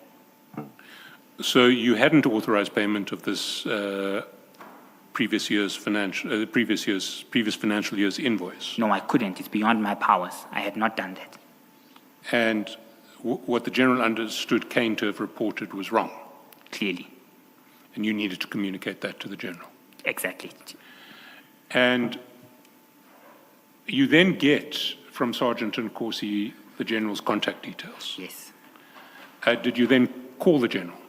Speaker 3: So you hadn't authorized payment of this previous financial year's invoice?
Speaker 5: No, I couldn't. It's beyond my powers. I had not done that.
Speaker 3: And what the General understood Kane to have reported was wrong,
Speaker 5: Clearly.
Speaker 3: and you needed to communicate that to the General.
Speaker 5: Exactly.
Speaker 3: And you then get from Sergeant Nkosi the General's contact details.
Speaker 5: Yes.
Speaker 3: Did you then call the General?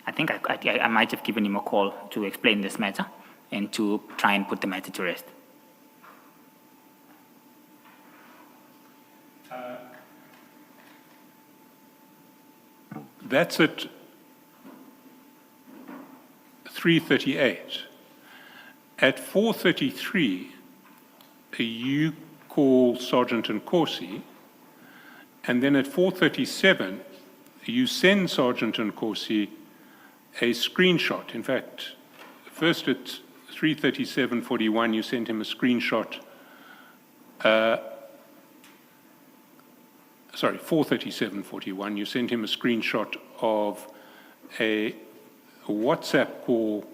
Speaker 5: I think I might have given him a call to explain this matter and to try and put the matter to rest.
Speaker 3: That's at 3:38. At 4:33, you call Sergeant Nkosi, and then at 4:37, you send Sergeant Nkosi a screenshot. In fact, first at 3:37:41, you sent him a screenshot. 4:37:41, you sent him a screenshot of a WhatsApp call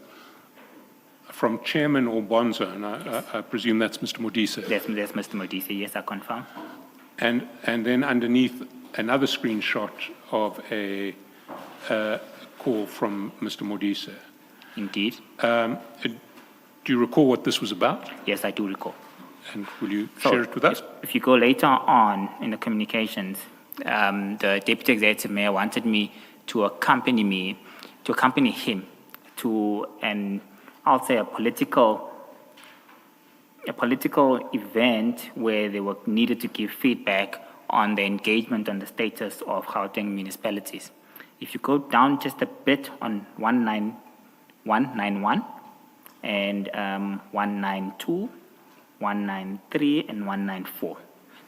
Speaker 3: from Chairman Obonzo, and I presume that's Mr. Modise.
Speaker 5: That's Mr. Modise, yes, I confirm.
Speaker 3: And then underneath, another screenshot of a call from Mr. Modise.
Speaker 5: Indeed.
Speaker 3: Do you recall what this was about?
Speaker 5: Yes, I do recall.
Speaker 3: And will you share it with us?
Speaker 5: If you go later on in the communications, the Deputy Executive Mayor wanted me to accompany him to I'll say a political event where they were needed to give feedback on the engagement on the status of Gauteng municipalities. If you go down just a bit on 191 and 192, 193 and 194.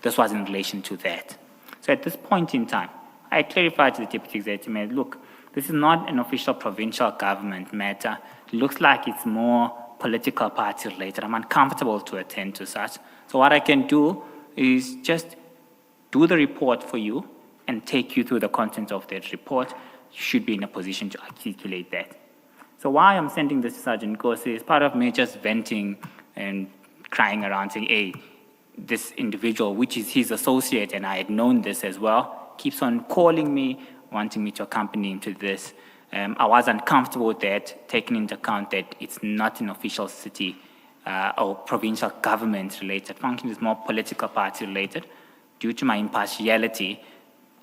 Speaker 5: This was in relation to that. So at this point in time, I clarified to the Deputy Executive Mayor, look, this is not an official provincial government matter. It looks like it's more political party related. I'm uncomfortable to attend to such. So what I can do is just do the report for you and take you through the content of that report. You should be in a position to articulate that. So why I'm sending this to Sergeant Nkosi is part of me just venting and crying around saying, hey, this individual, which is his associate, and I had known this as well, keeps on calling me, wanting me to accompany him to this. I was uncomfortable with that, taking into account that it's not an official city or provincial government-related function. It's more political party-related. Due to my impartiality,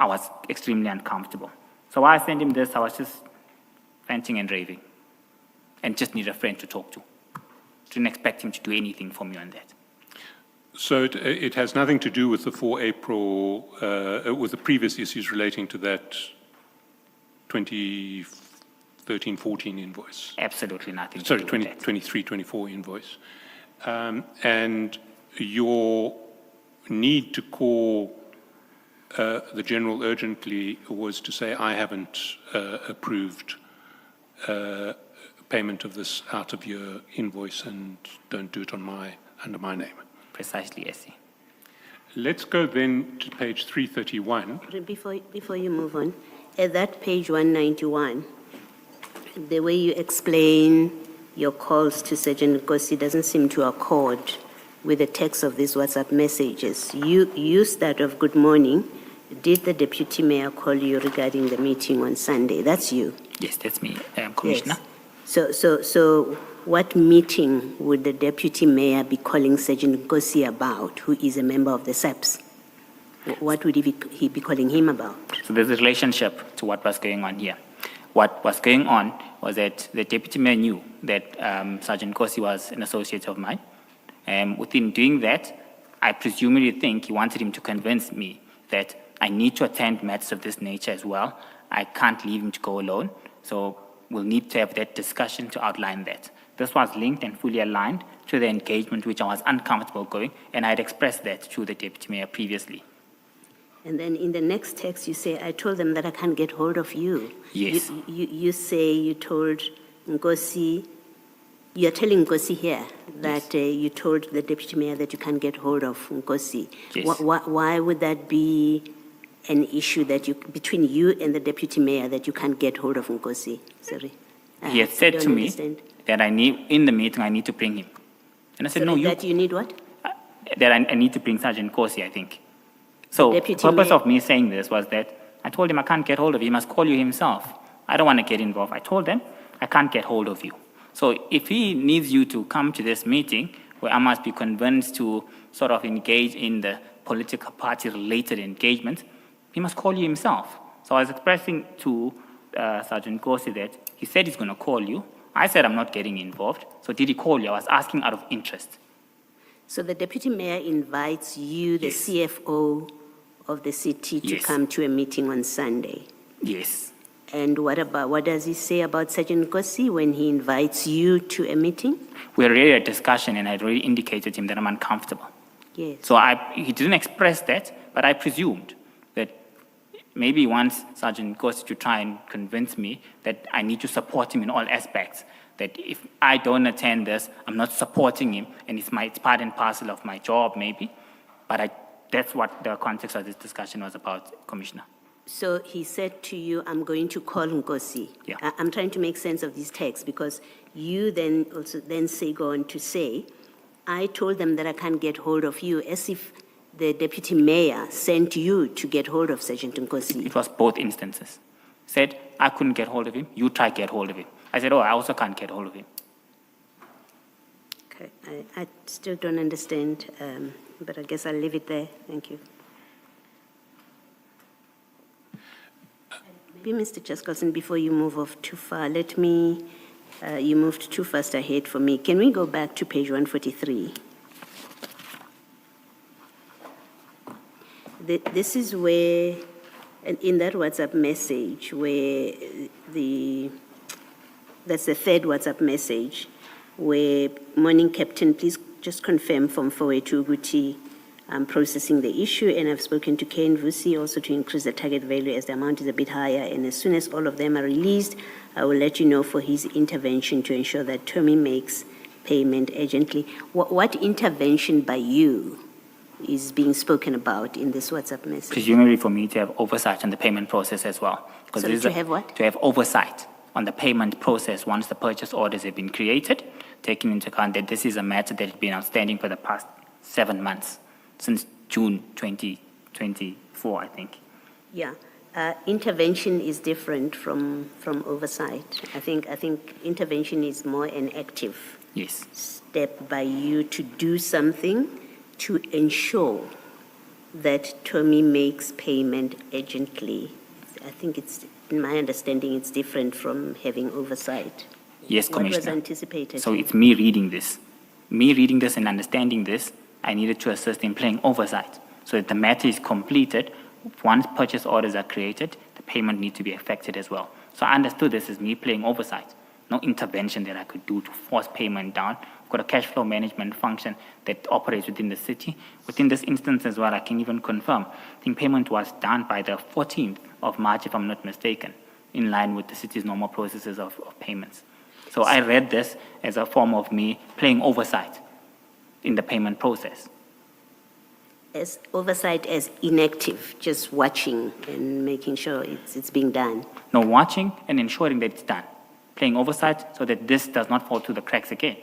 Speaker 5: I was extremely uncomfortable. So while I sent him this, I was just venting and raving and just need a friend to talk to. Didn't expect him to do anything for me on that.
Speaker 3: So it has nothing to do with the 4 April, with the previous issues relating to that 2013-14 invoice?
Speaker 5: Absolutely nothing.
Speaker 3: Sorry,
Speaker 5: to do with that.
Speaker 3: 23-24 invoice. And your need to call the General urgently was to say, I haven't approved payment of this out of your invoice and don't do it under my name.
Speaker 5: Precisely, yes.
Speaker 3: Let's go then to page 331.
Speaker 6: Before you move on, at that page 191, the way you explain your calls to Sergeant Nkosi doesn't seem to accord with the text of these WhatsApp messages. You start off, good morning. Did the Deputy Mayor call you regarding the meeting on Sunday? That's you.
Speaker 5: Yes, that's me, Commissioner.
Speaker 6: Yes. So what meeting would the Deputy Mayor be calling Sergeant Nkosi about, who is a member of the SAPS? What would he be calling him about?
Speaker 5: So there's a relationship to what was going on here. What was going on was that the Deputy Mayor knew that Sergeant Nkosi was an associate of mine. And within doing that, I presumably think he wanted him to convince me that I need to attend matters of this nature as well. I can't leave him to go alone. So we'll need to have that discussion to outline that. This was linked and fully aligned to the engagement which I was uncomfortable going, and I had expressed that to the Deputy Mayor previously.
Speaker 6: And then in the next text, you say, I told them that I can't get hold of you.
Speaker 5: Yes.
Speaker 6: You say you told Nkosi, you're telling Nkosi here that you told the Deputy Mayor that you can't get hold of Nkosi.
Speaker 5: Yes.
Speaker 6: Why would that be an issue between you and the Deputy Mayor that you can't get hold of Nkosi? Sorry.
Speaker 5: He had said to me that in the meeting, I need to bring him. And I said,
Speaker 6: no, that you need what?
Speaker 5: That I need to bring Sergeant Nkosi, I think. So the purpose of me saying this was that I told him I can't get hold of you. He must call you himself. I don't want to get involved. I told him I can't get hold of you. So if he needs you to come to this meeting where I must be convinced to sort of engage in the political party-related engagement, he must call you himself. So I was expressing to Sergeant Nkosi that he said he's going to call you. I said I'm not getting involved. So did he call you? I was asking out of interest.
Speaker 6: So the Deputy Mayor invites you, the
Speaker 5: Yes.
Speaker 6: CFO of the city, to
Speaker 5: Yes.
Speaker 6: come to a meeting on Sunday.
Speaker 5: Yes.
Speaker 6: And what does he say about Sergeant Nkosi when he invites you to a meeting?
Speaker 5: We had already had a discussion and I'd already indicated to him that I'm uncomfortable.
Speaker 6: Yes.
Speaker 5: So he didn't express that, but I presumed that maybe wants Sergeant Nkosi to try and convince me that I need to support him in all aspects, that if I don't attend this, I'm not supporting him, and it's part and parcel of my job, maybe. But that's what the context of this discussion was about, Commissioner.
Speaker 6: So he said to you, I'm going to call Nkosi.
Speaker 5: Yeah.
Speaker 6: I'm trying to make sense of these texts, because you then also go on to say, I told them that I can't get hold of you, as if the deputy mayor sent you to get hold of Sergeant Nkosi.
Speaker 5: It was both instances. Said, I couldn't get hold of him, you try to get hold of him. I said, oh, I also can't get hold of him.
Speaker 6: Okay, I still don't understand, but I guess I'll leave it there. Thank you. Maybe Mr. Chaskalson, before you move off too far, let me, you moved too fast ahead for me. Can we go back to page 143? This is where, in that WhatsApp message, where that's the third WhatsApp message, where, morning captain, please just confirm from Fowethu Guti, I'm processing the issue, and I've spoken to Kane Vusi also to increase the target value as the amount is a bit higher, and as soon as all of them are released, I will let you know for his intervention to ensure that Tommy makes payment urgently. What intervention by you is being spoken about in this WhatsApp message?
Speaker 5: Presumably for me to have oversight on the payment process as well.
Speaker 6: So to have what?
Speaker 5: To have oversight on the payment process once the purchase orders have been created, taking into account that this is a matter that has been outstanding for the past 7 months, since June 2024, I think.
Speaker 6: Yeah. Intervention is different from oversight. I think intervention is more an active step by you to do something to ensure that Tommy makes payment urgently. I think it's, in my understanding, it's different from having oversight.
Speaker 5: Yes, Commissioner.
Speaker 6: What was anticipated?
Speaker 5: So it's me reading this. Me reading this and understanding this, I needed to assist in playing oversight so that the matter is completed. Once purchase orders are created, the payment needs to be effected as well. So I understood this as me playing oversight, no intervention that I could do to force payment down. I've got a cash flow management function that operates within the city. Within this instance as well, I can even confirm, I think payment was done by the 14th of March, if I'm not mistaken, in line with the city's normal processes of payments. So I read this as a form of me playing oversight in the payment process.
Speaker 6: As oversight as inactive, just watching and making sure it's being done.
Speaker 5: No, watching and ensuring that it's done. Playing oversight so that this does not fall through the cracks again.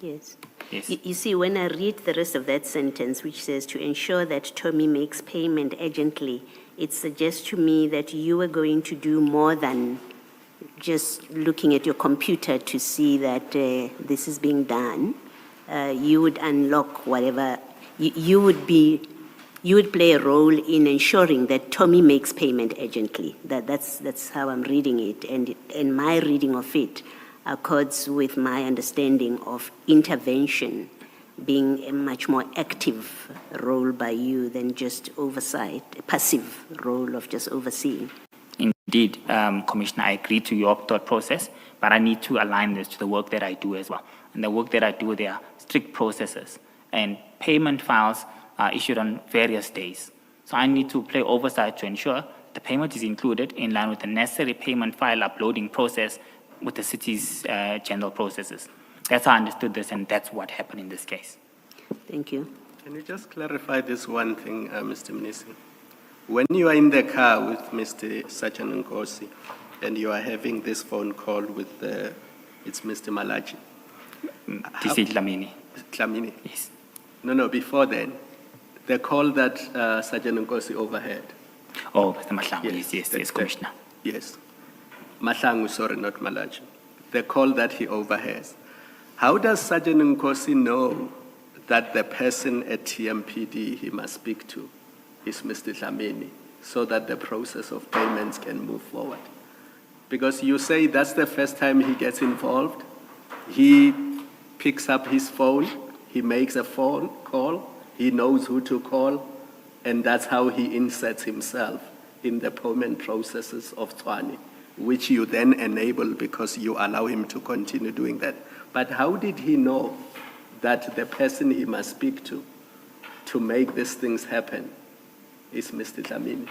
Speaker 6: Yes.
Speaker 5: Yes.
Speaker 6: You see, when I read the rest of that sentence, which says to ensure that Tommy makes payment urgently, it suggests to me that you are going to do more than just looking at your computer to see that this is being done. You would unlock whatever, you would play a role in ensuring that Tommy makes payment urgently. That's how I'm reading it, and my reading of it accords with my understanding of intervention being a much more active role by you than just oversight, a passive role of just overseeing.
Speaker 5: Indeed, Commissioner, I agree to your thought process, but I need to align this to the work that I do as well. And the work that I do, there are strict processes, and payment files are issued on various days. So I need to play oversight to ensure the payment is included in line with the necessary payment file uploading process with the city's general processes. That's how I understood this, and that's what happened in this case.
Speaker 6: Thank you.
Speaker 7: Can you just clarify this one thing, Mr. Mnisi? When you are in the car with Mr. Sergeant Nkosi and you are having this phone call with it's Mr. Malachi.
Speaker 5: This is Dlamini.
Speaker 7: Dlamini?
Speaker 5: Yes.
Speaker 7: No, before then, the call that Sergeant Nkosi overheard.
Speaker 5: Oh, Mr. Madlanga, yes, Commissioner.
Speaker 7: Yes. Madlanga, sorry, not Malachi. The call that he overhears. How does Sergeant Nkosi know that the person at TMPD he must speak to is Mr. Dlamini, so that the process of payments can move forward? Because you say that's the first time he gets involved. He picks up his phone, he makes a phone call, he knows who to call, and that's how he inserts himself in the payment processes of Tshwane, which you then enable because you allow him to continue doing that. But how did he know that the person he must speak to make these things happen is Mr. Dlamini?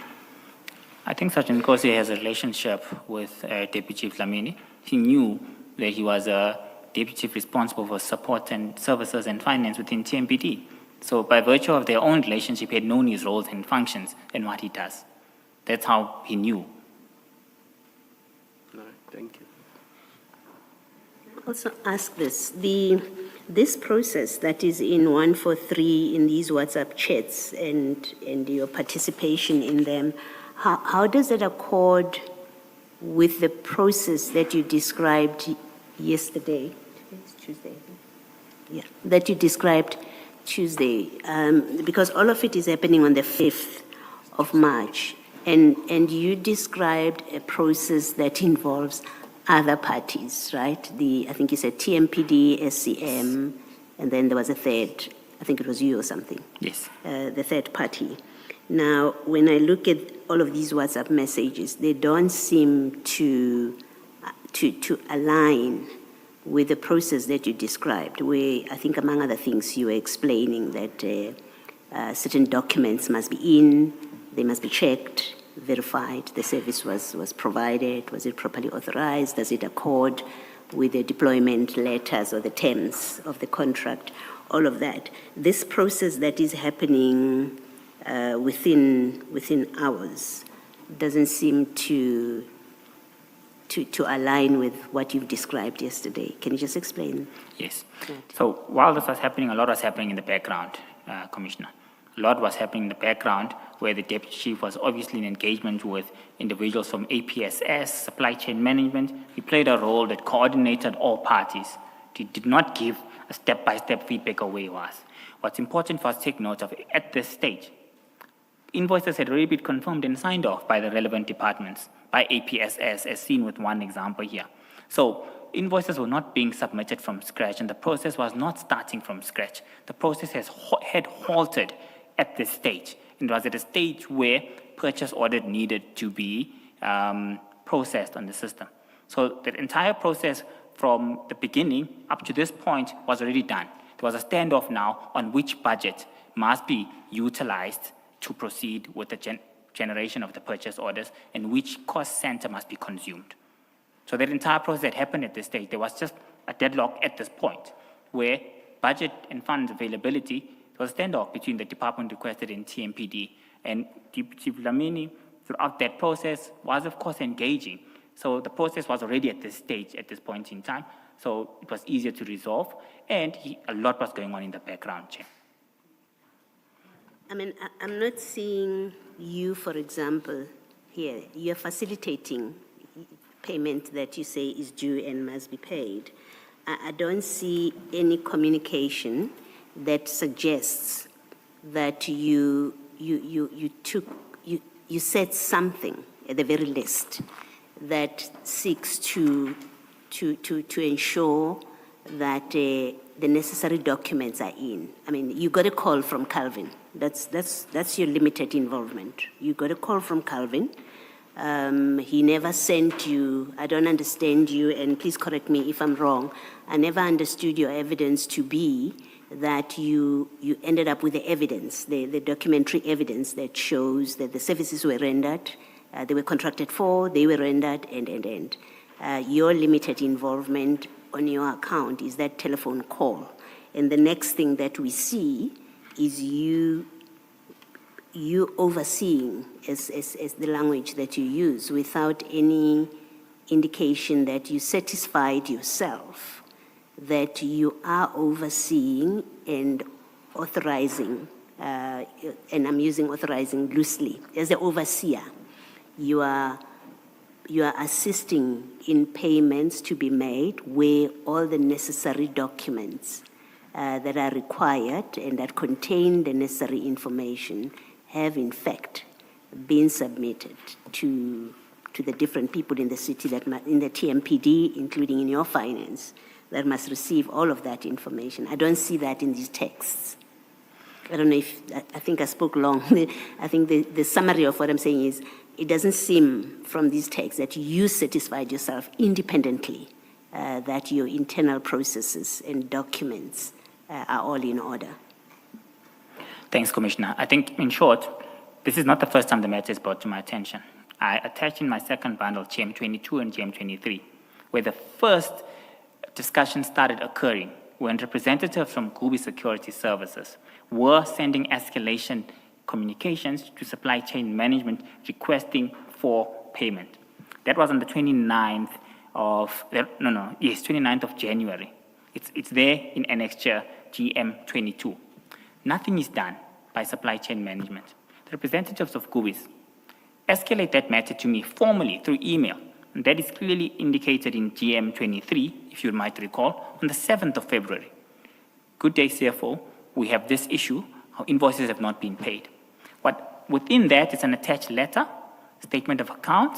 Speaker 5: I think Sergeant Nkosi has a relationship with Deputy Chief Dlamini. He knew that he was a Deputy Chief responsible for support and services and finance within TMPD. So by virtue of their own relationship, he had known his roles and functions and what he does. That's how he knew.
Speaker 7: All right, thank you.
Speaker 6: Also ask this, this process that is in 143 in these WhatsApp chats and your participation in them, how does it accord with the process that you described yesterday? Today's Tuesday. Yeah, that you described Tuesday, because all of it is happening on the 5th of March, and you described a process that involves other parties, right? I think you said TMPD, SCM, and then there was a third, I think it was you or something.
Speaker 5: Yes.
Speaker 6: The third party. Now, when I look at all of these WhatsApp messages, they don't seem to align with the process that you described, where I think among other things you were explaining that certain documents must be in, they must be checked, verified, the service was provided, was it properly authorized, does it accord with the deployment letters or the terms of the contract, all of that. This process that is happening within hours doesn't seem to align with what you've described yesterday. Can you just explain?
Speaker 5: Yes.
Speaker 6: Right.
Speaker 5: So while this was happening, a lot was happening in the background, Commissioner. A lot was happening in the background where the Deputy Chief was obviously in engagement with individuals from APSS, supply chain management. He played a role that coordinated all parties. He did not give a step-by-step feedback of where he was. What's important for us to take note of, at this stage, invoices had already been confirmed and signed off by the relevant departments, by APSS, as seen with one example here. So invoices were not being submitted from scratch, and the process was not starting from scratch. The process had halted at this stage. It was at a stage where purchase order needed to be processed on the system. So the entire process from the beginning up to this point was already done. There was a standoff now on which budget must be utilized to proceed with the generation of the purchase orders and which cost center must be consumed. So that entire process that happened at this stage, there was just a deadlock at this point where budget and funds availability, there was a standoff between the department requested and TMPD. And Chief Dlamini, throughout that process, was of course engaging. So the process was already at this stage, at this point in time. So it was easier to resolve, and a lot was going on in the background, Chair.
Speaker 6: I mean, I'm not seeing you, for example, here. You're facilitating payment that you say is due and must be paid. I don't see any communication that suggests that you said something at the very least that seeks to ensure that the necessary documents are in. I mean, you got a call from Calvin. That's your limited involvement. You got a call from Calvin. He never sent you, I don't understand you, and please correct me if I'm wrong, I never understood your evidence to be that you ended up with the evidence, the documentary evidence that shows that the services were rendered, they were contracted for, they were rendered, and. Your limited involvement on your account is that telephone call. And the next thing that we see is you overseeing, as the language that you use, without any indication that you satisfied yourself that you are overseeing and authorizing, and I'm using authorizing loosely, as the overseer, you are assisting in payments to be made where all the necessary documents that are required and that contain the necessary information have in fact been submitted to the different people in the city, that in the TMPD, including in your finance, that must receive all of that information. I don't see that in these texts. I don't know if, I think I spoke long. I think the summary of what I'm saying is, it doesn't seem from these texts that you satisfied yourself independently that your internal processes and documents are all in order.
Speaker 5: Thanks, Commissioner. I think, in short, this is not the first time the matter is brought to my attention. I attached in my second bundle GM22 and GM23, where the first discussion started occurring when representatives from Gubi Security Services were sending escalation communications to supply chain management requesting for payment. That was on the 29th of, 29th of January. It's there in annexure GM22. Nothing is done by supply chain management. The representatives of Gubis escalate that matter to me formally through email, and that is clearly indicated in GM23, if you might recall, on the 7th of February. Good day, CFO. We have this issue. Our invoices have not been paid. But within that is an attached letter, statement of account,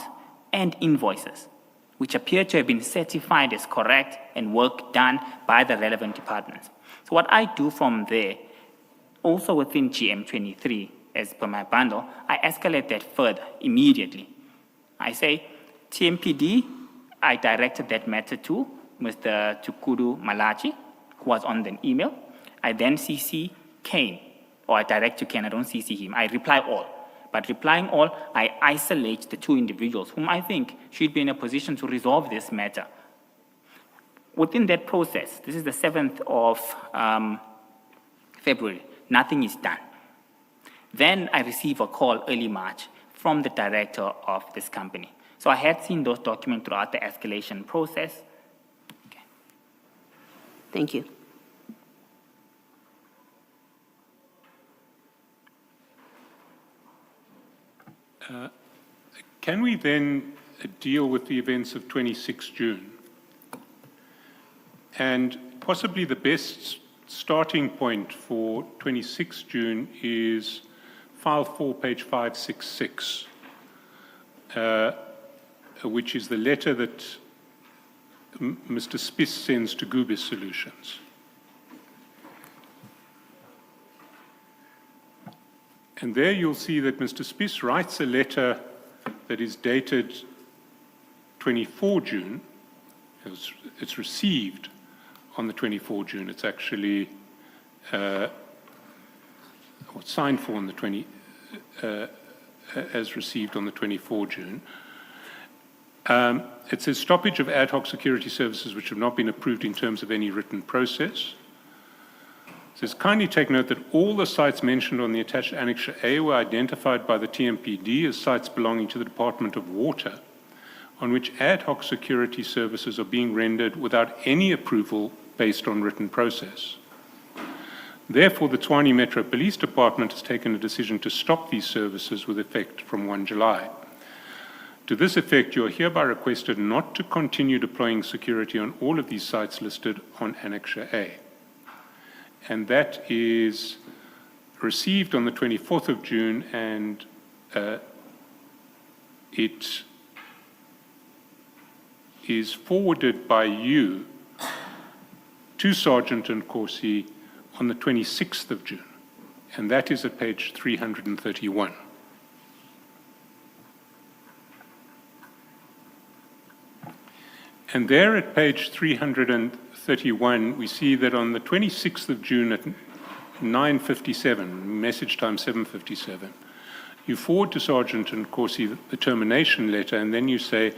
Speaker 5: and invoices, which appear to have been certified as correct and work done by the relevant departments. So what I do from there, also within GM23, as per my bundle, I escalate that further immediately. I say, TMPD, I directed that matter to Mr. Tukudu Malachi, who was on the email. I then CC Kane, or I direct to Kane, I don't CC him. I reply all. But replying all, I isolate the two individuals whom I think should be in a position to resolve this matter. Within that process, this is the 7th of February, nothing is done. Then I receive a call early March from the director of this company. So I had seen those documents throughout the escalation process. Okay.
Speaker 6: Thank you.
Speaker 3: Can we then deal with the events of 26 June? And possibly the best starting point for 26 June is file 4, page 566, which is the letter that Mr. Spiss sends to Gubis Solutions. And there you'll see that Mr. Spiss writes a letter that is dated 24 June. It's received on the 24 June. It's actually signed for on the as received on the 24 June. It says stoppage of ad hoc security services which have not been approved in terms of any written process. It says, kindly take note that all the sites mentioned on the attached Annexure A were identified by the TMPD as sites belonging to the Department of Water, on which ad hoc security services are being rendered without any approval based on written process. Therefore, the Tshwane Metro Police Department has taken a decision to stop these services with effect from 1 July. To this effect, you are hereby requested not to continue deploying security on all of these sites listed on Annexure A. And that is received on the 24th of June, and it is forwarded by you to Sergeant Nkosi on the 26th of June, and that is at page 331. And there at page 331, we see that on the 26th of June at 9:57, message time 7:57, you forward to Sergeant Nkosi the termination letter, and then you say,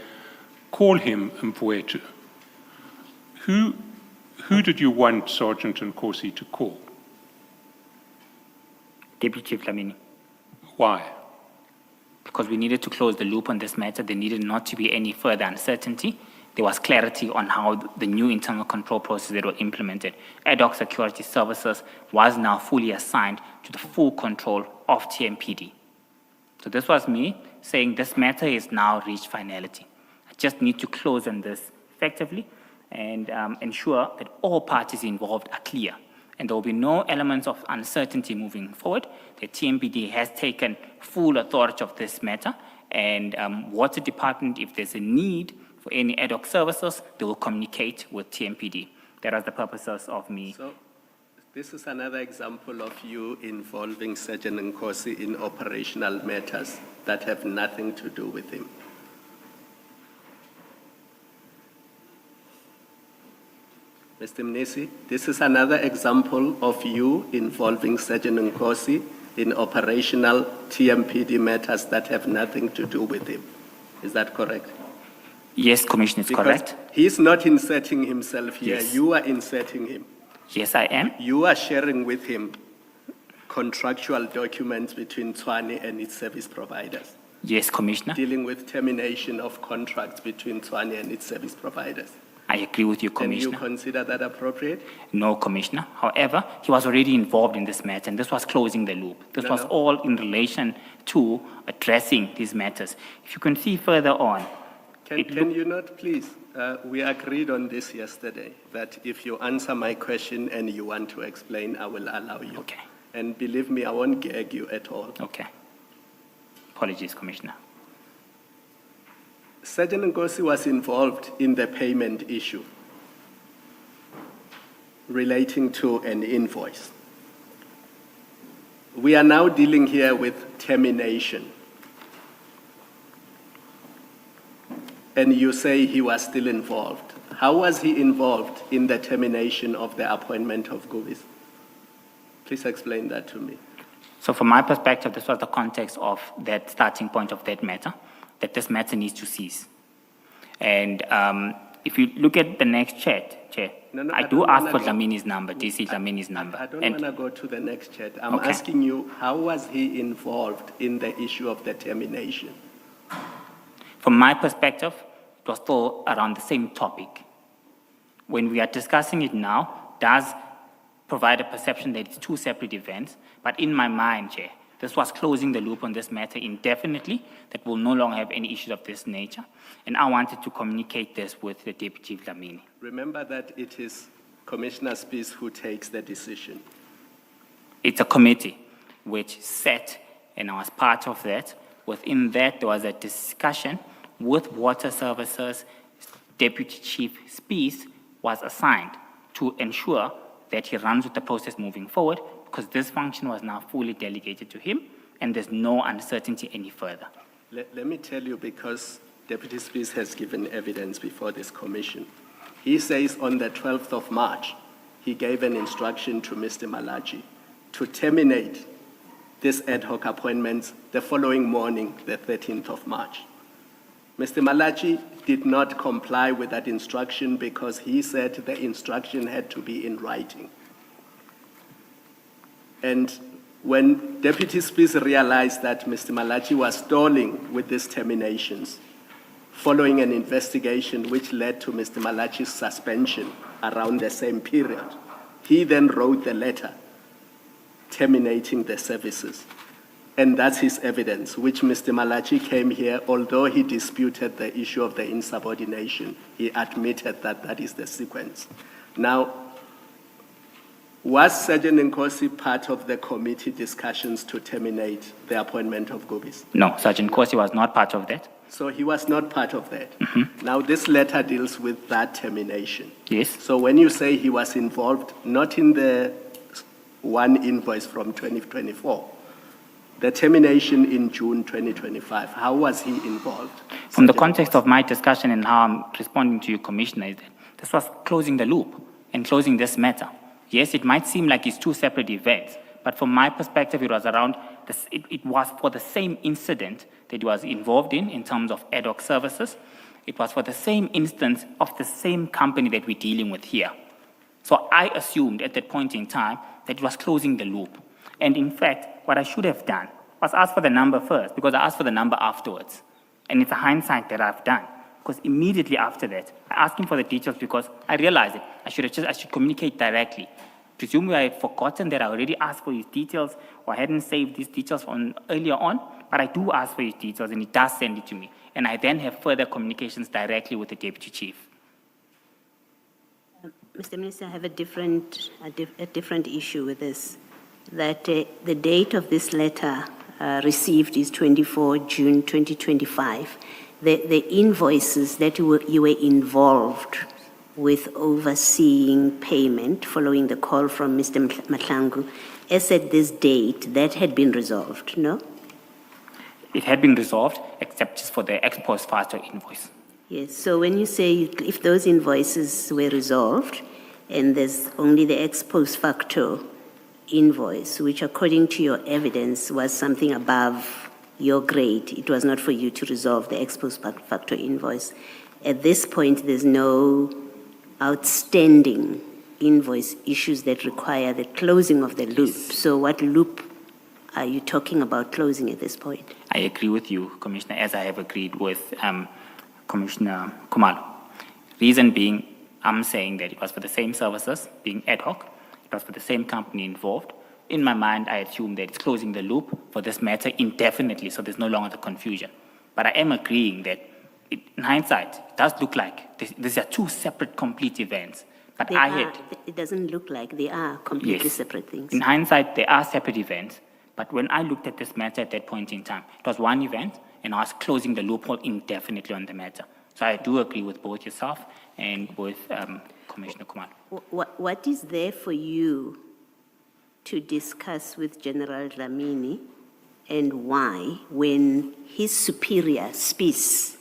Speaker 3: call him Mfowethu. Who did you want Sergeant Nkosi to call?
Speaker 5: Deputy Chief Lamini.
Speaker 3: Why?
Speaker 5: Because we needed to close the loop on this matter. There needed not to be any further uncertainty. There was clarity on how the new internal control processes that were implemented. Ad hoc security services was now fully assigned to the full control of TMPD. So this was me saying this matter is now reached finality. I just need to close on this effectively and ensure that all parties involved are clear. And there will be no elements of uncertainty moving forward. The TMPD has taken full authority of this matter, and Water Department, if there's a need for any ad hoc services, they will communicate with TMPD. That was the purposes of me.
Speaker 7: So this is another example of you involving Sergeant Nkosi in operational matters that have nothing to do with him. Mr. Mnisi, this is another example of you involving Sergeant Nkosi in operational TMPD matters that have nothing to do with him. Is that correct?
Speaker 5: Yes, Commissioner, it's
Speaker 7: Because
Speaker 5: correct.
Speaker 7: he's not inserting himself here.
Speaker 5: Yes.
Speaker 7: You are inserting him.
Speaker 5: Yes, I am.
Speaker 7: You are sharing with him contractual documents between Tshwane and its service providers,
Speaker 5: Yes, Commissioner.
Speaker 7: dealing with termination of contracts between Tshwane and its service providers.
Speaker 5: I agree with you,
Speaker 7: Can you
Speaker 5: Commissioner.
Speaker 7: consider that appropriate?
Speaker 5: No, Commissioner. However, he was already involved in this matter, and this was closing the loop. This
Speaker 7: No,
Speaker 5: was
Speaker 7: no.
Speaker 5: all in relation to addressing these matters. If you can see further on,
Speaker 7: Can you not, please? We agreed on this yesterday, that if you answer my question and you want to explain, I will allow you.
Speaker 5: Okay.
Speaker 7: And believe me, I won't gag you at all.
Speaker 5: Okay. Apologies, Commissioner.
Speaker 7: Sergeant Nkosi was involved in the payment issue relating to an invoice. We are now dealing here with termination. And you say he was still involved. How was he involved in the termination of the appointment of Gubis? Please explain that to me.
Speaker 5: So from my perspective, this was the context of that starting point of that matter, that this matter needs to cease. And if you look at the next chat, Chair,
Speaker 7: No,
Speaker 5: I
Speaker 7: I
Speaker 5: do
Speaker 7: don't
Speaker 5: ask
Speaker 7: wanna
Speaker 5: for
Speaker 7: go-
Speaker 5: Dlamini's number, DC Dlamini's number.
Speaker 7: I don't
Speaker 5: And
Speaker 7: want to go to the next chat. I'm
Speaker 5: Okay.
Speaker 7: asking you, how was he involved in the issue of the termination?
Speaker 5: from my perspective, it was still around the same topic. When we are discussing it now, does provide a perception that it's two separate events, but in my mind, Chair, this was closing the loop on this matter indefinitely, that we'll no longer have any issues of this nature, and I wanted to communicate this with the Deputy Dlamini.
Speaker 7: Remember that it is Commissioner Spies who takes the decision.
Speaker 5: It's a committee which sat, and I was part of that. Within that, there was a discussion with Water Services. Deputy Chief Spies was assigned to ensure that he runs with the process moving forward, because this function was now fully delegated to him, and there's no uncertainty any further.
Speaker 7: Let me tell you, because Deputy Spies has given evidence before this commission. He says on the 12th of March, he gave an instruction to Mr. Malachi to terminate this ad hoc appointments the following morning, the 13th of March. Mr. Malachi did not comply with that instruction because he said the instruction had to be in writing. And when Deputy Spies realized that Mr. Malachi was stalling with these terminations, following an investigation which led to Mr. Malachi's suspension around the same period, he then wrote the letter terminating the services. And that's his evidence, which Mr. Malachi came here, although he disputed the issue of the insubordination, he admitted that that is the sequence. Now, was Sergeant Nkosi part of the committee discussions to terminate the appointment of Gubis?
Speaker 5: No, Sergeant Kosi was not part of that.
Speaker 7: So he was not part of that. Now, this letter deals with that termination.
Speaker 5: Yes,
Speaker 7: So when you say he was involved, not in the one invoice from 2024, the termination in June 2025, how was he involved?
Speaker 5: from the
Speaker 7: Sergeant
Speaker 5: context
Speaker 7: Nkosi?
Speaker 5: of my discussion and how I'm responding to you, Commissioner, is that this was closing the loop and closing this matter. Yes, it might seem like it's two separate events, but from my perspective, it was around this, it was for the same incident that he was involved in terms of ad hoc services. It was for the same instance of the same company that we're dealing with here. So I assumed at that point in time that it was closing the loop. And in fact, what I should have done was ask for the number first, because I asked for the number afterwards. And it's a hindsight that I've done. Because immediately after that, I asked him for the details because I realized it. I should communicate directly. Presumably I had forgotten that I already asked for his details, or I hadn't saved these details from earlier on, but I do ask for his details and he does send it to me. And I then have further communications directly with the Deputy Chief.
Speaker 6: Mr. Minister, I have a different issue with this, that the date of this letter received is 24 June 2025. The invoices that you were involved with overseeing payment following the call from Mr. Madlanga, as at this date, that had been resolved, no?
Speaker 5: It had been resolved, except just for the ex post facto invoice.
Speaker 6: Yes, so when you say if those invoices were resolved and there's only the ex post facto invoice, which according to your evidence was something above your grade. It was not for you to resolve the ex post facto invoice. At this point, there's no outstanding invoice issues that require the closing of the loop. So what loop are you talking about closing at this point?
Speaker 5: I agree with you, Commissioner, as I have agreed with Commissioner Khumalo. Reason being, I'm saying that it was for the same services, being ad hoc, it was for the same company involved. In my mind, I assume that it's closing the loop for this matter indefinitely, so there's no longer the confusion. But I am agreeing that in hindsight, it does look like these are two separate complete events. But
Speaker 6: It doesn't look like they are completely
Speaker 5: Yes.
Speaker 6: separate things.
Speaker 5: In hindsight, they are separate events. But when I looked at this matter at that point in time, it was one event, and I was closing the loophole indefinitely on the matter. So I do agree with both yourself and with Commissioner Khumalo.
Speaker 6: What is there for you to discuss with General Dlamini, and why, when his superior, Spies,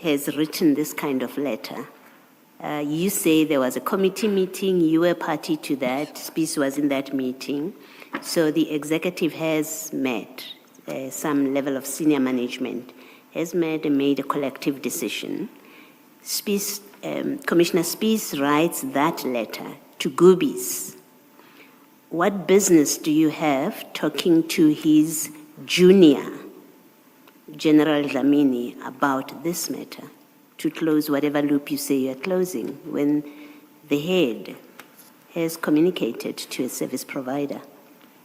Speaker 6: has written this kind of letter? You say there was a committee meeting, you were party to that, Spies was in that meeting. So the executive has met, some level of senior management has met and made a collective decision. Spies, Commissioner Spies writes that letter to Goobies. What business do you have talking to his junior, General Dlamini, about this matter, to close whatever loop you say you're closing, when the head has communicated to a service provider?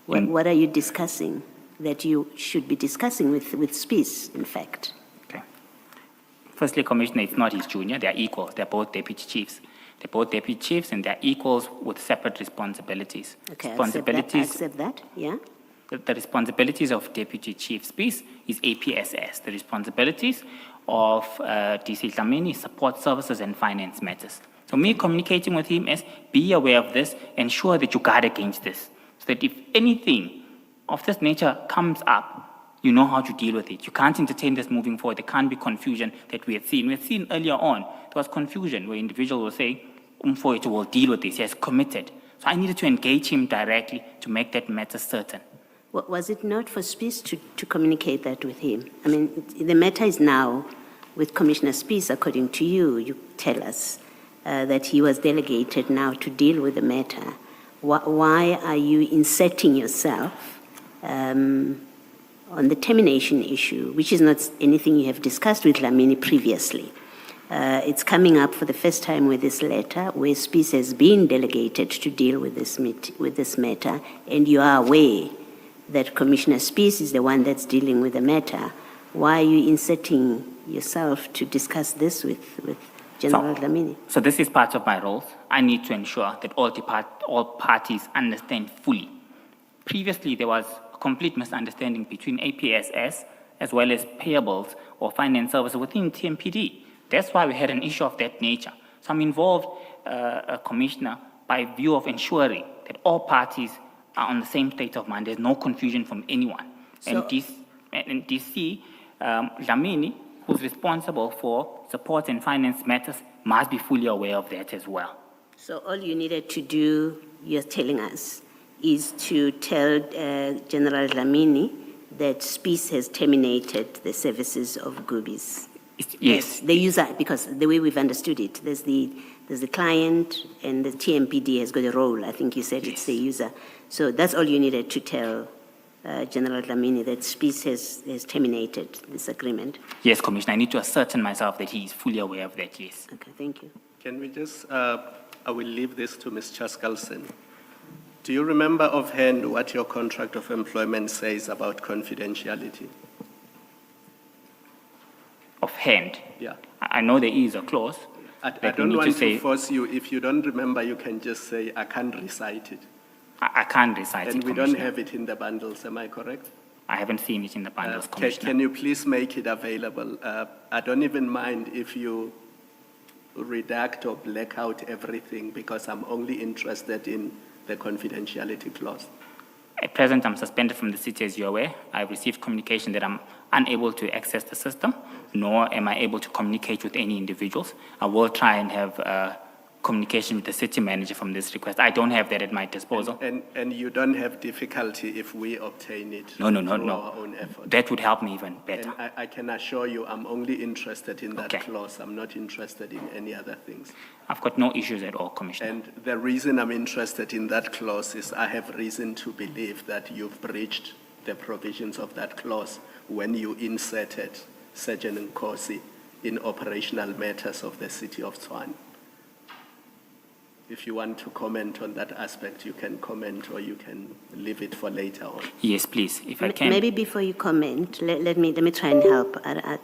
Speaker 6: What are you discussing that you should be discussing with Spies, in fact?
Speaker 5: Okay. Firstly, Commissioner, it's not his junior. They're equals. They're both deputy chiefs. They're both deputy chiefs, and they're equals with separate responsibilities.
Speaker 6: Okay,
Speaker 5: Responsibilities.
Speaker 6: accept that, yeah?
Speaker 5: The responsibilities of Deputy Chief Spies is APSS. The responsibilities of DC Dlamini, support services and finance matters. So me communicating with him is be aware of this, ensure that you guard against this, so that if anything of this nature comes up, you know how to deal with it. You can't entertain this moving forward. There can't be confusion that we had seen. We had seen earlier on, there was confusion where individuals were saying, Umfowethu will deal with this, he has committed. So I needed to engage him directly to make that matter certain.
Speaker 6: Was it not for Spies to communicate that with him? I mean, the matter is now with Commissioner Spies, according to you. You tell us that he was delegated now to deal with the matter. Why are you inserting yourself on the termination issue, which is not anything you have discussed with Dlamini previously? It's coming up for the first time with this letter, where Spies has been delegated to deal with this matter, and you are aware that Commissioner Spies is the one that's dealing with the matter. Why are you inserting yourself to discuss this with General Dlamini?
Speaker 5: So this is part of my role. I need to ensure that all parties understand fully. Previously, there was a complete misunderstanding between APSS as well as payables or finance services within TMPD. That's why we had an issue of that nature. So I'm involved, Commissioner, by view of ensuring that all parties are on the same state of mind. There's no confusion from anyone.
Speaker 6: So,
Speaker 5: And DC, Dlamini, who's responsible for support and finance matters, must be fully aware of that as well.
Speaker 6: So all you needed to do, you're telling us, is to tell General Dlamini that Spies has terminated the services of Goobies.
Speaker 5: Yes.
Speaker 6: The user, because the way we've understood it, there's the client and the TMPD has got a role. I think you said it's the user. So that's all you needed to tell General Dlamini, that Spies has terminated this agreement.
Speaker 5: Yes, Commissioner. I need to ascertain myself that he is fully aware of that, yes.
Speaker 6: Okay, thank you.
Speaker 7: Can we just, I will leave this to Ms. Chaskalson. Do you remember offhand what your contract of employment says about confidentiality?
Speaker 5: Offhand.
Speaker 7: Yeah.
Speaker 5: I know there is a clause.
Speaker 7: I
Speaker 5: that we
Speaker 7: don't
Speaker 5: need
Speaker 7: want
Speaker 5: say,
Speaker 7: to force you. If you don't remember, you can just say, I can't recite it.
Speaker 5: I can't recite it,
Speaker 7: And we don't
Speaker 5: Commissioner.
Speaker 7: have it in the bundles, am I correct?
Speaker 5: I haven't seen it in the bundles, Commissioner.
Speaker 7: Can you please make it available? I don't even mind if you redact or black out everything, because I'm only interested in the confidentiality clause.
Speaker 5: At present, I'm suspended from the city, as you're aware. I've received communication that I'm unable to access the system, nor am I able to communicate with any individuals. I will try and have communication with the city manager from this request. I don't have that at my disposal.
Speaker 7: And you don't have difficulty if we obtain it
Speaker 5: No,
Speaker 7: through our own effort?
Speaker 5: That would help me even better.
Speaker 7: And I can assure you, I'm only interested in that
Speaker 5: Okay.
Speaker 7: clause. I'm not interested in any other things.
Speaker 5: I've got no issues at all, Commissioner.
Speaker 7: And the reason I'm interested in that clause is I have reason to believe that you've breached the provisions of that clause when you inserted Sergeant Nkosi in operational matters of the City of Tshwane. If you want to comment on that aspect, you can comment, or you can leave it for later on.
Speaker 5: Yes, please, if I can.
Speaker 6: Maybe before you comment, let me try and help. I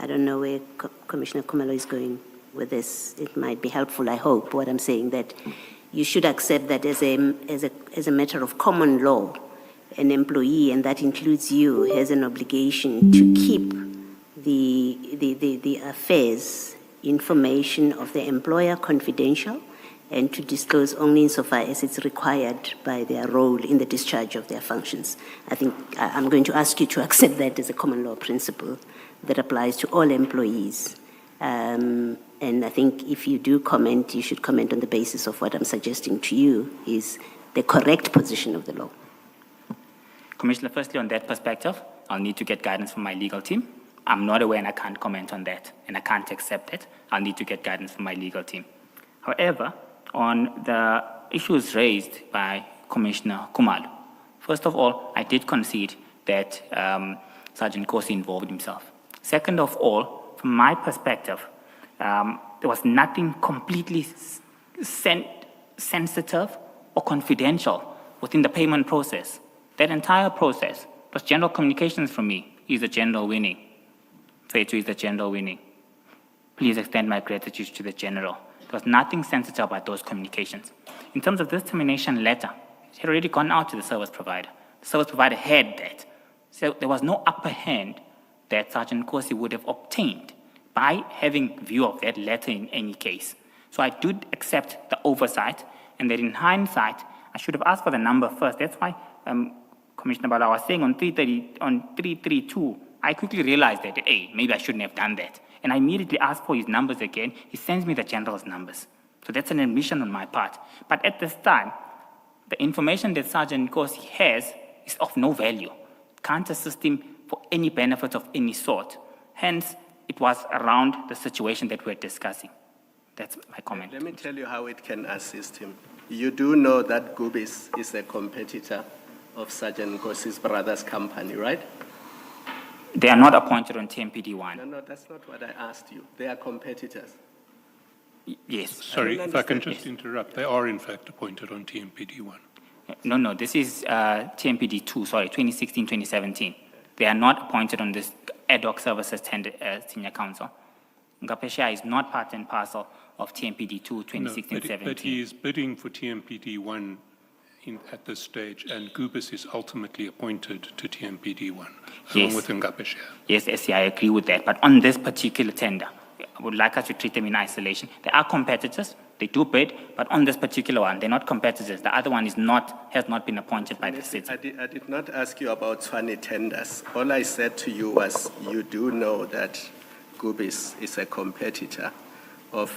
Speaker 6: don't know where Commissioner Khumalo is going with this. It might be helpful, I hope, what I'm saying, that you should accept that as a matter of common law, an employee, and that includes you, has an obligation to keep the affairs, information of the employer confidential, and to disclose only insofar as it's required by their role in the discharge of their functions. I think I'm going to ask you to accept that as a common law principle that applies to all employees. And I think if you do comment, you should comment on the basis of what I'm suggesting to you is the correct position of the law.
Speaker 5: Commissioner, firstly, on that perspective, I'll need to get guidance from my legal team. I'm not aware and I can't comment on that, and I can't accept it. I'll need to get guidance from my legal team. However, on the issues raised by Commissioner Khumalo, first of all, I did concede that Sergeant Nkosi involved himself. Second of all, from my perspective, there was nothing completely sensitive or confidential within the payment process. That entire process was general communications from me. He's the general winning. Fetu is the general winning. Please extend my gratitude to the general. There was nothing sensitive about those communications. In terms of this termination letter, it had already gone out to the service provider. The service provider had that. So there was no upper hand that Sergeant Nkosi would have obtained by having view of that letter in any case. So I do accept the oversight, and that in hindsight, I should have asked for the number first. That's why Commissioner Bala was saying on 332, I quickly realized that, hey, maybe I shouldn't have done that. And I immediately asked for his numbers again. He sends me the general's numbers. So that's an admission on my part. But at this time, the information that Sergeant Nkosi has is of no value. Can't assist him for any benefit of any sort. Hence, it was around the situation that we're discussing. That's my comment.
Speaker 7: Let me tell you how it can assist him. You do know that Gubis is a competitor of Sergeant Nkosi's brother's company, right?
Speaker 5: They are not appointed on TMPD1.
Speaker 7: No, that's not what I asked you. They are competitors.
Speaker 5: Yes.
Speaker 3: Sorry, if I can
Speaker 7: understand.
Speaker 3: just interrupt. They are, in fact, appointed on TMPD1.
Speaker 5: No, this is TMPD2, sorry, 2016-2017. They are not appointed on this ad hoc services senior council. Ngapesha is not part and parcel of TMPD2, 2016-17.
Speaker 3: But he is bidding for TMPD1 at this stage, and Gubis is ultimately appointed to TMPD1, along
Speaker 5: Yes.
Speaker 3: with Ngapesha.
Speaker 5: Yes, SC, I agree with that. But on this particular tender, I would like us to treat them in isolation. They are competitors. They do bid, but on this particular one, they're not competitors. The other one has not been appointed by the city.
Speaker 7: I did not ask you about Tshwane tenders. All I said to you was you do know that Gubis is a competitor of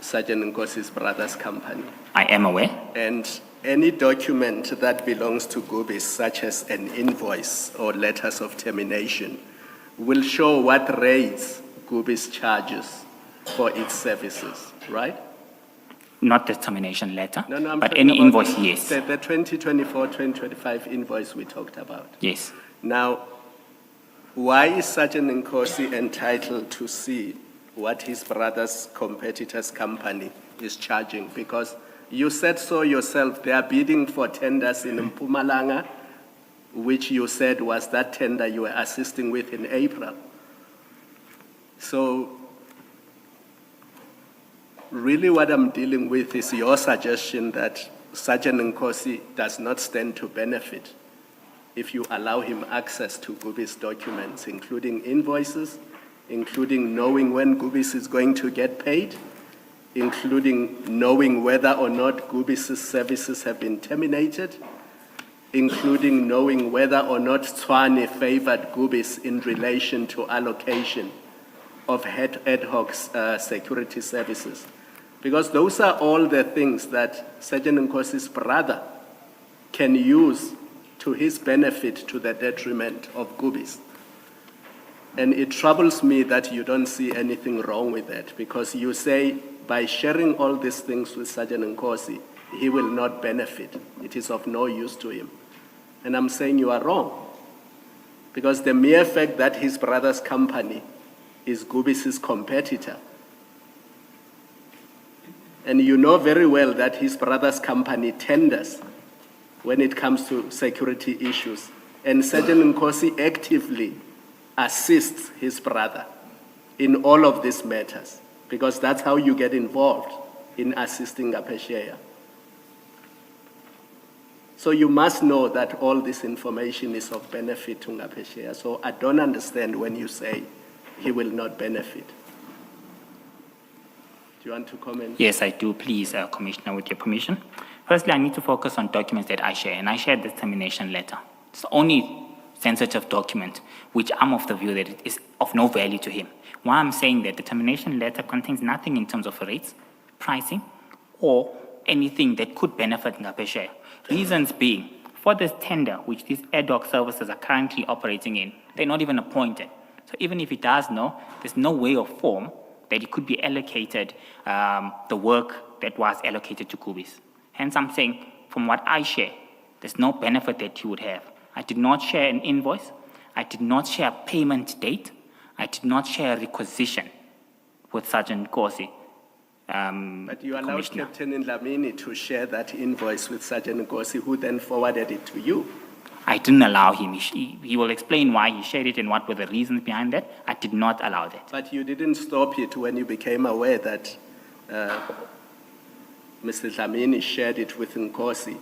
Speaker 7: Sergeant Nkosi's brother's company.
Speaker 5: I am aware.
Speaker 7: And any document that belongs to Gubis, such as an invoice or letters of termination, will show what rates Gubis charges for its services, right?
Speaker 5: Not the termination letter,
Speaker 7: No, I'm
Speaker 5: but
Speaker 7: talking
Speaker 5: any
Speaker 7: about
Speaker 5: invoice, yes.
Speaker 7: The 2024-2025 invoice we talked about.
Speaker 5: Yes.
Speaker 7: Now, why is Sergeant Nkosi entitled to see what his brother's competitor's company is charging? Because you said so yourself, they are bidding for tenders in Mpumalanga, which you said was that tender you were assisting with in April. So, really what I'm dealing with is your suggestion that Sergeant Nkosi does not stand to benefit if you allow him access to Gubis documents, including invoices, including knowing when Gubis is going to get paid, including knowing whether or not Gubis' services have been terminated, including knowing whether or not Tshwane favored Gubis in relation to allocation of ad hoc security services. Because those are all the things that Sergeant Nkosi's brother can use to his benefit to the detriment of Gubis. And it troubles me that you don't see anything wrong with that, because you say by sharing all these things with Sergeant Nkosi, he will not benefit. It is of no use to him. And I'm saying you are wrong. Because the mere fact that his brother's company is Gubis' competitor, and you know very well that his brother's company tenders when it comes to security issues, and Sergeant Nkosi actively assists his brother in all of these matters, because that's how you get involved in assisting Ngapesheya. So you must know that all this information is of benefit to Ngapesheya. So I don't understand when you say he will not benefit. Do you want to comment?
Speaker 5: Yes, I do, please, Commissioner, with your permission. Firstly, I need to focus on documents that I share, and I shared the termination letter. It's the only sensitive document which I'm of the view that it is of no value to him. Why I'm saying that the termination letter contains nothing in terms of rates, pricing, or anything that could benefit Ngapesheya. Reasons being, for this tender, which these ad hoc services are currently operating in, they're not even appointed. So even if he does know, there's no way or form that it could be allocated the work that was allocated to Gubis. Hence, I'm saying, from what I share, there's no benefit that he would have. I did not share an invoice. I did not share a payment date. I did not share a requisition with Sergeant Nkosi.
Speaker 7: But you allowed
Speaker 5: Commissioner.
Speaker 7: Captain Ndlamini to share that invoice with Sergeant Nkosi, who then forwarded it to you.
Speaker 5: I didn't allow him. He will explain why he shared it and what were the reasons behind that. I did not allow that.
Speaker 7: But you didn't stop it when you became aware that Mr. Dlamini shared it with Nkosi,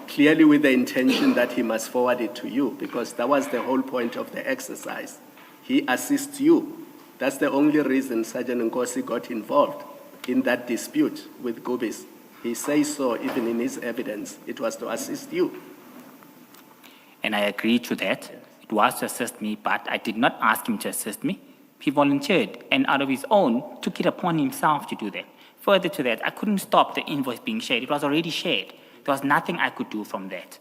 Speaker 7: clearly with the intention that he must forward it to you, because that was the whole point of the exercise. He assists you. That's the only reason Sergeant Nkosi got involved in that dispute with Gubis. He says so even in his evidence. It was to assist you.
Speaker 5: And I agree to that. It was to assist me, but I did not ask him to assist me. He volunteered and out of his own took it upon himself to do that. Further to that, I couldn't stop the invoice being shared. It was already shared. There was nothing I could do from that.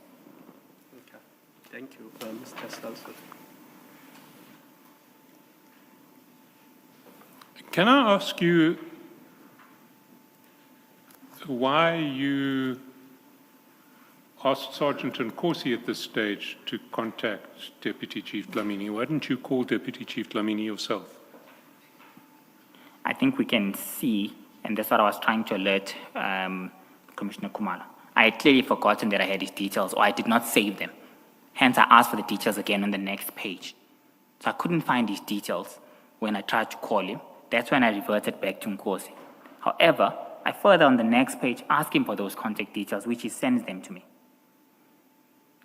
Speaker 7: Okay. Thank you, Mr. Salso.
Speaker 3: Can I ask you why you asked Sergeant Nkosi at this stage to contact Deputy Chief Dlamini? Why didn't you call Deputy Chief Dlamini yourself?
Speaker 5: I think we can see, and that's what I was trying to alert Commissioner Kumala. I had clearly forgotten that I had his details, or I did not save them. Hence, I asked for the details again on the next page. So I couldn't find his details when I tried to call him. That's when I reverted back to Nkosi. However, I further on the next page ask him for those contact details, which he sends them to me.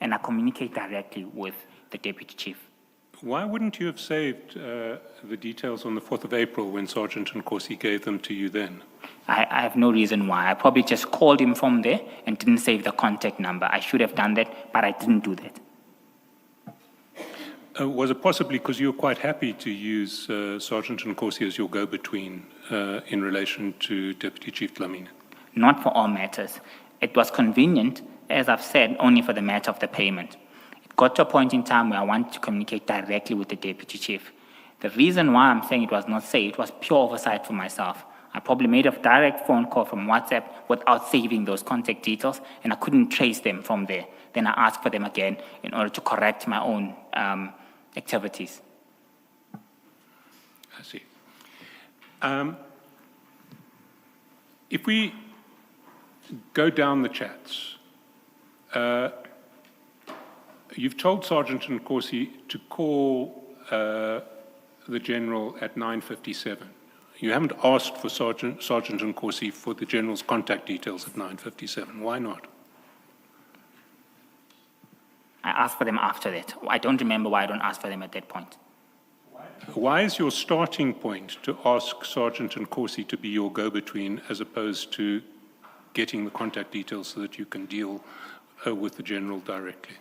Speaker 5: And I communicate directly with the Deputy Chief.
Speaker 3: Why wouldn't you have saved the details on the 4th of April when Sergeant Nkosi gave them to you then?
Speaker 5: I have no reason why. I probably just called him from there and didn't save the contact number. I should have done that, but I didn't do that.
Speaker 3: Was it possibly because you were quite happy to use Sergeant Nkosi as your go-between in relation to Deputy Chief Dlamini?
Speaker 5: Not for all matters. It was convenient, as I've said, only for the matter of the payment. It got to a point in time where I wanted to communicate directly with the Deputy Chief. The reason why I'm saying it was not saved was pure oversight for myself. I probably made a direct phone call from WhatsApp without saving those contact details, and I couldn't trace them from there. Then I asked for them again in order to correct my own activities.
Speaker 3: I see. If we go down the chats, you've told Sergeant Nkosi to call the General at 9:57. You haven't asked for Sergeant Nkosi for the General's contact details at 9:57. Why not?
Speaker 5: I asked for them after that. I don't remember why I don't ask for them at that point.
Speaker 3: Why is your starting point to ask Sergeant Nkosi to be your go-between as opposed to getting the contact details so that you can deal with the General directly?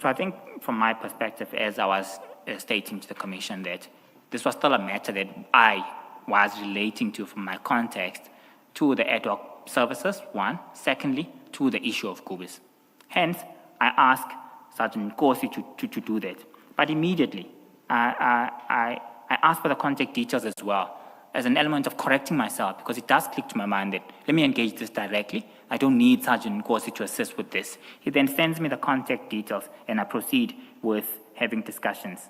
Speaker 5: So I think from my perspective, as I was stating to the Commission, that this was still a matter that I was relating to from my context to the ad hoc services, one. Secondly, to the issue of Kubis. Hence, I asked Sergeant Nkosi to do that. But immediately, I asked for the contact details as well, as an element of correcting myself, because it does click to my mind that, let me engage this directly. I don't need Sergeant Nkosi to assist with this. He then sends me the contact details, and I proceed with having discussions.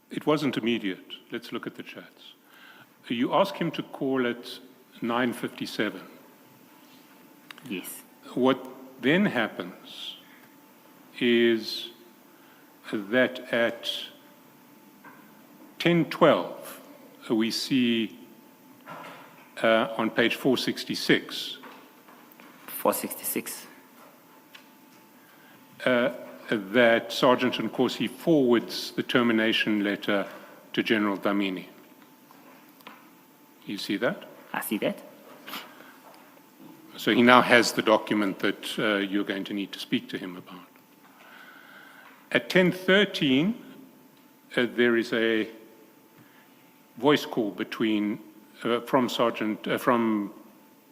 Speaker 3: It wasn't immediate. Let's look at the chats. You ask him to call at 9:57.
Speaker 5: Yes.
Speaker 3: What then happens is that at 10:12, we see on page 466,
Speaker 5: 466.
Speaker 3: that Sergeant Nkosi forwards the termination letter to General Dlamini. You see that?
Speaker 5: I see that.
Speaker 3: So he now has the document that you're going to need to speak to him about. At 10:13, there is a voice call from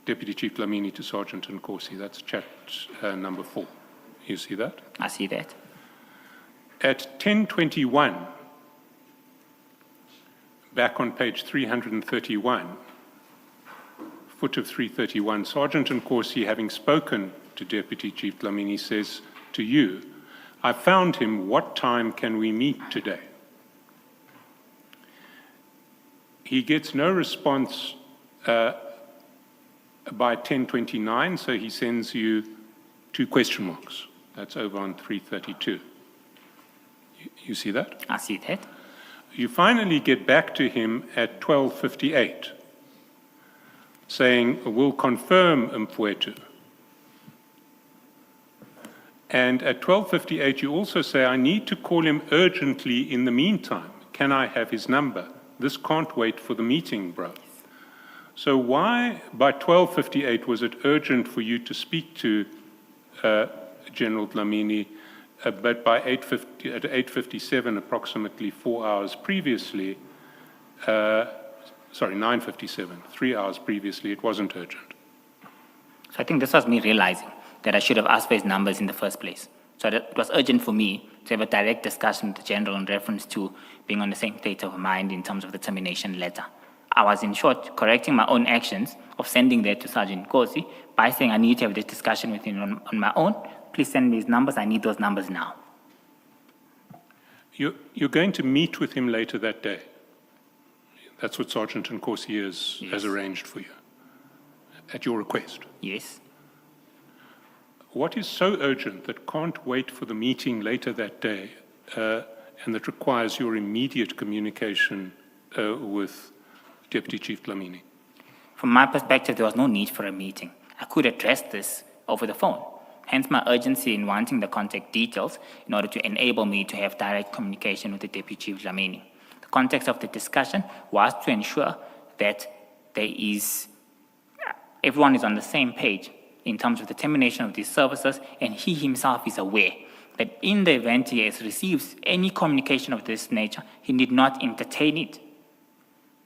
Speaker 3: Deputy Chief Dlamini to Sergeant Nkosi. That's chat number 4. You see that?
Speaker 5: I see that.
Speaker 3: At 10:21, back on page 331, foot of 331, Sergeant Nkosi, having spoken to Deputy Chief Dlamini, says to you, I found him, what time can we meet today? He gets no response by 10:29, so he sends you 2 question marks. That's over on 332. You see that?
Speaker 5: I see that.
Speaker 3: You finally get back to him at 12:58, saying, we'll confirm Mfowethu. And at 12:58, you also say, I need to call him urgently in the meantime. Can I have his number? This can't wait for the meeting, bro. So why, by 12:58, was it urgent for you to speak to General Dlamini, but by 8:57, approximately 4 hours previously, 9:57, 3 hours previously, it wasn't urgent?
Speaker 5: So I think this was me realizing that I should have asked for his numbers in the first place. So that it was urgent for me to have a direct discussion with the General in reference to being on the same state of mind in terms of the termination letter. I was, in short, correcting my own actions of sending that to Sergeant Nkosi by saying I need to have this discussion with him on my own. Please send me his numbers. I need those numbers now.
Speaker 3: You're going to meet with him later that day. That's what Sergeant Nkosi has arranged for you, at your request.
Speaker 5: Yes.
Speaker 3: What is so urgent that can't wait for the meeting later that day and that requires your immediate communication with Deputy Chief Dlamini?
Speaker 5: From my perspective, there was no need for a meeting. I could address this over the phone. Hence my urgency in wanting the contact details in order to enable me to have direct communication with the Deputy Chief Dlamini. The context of the discussion was to ensure that everyone is on the same page in terms of the termination of these services, and he himself is aware that in the event he receives any communication of this nature, he need not entertain it.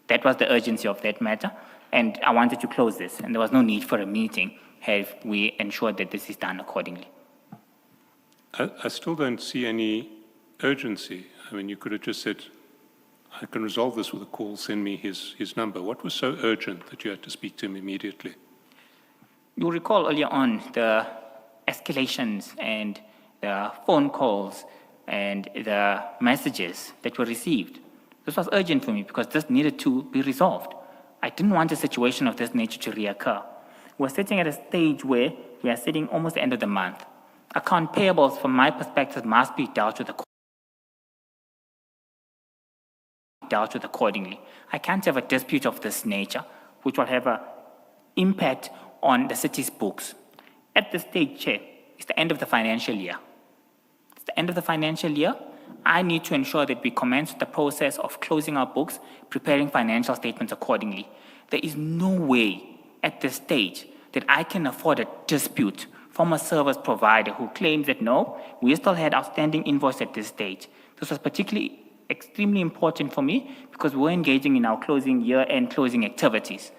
Speaker 5: That was the urgency of that matter, and I wanted to close this, and there was no need for a meeting have we ensured that this is done accordingly.
Speaker 3: I still don't see any urgency. I mean, you could have just said, I can resolve this with a call, send me his number. What was so urgent that you had to speak to him immediately?
Speaker 5: You'll recall earlier on the escalations and the phone calls and the messages that were received. This was urgent for me because this needed to be resolved. I didn't want a situation of this nature to reoccur. We're sitting at a stage where we are sitting almost the end of the month. Account payables, from my perspective, must be dealt with accordingly. I can't have a dispute of this nature, which will have an impact on the city's books. At this stage, Chair, it's the end of the financial year. It's the end of the financial year. I need to ensure that we commence the process of closing our books, preparing financial statements accordingly. There is no way at this stage that I can afford a dispute from a service provider who claims that no, we still had outstanding invoice at this stage. This was particularly extremely important for me because we're engaging in our year-end closing activities.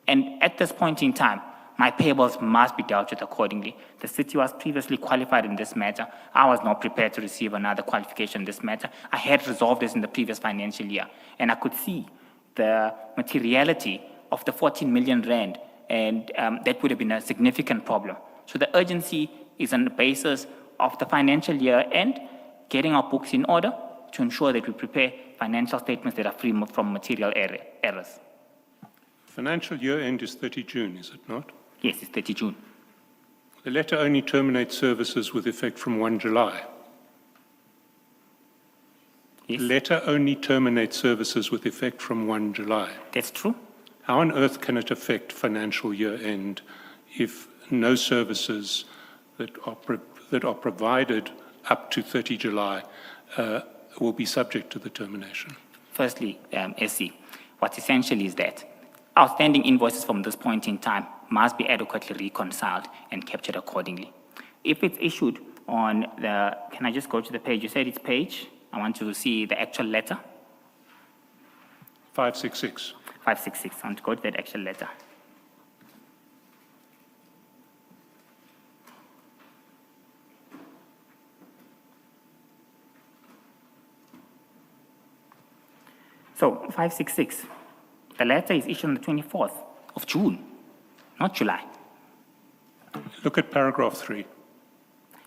Speaker 5: And at this point in time, my payables must be dealt with accordingly. The city was previously qualified in this matter. I was not prepared to receive another qualification in this matter. I had resolved this in the previous financial year, and I could see the materiality of the 14 million rand, and that would have been a significant problem. So the urgency is on the basis of the financial year and getting our books in order to ensure that we prepare financial statements that are free from material errors.
Speaker 3: Financial year end is 30 June, is it not?
Speaker 5: Yes, it's 30 June.
Speaker 3: The letter only terminates services with effect from 1 July.
Speaker 5: Yes,
Speaker 3: The letter only terminates services with effect from 1 July.
Speaker 5: that's true.
Speaker 3: How on earth can it affect financial year end if no services that are provided up to 30 July will be subject to the termination?
Speaker 5: Firstly, SC, what's essential is that outstanding invoices from this point in time must be adequately reconciled and captured accordingly. If it's issued on the, can I just go to the page? You said it's page. I want to see the actual letter.
Speaker 3: 566.
Speaker 5: 566. I want to go to that actual letter. So 566. The letter is issued on the 24th of June, not July.
Speaker 3: Look at paragraph 3.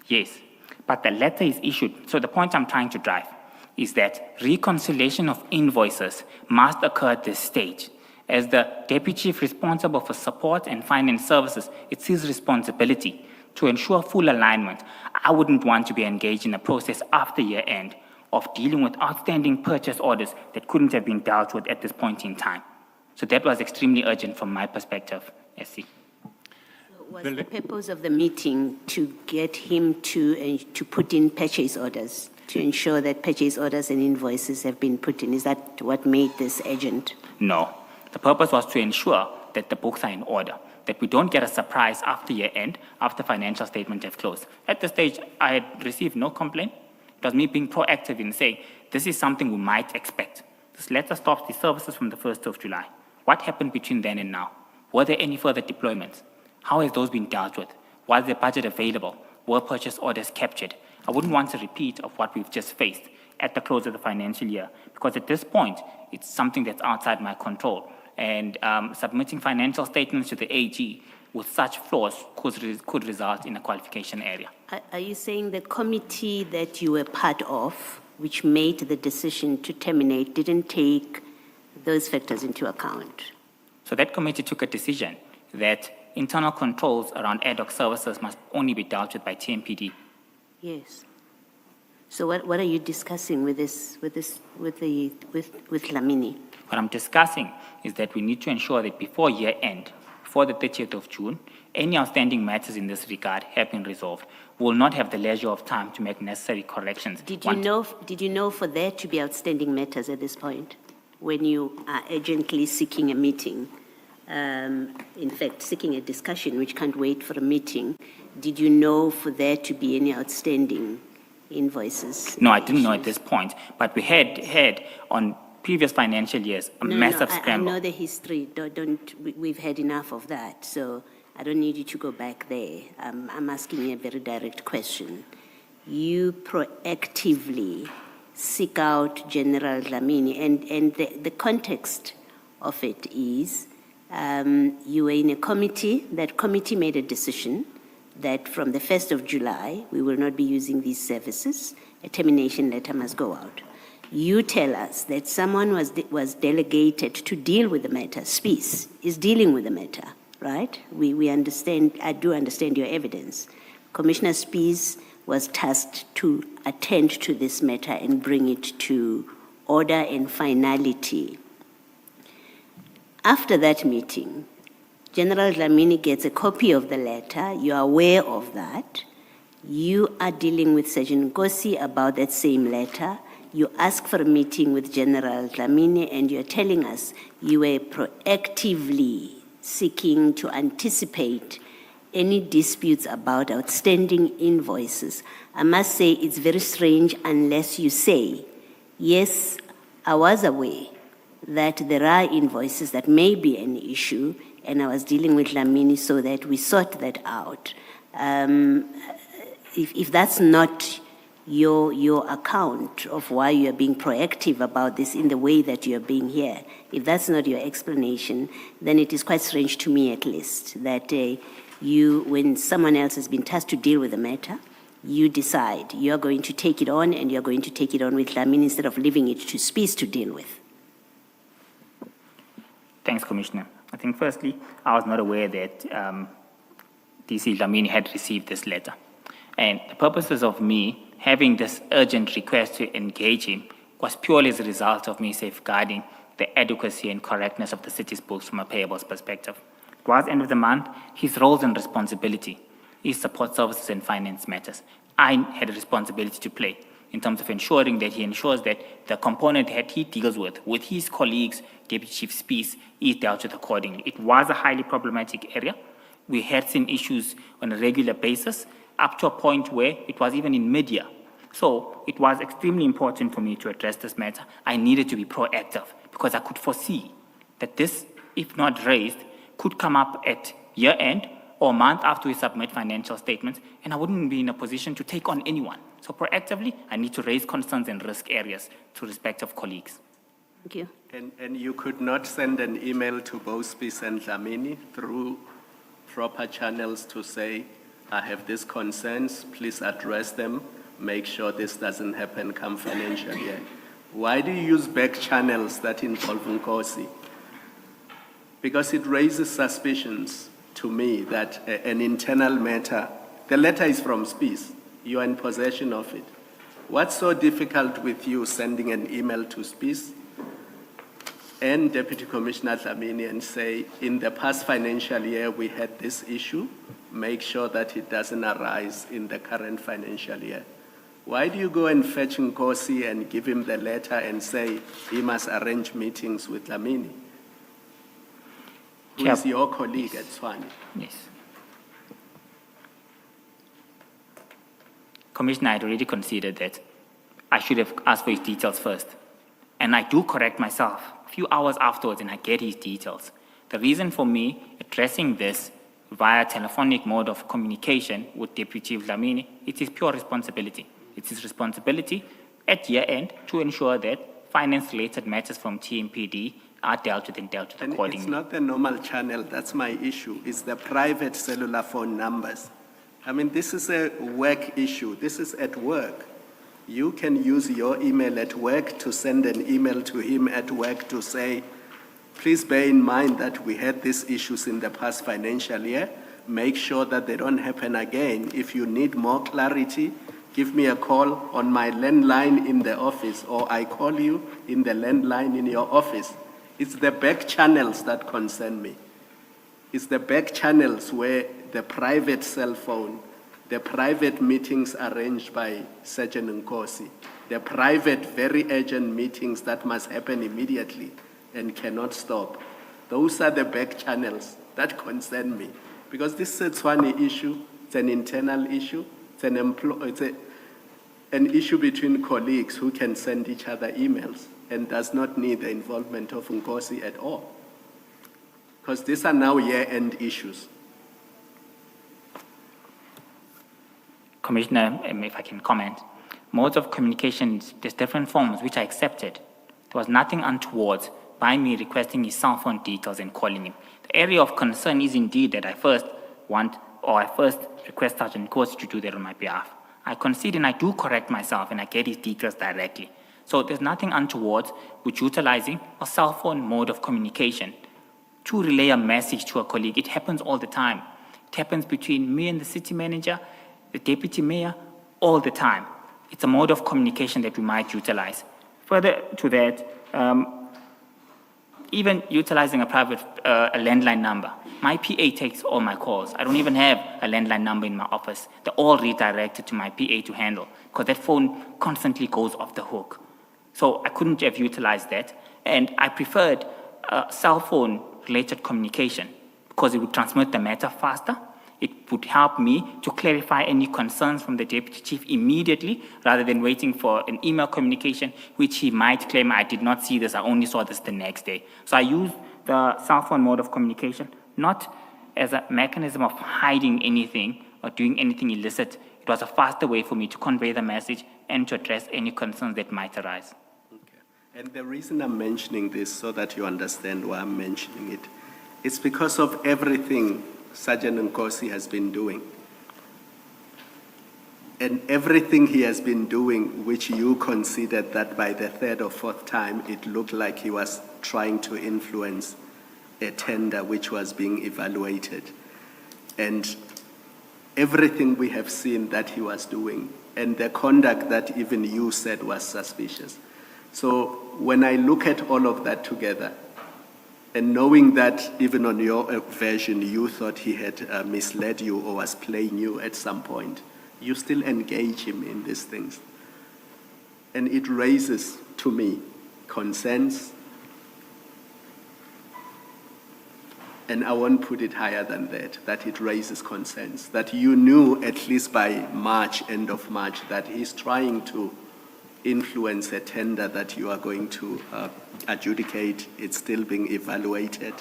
Speaker 5: Yes, but the letter is issued. So the point I'm trying to drive is that reconciliation of invoices must occur at this stage. As the deputy chief responsible for support and finance services, it's his responsibility to ensure full alignment. I wouldn't want to be engaged in a process after year end of dealing with outstanding purchase orders that couldn't have been dealt with at this point in time. So that was extremely urgent from my perspective, SC.
Speaker 6: Was the purpose of the meeting to get him to put in purchase orders, to ensure that purchase orders and invoices have been put in? Is that what made this urgent?
Speaker 5: No. The purpose was to ensure that the books are in order, that we don't get a surprise after year end, after financial statements have closed. At this stage, I had received no complaint. It was me being proactive in saying, this is something we might expect. This letter stops the services from the 1st of July. What happened between then and now? Were there any further deployments? How has those been dealt with? Was the budget available? Were purchase orders captured? I wouldn't want a repeat of what we've just faced at the close of the financial year, because at this point, it's something that's outside my control. And submitting financial statements to the AG with such flaws could result in a qualification area.
Speaker 6: Are you saying the committee that you were part of, which made the decision to terminate, didn't take those factors into account?
Speaker 5: So that committee took a decision that internal controls around ad hoc services must only be dealt with by TMPD.
Speaker 6: Yes. So what are you discussing with Lamini?
Speaker 5: What I'm discussing is that we need to ensure that before year end, before the 30th of June, any outstanding matters in this regard have been resolved. We will not have the leisure of time to make necessary corrections.
Speaker 6: Did you know for there to be outstanding matters at this point, when you are urgently seeking a meeting, in fact, seeking a discussion which can't wait for a meeting, did you know for there to be any outstanding invoices?
Speaker 5: No, I didn't know at this point, but we had on previous financial years a massive scramble.
Speaker 6: I know the history. We've had enough of that, so I don't need you to go back there. I'm asking you a very direct question. You proactively seek out General Lamini, and the context of it is you were in a committee. That committee made a decision that from the 1st of July, we will not be using these services. A termination letter must go out. You tell us that someone was delegated to deal with the matter. Spies is dealing with the matter, right? We understand, I do understand your evidence. Commissioner Spies was tasked to attend to this matter and bring it to order and finality. After that meeting, General Lamini gets a copy of the letter. You are aware of that. You are dealing with Sergeant Nkosi about that same letter. You ask for a meeting with General Lamini, and you're telling us you were proactively seeking to anticipate any disputes about outstanding invoices. I must say it's very strange unless you say yes, I was aware that there are invoices that may be an issue, and I was dealing with Dlamini so that we sort that out. If that's not your account of why you are being proactive about this in the way that you are being here, if that's not your explanation, then it is quite strange to me at least that you, when someone else has been tasked to deal with the matter, you decide you're going to take it on and you're going to take it on with Dlamini instead of leaving it to Spies to deal with.
Speaker 5: Thanks, Commissioner. I think firstly, I was not aware that DC Dlamini had received this letter. And the purposes of me having this urgent request to engage him was purely as a result of me safeguarding the adequacy and correctness of the city's books from a payables perspective. Towards the end of the month, his roles and responsibility is support services and finance matters. I had a responsibility to play in terms of ensuring that he ensures that the component that he deals with his colleagues, Deputy Chief Spies, is dealt with accordingly. It was a highly problematic area. We had seen issues on a regular basis, up to a point where it was even in media. So it was extremely important for me to address this matter. I needed to be proactive because I could foresee that this, if not raised, could come up at year end or a month after we submit financial statements, and I wouldn't be in a position to take on anyone. So proactively, I need to raise concerns and risk areas to respective colleagues.
Speaker 6: Thank you.
Speaker 7: And you could not send an email to both Spies and Dlamini through proper channels to say, I have these concerns, please address them, make sure this doesn't happen come financial year. Why do you use back channels that involve Nkosi? Because it raises suspicions to me that an internal matter, the letter is from Spies, you are in possession of it. What's so difficult with you sending an email to Spies and Deputy Commissioner Dlamini and say, in the past financial year we had this issue, make sure that it doesn't arise in the current financial year? Why do you go and fetch Nkosi and give him the letter and say he must arrange meetings with Dlamini, who is your colleague at Tshwane?
Speaker 5: Yes. Commissioner, I had already considered that I should have asked for his details first. And I do correct myself a few hours afterwards and I get his details. The reason for me addressing this via telephonic mode of communication with Deputy Dlamini, it's his pure responsibility. It's his responsibility at year end to ensure that finance-related matters from TMPD are dealt with and dealt with accordingly.
Speaker 7: It's not the normal channel, that's my issue. It's the private cellular phone numbers. I mean, this is a work issue. This is at work. You can use your email at work to send an email to him at work to say, please bear in mind that we had these issues in the past financial year. Make sure that they don't happen again. If you need more clarity, give me a call on my landline in the office, or I call you in the landline in your office. It's the back channels that concern me. It's the back channels where the private cell phone, the private meetings arranged by Sergeant Nkosi, the private, very urgent meetings that must happen immediately and cannot stop. Those are the back channels that concern me. Because this is a Tshwane issue, it's an internal issue, it's an issue between colleagues who can send each other emails and does not need the involvement of Nkosi at all. Because these are now year-end issues.
Speaker 5: Commissioner, if I can comment, modes of communication, there's different forms which I accepted. There was nothing untoward by me requesting his cell phone details and calling him. The area of concern is indeed that I first request Sergeant Nkosi to do that on my behalf. I concede and I do correct myself and I get his details directly. So there's nothing untoward with utilizing a cell phone mode of communication to relay a message to a colleague. It happens all the time. It happens between me and the city manager, the deputy mayor, all the time. It's a mode of communication that we might utilize. Further to that, even utilizing a private a landline number. My PA takes all my calls. I don't even have a landline number in my office. They're all redirected to my PA to handle because that phone constantly goes off the hook. So I couldn't have utilized that. And I preferred cell phone related communication because it would transmit the matter faster. It would help me to clarify any concerns from the Deputy Chief immediately, rather than waiting for an email communication, which he might claim, I did not see this, I only saw this the next day. So I use the cell phone mode of communication, not as a mechanism of hiding anything or doing anything illicit. It was a faster way for me to convey the message and to address any concerns that might arise.
Speaker 7: And the reason I'm mentioning this, so that you understand why I'm mentioning it, it's because of everything Sergeant Nkosi has been doing. And everything he has been doing, which you considered that by the third or fourth time, it looked like he was trying to influence a tender which was being evaluated. And everything we have seen that he was doing, and the conduct that even you said was suspicious. So when I look at all of that together, and knowing that even on your version you thought he had misled you or was playing you at some point, you still engage him in these things. And it raises, to me, concerns, and I won't put it higher than that it raises concerns, that you knew at least by March, end of March, that he's trying to influence a tender that you are going to adjudicate. It's still being evaluated.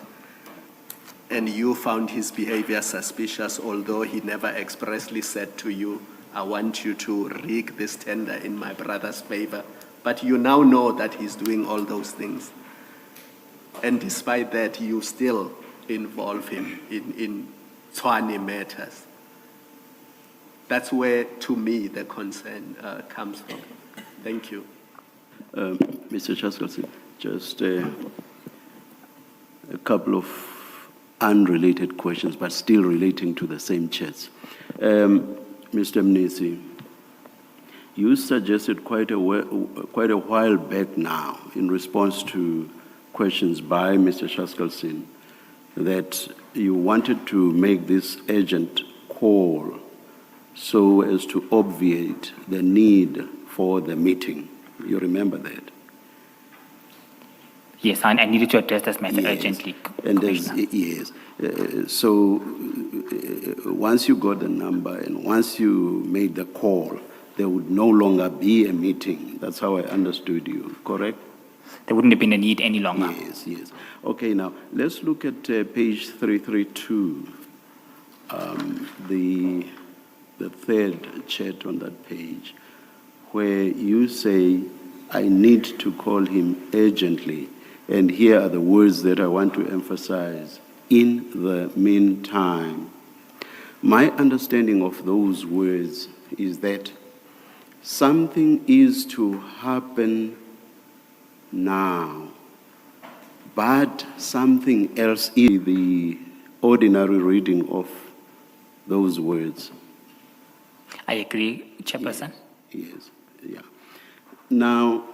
Speaker 7: And you found his behavior suspicious, although he never expressly said to you, I want you to rig this tender in my brother's favor. But you now know that he's doing all those things. And despite that, you still involve him in Tshwane matters. That's where, to me, the concern comes from. Thank you.
Speaker 2: Mr. Chaskalson, just a couple of unrelated questions, but still relating to the same chats. Mr. Mnisi, you suggested quite a while back now, in response to questions by Mr. Chaskalson, that you wanted to make this urgent call so as to obviate the need for the meeting. You remember that?
Speaker 5: Yes, I needed to address this matter urgently.
Speaker 2: And yes. So once you got the number and once you made the call, there would no longer be a meeting. That's how I understood you, correct?
Speaker 5: There wouldn't have been a need any longer.
Speaker 2: Yes, yes. Okay, now let's look at page 332, the third chat on that page, where you say, I need to call him urgently. And here are the words that I want to emphasize. In the meantime. My understanding of those words is that something is to happen now, but something else is the ordinary reading of those words.
Speaker 5: I agree, Chairperson.
Speaker 2: Yes, yeah. Now,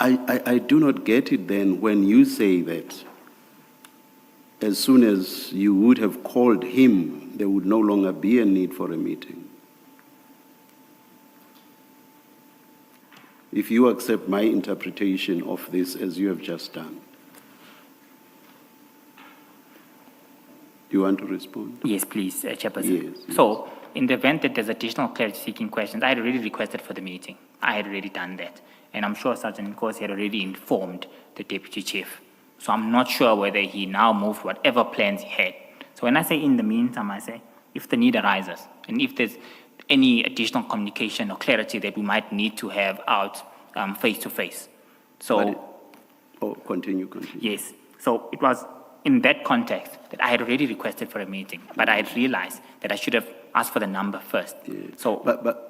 Speaker 2: I do not get it then when you say that as soon as you would have called him, there would no longer be a need for a meeting. If you accept my interpretation of this as you have just done. Do you want to respond?
Speaker 5: Yes, please, Chairperson.
Speaker 2: Yes.
Speaker 5: So, in the event that there's additional clarity-seeking questions, I had already requested for the meeting. I had already done that. And I'm sure Sergeant Nkosi had already informed the Deputy Chief. So I'm not sure whether he now moved whatever plans he had. So when I say in the meantime, I say if the need arises, and if there's any additional communication or clarity that we might need to have out face-to-face. So,
Speaker 2: continue.
Speaker 5: yes. So it was in that context that I had already requested for a meeting, but I had realized that I should have asked for the number first.
Speaker 2: Yeah.
Speaker 5: So,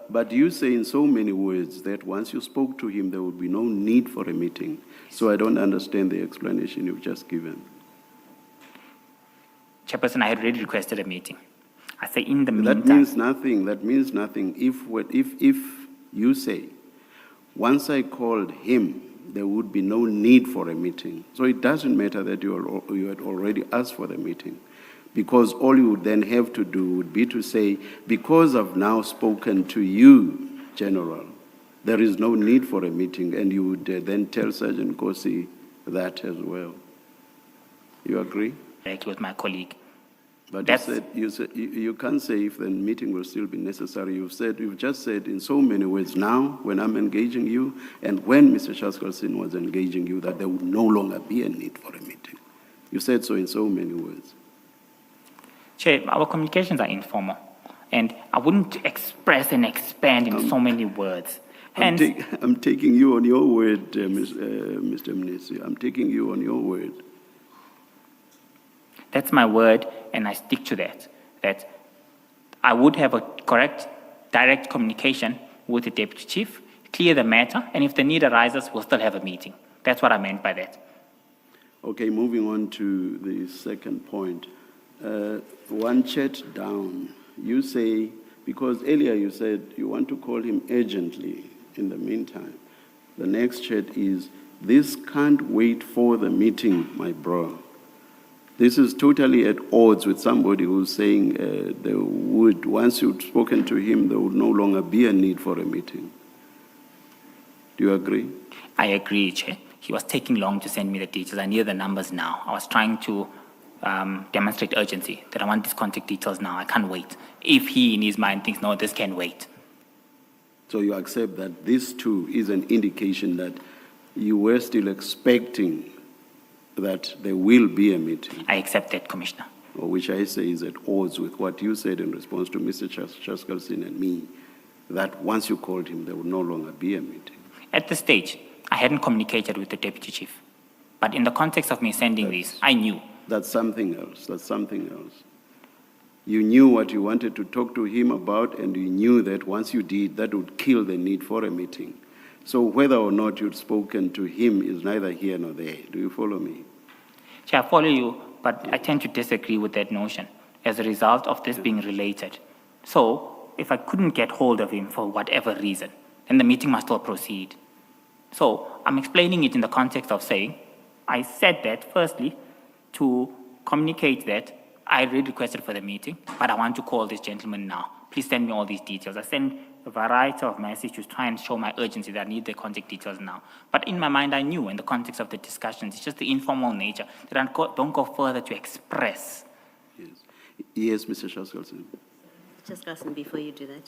Speaker 2: but you say in so many words that once you spoke to him, there would be no need for a meeting. So I don't understand the explanation you've just given.
Speaker 5: Chairperson, I had already requested a meeting. I say in the meantime.
Speaker 2: That means nothing. If you say, once I called him, there would be no need for a meeting. So it doesn't matter that you had already asked for the meeting, because all you would then have to do would be to say, because I've now spoken to you, General, there is no need for a meeting, and you would then tell Sergeant Nkosi that as well. You agree?
Speaker 5: With my colleague.
Speaker 2: But
Speaker 5: That's-
Speaker 2: you can't say if the meeting will still be necessary. You've just said in so many words now, when I'm engaging you, and when Mr. Shaskalson was engaging you, that there would no longer be a need for a meeting. You said so in so many words.
Speaker 5: Chair, our communications are informal, and I wouldn't express and expand in so many words. Hence,
Speaker 2: I'm taking you on your word, Mr. Mnisi. I'm taking you on your word.
Speaker 5: that's my word, and I stick to that. That I would have a correct, direct communication with the deputy chief, clear the matter, and if the need arises, we'll still have a meeting. That's what I meant by that.
Speaker 2: Okay, moving on to the second point. One chat down, you say, because earlier you said you want to call him urgently in the meantime. The next chat is, this can't wait for the meeting, my bro. This is totally at odds with somebody who's saying there would, once you've spoken to him, there would no longer be a need for a meeting. Do you agree?
Speaker 5: I agree, Chair. He was taking long to send me the details. I needed the numbers now. I was trying to demonstrate urgency, that I want these contact details now. I can't wait. If he, in his mind, thinks, no, this can wait.
Speaker 2: So you accept that this too is an indication that you were still expecting that there will be a meeting,
Speaker 5: I accept that, Commissioner.
Speaker 2: which I say is at odds with what you said in response to Mr. Shaskalson and me, that once you called him, there would no longer be a meeting.
Speaker 5: At this stage, I hadn't communicated with the deputy chief. But in the context of me sending these, I knew.
Speaker 2: That's something else. That's something else. You knew what you wanted to talk to him about, and you knew that once you did, that would kill the need for a meeting. So whether or not you'd spoken to him is neither here nor there. Do you follow me?
Speaker 5: Chair, I follow you, but I tend to disagree with that notion as a result of this being related. So, if I couldn't get hold of him for whatever reason, then the meeting must still proceed. So, I'm explaining it in the context of saying, I said that, firstly, to communicate that I already requested for the meeting, but I want to call this gentleman now. Please send me all these details. I send a variety of messages to try and show my urgency that I need the contact details now. But in my mind, I knew in the context of the discussions, it's just the informal nature that I don't go further to express.
Speaker 2: Yes. Yes, Mr. Shaskalson.
Speaker 6: Just listen before you do that.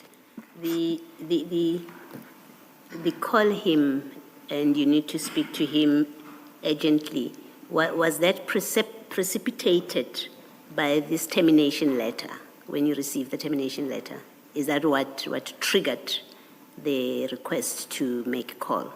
Speaker 6: The call him and you need to speak to him urgently. Was that precipitated by this termination letter, when you received the termination letter? Is that what triggered the request to make a call?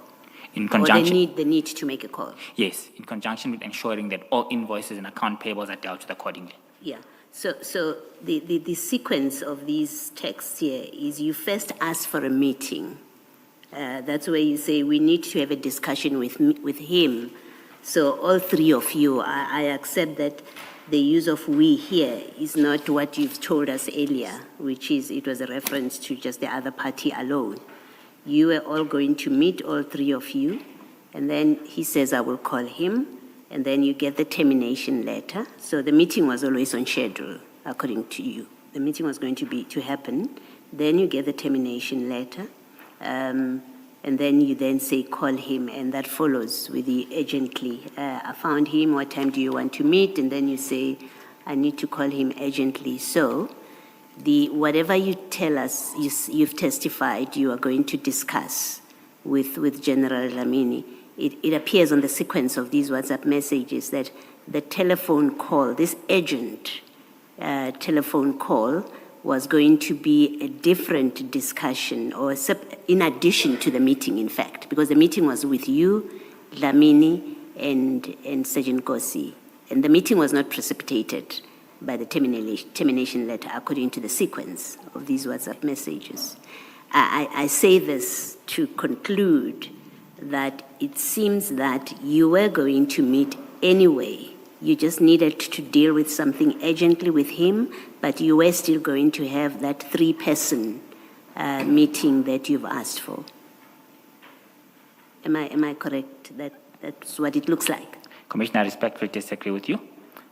Speaker 5: In conjunction,
Speaker 6: Or the need to make a call?
Speaker 5: yes, in conjunction with ensuring that all invoices and account payables are dealt with accordingly.
Speaker 6: Yeah. So the sequence of these texts here is you first ask for a meeting. That's where you say we need to have a discussion with him. So all three of you, I accept that the use of we here is not what you've told us earlier, which is it was a reference to just the other party alone. You were all going to meet, all three of you, and then he says, I will call him, and then you get the termination letter. So the meeting was always on schedule, according to you. The meeting was going to happen. Then you get the termination letter, and then you then say, call him, and that follows with the urgently. I found him, what time do you want to meet? And then you say, I need to call him urgently. So whatever you tell us, you've testified you are going to discuss with General Mkhwanazi, it appears on the sequence of these WhatsApp messages that the telephone call, this urgent telephone call, was going to be a different discussion, or in addition to the meeting, in fact, because the meeting was with you, Dlamini, and Sergeant Nkosi, and the meeting was not precipitated by the termination letter, according to the sequence of these WhatsApp messages. I say this to conclude that it seems that you were going to meet anyway. You just needed to deal with something urgently with him, but you were still going to have that three-person meeting that you've asked for. Am I correct? That's what it looks like.
Speaker 5: Commissioner, I respectfully disagree with you.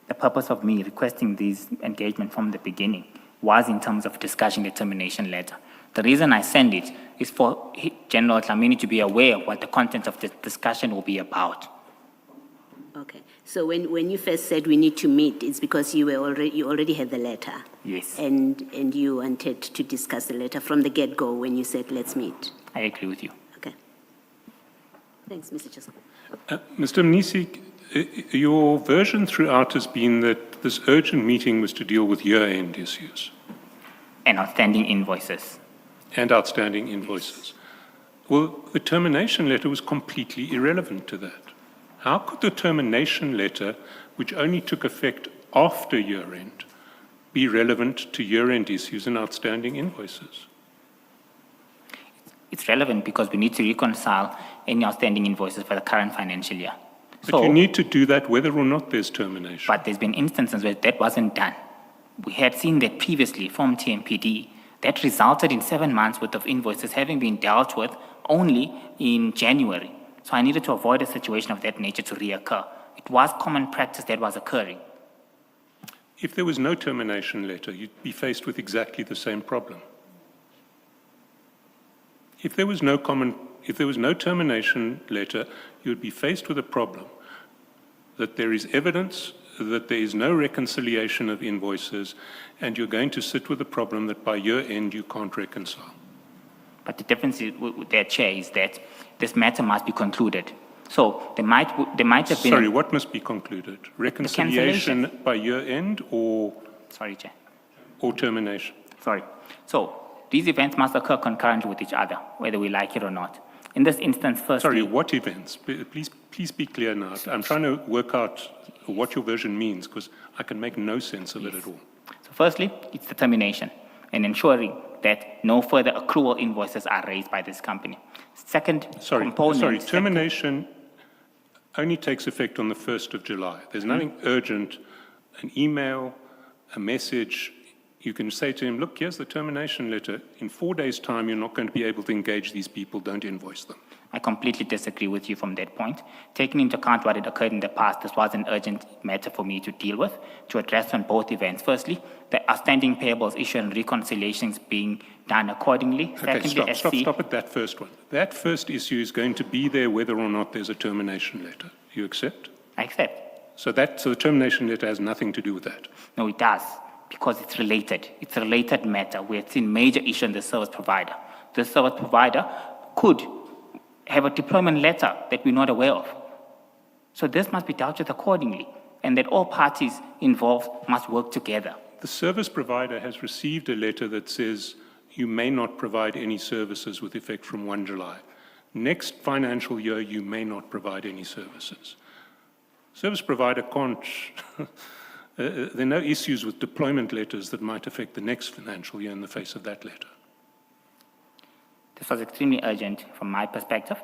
Speaker 5: The purpose of me requesting this engagement from the beginning was in terms of discussing the termination letter. The reason I send it is for General Mkhwanazi to be aware of what the content of the discussion will be about.
Speaker 6: Okay. So when you first said we need to meet, it's because you already had the letter.
Speaker 5: Yes.
Speaker 6: And you wanted to discuss the letter from the get-go when you said let's meet.
Speaker 5: I agree with you.
Speaker 6: Okay. Thanks, Mr. Chair.
Speaker 3: Mr. Mnisi, your version throughout has been that this urgent meeting was to deal with year-end issues
Speaker 5: And outstanding invoices.
Speaker 3: and outstanding invoices. Well, the termination letter was completely irrelevant to that. How could the termination letter, which only took effect after year-end, be relevant to year-end issues and outstanding invoices?
Speaker 5: It's relevant because we need to reconcile any outstanding invoices for the current financial year.
Speaker 3: But you need to do that whether or not there's termination.
Speaker 5: But there's been instances where that wasn't done. We had seen that previously from TMPD. That resulted in 7 months worth of invoices having been dealt with only in January. So I needed to avoid a situation of that nature to reoccur. It was common practice that was occurring.
Speaker 3: If there was no termination letter, you'd be faced with exactly the same problem. If there was no termination letter, you'd be faced with a problem that there is evidence that there is no reconciliation of invoices, and you're going to sit with the problem that by year end you can't reconcile.
Speaker 5: But the difference with that, Chair, is that this matter must be concluded. So there might have been...
Speaker 3: Sorry, what must be concluded? Reconciliation by year end or
Speaker 5: Sorry, Chair.
Speaker 3: termination?
Speaker 5: Sorry. So these events must occur concurrently with each other, whether we like it or not. In this instance, firstly...
Speaker 3: Sorry, what events? Please be clear now. I'm trying to work out what your version means, because I can make no sense of it at all.
Speaker 5: So firstly, it's the termination and ensuring that no further accrual invoices are raised by this company. Second component...
Speaker 3: Termination only takes effect on the 1st of July. There's nothing urgent, an email, a message. You can say to him, look, here's the termination letter. In 4 days' time, you're not going to be able to engage these people. Don't invoice them.
Speaker 5: I completely disagree with you from that point. Taking into account what had occurred in the past, this was an urgent matter for me to deal with, to address on both events. Firstly, the outstanding payables issue and reconciliations being done accordingly.
Speaker 3: Okay,
Speaker 5: Secondly,
Speaker 3: stop at that first one. That first issue is going to be there whether or not there's a termination letter. You accept?
Speaker 5: I accept.
Speaker 3: So the termination letter has nothing to do with that.
Speaker 5: No, it does, because it's related. It's a related matter. We have seen major issue in the service provider. The service provider could have a deployment letter that we're not aware of. So this must be dealt with accordingly, and that all parties involved must work together.
Speaker 3: The service provider has received a letter that says you may not provide any services with effect from 1 July. Next financial year, you may not provide any services. Service provider can't, there are no issues with deployment letters that might affect the next financial year in the face of that letter.
Speaker 5: This was extremely urgent from my perspective,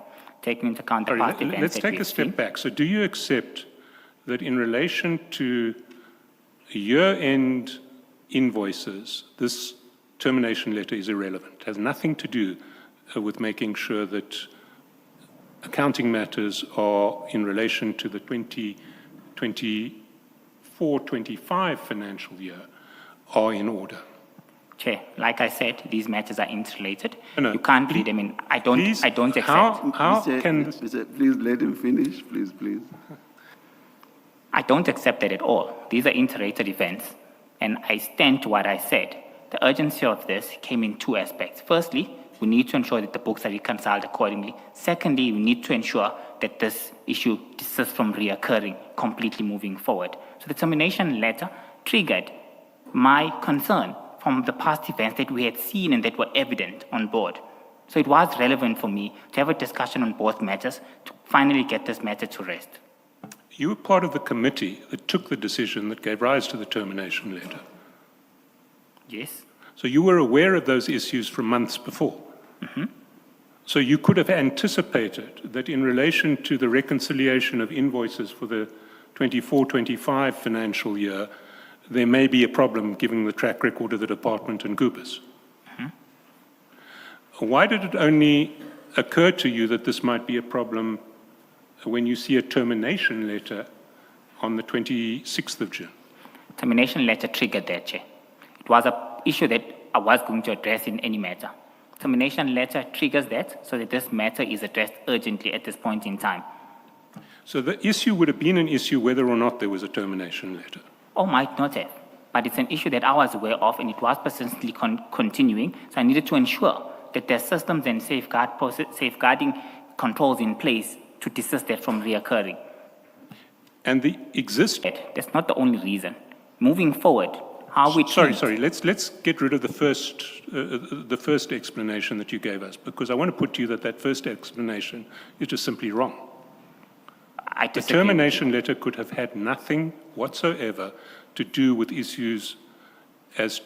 Speaker 5: taking into account the past events.
Speaker 3: Let's take a step back. So do you accept that in relation to year-end invoices, this termination letter is irrelevant? It has nothing to do with making sure that accounting matters are in relation to the 2024-25 financial year are in order.
Speaker 5: Chair, like I said, these matters are interrelated.
Speaker 3: No,
Speaker 5: you can't read them in. I don't accept.
Speaker 2: Please let him finish, please.
Speaker 5: I don't accept that at all. These are interrelated events, and I stand to what I said. The urgency of this came in two aspects. Firstly, we need to ensure that the books are reconciled accordingly. Secondly, we need to ensure that this issue desists from reoccurring, completely moving forward. So the termination letter triggered my concern from the past events that we had seen and that were evident on board. So it was relevant for me to have a discussion on both matters to finally get this matter to rest.
Speaker 3: You were part of the committee that took the decision that gave rise to the termination letter.
Speaker 5: Yes.
Speaker 3: So you were aware of those issues from months before.
Speaker 5: Mm-hmm.
Speaker 3: So you could have anticipated that in relation to the reconciliation of invoices for the 24-25 financial year, there may be a problem given the track record of the department and Goobers.
Speaker 5: Mm-hmm.
Speaker 3: Why did it only occur to you that this might be a problem when you see a termination letter on the 26th of June?
Speaker 5: Termination letter triggered that, Chair. It was an issue that I was going to address in any matter. Termination letter triggers that so that this matter is addressed urgently at this point in time.
Speaker 3: So the issue would have been an issue whether or not there was a termination letter.
Speaker 5: Or might not have. But it's an issue that I was aware of, and it was persistently continuing. So I needed to ensure that there's systems and safeguarding controls in place to desist that from reoccurring.
Speaker 3: And the
Speaker 5: That's not the only reason. Moving forward, how we
Speaker 3: Sorry. Let's get rid of the first explanation that you gave us, because I want to put to you that first explanation is just simply wrong. The termination letter could have had nothing whatsoever to do with issues as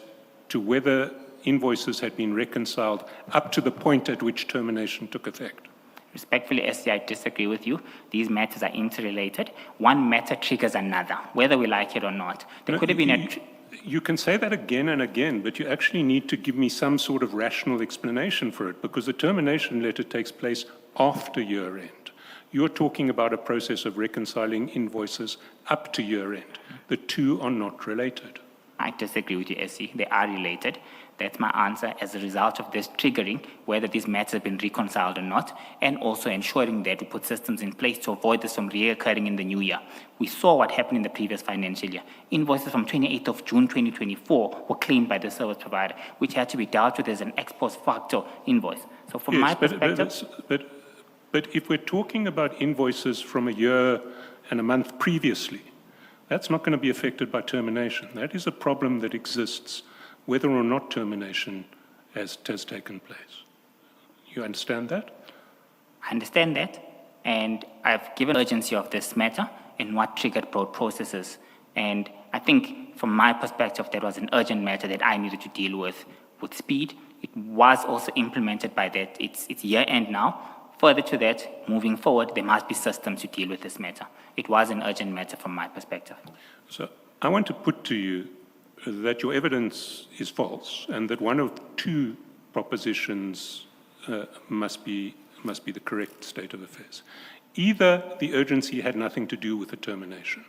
Speaker 3: to whether invoices had been reconciled up to the point at which termination took effect.
Speaker 5: Respectfully, SC, I disagree with you. These matters are interrelated. One matter triggers another, whether we like it or not. There could have been
Speaker 3: You can say that again and again, but you actually need to give me some sort of rational explanation for it, because the termination letter takes place after year end. You're talking about a process of reconciling invoices up to year end. The two are not related.
Speaker 5: I disagree with you, SC. They are related. That's my answer as a result of this triggering, whether these matters have been reconciled or not, and also ensuring that we put systems in place to avoid this from reoccurring in the new year. We saw what happened in the previous financial year. Invoices from 28th of June 2024 were claimed by the service provider, which had to be dealt with as an ex post facto invoice. So from my perspective...
Speaker 3: But if we're talking about invoices from a year and a month previously, that's not going to be affected by termination. That is a problem that exists whether or not termination has taken place. You understand that?
Speaker 5: I understand that, and I've given urgency of this matter and what triggered processes. And I think from my perspective, that was an urgent matter that I needed to deal with speed. It was also implemented by that. It's year end now. Further to that, moving forward, there must be systems to deal with this matter. It was an urgent matter from my perspective.
Speaker 3: So I want to put to you that your evidence is false and that one of two propositions must be the correct state of affairs. Either the urgency had nothing to do with the termination,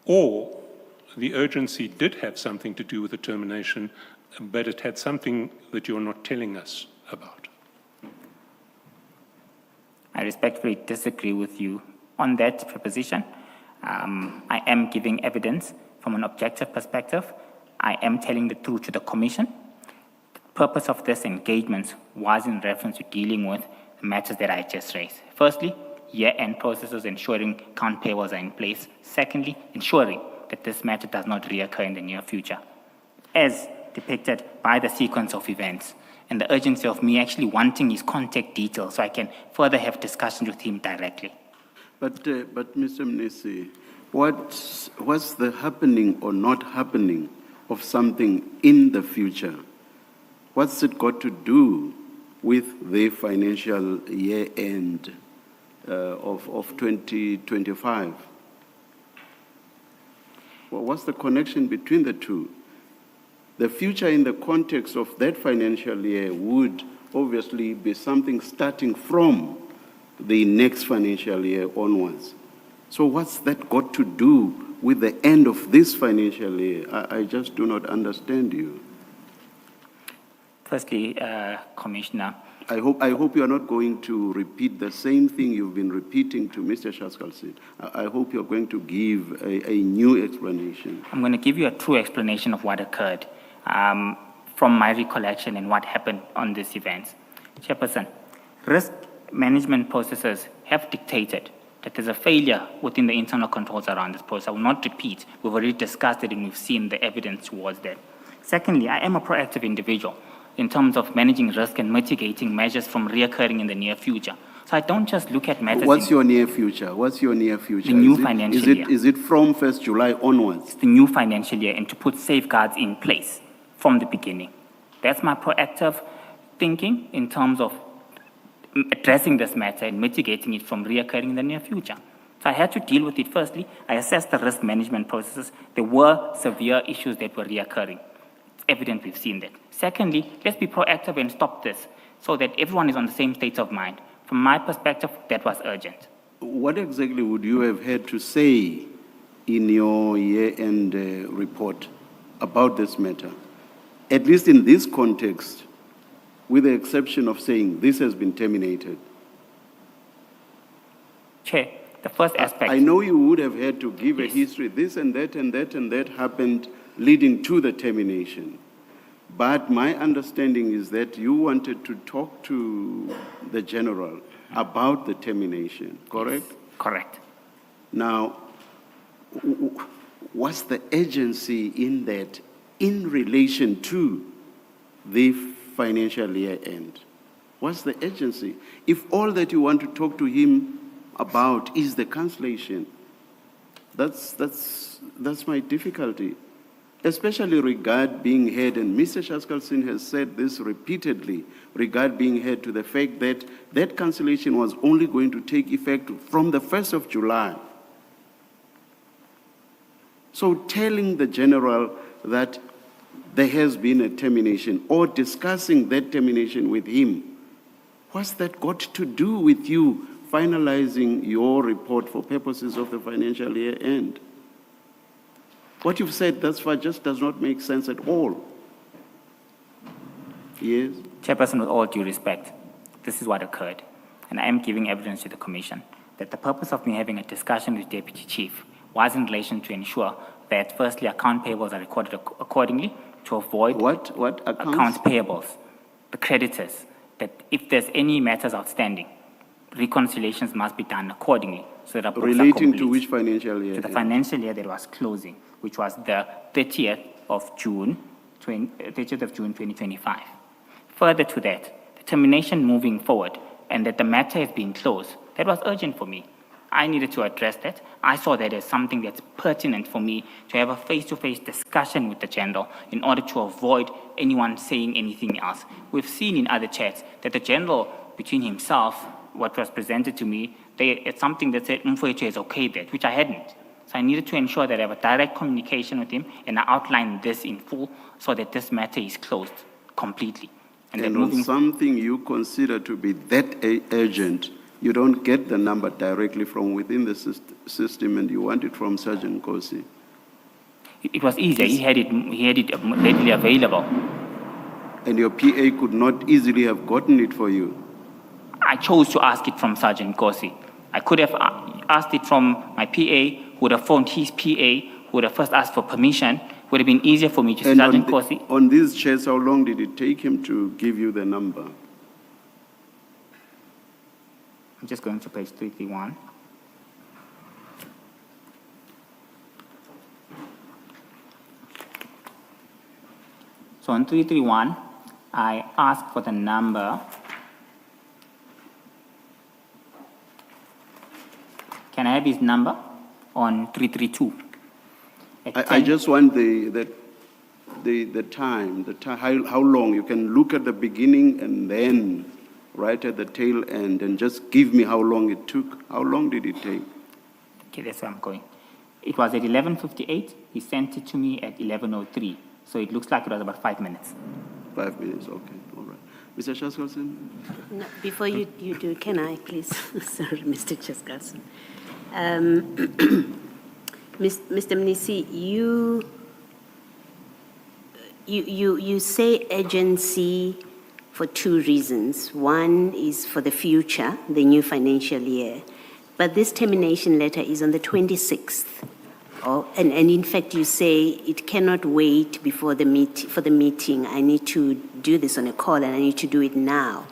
Speaker 3: or the urgency did have something to do with the termination, but it had something that you're not telling us about.
Speaker 5: I respectfully disagree with you on that proposition. I am giving evidence from an objective perspective. I am telling the truth to the Commission. The purpose of this engagement was in reference to dealing with the matters that I just raised. Firstly, year-end processes ensuring account payables are in place. Secondly, ensuring that this matter does not reoccur in the near future, as depicted by the sequence of events and the urgency of me actually wanting his contact details so I can further have discussions with him directly.
Speaker 2: But Mr. Mnisi, what's the happening or not happening of something in the future? What's it got to do with the financial year end of 2025? Well, what's the connection between the two? The future in the context of that financial year would obviously be something starting from the next financial year onwards. So what's that got to do with the end of this financial year? I just do not understand you.
Speaker 5: Firstly, Commissioner,
Speaker 2: I hope you are not going to repeat the same thing you've been repeating to Mr. Shaskalsin. I hope you're going to give a new explanation.
Speaker 5: I'm going to give you a true explanation of what occurred from my recollection and what happened on this event. Chairperson, risk management processes have dictated that there's a failure within the internal controls around this process. I will not repeat. We've already discussed it and we've seen the evidence towards that. Secondly, I am a proactive individual in terms of managing risk and mitigating measures from reoccurring in the near future. So I don't just look at matters...
Speaker 2: What's your near future? What's your near future?
Speaker 5: The new financial year.
Speaker 2: Is it from 1st July onwards?
Speaker 5: It's the new financial year, and to put safeguards in place from the beginning. That's my proactive thinking in terms of addressing this matter and mitigating it from reoccurring in the near future. So I had to deal with it firstly. I assessed the risk management processes. There were severe issues that were reoccurring. It's evident we've seen that. Secondly, let's be proactive and stop this so that everyone is on the same state of mind. From my perspective, that was urgent.
Speaker 2: What exactly would you have had to say in your year-end report about this matter? At least in this context, with the exception of saying this has been terminated.
Speaker 5: Chair, the first aspect.
Speaker 2: I know you would have had to give a history, this and that and that and that happened leading to the termination. But my understanding is that you wanted to talk to the general about the termination, correct?
Speaker 5: Yes, correct.
Speaker 2: Now, what's the agency in that in relation to the financial year end? What's the agency? If all that you want to talk to him about is the cancellation, that's my difficulty, especially regard being heard, and Mr. Shaskalson has said this repeatedly, regard being heard to the fact that that cancellation was only going to take effect from the 1st of July. So telling the general that there has been a termination or discussing that termination with him, what's that got to do with you finalizing your report for purposes of the financial year end? What you've said thus far just does not make sense at all. Yes?
Speaker 5: Chairperson, with all due respect, this is what occurred, and I am giving evidence to the Commission that the purpose of me having a discussion with Deputy Chief was in relation to ensure that, firstly, account payables are recorded accordingly to avoid
Speaker 2: What
Speaker 5: accounts payables, the creditors, that if there's any matters outstanding, reconciliations must be done accordingly so that our books are
Speaker 2: relating to
Speaker 5: complete.
Speaker 2: which financial year?
Speaker 5: To the financial year that was closing, which was the 30th of June 2025. Further to that, the termination moving forward and that the matter has been closed, that was urgent for me. I needed to address that. I saw that as something that's pertinent for me to have a face-to-face discussion with the general in order to avoid anyone saying anything else. We've seen in other chats that the general, between himself, what was presented to me, it's something that said Mfowethu is okay that, which I hadn't. So I needed to ensure that I have a direct communication with him and I outlined this in full so that this matter is closed completely.
Speaker 2: And on something you consider to be that urgent, you don't get the number directly from within the system and you want it from Sergeant Nkosi.
Speaker 5: It was easier. He had it readily available.
Speaker 2: And your PA could not easily have gotten it for you.
Speaker 5: I chose to ask it from Sergeant Nkosi. I could have asked it from my PA, who would have phoned his PA, who would have first asked for permission. Would have been easier for me to Sergeant Nkosi.
Speaker 2: On these chats, how long did it take him to give you the number?
Speaker 5: I'm just going to page 331. So on 331, I asked for the number. Can I have his number on 332?
Speaker 2: I just want the time, how long. You can look at the beginning and then right at the tail end and just give me how long it took. How long did it take?
Speaker 5: Okay, that's where I'm going. It was at 11:58. He sent it to me at 11:03. So it looks like it was about 5 minutes.
Speaker 2: 5 minutes, okay, all right. Mr. Shaskalson?
Speaker 6: No, before you do, can I please? Sorry, Mr. Shaskalson. Mr. Mnisi, you say agency for two reasons. One is for the future, the new financial year, but this termination letter is on the 26th. And in fact, you say it cannot wait before for the meeting. I need to do this on a call and I need to do it now.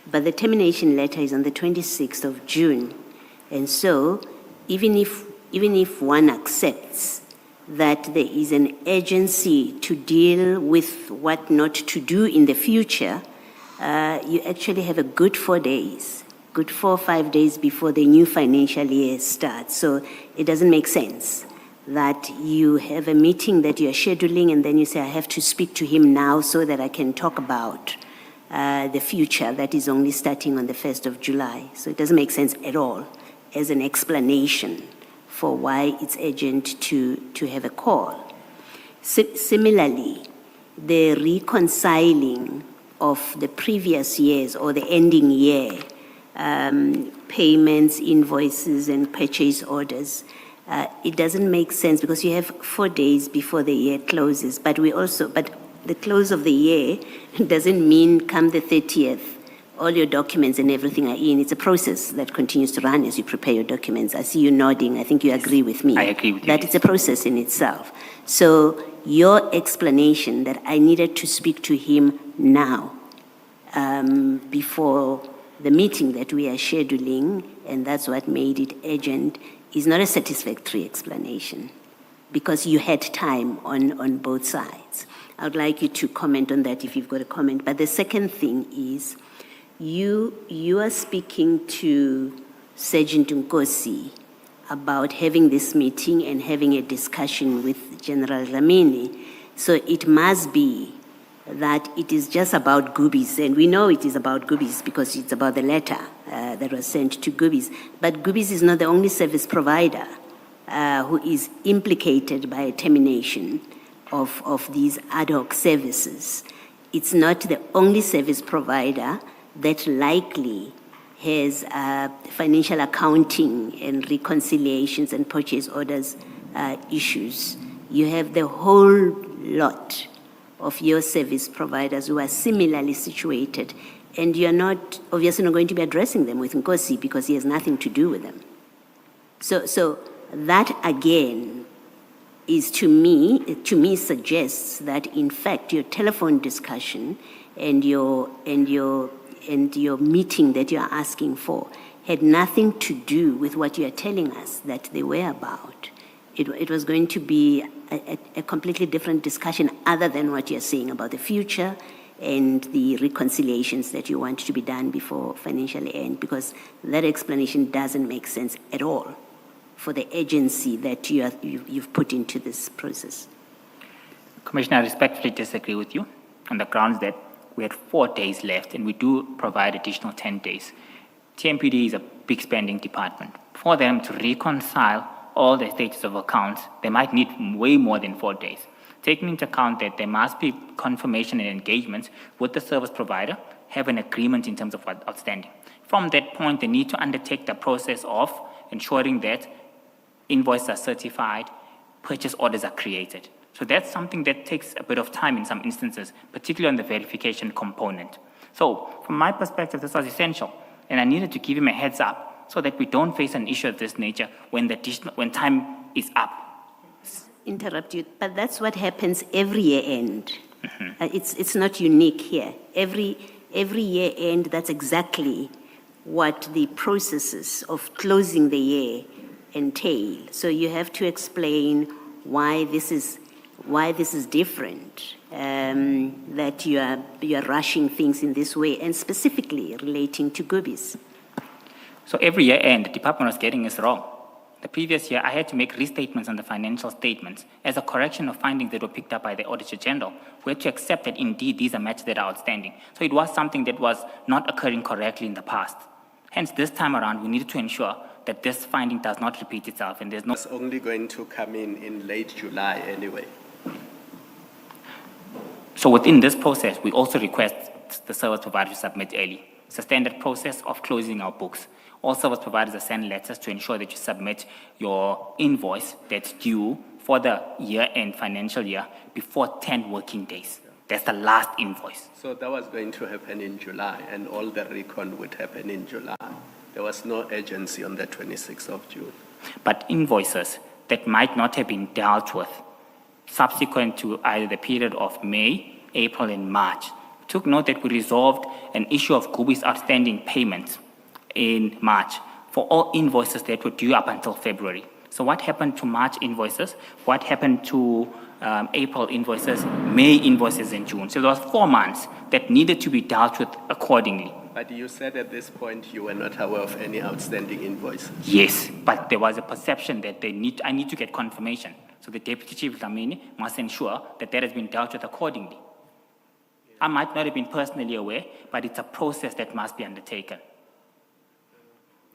Speaker 6: But the termination letter is on the 26th of June. And so even if one accepts that there is an urgency to deal with what not to do in the future, you actually have a good 4 days, good 4 or 5 days before the new financial year starts. So it doesn't make sense that you have a meeting that you're scheduling and then you say, I have to speak to him now so that I can talk about the future that is only starting on the 1st of July. So it doesn't make sense at all as an explanation for why it's urgent to have a call. Similarly, the reconciling of the previous years or the ending year, payments, invoices, and purchase orders, it doesn't make sense because you have 4 days before the year closes, but the close of the year doesn't mean come the 30th all your documents and everything are in. It's a process that continues to run as you prepare your documents. I see you nodding. I think you agree with me.
Speaker 5: I agree with you,
Speaker 6: that
Speaker 5: yes.
Speaker 6: it's a process in itself. So your explanation that I needed to speak to him now, before the meeting that we are scheduling, and that's what made it urgent, is not a satisfactory explanation, because you had time on both sides. I would like you to comment on that if you've got a comment. But the second thing is, you are speaking to Sergeant Nkosi about having this meeting and having a discussion with General Dlamini. So it must be that it is just about Goobies, and we know it is about Goobies because it's about the letter that was sent to Goobies. But Goobies is not the only service provider who is implicated by a termination of these ad hoc services. It's not the only service provider that likely has financial accounting and reconciliations and purchase orders issues. You have the whole lot of your service providers who are similarly situated, and you're not obviously not going to be addressing them with Nkosi because he has nothing to do with them. So that again is to me suggests that in fact your telephone discussion and your meeting that you're asking for had nothing to do with what you are telling us that they were about. It was going to be a completely different discussion other than what you're saying about the future and the reconciliations that you want to be done before financial end, because that explanation doesn't make sense at all for the agency that you've put into this process.
Speaker 5: Commissioner, I respectfully disagree with you on the grounds that we had 4 days left and we do provide additional 10 days. TMPD is a big spending department. For them to reconcile all the status of accounts, they might need way more than 4 days. Taking into account that there must be confirmation and engagements with the service provider, have an agreement in terms of what's outstanding. From that point, they need to undertake the process of ensuring that invoices are certified, purchase orders are created. So that's something that takes a bit of time in some instances, particularly on the verification component. So from my perspective, this was essential, and I needed to give him a heads up so that we don't face an issue of this nature when time is up.
Speaker 6: Interrupt you, but that's what happens every year end. It's not unique here. Every year end, that's exactly what the processes of closing the year entail. So you have to explain why this is different, that you are rushing things in this way, and specifically relating to Goobies.
Speaker 5: So every year end, the department was getting us wrong. The previous year, I had to make restatements on the financial statements as a correction of findings that were picked up by the Auditor General. We had to accept that indeed these are matters that are outstanding. So it was something that was not occurring correctly in the past. Hence, this time around, we needed to ensure that this finding does not repeat itself, and there's no...
Speaker 7: It's only going to come in late July anyway.
Speaker 5: So within this process, we also request the service provider to submit early. It's a standard process of closing our books. All service providers send letters to ensure that you submit your invoice that's due for the year-end financial year before 10 working days. That's the last invoice.
Speaker 7: So that was going to happen in July, and all the recon would happen in July. There was no urgency on the 26th of June.
Speaker 5: But invoices that might not have been dealt with subsequent to either the period of May, April, and March, took note that we resolved an issue of Goobies outstanding payments in March for all invoices that were due up until February. So what happened to March invoices? What happened to April invoices, May invoices, and June? So there was 4 months that needed to be dealt with accordingly.
Speaker 7: But you said at this point you were not aware of any outstanding invoices.
Speaker 5: Yes, but there was a perception that I need to get confirmation. So the Deputy Chief Dlamini must ensure that that has been dealt with accordingly. I might not have been personally aware, but it's a process that must be undertaken.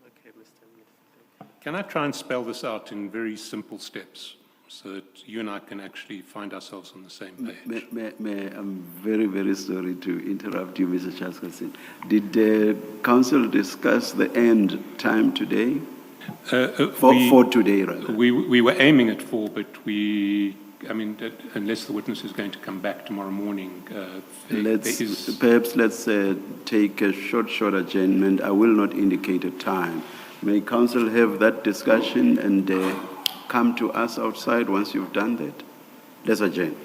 Speaker 7: Okay, Mr. Mnisi.
Speaker 3: Can I try and spell this out in very simple steps so that you and I can actually find ourselves on the same page?
Speaker 2: I'm very, very sorry to interrupt you, Mr. Chaskalson. Did the council discuss the end time today? For today, rather.
Speaker 3: We were aiming at 4, but we I mean, unless the witness is going to come back tomorrow morning, there is...
Speaker 2: Perhaps let's take a short adjournment. I will not indicate a time. May council have that discussion and come to us outside once you've done that. Let's adjourn.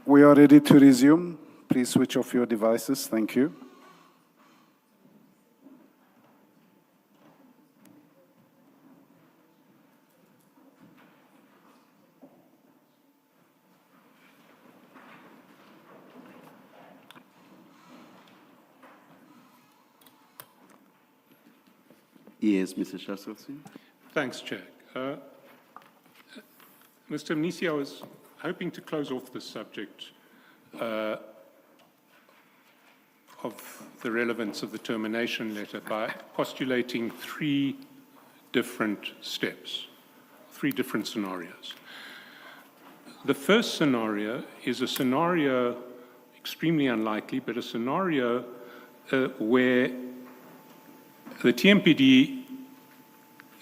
Speaker 1: We are ready to resume. Please switch off your devices. Thank you.
Speaker 2: Yes, Mr. Shaskelson.
Speaker 3: Thanks, Chair. Mr. Mnisi, I was hoping to close off this subject of the relevance of the termination letter by postulating three different steps, three different scenarios. The first scenario is a scenario extremely unlikely, but a scenario where the TMPD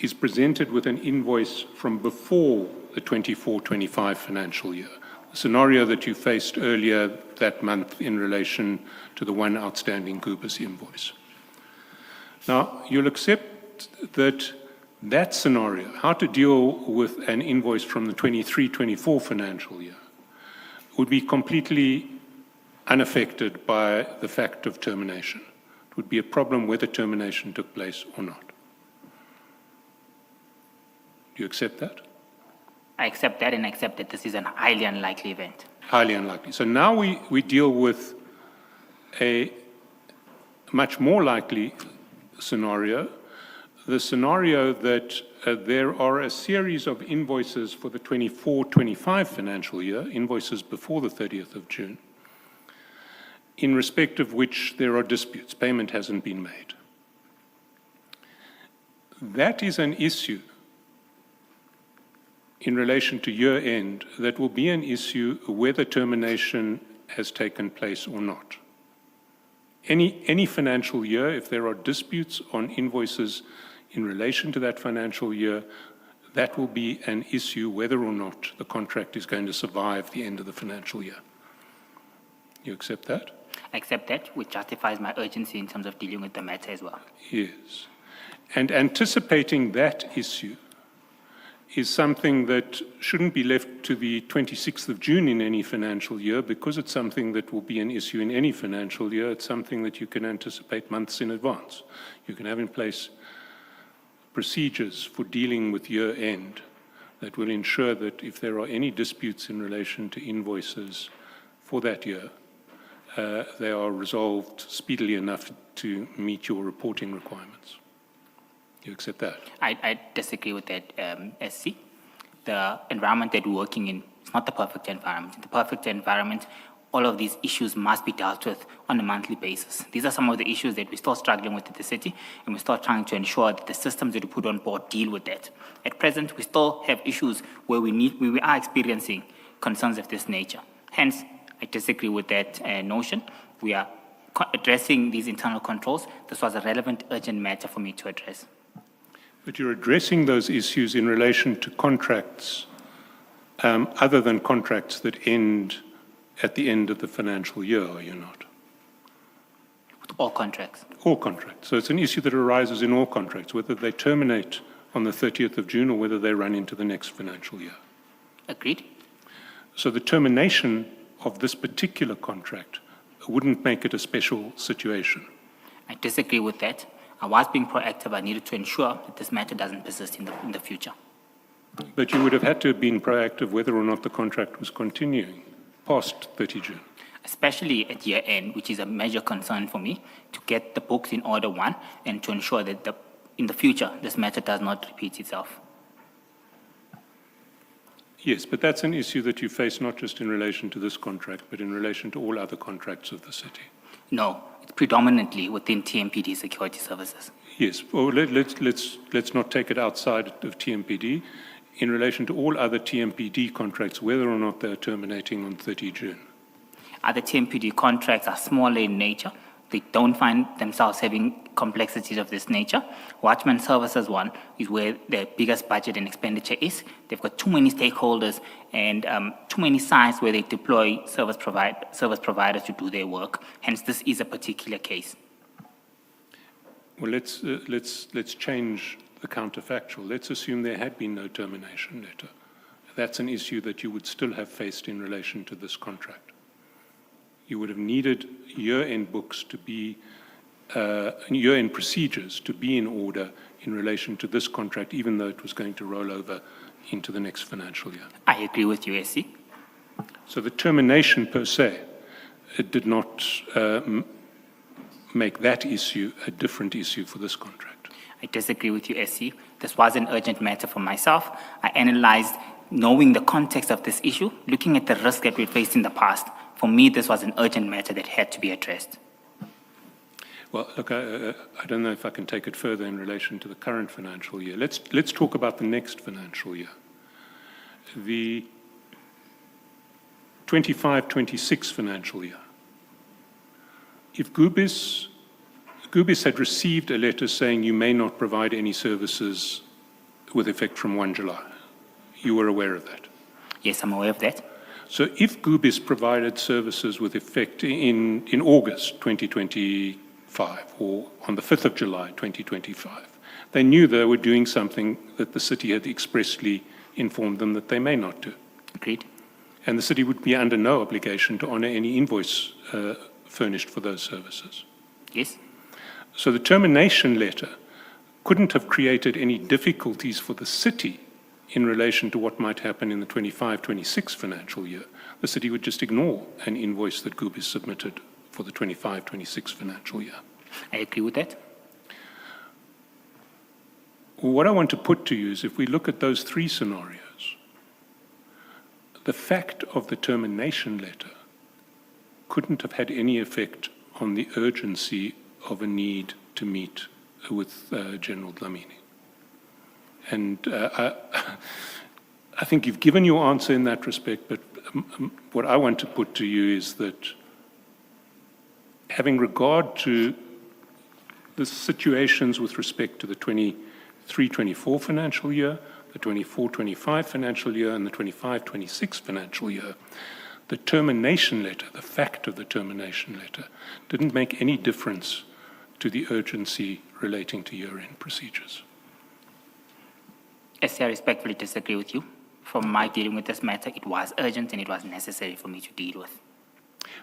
Speaker 3: is presented with an invoice from before the 24-25 financial year, the scenario that you faced earlier that month in relation to the one outstanding Kubus invoice. Now, you'll accept that that scenario, how to deal with an invoice from the 23-24 financial year, would be completely unaffected by the fact of termination. It would be a problem whether termination took place or not. Do you accept that?
Speaker 5: I accept that and accept that this is a highly unlikely event.
Speaker 3: Highly unlikely. So now we deal with a much more likely scenario, the scenario that there are a series of invoices for the 24-25 financial year, invoices before the 30th of June, in respect of which there are disputes. Payment hasn't been made. That is an issue in relation to year end that will be an issue whether termination has taken place or not. Any financial year, if there are disputes on invoices in relation to that financial year, that will be an issue whether or not the contract is going to survive the end of the financial year. You accept that?
Speaker 5: I accept that, which justifies my urgency in terms of dealing with the matter as well.
Speaker 3: Yes. And anticipating that issue is something that shouldn't be left to the 26th of June in any financial year, because it's something that will be an issue in any financial year. It's something that you can anticipate months in advance. You can have in place procedures for dealing with year end that will ensure that if there are any disputes in relation to invoices for that year, they are resolved speedily enough to meet your reporting requirements. You accept that?
Speaker 5: I disagree with that, SC. The environment that we're working in is not the perfect environment. In the perfect environment, all of these issues must be dealt with on a monthly basis. These are some of the issues that we're still struggling with at the city, and we're still trying to ensure that the systems that we put on board deal with that. At present, we still have issues where we are experiencing concerns of this nature. Hence, I disagree with that notion. We are addressing these internal controls. This was a relevant, urgent matter for me to address.
Speaker 3: But you're addressing those issues in relation to contracts other than contracts that end at the end of the financial year, are you not?
Speaker 5: All contracts.
Speaker 3: All contracts. So it's an issue that arises in all contracts, whether they terminate on the 30th of June or whether they run into the next financial year.
Speaker 5: Agreed.
Speaker 3: So the termination of this particular contract wouldn't make it a special situation.
Speaker 5: I disagree with that. I was being proactive. I needed to ensure that this matter doesn't persist in the future.
Speaker 3: But you would have had to have been proactive whether or not the contract was continuing past 30 June.
Speaker 5: Especially at year end, which is a major concern for me, to get the books in order, one, and to ensure that in the future, this matter does not repeat itself.
Speaker 3: Yes, but that's an issue that you face not just in relation to this contract, but in relation to all other contracts of the city.
Speaker 5: No, it's predominantly within TMPD security services.
Speaker 3: Yes, well, let's not take it outside of TMPD. In relation to all other TMPD contracts, whether or not they're terminating on 30 June.
Speaker 5: Other TMPD contracts are smaller in nature. They don't find themselves having complexities of this nature. Watchman Services one is where the biggest budget and expenditure is. They've got too many stakeholders and too many sites where they deploy service providers to do their work. Hence, this is a particular case.
Speaker 3: Well, let's change the counterfactual. Let's assume there had been no termination letter. That's an issue that you would still have faced in relation to this contract. you would have needed year-end books to be, year-end procedures to be in order in relation to this contract, even though it was going to roll over into the next financial year.
Speaker 5: I agree with you, SC.
Speaker 3: So the termination per se, it did not make that issue a different issue for this contract.
Speaker 5: I disagree with you, SC. This was an urgent matter for myself. I analyzed, knowing the context of this issue, looking at the risk that we faced in the past. For me, this was an urgent matter that had to be addressed.
Speaker 3: Well, look, I don't know if I can take it further in relation to the current financial year. Let's talk about the next financial year. The 25-26 financial year. If Gubis had received a letter saying you may not provide any services with effect from 1 July, you were aware of that?
Speaker 5: Yes, I'm aware of that.
Speaker 3: So if Gubis provided services with effect in August 2025 or on the 5th of July 2025, they knew they were doing something that the city had expressly informed them that they may not do.
Speaker 5: Agreed.
Speaker 3: And the city would be under no obligation to honor any invoice furnished for those services.
Speaker 5: Yes.
Speaker 3: So the termination letter couldn't have created any difficulties for the city in relation to what might happen in the 25-26 financial year. The city would just ignore an invoice that Gubis submitted for the 25-26 financial year.
Speaker 5: I agree with that.
Speaker 3: What I want to put to you is if we look at those three scenarios, the fact of the termination letter couldn't have had any effect on the urgency of a need to meet with General Mkhwanazi. And I think you've given your answer in that respect, but what I want to put to you is that having regard to the situations with respect to the 23-24 financial year, the 24-25 financial year, and the 25-26 financial year, the termination letter, the fact of the termination letter, didn't make any difference to the urgency relating to year-end procedures.
Speaker 5: SC, I respectfully disagree with you. From my dealing with this matter, it was urgent and it was necessary for me to deal with.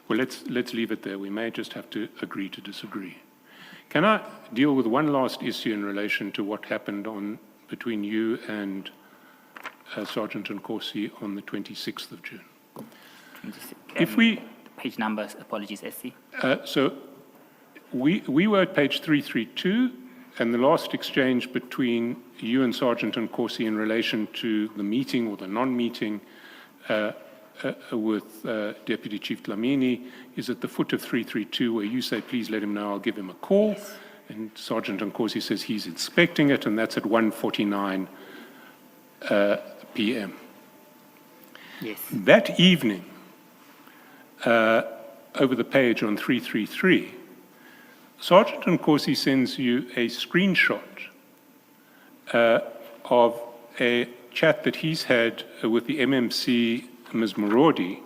Speaker 3: Well, let's leave it there. We may just have to agree to disagree. Can I deal with one last issue in relation to what happened between you and Sergeant Nkosi on the 26th of June? If we...
Speaker 5: Page numbers, apologies, SC.
Speaker 3: So we were at page 332, and the last exchange between you and Sergeant Nkosi in relation to the meeting or the non-meeting with Deputy Chief Dlamini is at the foot of 332, where you say, please let him know, I'll give him a call. And Sergeant Nkosi says he's inspecting it, and that's at 1:49 p.m.
Speaker 5: Yes.
Speaker 3: That evening, over the page on 333, Sergeant Nkosi sends you a screenshot of a chat that he's had with the MMC, Ms. Morodi,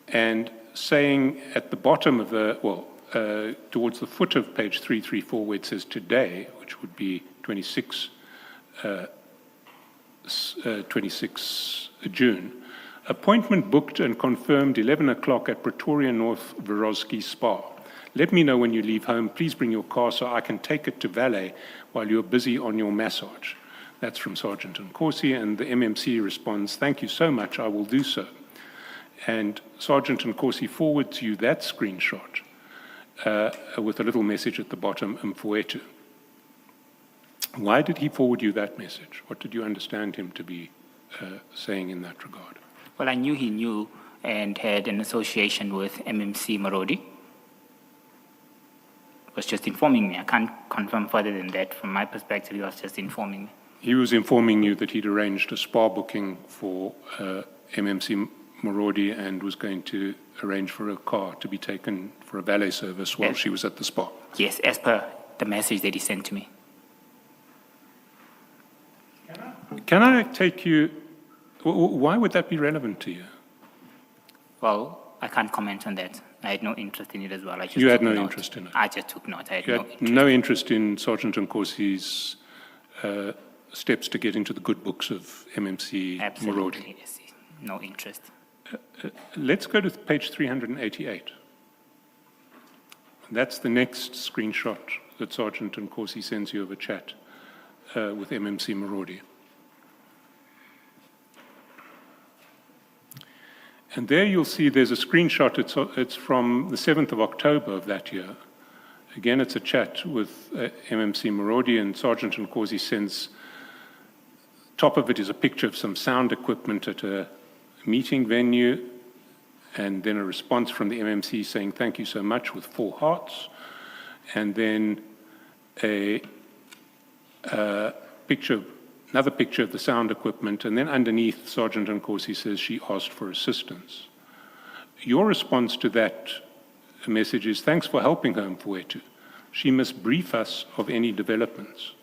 Speaker 3: and saying at the bottom of the, towards the foot of page 334, where it says today, which would be 26 June, appointment booked and confirmed 11 o'clock at Pretoria North Verosky Spa. Let me know when you leave home. Please bring your car so I can take it to valet while you're busy on your massage. That's from Sergeant Nkosi, and the MMC responds, thank you so much, I will do so. And Sergeant Nkosi forwards you that screenshot with a little message at the bottom, Mfowethu. Why did he forward you that message? What did you understand him to be saying in that regard?
Speaker 5: Well, I knew he knew and had an association with MMC Morodi. Was just informing me. I can't confirm further than that. From my perspective, he was just informing me.
Speaker 3: He was informing you that he'd arranged a spa booking for MMC Morodi and was going to arrange for a car to be taken for a valet service while she was at the spa.
Speaker 5: Yes, as per the message that he sent to me.
Speaker 3: Can I take you, why would that be relevant to you?
Speaker 5: Well, I can't comment on that. I had no interest in it as well.
Speaker 3: You had no interest in it?
Speaker 5: I just took note. I had
Speaker 3: You
Speaker 5: no
Speaker 3: had
Speaker 5: interest.
Speaker 3: no interest in Sergeant Nkosi's steps to get into the good books of MMC Morodi?
Speaker 5: Absolutely, yes. No interest.
Speaker 3: Let's go to page 388. That's the next screenshot that Sergeant Nkosi sends you of a chat with MMC Marodi. And there you'll see there's a screenshot. It's from the 7th of October of that year. Again, it's a chat with MMC Marodi, and Sergeant Nkosi sends, top of it is a picture of some sound equipment at a meeting venue, and then a response from the MMC saying, "Thank you so much," with 4 hearts. And then another picture of the sound equipment, and then underneath, Sergeant Nkosi says she asked for assistance. Your response to that message is, "Thanks for helping her, Mfowethu. She must brief us of any developments."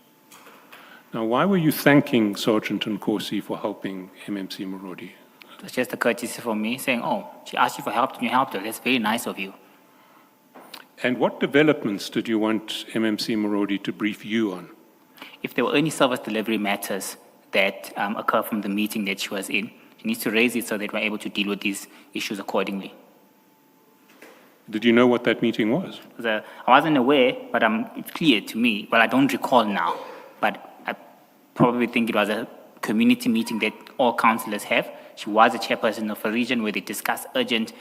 Speaker 3: Now, why were you thanking Sergeant Nkosi for helping MMC Marodi?
Speaker 5: It was just a courtesy for me saying, "Oh, she asked you for help and you helped her. That's very nice of you."
Speaker 3: And what developments did you want MMC Marodi to brief you on?
Speaker 5: If there were any service delivery matters that occur from the meeting that she was in, she needs to raise it so that we're able to deal with these issues accordingly.
Speaker 3: Did you know what that meeting was?
Speaker 5: I wasn't aware, but it's clear to me. Well, I don't recall now, but I probably think it was a community meeting that all councillors have. She was a chairperson of a region where they discuss urgent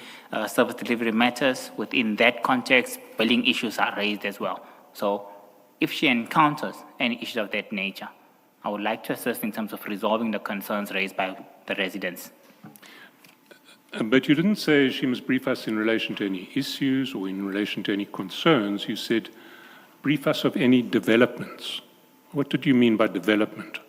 Speaker 5: service delivery matters. Within that context, billing issues are raised as well. So if she encounters any issues of that nature, I would like to assist in terms of resolving the concerns raised by the residents.
Speaker 3: But you didn't say she must brief us in relation to any issues or in relation to any concerns. You said, brief us of any developments. What did you mean by development?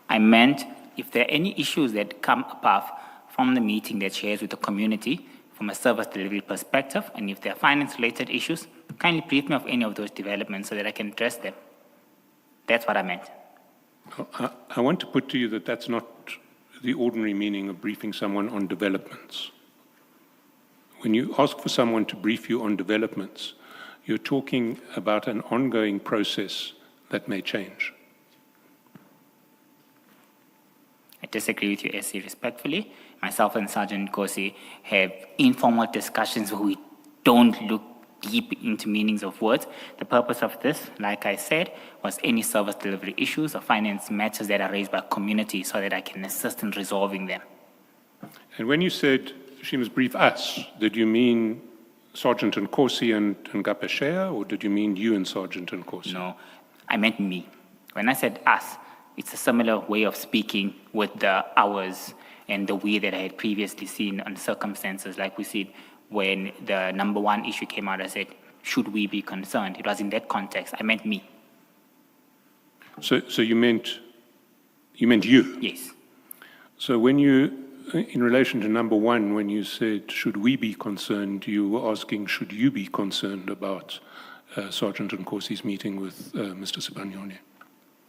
Speaker 5: I meant if there are any issues that come above from the meeting that she has with the community from a service delivery perspective, and if there are finance-related issues, kindly brief me of any of those developments so that I can address them. That's what I meant.
Speaker 3: I want to put to you that that's not the ordinary meaning of briefing someone on developments. When you ask for someone to brief you on developments, you're talking about an ongoing process that may change.
Speaker 5: I disagree with you, SC, respectfully. Myself and Sergeant Nkosi have informal discussions where we don't look deep into meanings of words. The purpose of this, like I said, was any service delivery issues or finance matters that are raised by community so that I can assist in resolving them.
Speaker 3: And when you said she must brief us, did you mean Sergeant Nkosi and Ngapesheya, or did you mean you and Sergeant Nkosi?
Speaker 5: No, I meant me. When I said us, it's a similar way of speaking with the hours and the way that I had previously seen on circumstances. Like we said, when the number 1 issue came out, I said, should we be concerned? It was in that context. I meant me.
Speaker 3: So you meant you?
Speaker 5: Yes.
Speaker 3: So when you, in relation to number 1, when you said, should we be concerned, you were asking, should you be concerned about Sergeant Nkosi's meeting with Mr. Sibanyoni?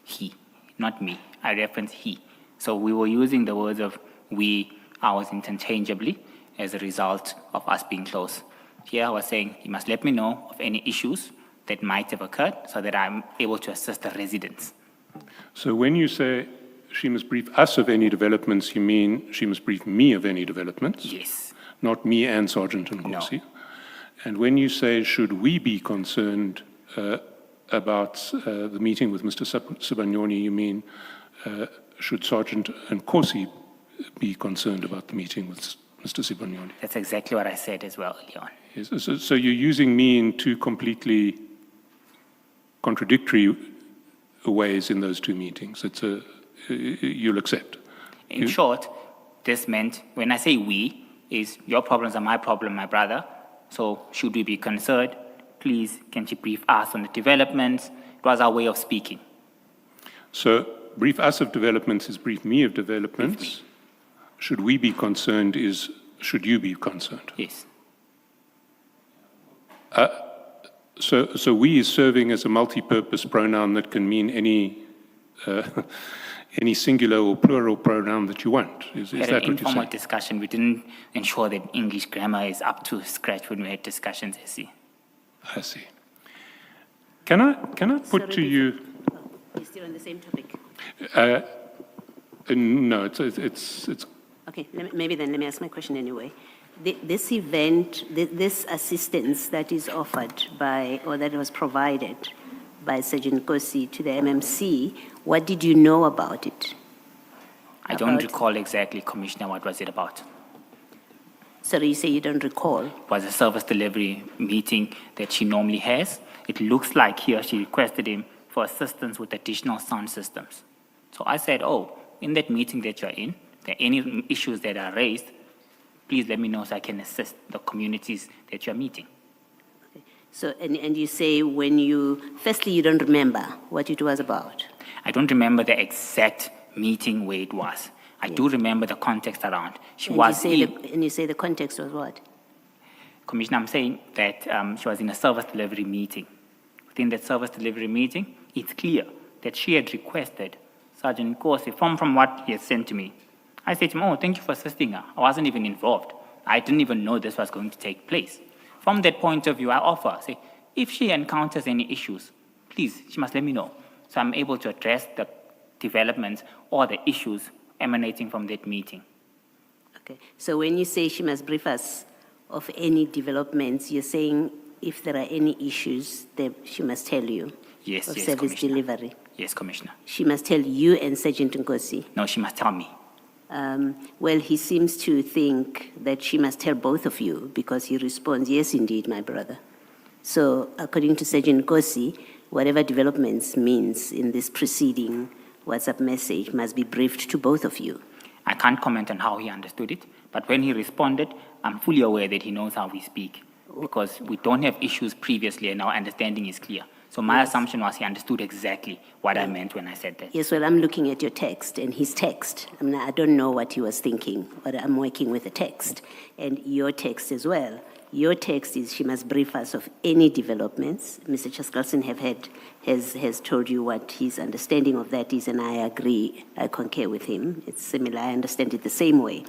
Speaker 5: He, not me. I referenced he. So we were using the words of we, ours interchangeably as a result of us being close. Here I was saying, you must let me know of any issues that might have occurred so that I'm able to assist the residents.
Speaker 3: So when you say she must brief us of any developments, you mean she must brief me of any developments?
Speaker 5: Yes.
Speaker 3: Not me and Sergeant Nkosi?
Speaker 5: No.
Speaker 3: And when you say, should we be concerned about the meeting with Mr. Sibanyoni, you mean should Sergeant Nkosi be concerned about the meeting with Mr. Sibanyoni?
Speaker 5: That's exactly what I said as well earlier on.
Speaker 3: Yes, so you're using me in 2 completely contradictory ways in those 2 meetings. You'll accept.
Speaker 5: In short, this meant, when I say we, is your problems are my problem, my brother. So should we be concerned? Please, can you brief us on the developments? It was our way of speaking.
Speaker 3: So brief us of developments is brief me of developments. Should we be concerned is should you be concerned?
Speaker 5: Yes.
Speaker 3: So we is serving as a multi-purpose pronoun that can mean any singular or plural pronoun that you want. Is that what you're saying?
Speaker 5: Informal discussion. We didn't ensure that English grammar is up to scratch when we had discussions, I see.
Speaker 3: I see. Can I put to you?
Speaker 6: You're still on the same topic.
Speaker 3: No, it's
Speaker 6: Okay, maybe then let me ask my question anyway. This event, this assistance that is offered by, or that was provided by Sergeant Nkosi to the MMC, what did you know about it?
Speaker 5: I don't
Speaker 6: About-
Speaker 5: recall exactly, Commissioner, what was it about.
Speaker 6: Sorry, you say you don't recall?
Speaker 5: It was a service delivery meeting that she normally has. It looks like here she requested him for assistance with additional sound systems. So I said, oh, in that meeting that you're in, if there are any issues that are raised, please let me know so I can assist the communities that you're meeting.
Speaker 6: So, and you say when you, firstly, you don't remember what it was about?
Speaker 5: I don't remember the exact meeting where it was. I do remember the context around.
Speaker 6: And you say the context was what?
Speaker 5: Commissioner, I'm saying that she was in a service delivery meeting. Within that service delivery meeting, it's clear that she had requested Sergeant Nkosi from what he had sent to me. I said to him, oh, thank you for assisting her. I wasn't even involved. I didn't even know this was going to take place. From that point of view, I offer, say, if she encounters any issues, please, she must let me know. So I'm able to address the developments or the issues emanating from that meeting.
Speaker 6: Okay, so when you say she must brief us of any developments, you're saying if there are any issues, that she must tell you?
Speaker 5: Yes,
Speaker 6: of
Speaker 5: yes,
Speaker 6: service
Speaker 5: Commissioner.
Speaker 6: delivery?
Speaker 5: Yes, Commissioner.
Speaker 6: She must tell you and Sergeant Nkosi?
Speaker 5: No, she must tell me.
Speaker 6: Well, he seems to think that she must tell both of you because he responds, yes, indeed, my brother. So according to Sergeant Nkosi, whatever developments means in this preceding WhatsApp message must be briefed to both of you.
Speaker 5: I can't comment on how he understood it, but when he responded, I'm fully aware that he knows how we speak because we don't have issues previously and our understanding is clear. So my assumption was he understood exactly what I meant when I said that.
Speaker 6: Yes, well, I'm looking at your text and his text. I don't know what he was thinking, but I'm working with the text and your text as well. Your text is she must brief us of any developments. Mr. Chaskalson has told you what his understanding of that is, and I agree, I concur with him. It's similar, I understand it the same way.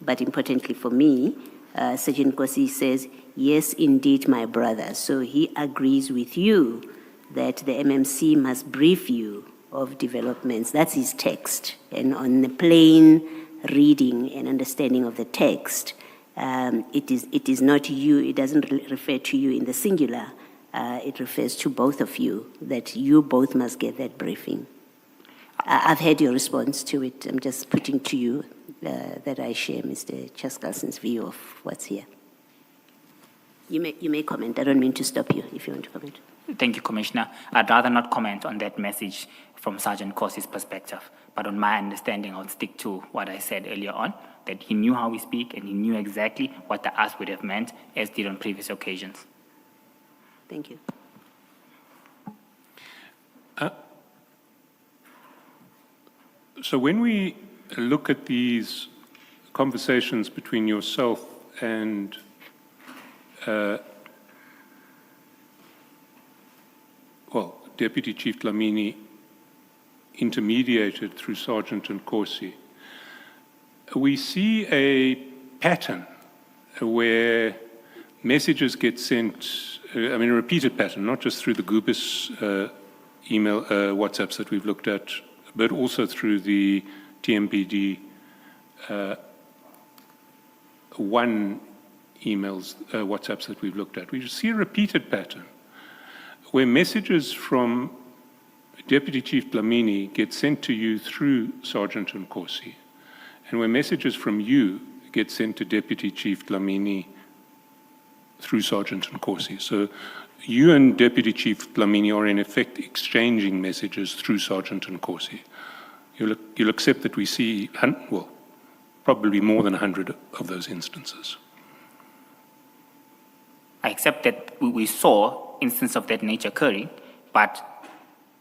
Speaker 6: But importantly for me, Sergeant Nkosi says, yes, indeed, my brother. So he agrees with you that the MMC must brief you of developments. That's his text. And on the plain reading and understanding of the text, it is not you, it doesn't refer to you in the singular, it refers to both of you, that you both must get that briefing. I've heard your response to it. I'm just putting to you that I share Mr. Chaskalson's view of what's here. You may comment. I don't mean to stop you if you want to comment.
Speaker 5: Thank you, Commissioner. I'd rather not comment on that message from Sergeant Nkosi's perspective, but on my understanding, I'll stick to what I said earlier on, that he knew how we speak and he knew exactly what the ask would have meant, as did on previous occasions.
Speaker 6: Thank you.
Speaker 3: So when we look at these conversations between yourself and Deputy Chief Dlamini, intermediated through Sergeant Nkosi, we see a pattern where messages get sent, a repeated pattern, not just through the Gubis email, WhatsApps that we've looked at, but also through the TMPD 1 emails, WhatsApps that we've looked at. We see a repeated pattern where messages from Deputy Chief Dlamini get sent to you through Sergeant Nkosi, and where messages from you get sent to Deputy Chief Dlamini through Sergeant Nkosi. So you and Deputy Chief Dlamini are in effect exchanging messages through Sergeant Nkosi. You'll accept that we see, probably more than 100 of those instances.
Speaker 5: I accept that we saw instances of that nature occurring, but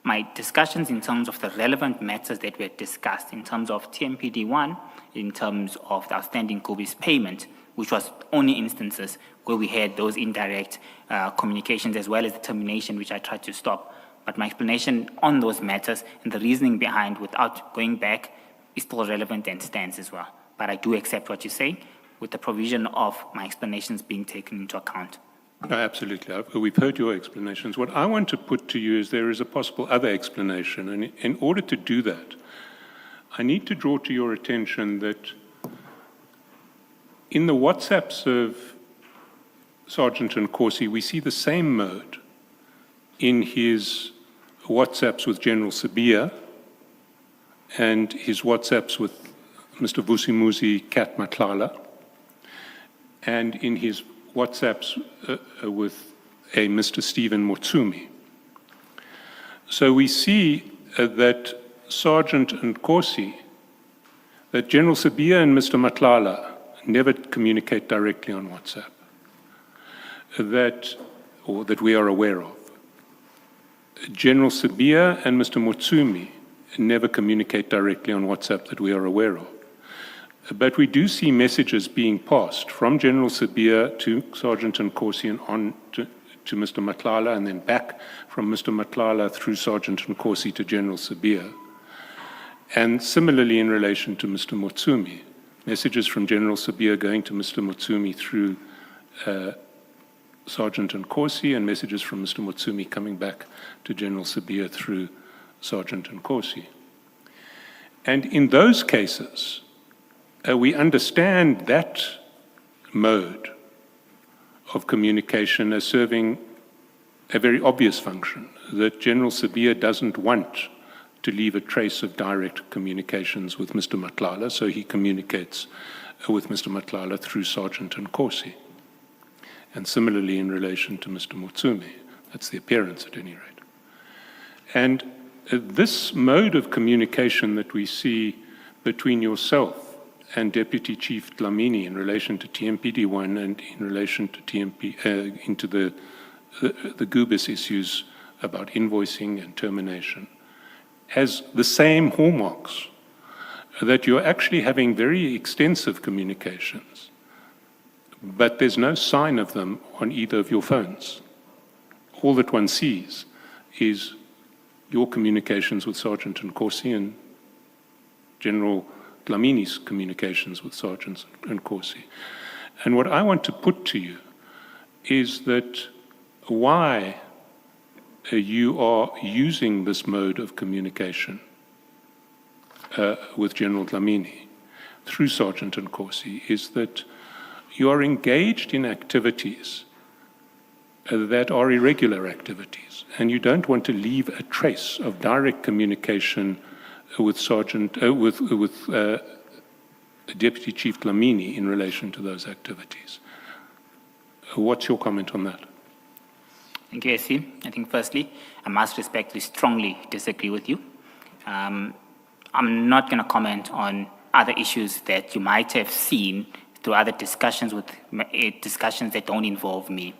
Speaker 5: my discussions in terms of the relevant matters that were discussed, in terms of TMPD1, in terms of the outstanding Gubis payment, which was only instances where we had those indirect communications as well as the termination, which I tried to stop. But my explanation on those matters and the reasoning behind without going back is still relevant and stands as well. But I do accept what you're saying with the provision of my explanations being taken into account.
Speaker 3: No, absolutely. We've heard your explanations. What I want to put to you is there is a possible other explanation. And in order to do that, I need to draw to your attention that in the WhatsApps of Sergeant Nkosi, we see the same mode in his WhatsApps with General Sibiya and his WhatsApps with Mr. Vusimuzi Kat Matlala, and in his WhatsApps with a Mr. Stephen Motsumi. So we see that Sergeant Nkosi, that General Sibiya and Mr. Matlala never communicate directly on WhatsApp, that we are aware of. General Sibiya and Mr. Motsumi never communicate directly on WhatsApp that we are aware of. But we do see messages being passed from General Sibiya to Sergeant Nkosi and on to Mr. Matlala, and then back from Mr. Matlala through Sergeant Nkosi to General Sibiya. And similarly in relation to Mr. Motsumi, messages from General Sibiya going to Mr. Motsumi through Sergeant Nkosi, and messages from Mr. Motsumi coming back to General Sibiya through Sergeant Nkosi. And in those cases, we understand that mode of communication as serving a very obvious function, that General Sibiya doesn't want to leave a trace of direct communications with Mr. Matlala, so he communicates with Mr. Matlala through Sergeant Nkosi. And similarly in relation to Mr. Motsumi. That's the appearance at any rate. And this mode of communication that we see between yourself and Deputy Chief Dlamini in relation to TMPD1 and in relation to into the Gubis issues about invoicing and termination has the same hallmarks, that you're actually having very extensive communications, but there's no sign of them on either of your phones. All that one sees is your communications with Sergeant Nkosi and General Dlamini's communications with Sergeant Nkosi. And what I want to put to you is that why you are using this mode of communication with General Dlamini through Sergeant Nkosi is that you are engaged in activities that are irregular activities, and you don't want to leave a trace of direct communication with Deputy Chief Dlamini in relation to those activities. What's your comment on that?
Speaker 5: Thank you, SC. I think firstly, I must respectfully strongly disagree with you. I'm not going to comment on other issues that you might have seen through other discussions that don't involve me.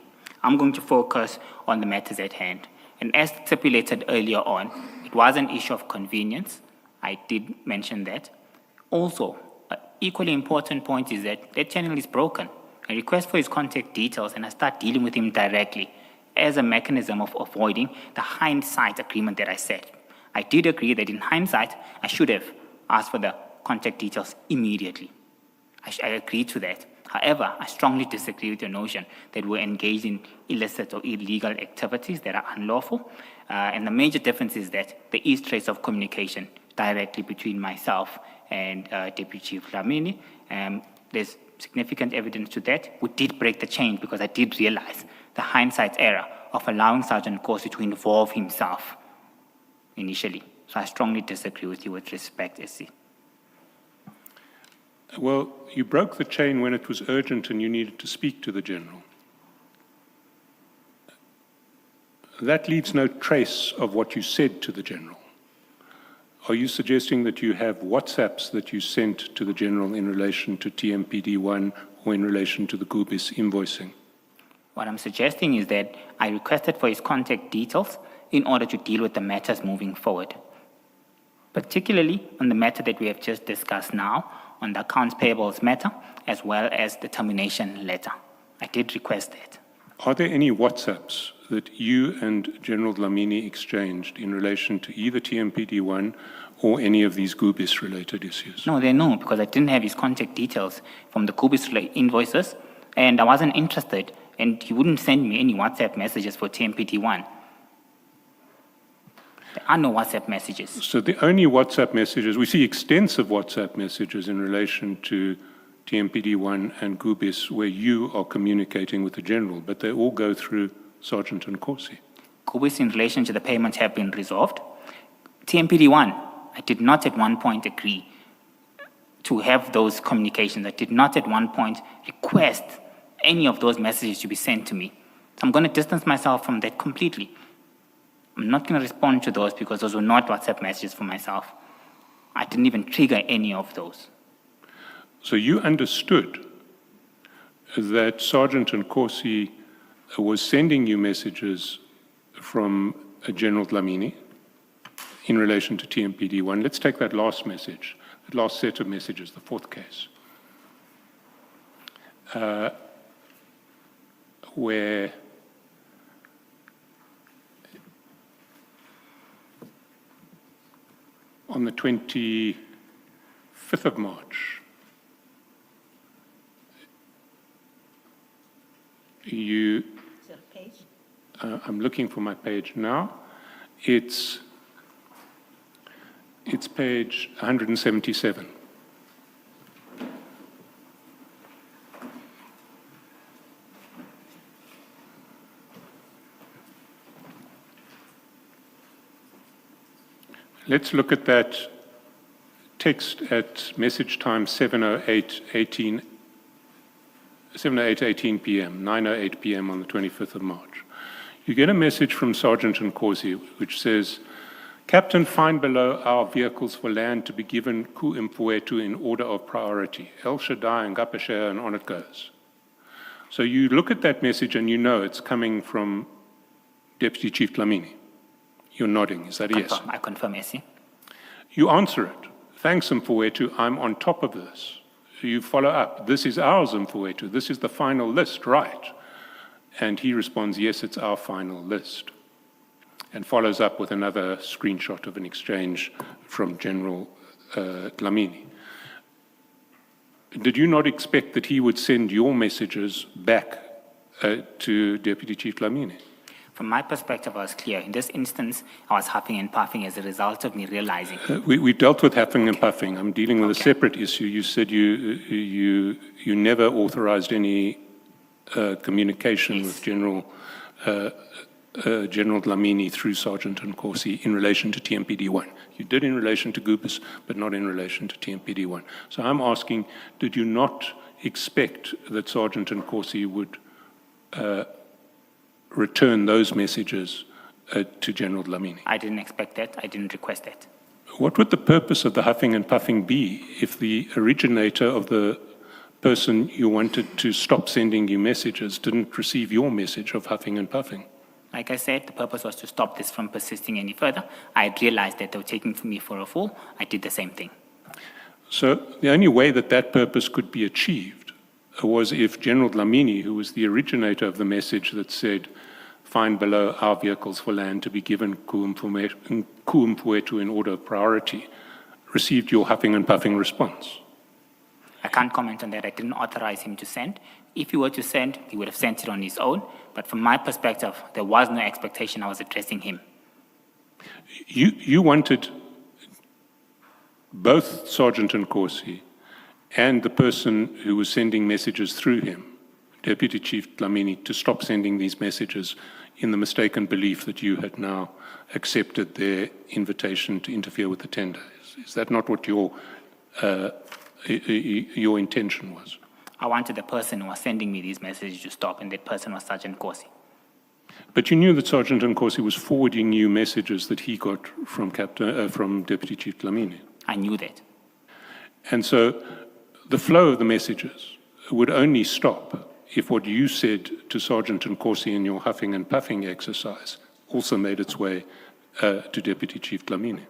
Speaker 5: I'm going to focus on the matters at hand. And as stipulated earlier on, it was an issue of convenience. I did mention that. Also, an equally important point is that that channel is broken. I request for his contact details and I start dealing with him directly as a mechanism of avoiding the hindsight agreement that I set. I did agree that in hindsight, I should have asked for the contact details immediately. I agree to that. However, I strongly disagree with the notion that we're engaged in illicit or illegal activities that are unlawful. And the major difference is that there is trace of communication directly between myself and Deputy Chief Dlamini. There's significant evidence to that. We did break the chain because I did realize the hindsight error of allowing Sergeant Nkosi to involve himself initially. So I strongly disagree with you with respect, SC.
Speaker 3: Well, you broke the chain when it was urgent and you needed to speak to the General. That leaves no trace of what you said to the General. Are you suggesting that you have WhatsApps that you sent to the General in relation to TMPD1 or in relation to the Gubis invoicing?
Speaker 5: What I'm suggesting is that I requested for his contact details in order to deal with the matters moving forward, particularly on the matter that we have just discussed now, on the accounts payables matter, as well as the termination letter. I did request that.
Speaker 3: Are there any WhatsApps that you and General Dlamini exchanged in relation to either TMPD1 or any of these Gubis-related issues?
Speaker 5: No, there are no, because I didn't have his contact details from the Gubis invoices, and I wasn't interested, and he wouldn't send me any WhatsApp messages for TMPD1. There are no WhatsApp messages.
Speaker 3: So the only WhatsApp messages, we see extensive WhatsApp messages in relation to TMPD1 and Gubis where you are communicating with the General, but they all go through Sergeant Nkosi.
Speaker 5: Gubis in relation to the payment have been resolved. TMPD1, I did not at one point agree to have those communications. I did not at one point request any of those messages to be sent to me. I'm going to distance myself from that completely. I'm not going to respond to those because those were not WhatsApp messages for myself. I didn't even trigger any of those.
Speaker 3: So you understood that Sergeant Nkosi was sending you messages from General Dlamini in relation to TMPD1. Let's take that last message, that last set of messages, the fourth case, where on the 25th of March, you, I'm looking for my page now. It's page 177. Let's look at that text at message time 7:08:18 p.m., 9:08 p.m. on the 25th of March. You get a message from Sergeant Nkosi which says, Captain, find below our vehicles for land to be given Ku Mfowethu in order of priority. El Shaddai and Ngapesheya, and on it goes. So you look at that message and you know it's coming from Deputy Chief Dlamini. You're nodding, is that a yes?
Speaker 5: I confirm, yes.
Speaker 3: You answer it. Thanks, Mfowethu, I'm on top of this. You follow up. This is ours, Mfowethu. This is the final list, right? And he responds, yes, it's our final list. And follows up with another screenshot of an exchange from General Dlamini. Did you not expect that he would send your messages back to Deputy Chief Dlamini?
Speaker 5: From my perspective, I was clear. In this instance, I was huffing and puffing as a result of me realizing.
Speaker 3: We dealt with huffing and puffing. I'm dealing with a separate issue. You said you never authorized any communication with General Dlamini through Sergeant Nkosi in relation to TMPD1. You did in relation to Gubis, but not in relation to TMPD1. So I'm asking, did you not expect that Sergeant Nkosi would return those messages to General Dlamini?
Speaker 5: I didn't expect that. I didn't request that.
Speaker 3: What would the purpose of the huffing and puffing be if the originator of the person you wanted to stop sending you messages didn't receive your message of huffing and puffing?
Speaker 5: Like I said, the purpose was to stop this from persisting any further. I had realized that they were taking me for a fool. I did the same thing.
Speaker 3: So the only way that that purpose could be achieved was if General Dlamini, who was the originator of the message that said, find below our vehicles for land to be given Ku Mfowethu in order of priority, received your huffing and puffing response.
Speaker 5: I can't comment on that. I didn't authorize him to send. If he were to send, he would have sent it on his own. But from my perspective, there was no expectation I was addressing him.
Speaker 3: You wanted both Sergeant Nkosi and the person who was sending messages through him, Deputy Chief Dlamini, to stop sending these messages in the mistaken belief that you had now accepted their invitation to interfere with the tender. Is that not what your intention was?
Speaker 5: I wanted the person who was sending me these messages to stop, and that person was Sergeant Nkosi.
Speaker 3: But you knew that Sergeant Nkosi was forwarding you messages that he got from Deputy Chief Dlamini.
Speaker 5: I knew that.
Speaker 3: And so the flow of the messages would only stop if what you said to Sergeant Nkosi in your huffing and puffing exercise also made its way to Deputy Chief Dlamini.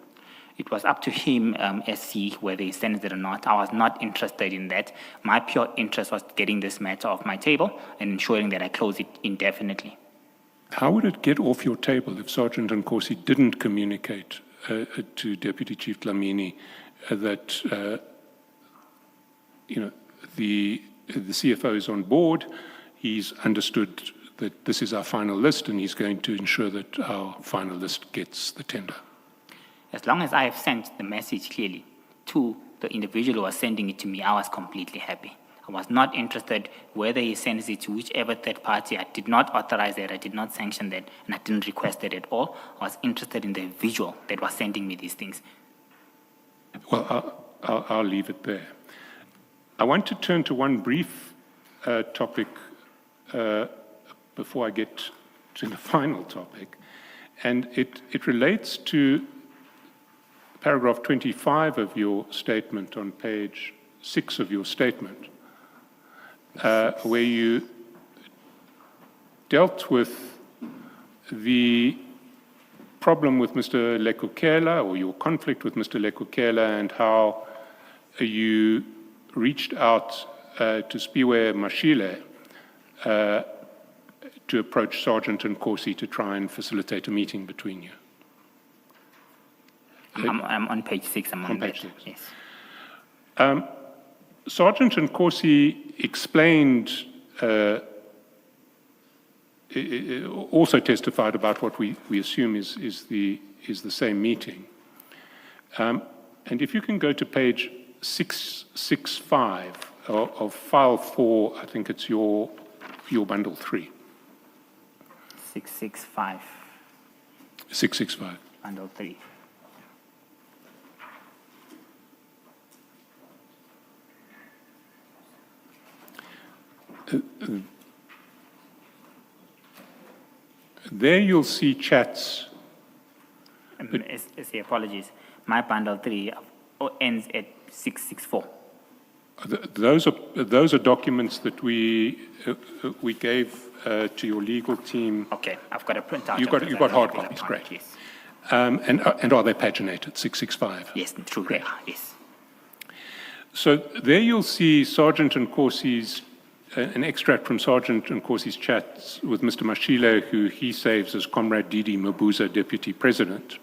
Speaker 5: It was up to him, SC, whether he sends it or not. I was not interested in that. My pure interest was getting this matter off my table and ensuring that I close it indefinitely.
Speaker 3: How would it get off your table if Sergeant Nkosi didn't communicate to Deputy Chief Dlamini that the CFO is on board, he's understood that this is our final list, and he's going to ensure that our final list gets the tender?
Speaker 5: As long as I have sent the message clearly to the individual who was sending it to me, I was completely happy. I was not interested whether he sends it to whichever third party. I did not authorize that. I did not sanction that, and I didn't request it at all. I was interested in the individual that was sending me these things.
Speaker 3: Well, I'll leave it there. I want to turn to one brief topic before I get to the final topic, and it relates to paragraph 25 of your statement on page 6 of your statement, where you dealt with the problem with Mr. Lekukela, or your conflict with Mr. Lekukela, and how you reached out to Spiwe Mashile to approach Sergeant Nkosi to try and facilitate a meeting between you.
Speaker 5: I'm on page 6. I'm on
Speaker 3: page
Speaker 5: that.
Speaker 3: 6.
Speaker 5: Yes.
Speaker 3: Sergeant Nkosi explained, also testified about what we assume is the same meeting. And if you can go to page 665 of file 4, I think it's your bundle 3.
Speaker 5: 665,
Speaker 3: 665.
Speaker 5: bundle 3.
Speaker 3: There you'll see chats.
Speaker 5: Apologies. My bundle 3 ends at 664.
Speaker 3: Those are documents that we gave to your legal team.
Speaker 5: Okay, I've got a printout.
Speaker 3: You've got hard copies, great.
Speaker 5: Yes.
Speaker 3: And are they paginated, 665?
Speaker 5: Yes, true. They are, yes.
Speaker 3: So there you'll see Sergeant Nkosi's, an extract from Sergeant Nkosi's chats with Mr. Mashile, who he saves as Comrade Didi Mabuza, Deputy President.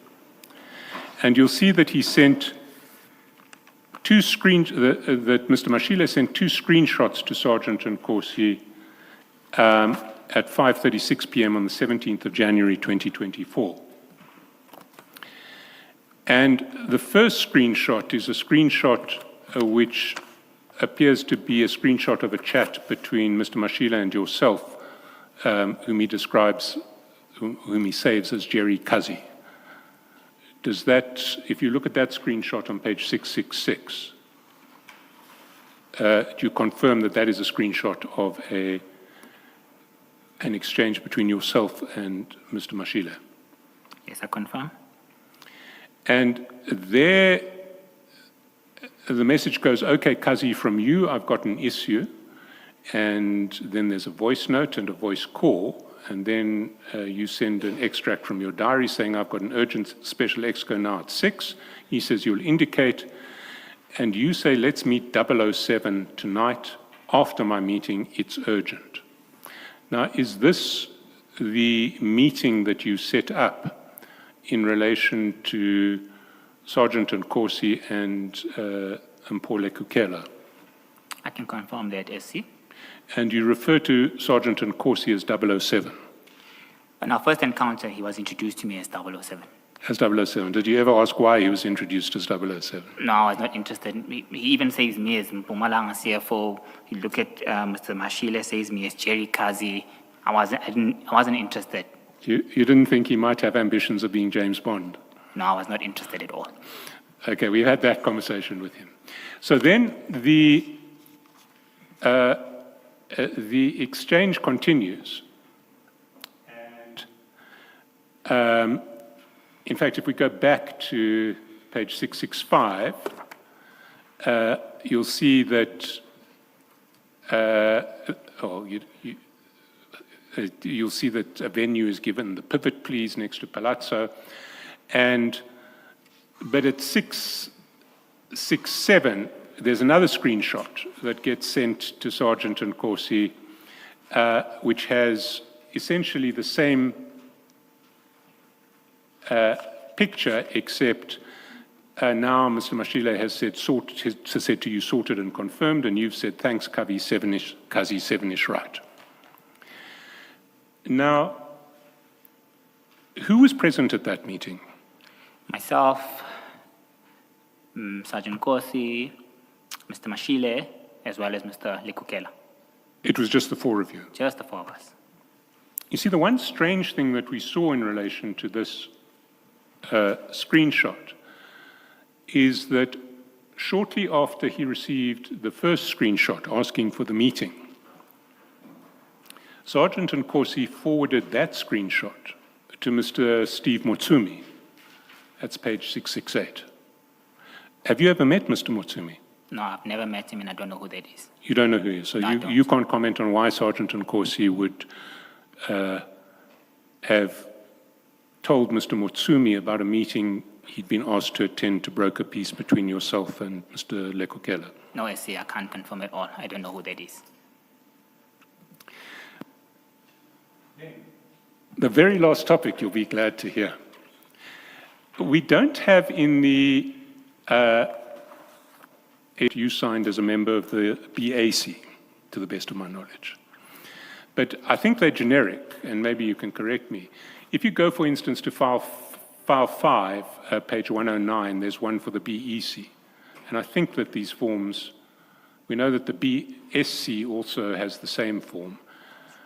Speaker 3: And you'll see that he sent that Mr. Mashile sent 2 screenshots to Sergeant Nkosi at 5:36 p.m. on the 17th of January 2024. And the first screenshot is a screenshot which appears to be a screenshot of a chat between Mr. Mashile and yourself, whom he describes, whom he saves as Jerry Kazi. Does that, if you look at that screenshot on page 666, do you confirm that that is a screenshot of an exchange between yourself and Mr. Mashile?
Speaker 5: Yes, I confirm.
Speaker 3: And there, the message goes, okay, Kazi, from you, I've got an issue. And then there's a voice note and a voice call. And then you send an extract from your diary saying, I've got an urgent special exco now at 6. He says, you'll indicate. And you say, let's meet 007 tonight. After my meeting, it's urgent. Now, is this the meeting that you set up in relation to Sergeant Nkosi and Mpho Lekukela?
Speaker 5: I can confirm that, SC.
Speaker 3: And you refer to Sergeant Nkosi as 007?
Speaker 5: In our first encounter, he was introduced to me as 007.
Speaker 3: As 007. Did you ever ask why he was introduced as 007?
Speaker 5: No, I was not interested. He even says me as Madlanga CFO. You look at Mr. Mashile says me as Jerry Kazi. I wasn't interested.
Speaker 3: You didn't think he might have ambitions of being James Bond?
Speaker 5: No, I was not interested at all.
Speaker 3: Okay, we had that conversation with him. So then the exchange continues. And in fact, if we go back to page 665, you'll see that you'll see that a venue is given, the pivot please next to Palazzo, but at 667 there's another screenshot that gets sent to Sergeant Nkosi, which has essentially the same picture, except now Mr. Mashile has said to you sorted and confirmed, and you've said thanks, Kazi 7-ish right. Now, who was present at that meeting?
Speaker 5: Myself, Sergeant Nkosi, Mr. Mashile, as well as Mr. Lekukela.
Speaker 3: It was just the four of you.
Speaker 5: Just the four of us.
Speaker 3: You see, the one strange thing that we saw in relation to this screenshot is that shortly after he received the first screenshot asking for the meeting, Sergeant Nkosi forwarded that screenshot to Mr. Steve Motsumi. That's page 668. Have you ever met Mr. Motsumi?
Speaker 5: No, I've never met him and I don't know who that is.
Speaker 3: You don't know who he is, so
Speaker 5: No, I don't.
Speaker 3: you can't comment on why Sergeant Nkosi would have told Mr. Motsumi about a meeting he'd been asked to attend to broker peace between yourself and Mr. Lekukela.
Speaker 5: No, I see, I can't confirm at all. I don't know who that is.
Speaker 3: The very last topic you'll be glad to hear. We don't have in the you signed as a member of the BAC, to the best of my knowledge. But I think they're generic, and maybe you can correct me. If you go, for instance, to file 5, page 109, there's one for the BEC. And I think that these forms, we know that the BSC also has the same form.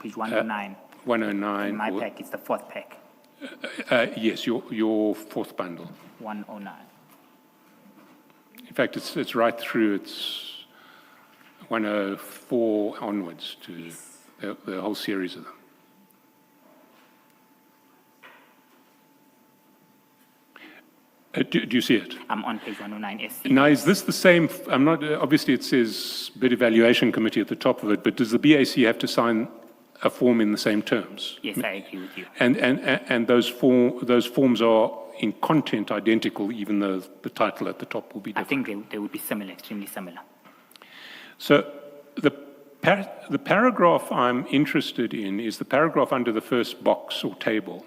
Speaker 5: Page 109.
Speaker 3: 109.
Speaker 5: In my pack, it's the fourth pack.
Speaker 3: Yes, your fourth bundle.
Speaker 5: 109.
Speaker 3: In fact, it's right through. It's 104 onwards to the whole series of them. Do you see it?
Speaker 5: I'm on page 109 SC.
Speaker 3: Now, is this the same? I'm not. Obviously, it says bid evaluation committee at the top of it, but does the BAC have to sign a form in the same terms?
Speaker 5: Yes, I agree with you.
Speaker 3: And those forms are in content identical, even though the title at the top will be
Speaker 5: I
Speaker 3: different.
Speaker 5: think they would be similar, extremely similar.
Speaker 3: So the paragraph I'm interested in is the paragraph under the first box or table.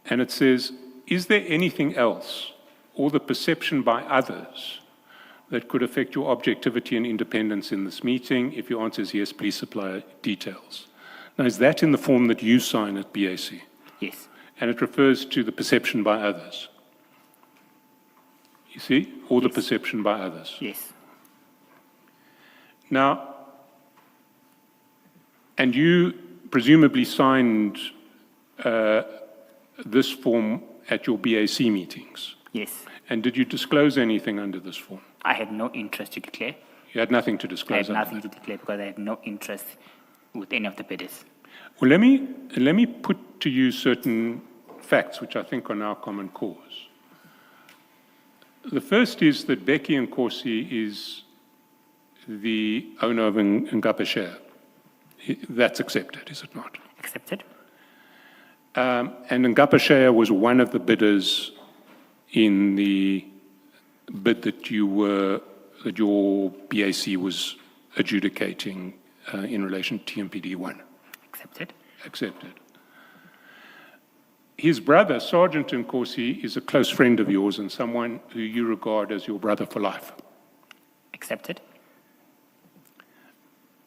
Speaker 3: And it says, is there anything else or the perception by others that could affect your objectivity and independence in this meeting? If your answer is yes, please supply details. Now, is that in the form that you sign at BAC?
Speaker 5: Yes.
Speaker 3: And it refers to the perception by others. You see? Or the perception by others.
Speaker 5: Yes.
Speaker 3: Now, and you presumably signed this form at your BAC meetings.
Speaker 5: Yes.
Speaker 3: And did you disclose anything under this form?
Speaker 5: I had no interest to declare.
Speaker 3: You had nothing to
Speaker 5: I
Speaker 3: disclose
Speaker 5: had
Speaker 3: under
Speaker 5: nothing
Speaker 3: that.
Speaker 5: to declare because I had no interest with any of the bidders.
Speaker 3: Well, let me put to you certain facts which I think are now common cause. The first is that Becky Nkosi is the owner of Ngapa share. That's accepted, is it not?
Speaker 5: Accepted?
Speaker 3: And Ngapa share was one of the bidders in the bid that your BAC was adjudicating in relation to TMPD1.
Speaker 5: Accepted?
Speaker 3: Accepted. His brother, Sergeant Nkosi, is a close friend of yours and someone who you regard as your brother for life.
Speaker 5: Accepted?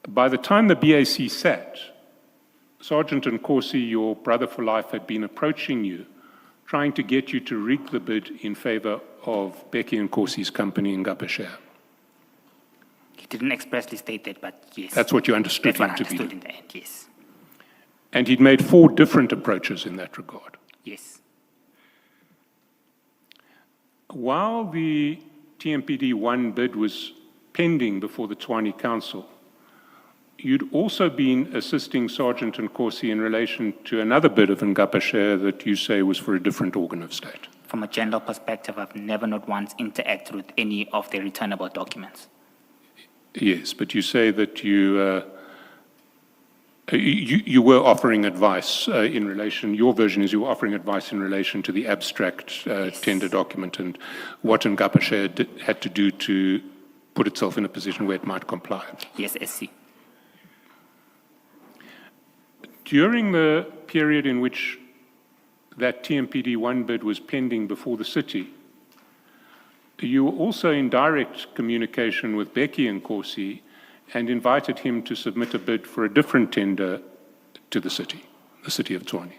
Speaker 3: By the time the BAC sat, Sergeant Nkosi, your brother for life, had been approaching you, trying to get you to rig the bid in favor of Becky Nkosi's company, Ngapa Share.
Speaker 5: He didn't expressly state that, but yes.
Speaker 3: That's what you understood
Speaker 5: That's what
Speaker 3: him
Speaker 5: I
Speaker 3: to be
Speaker 5: understood
Speaker 3: doing.
Speaker 5: in the end, yes.
Speaker 3: And he'd made 4 different approaches in that regard.
Speaker 5: Yes.
Speaker 3: While the TMPD1 bid was pending before the Tshwane Council, you'd also been assisting Sergeant Nkosi in relation to another bid of Ngapa Share that you say was for a different organ of state.
Speaker 5: From a general perspective, I've never not once interacted with any of the returnable documents.
Speaker 3: Yes, but you say that you were offering advice in relation, your version is you were offering advice in relation to the abstract tender document and what Ngapa Share had to do to put itself in a position where it might comply.
Speaker 5: Yes, SC.
Speaker 3: During the period in which that TMPD1 bid was pending before the city, you were also in direct communication with Becky Nkosi and invited him to submit a bid for a different tender to the City of Tshwane.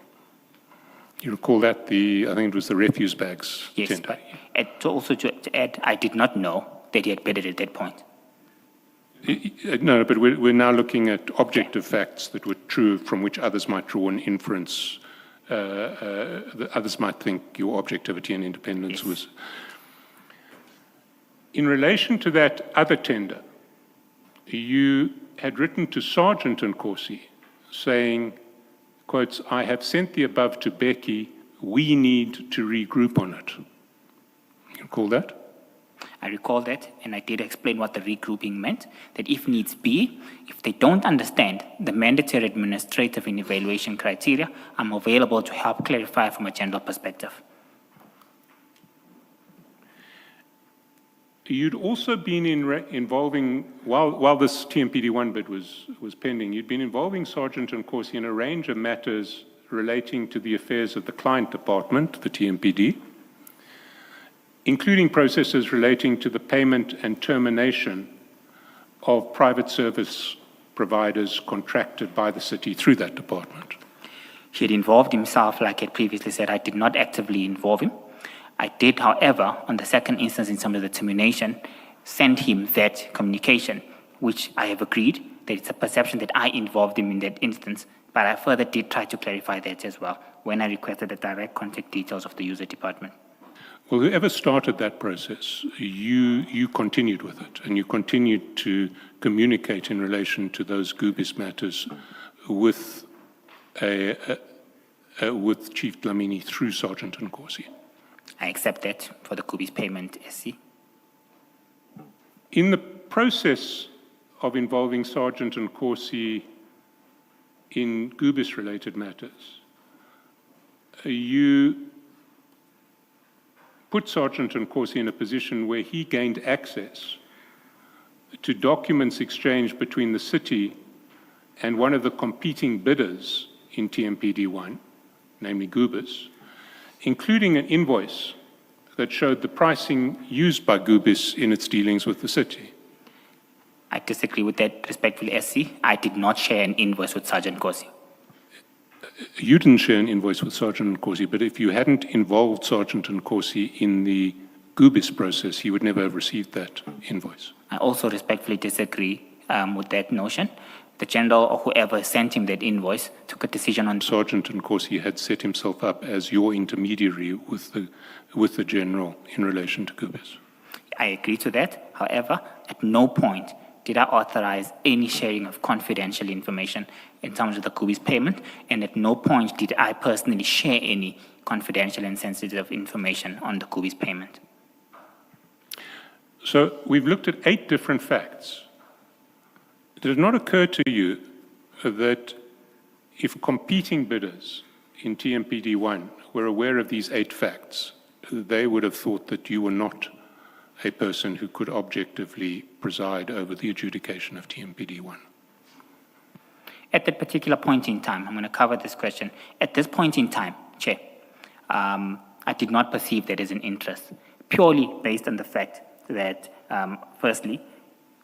Speaker 3: You recall that, I think it was the refuse bags
Speaker 5: Yes,
Speaker 3: tender.
Speaker 5: but also to add, I did not know that he had bidded at that point.
Speaker 3: No, but we're now looking at objective facts that were true from which others might draw an inference. That others might think your objectivity and independence was. In relation to that other tender, you had written to Sergeant Nkosi saying, quotes, "I have sent the above to Becky. We need to regroup on it." You recall that?
Speaker 5: I recall that, and I did explain what the regrouping meant, that if needs be, if they don't understand the mandatory administrative and evaluation criteria, I'm available to help clarify from a general perspective.
Speaker 3: You'd also been involving, while this TMPD1 bid was pending, you'd been involving Sergeant Nkosi in a range of matters relating to the affairs of the client department, the TMPD, including processes relating to the payment and termination of private service providers contracted by the city through that department.
Speaker 5: He had involved himself, like I previously said, I did not actively involve him. I did, however, on the second instance in terms of the termination, send him that communication, which I have agreed that it's a perception that I involved him in that instance, but I further did try to clarify that as well when I requested the direct contact details of the user department.
Speaker 3: Well, whoever started that process, you continued with it, and you continued to communicate in relation to those Gubis matters with Chief Dlamini through Sergeant Nkosi.
Speaker 5: I accept that for the Gubis payment, SC.
Speaker 3: In the process of involving Sergeant Nkosi in Gubis-related matters, you put Sergeant Nkosi in a position where he gained access to documents exchanged between the city and one of the competing bidders in TMPD1, namely Gubis, including an invoice that showed the pricing used by Gubis in its dealings with the city.
Speaker 5: I disagree with that respectfully, SC. I did not share an invoice with Sergeant Nkosi.
Speaker 3: You didn't share an invoice with Sergeant Nkosi, but if you hadn't involved Sergeant Nkosi in the Gubis process, he would never have received that invoice.
Speaker 5: I also respectfully disagree with that notion. The general or whoever sent him that invoice took a decision on.
Speaker 3: Sergeant Nkosi had set himself up as your intermediary with the general in relation to Gubis.
Speaker 5: I agree to that. However, at no point did I authorize any sharing of confidential information in terms of the Gubis payment, and at no point did I personally share any confidential and sensitive information on the Gubis payment.
Speaker 3: So we've looked at 8 different facts. Did it not occur to you that if competing bidders in TMPD1 were aware of these 8 facts, they would have thought that you were not a person who could objectively preside over the adjudication of TMPD1?
Speaker 5: At that particular point in time, I'm going to cover this question. At this point in time, Chair, I did not perceive that as an interest, purely based on the fact that, firstly,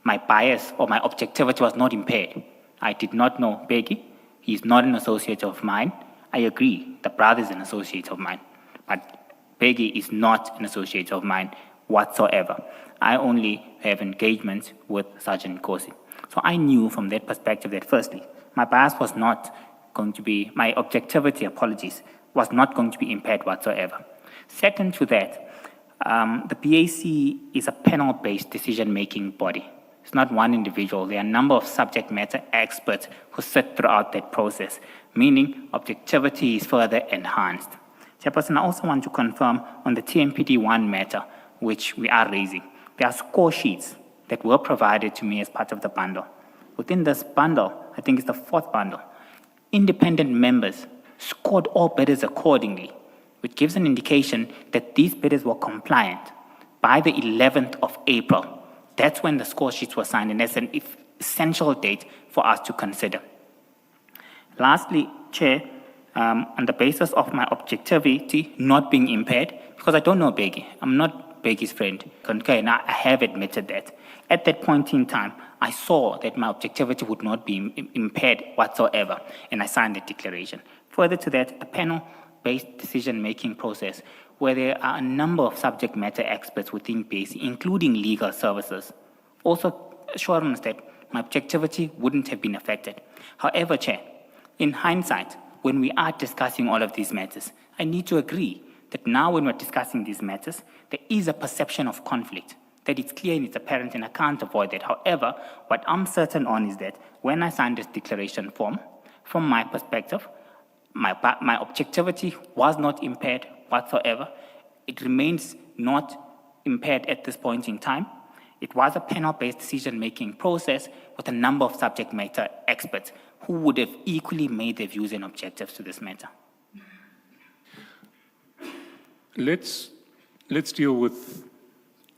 Speaker 5: my bias or my objectivity was not impaired. I did not know Begi. He is not an associate of mine. I agree, the brother is an associate of mine, but Begi is not an associate of mine whatsoever. I only have engagement with Sergeant Nkosi. So I knew from that perspective that, firstly, my bias was not going to be, my objectivity, apologies, was not going to be impaired whatsoever. Second to that, the BAC is a panel-based decision-making body. It's not one individual. There are a number of subject matter experts who sit throughout that process, meaning objectivity is further enhanced. Chairperson, I also want to confirm on the TMPD1 matter, which we are raising. There are score sheets that were provided to me as part of the bundle. Within this bundle, I think it's the 4th bundle, independent members scored all bidders accordingly, which gives an indication that these bidders were compliant by the 11th of April. That's when the score sheets were signed, and that's an essential date for us to consider. Lastly, Chair, on the basis of my objectivity not being impaired, because I don't know Begi, I'm not Begi's friend, okay, and I have admitted that. At that point in time, I saw that my objectivity would not be impaired whatsoever, and I signed the declaration. Further to that, the panel-based decision-making process, where there are a number of subject matter experts within BAC, including legal services, also assurance that my objectivity wouldn't have been affected. However, Chair, in hindsight, when we are discussing all of these matters, I need to agree that now when we're discussing these matters, there is a perception of conflict, that it's clear and it's apparent and I can't avoid it. However, what I'm certain on is that when I signed this declaration form, from my perspective, my objectivity was not impaired whatsoever. It remains not impaired at this point in time. It was a panel-based decision-making process with a number of subject matter experts who would have equally made their views and objectives to this matter.
Speaker 3: Let's deal with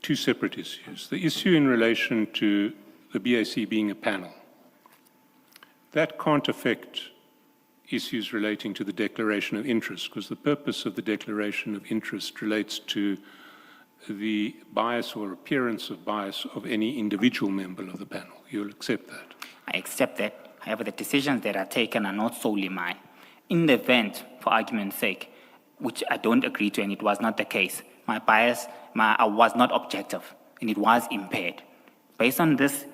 Speaker 3: two separate issues. The issue in relation to the BAC being a panel. That can't affect issues relating to the declaration of interest, because the purpose of the declaration of interest relates to the bias or appearance of bias of any individual member of the panel. You'll accept that?
Speaker 5: I accept that. However, the decisions that are taken are not solely mine. In the event, for argument's sake, which I don't agree to, and it was not the case, my bias I was not objective, and it was impaired. Based on this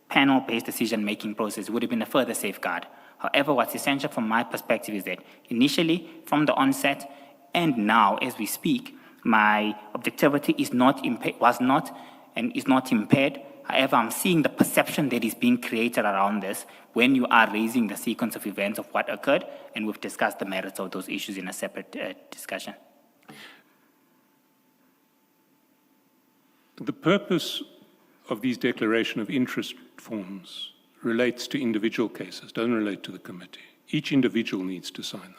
Speaker 5: panel-based decision-making process, it would have been a further safeguard. However, what's essential from my perspective is that initially, from the onset, and now as we speak, my objectivity is not impaired. However, I'm seeing the perception that is being created around this when you are raising the sequence of events of what occurred, and we've discussed the merits of those issues in a separate discussion.
Speaker 3: The purpose of these declaration of interest forms relates to individual cases, doesn't relate to the committee. Each individual needs to sign them.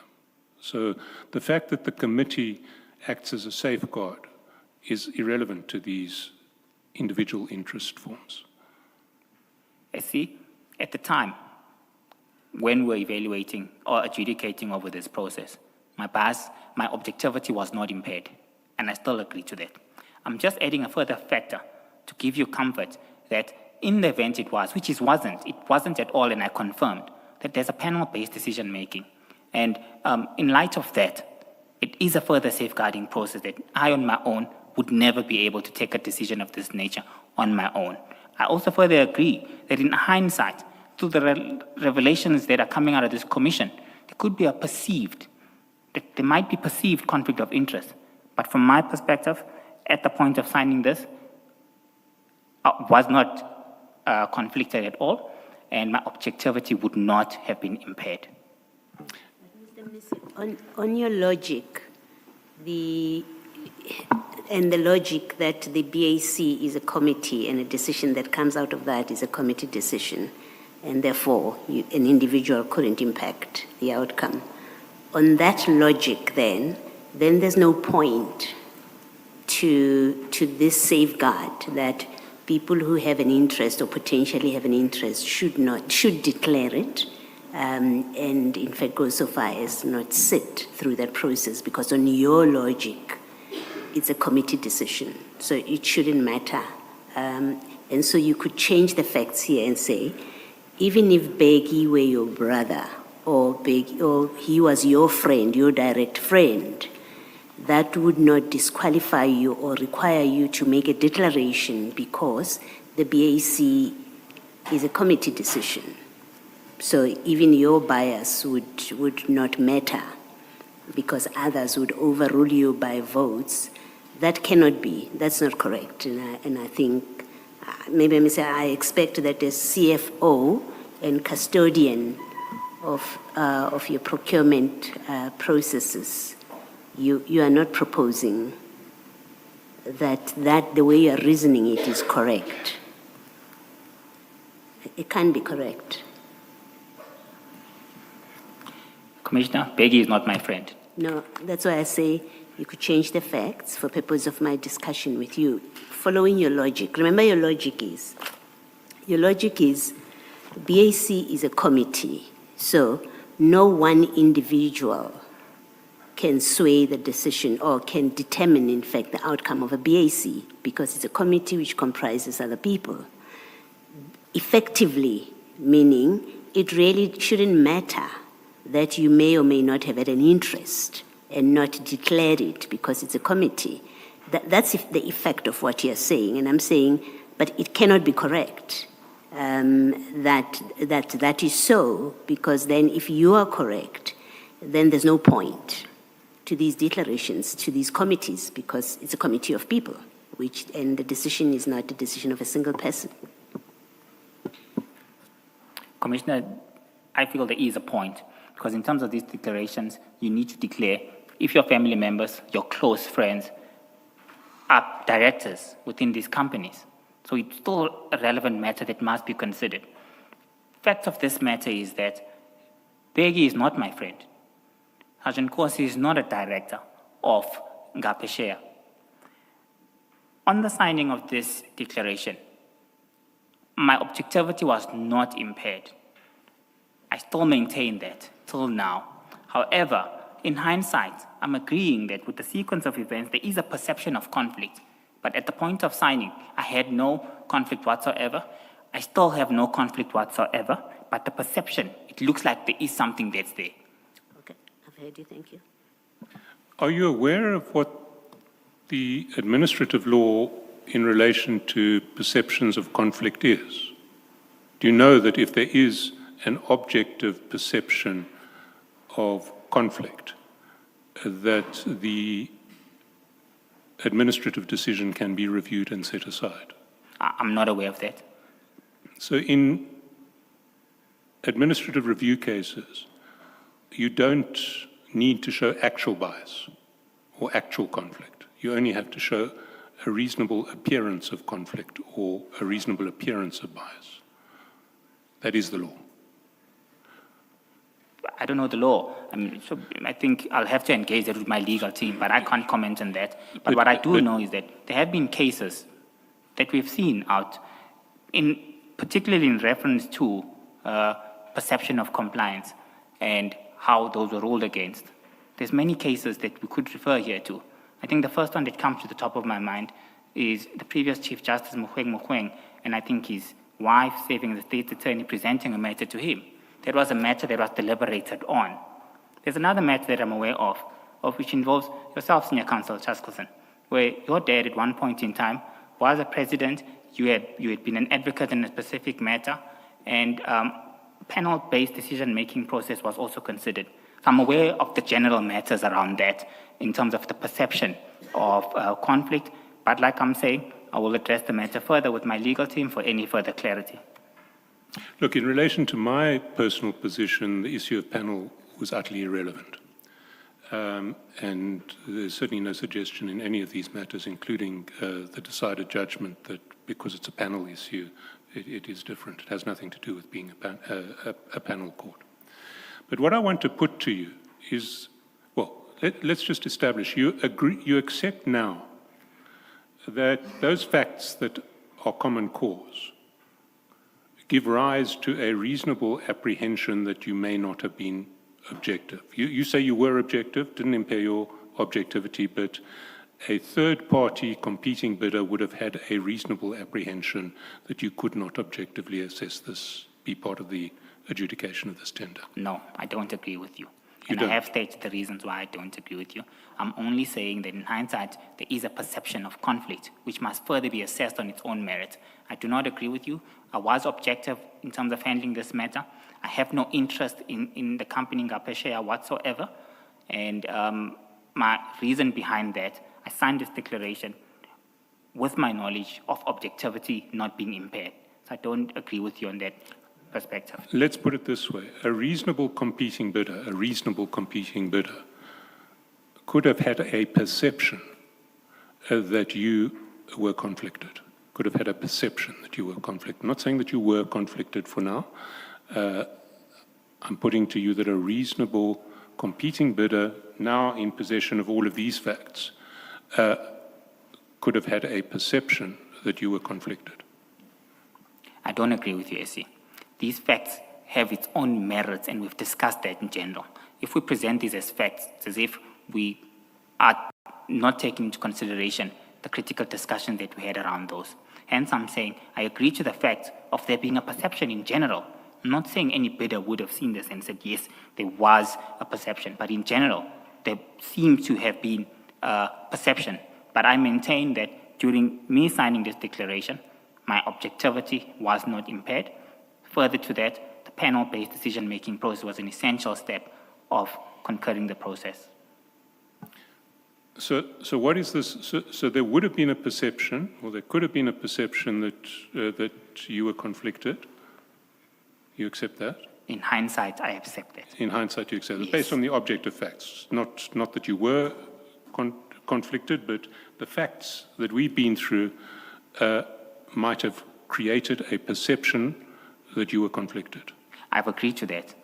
Speaker 3: So the fact that the committee acts as a safeguard is irrelevant to these individual interest forms.
Speaker 5: I see, at the time, when we're evaluating or adjudicating over this process, my objectivity was not impaired, and I still agree to that. I'm just adding a further factor to give you comfort that in the event it wasn't at all, and I confirmed that there's a panel-based decision-making. And in light of that, it is a further safeguarding process that I on my own would never be able to take a decision of this nature on my own. I also further agree that in hindsight, through the revelations that are coming out of this commission, there might be perceived conflict of interest. But from my perspective, at the point of signing this, I was not conflicted at all, and my objectivity would not have been impaired.
Speaker 6: Mr. Mnisi, on your logic, the logic that the BAC is a committee and a decision that comes out of that is a committee decision, and therefore an individual couldn't impact the outcome. On that logic, then there's no point to this safeguard that people who have an interest or potentially have an interest should declare it, and in fact go so far as not sit through that process, because on your logic, it's a committee decision, so it shouldn't matter. And so you could change the facts here and say, even if Bheki were your brother, or he was your friend, your direct friend, that would not disqualify you or require you to make a declaration, because the BAC is a committee decision. So even your bias would not matter, because others would overrule you by votes. That cannot be. That's not correct. And I think, maybe I expect that as CFO and custodian of your procurement processes, you are not proposing that the way you're reasoning it is correct. It can't be correct.
Speaker 5: Commissioner, Bheki is not my friend.
Speaker 6: No, that's why I say you could change the facts for purpose of my discussion with you, following your logic. Remember, your logic is BAC is a committee, so no one individual can sway the decision or can determine, in fact, the outcome of a BAC, because it's a committee which comprises other people. Effectively, meaning it really shouldn't matter that you may or may not have had an interest and not declare it because it's a committee. That's the effect of what you're saying. And I'm saying, but it cannot be correct, that is so, because then if you are correct, then there's no point to these declarations, to these committees, because it's a committee of people, and the decision is not the decision of a single person.
Speaker 5: Commissioner, I feel there is a point, because in terms of these declarations, you need to declare if your family members, your close friends, are directors within these companies. So it's still a relevant matter that must be considered. Fact of this matter is that Begi is not my friend. Hajan Kosi is not a director of Ngapesheya. On the signing of this declaration, my objectivity was not impaired. I still maintain that till now. However, in hindsight, I'm agreeing that with the sequence of events, there is a perception of conflict. But at the point of signing, I had no conflict whatsoever. I still have no conflict whatsoever. But the perception, it looks like there is something that's there.
Speaker 6: Okay, I've heard you, thank you.
Speaker 3: Are you aware of what the administrative law in relation to perceptions of conflict is? Do you know that if there is an objective perception of conflict, that the administrative decision can be reviewed and set aside?
Speaker 5: I'm not aware of that.
Speaker 3: So in administrative review cases, you don't need to show actual bias or actual conflict. You only have to show a reasonable appearance of conflict or a reasonable appearance of bias. That is the law.
Speaker 5: I don't know the law. So I think I'll have to engage that with my legal team, but I can't comment on that. But what I do know is that there have been cases that we've seen out, particularly in reference to perception of compliance and how those were ruled against. There's many cases that we could refer here to. I think the first one that comes to the top of my mind is the previous Chief Justice Mkhwanazi, and I think his wife serving as the State's Attorney presenting a matter to him. That was a matter that was deliberated on. There's another matter that I'm aware of which involves yourself, Senior Counsel Chaskelson, where your dad at one point in time was a president, you had been an advocate in a specific matter, and panel-based decision-making process was also considered. So I'm aware of the general matters around that in terms of the perception of conflict, but like I'm saying, I will address the matter further with my legal team for any further clarity.
Speaker 3: Look, in relation to my personal position, the issue of panel was utterly irrelevant. And there's certainly no suggestion in any of these matters, including the decided judgment, that because it's a panel issue, it is different. It has nothing to do with being a panel court. But what I want to put to you is, well, let's just establish, you accept now that those facts that are common cause give rise to a reasonable apprehension that you may not have been objective. You say you were objective, didn't impair your objectivity, but a third-party competing bidder would have had a reasonable apprehension that you could not objectively assess this, be part of the adjudication of this tender.
Speaker 5: No, I don't agree with you.
Speaker 3: You
Speaker 5: And
Speaker 3: don't?
Speaker 5: I have stated the reasons why I don't agree with you. I'm only saying that in hindsight, there is a perception of conflict, which must further be assessed on its own merit. I do not agree with you. I was objective in terms of handling this matter. I have no interest in the company Ngapesheya whatsoever. And my reason behind that, I signed this declaration with my knowledge of objectivity not being impaired. So I don't agree with you on that perspective.
Speaker 3: Let's put it this way. A reasonable competing bidder could have had a perception that you were conflicted, could have had a perception that you were conflicted. I'm not saying that you were conflicted for now. I'm putting to you that a reasonable competing bidder, now in possession of all of these facts, could have had a perception that you were conflicted.
Speaker 5: I don't agree with you, Essie. These facts have its own merits, and we've discussed that in general. If we present these as facts, it's as if we are not taking into consideration the critical discussion that we had around those. Hence, I'm saying I agree to the fact of there being a perception in general. I'm not saying any bidder would have seen this and said, yes, there was a perception. But in general, there seemed to have been a perception. But I maintain that during me signing this declaration, My objectivity was not impaired. Further to that, the panel-based decision-making process was an essential step of concurring the process.
Speaker 3: So what is this? So there would have been a perception, or there could have been a perception that you were conflicted. You accept that?
Speaker 5: In hindsight, I accept that.
Speaker 3: In hindsight, you accept it,
Speaker 5: Yes.
Speaker 3: based on the objective facts, not that you were conflicted, but the facts that we've been through might have created a perception that you were conflicted.
Speaker 5: I've agreed to that.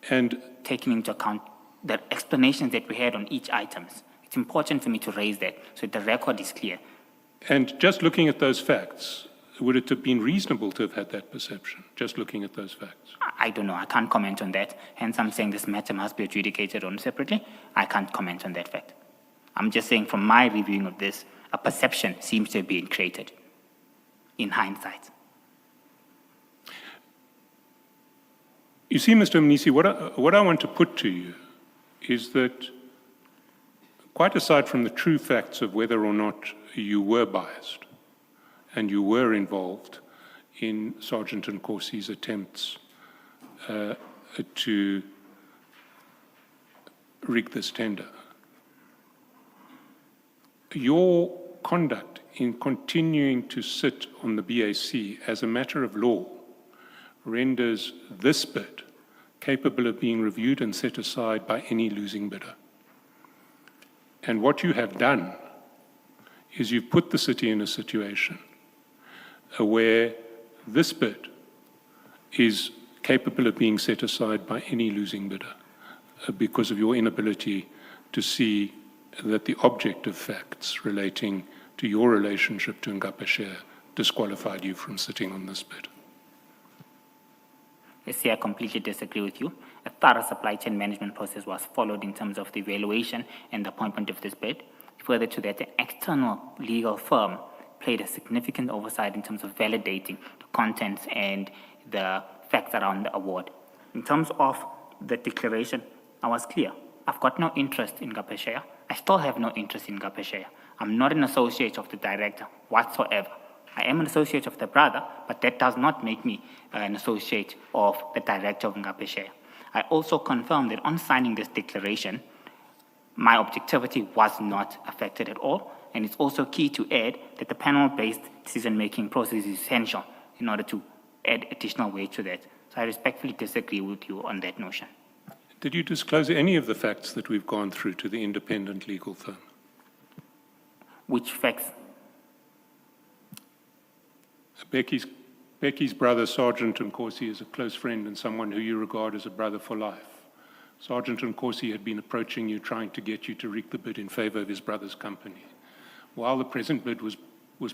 Speaker 3: And
Speaker 5: Taking into account the explanations that we had on each item, it's important for me to raise that so the record is clear.
Speaker 3: And just looking at those facts, would it have been reasonable to have had that perception, just looking at those facts?
Speaker 5: I don't know. I can't comment on that. Hence, I'm saying this matter must be adjudicated on separately. I can't comment on that fact. I'm just saying from my reviewing of this, a perception seems to have been created in hindsight.
Speaker 3: You see, Mr. Mnisi, what I want to put to you is that, quite aside from the true facts of whether or not you were biased and you were involved in Sergeant Nkosi's attempts to rig this tender, your conduct in continuing to sit on the BAC as a matter of law renders this bid capable of being reviewed and set aside by any losing bidder. And what you have done is you've put the city in a situation where this bid is capable of being set aside by any losing bidder because of your inability to see that the objective facts relating to your relationship to Ngapashe disqualified you from sitting on this bid.
Speaker 5: Yes, I completely disagree with you. A thorough supply chain management process was followed in terms of the evaluation and the appointment of this bid. Further to that, the external legal firm played a significant oversight in terms of validating the contents and the facts around the award. In terms of the declaration, I was clear. I've got no interest in Ngapashe. I still have no interest in Ngapashe. I'm not an associate of the director whatsoever. I am an associate of the brother, but that does not make me an associate of the director of Ngapashe. I also confirm that on signing this declaration, my objectivity was not affected at all, and it's also key to add that the panel-based decision-making process is essential in order to add additional weight to that. So I respectfully disagree with you on that notion.
Speaker 3: Did you disclose any of the facts that we've gone through to the independent legal firm?
Speaker 5: Which facts?
Speaker 3: Becky's brother, Sergeant Nkosi, is a close friend and someone who you regard as a brother for life. Sergeant Nkosi had been approaching you, trying to get you to rig the bid in favor of his brother's company. While the present bid was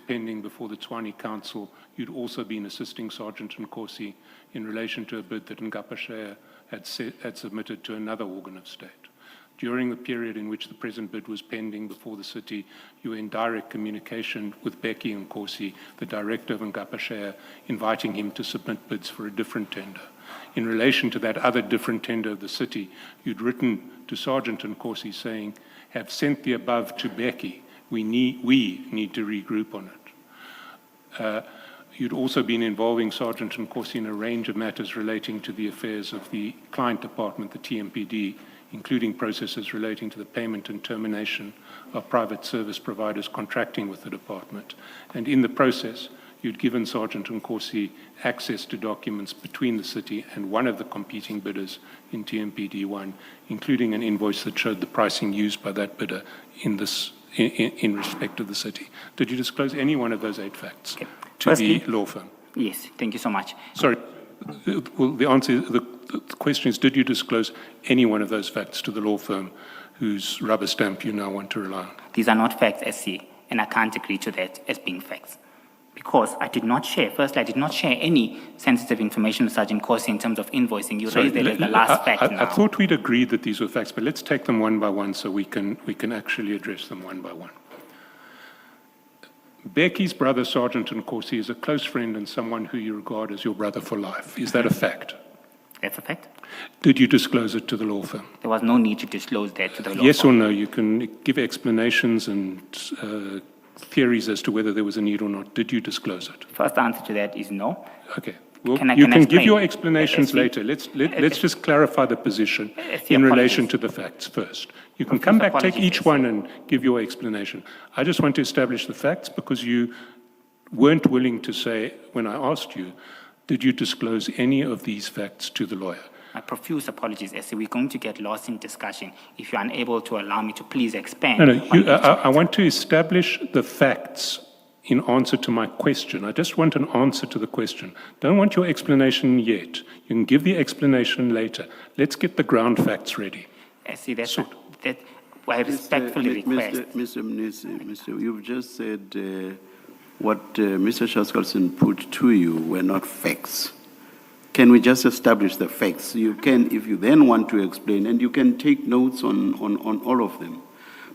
Speaker 3: pending before the Tshwane Council, you'd also been assisting Sergeant Nkosi in relation to a bid that Ngapashe had submitted to another organ of state. During the period in which the present bid was pending before the city, you were in direct communication with Becky Nkosi, the director of Ngapashe, inviting him to submit bids for a different tender. In relation to that other different tender of the city, you'd written to Sergeant Nkosi saying, have sent the above to Becky. We need to regroup on it. You'd also been involving Sergeant Nkosi in a range of matters relating to the affairs of the client department, the TMPD, including processes relating to the payment and termination of private service providers contracting with the department. And in the process, you'd given Sergeant Nkosi access to documents between the city and one of the competing bidders in TMPD1, including an invoice that showed the pricing used by that bidder in respect of the city. Did you disclose any one of those 8 facts to the law firm?
Speaker 5: Yes, thank you so much.
Speaker 3: Sorry, well, the question is, did you disclose any one of those facts to the law firm whose rubber stamp you now want to rely on?
Speaker 5: These are not facts, SC, and I can't agree to that as being facts. Because I did not share, firstly, I did not share any sensitive information with Sergeant Nkosi in terms of invoicing. You raised it as the last fact now.
Speaker 3: I thought we'd agreed that these were facts, but let's take them one by one so we can actually address them one by one. Becky's brother, Sergeant Nkosi, is a close friend and someone who you regard as your brother for life. Is that a fact?
Speaker 5: That's a fact.
Speaker 3: Did you disclose it to the law firm?
Speaker 5: There was no need to disclose that to the law
Speaker 3: Yes
Speaker 5: firm.
Speaker 3: or no? You can give explanations and theories as to whether there was a need or not. Did you disclose it?
Speaker 5: First answer to that is no.
Speaker 3: Okay. Well,
Speaker 5: Can I-
Speaker 3: you
Speaker 5: can I
Speaker 3: can give
Speaker 5: explain?
Speaker 3: your explanations
Speaker 5: SC
Speaker 3: later. Let's just clarify the position
Speaker 5: SC,
Speaker 3: in relation
Speaker 5: apologies.
Speaker 3: to the facts first. You can
Speaker 5: Professor,
Speaker 3: come back, take
Speaker 5: apologies,
Speaker 3: each
Speaker 5: SC.
Speaker 3: one and give your explanation. I just want to establish the facts because you weren't willing to say, when I asked you, did you disclose any of these facts to the lawyer?
Speaker 5: My profuse apologies, SC. We're going to get lost in discussion. If you're unable to allow me to please expand.
Speaker 3: No,
Speaker 5: on
Speaker 3: you,
Speaker 5: each of
Speaker 3: I want to establish the facts in answer to my question. I just want an answer to the question. Don't want your explanation yet. You can give the explanation later. Let's get the ground facts ready.
Speaker 5: SC, that's
Speaker 3: Sure.
Speaker 5: that I respectfully request.
Speaker 2: Mr. Mnisi, you've just said what Mr. Shaskalson put to you were not facts. Can we just establish the facts? You can, if you then want to explain, and you can take notes on all of them.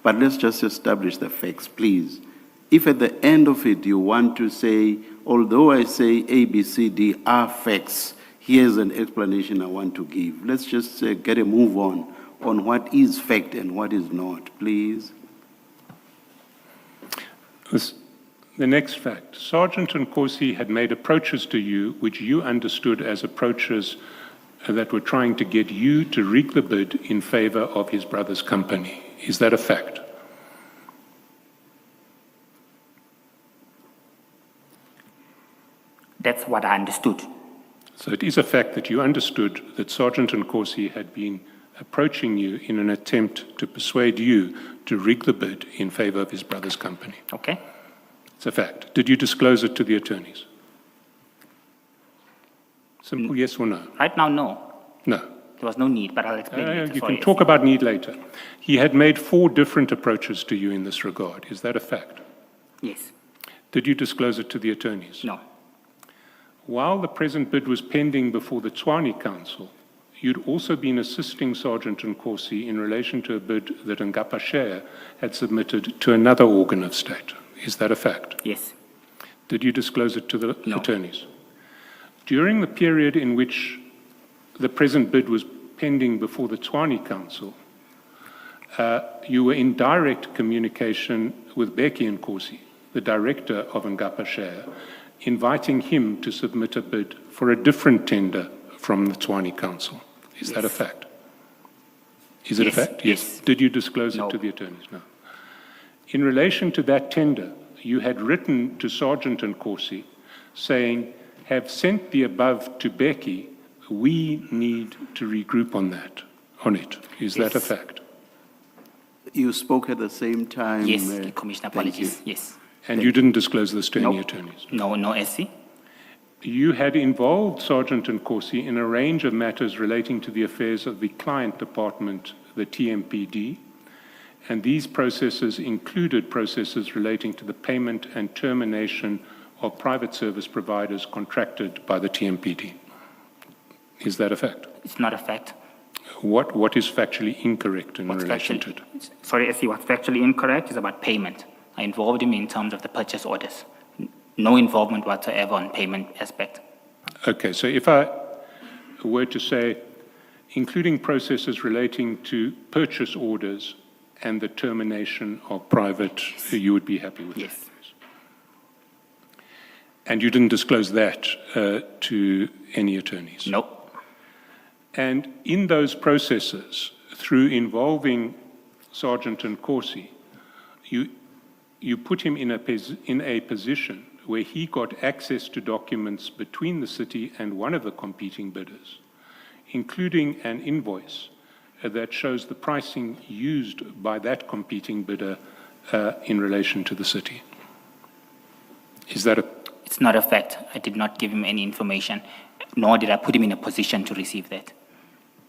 Speaker 2: But let's just establish the facts, please. If at the end of it you want to say, although I say A, B, C, D are facts, here's an explanation I want to give. Let's just get a move on what is fact and what is not, please.
Speaker 3: The next fact, Sergeant Nkosi had made approaches to you, which you understood as approaches that were trying to get you to rig the bid in favor of his brother's company. Is that a fact?
Speaker 5: That's what I understood.
Speaker 3: So it is a fact that you understood that Sergeant Nkosi had been approaching you in an attempt to persuade you to rig the bid in favor of his brother's company.
Speaker 5: Okay?
Speaker 3: It's a fact. Did you disclose it to the attorneys? Simple yes or no?
Speaker 5: Right now, no.
Speaker 3: No.
Speaker 5: There was no need, but I'll explain later.
Speaker 3: You
Speaker 5: Sorry,
Speaker 3: can talk about need later. He had made 4 different approaches to you in this regard. Is that a fact?
Speaker 5: Yes.
Speaker 3: Did you disclose it to the attorneys?
Speaker 5: No.
Speaker 3: While the present bid was pending before the Tshwane Council, you'd also been assisting Sergeant Nkosi in relation to a bid that Ngapa Share had submitted to another organ of state. Is that a fact?
Speaker 5: Yes.
Speaker 3: Did you disclose it to the
Speaker 5: No.
Speaker 3: attorneys? During the period in which the present bid was pending before the Tshwane Council, you were in direct communication with Becky Nkosi, the director of Ngapa Share, inviting him to submit a bid for a different tender from the Tshwane Council. Is that a
Speaker 5: Yes.
Speaker 3: fact? Is it a
Speaker 5: Yes.
Speaker 3: fact?
Speaker 5: Yes.
Speaker 3: Did you disclose
Speaker 5: No.
Speaker 3: it to the attorneys? No. In relation to that tender, you had written to Sergeant Nkosi saying, have sent the above to Becky, we need to regroup on it. Is that a
Speaker 5: Yes.
Speaker 3: fact?
Speaker 2: You spoke at the same time.
Speaker 5: Yes, Commissioner,
Speaker 2: thank you.
Speaker 5: apologies. Yes.
Speaker 3: And you didn't disclose this to any
Speaker 5: Nope.
Speaker 3: attorneys?
Speaker 5: No, no, SC.
Speaker 3: You had involved Sergeant Nkosi in a range of matters relating to the affairs of the client department, the TMPD, and these processes included processes relating to the payment and termination of private service providers contracted by the TMPD. Is that a fact?
Speaker 5: It's not a fact.
Speaker 3: What is factually incorrect in
Speaker 5: What's
Speaker 3: relation to it?
Speaker 5: Sorry, SC, what's factually incorrect is about payment. I involved him in terms of the purchase orders. No involvement whatsoever on payment aspect.
Speaker 3: Okay, so if I were to say, including processes relating to purchase orders and the termination of private, you would be happy with
Speaker 5: Yes.
Speaker 3: that? And you didn't disclose that to any attorneys?
Speaker 5: Nope.
Speaker 3: And in those processes, through involving Sergeant Nkosi, you put him in a position where he got access to documents between the city and one of the competing bidders, including an invoice that shows the pricing used by that competing bidder in relation to the city. Is that a...
Speaker 5: It's not a fact. I did not give him any information, nor did I put him in a position to receive that.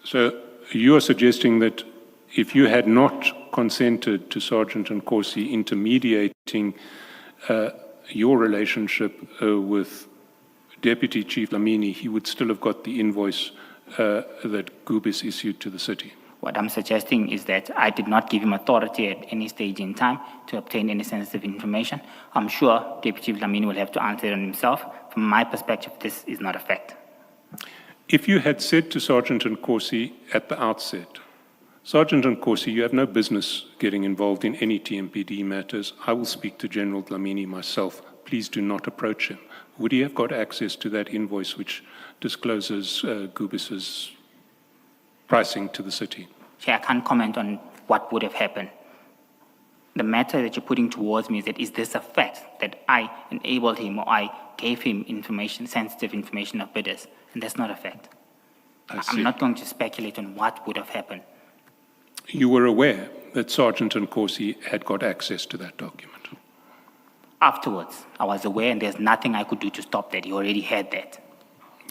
Speaker 3: So you are suggesting that if you had not consented to Sergeant Nkosi intermediating your relationship with Deputy Chief Lamini, he would still have got the invoice that Gubis issued to the city?
Speaker 5: What I'm suggesting is that I did not give him authority at any stage in time to obtain any sensitive information. I'm sure Deputy Chief Lamini will have to answer it on himself. From my perspective, this is not a fact.
Speaker 3: If you had said to Sergeant Nkosi at the outset Sergeant Nkosi, you have no business getting involved in any TMPD matters. I will speak to General Mkhwanazi myself. Please do not approach him. Would he have got access to that invoice which discloses Gubis's pricing to the city?
Speaker 5: Chair, I can't comment on what would have happened. The matter that you're putting towards me is that, is this a fact that I enabled him or I gave him information, sensitive information of bidders? And that's not a fact. I'm not going to speculate on what would have happened.
Speaker 3: You were aware that Sergeant Nkosi had got access to that document?
Speaker 5: Afterwards, I was aware, and there's nothing I could do to stop that. He already had that.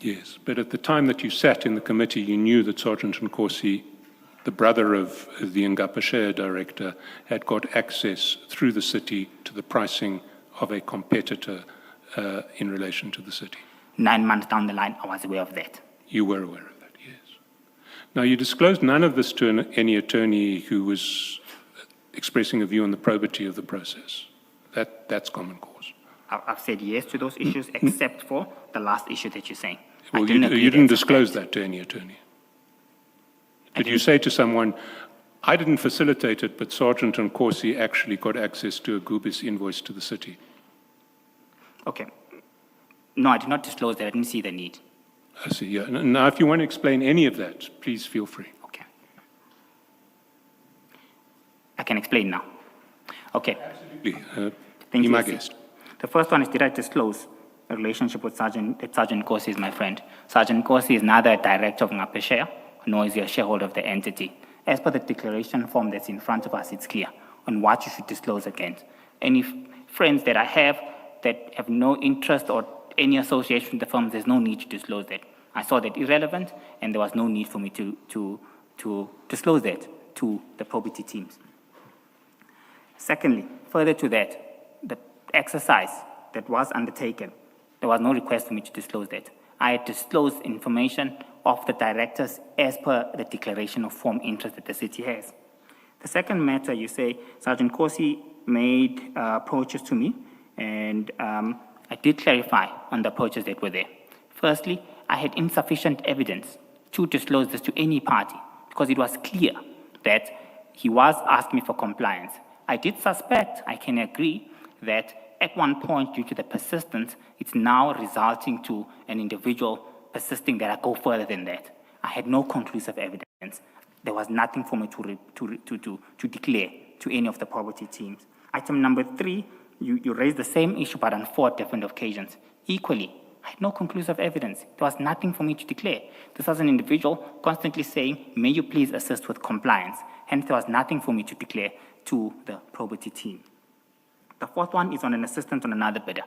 Speaker 3: Yes, but at the time that you sat in the committee, you knew that Sergeant Nkosi, the brother of the Ngapasheya director, had got access through the city to the pricing of a competitor in relation to the city.
Speaker 5: 9 months down the line, I was aware of that.
Speaker 3: You were aware of that, yes. Now, you disclosed none of this to any attorney who was expressing a view on the probity of the process. That's common cause.
Speaker 5: I've said yes to those issues, except for the last issue that you're saying.
Speaker 3: Well, you didn't disclose that to any attorney. Did you say to someone, I didn't facilitate it, but Sergeant Nkosi actually got access to a Gubis invoice to the city?
Speaker 5: Okay. No, I did not disclose that. I didn't see the need.
Speaker 3: I see, yeah. Now, if you want to explain any of that, please feel free.
Speaker 5: Okay. I can explain now. Okay.
Speaker 3: Absolutely.
Speaker 5: Thank you,
Speaker 3: my
Speaker 5: SC.
Speaker 3: guest.
Speaker 5: The first one is, did I disclose a relationship with Sergeant Nkosi is my friend? Sergeant Nkosi is neither a director of Ngapasheya, nor is he a shareholder of the entity. As per the declaration form that's in front of us, it's clear on what you should disclose against. Any friends that I have that have no interest or any association with the firm, there's no need to disclose that. I saw that irrelevant, and there was no need for me to disclose that to the probity teams. Secondly, further to that, the exercise that was undertaken, there was no request for me to disclose that. I had disclosed information of the directors as per the declaration of form interest that the city has. The second matter, you say, Sergeant Nkosi made approaches to me, and I did clarify on the approaches that were there. Firstly, I had insufficient evidence to disclose this to any party because it was clear that he was asking me for compliance. I did suspect, I can agree, that at one point, due to the persistence, it's now resulting to an individual persisting that I go further than that. I had no conclusive evidence. There was nothing for me to declare to any of the property teams. Item number 3, you raised the same issue but on 4 different occasions. Equally, I had no conclusive evidence. There was nothing for me to declare. This was an individual constantly saying, may you please assist with compliance. Hence, there was nothing for me to declare to the probity team. The 4th one is on an assistance on another bidder.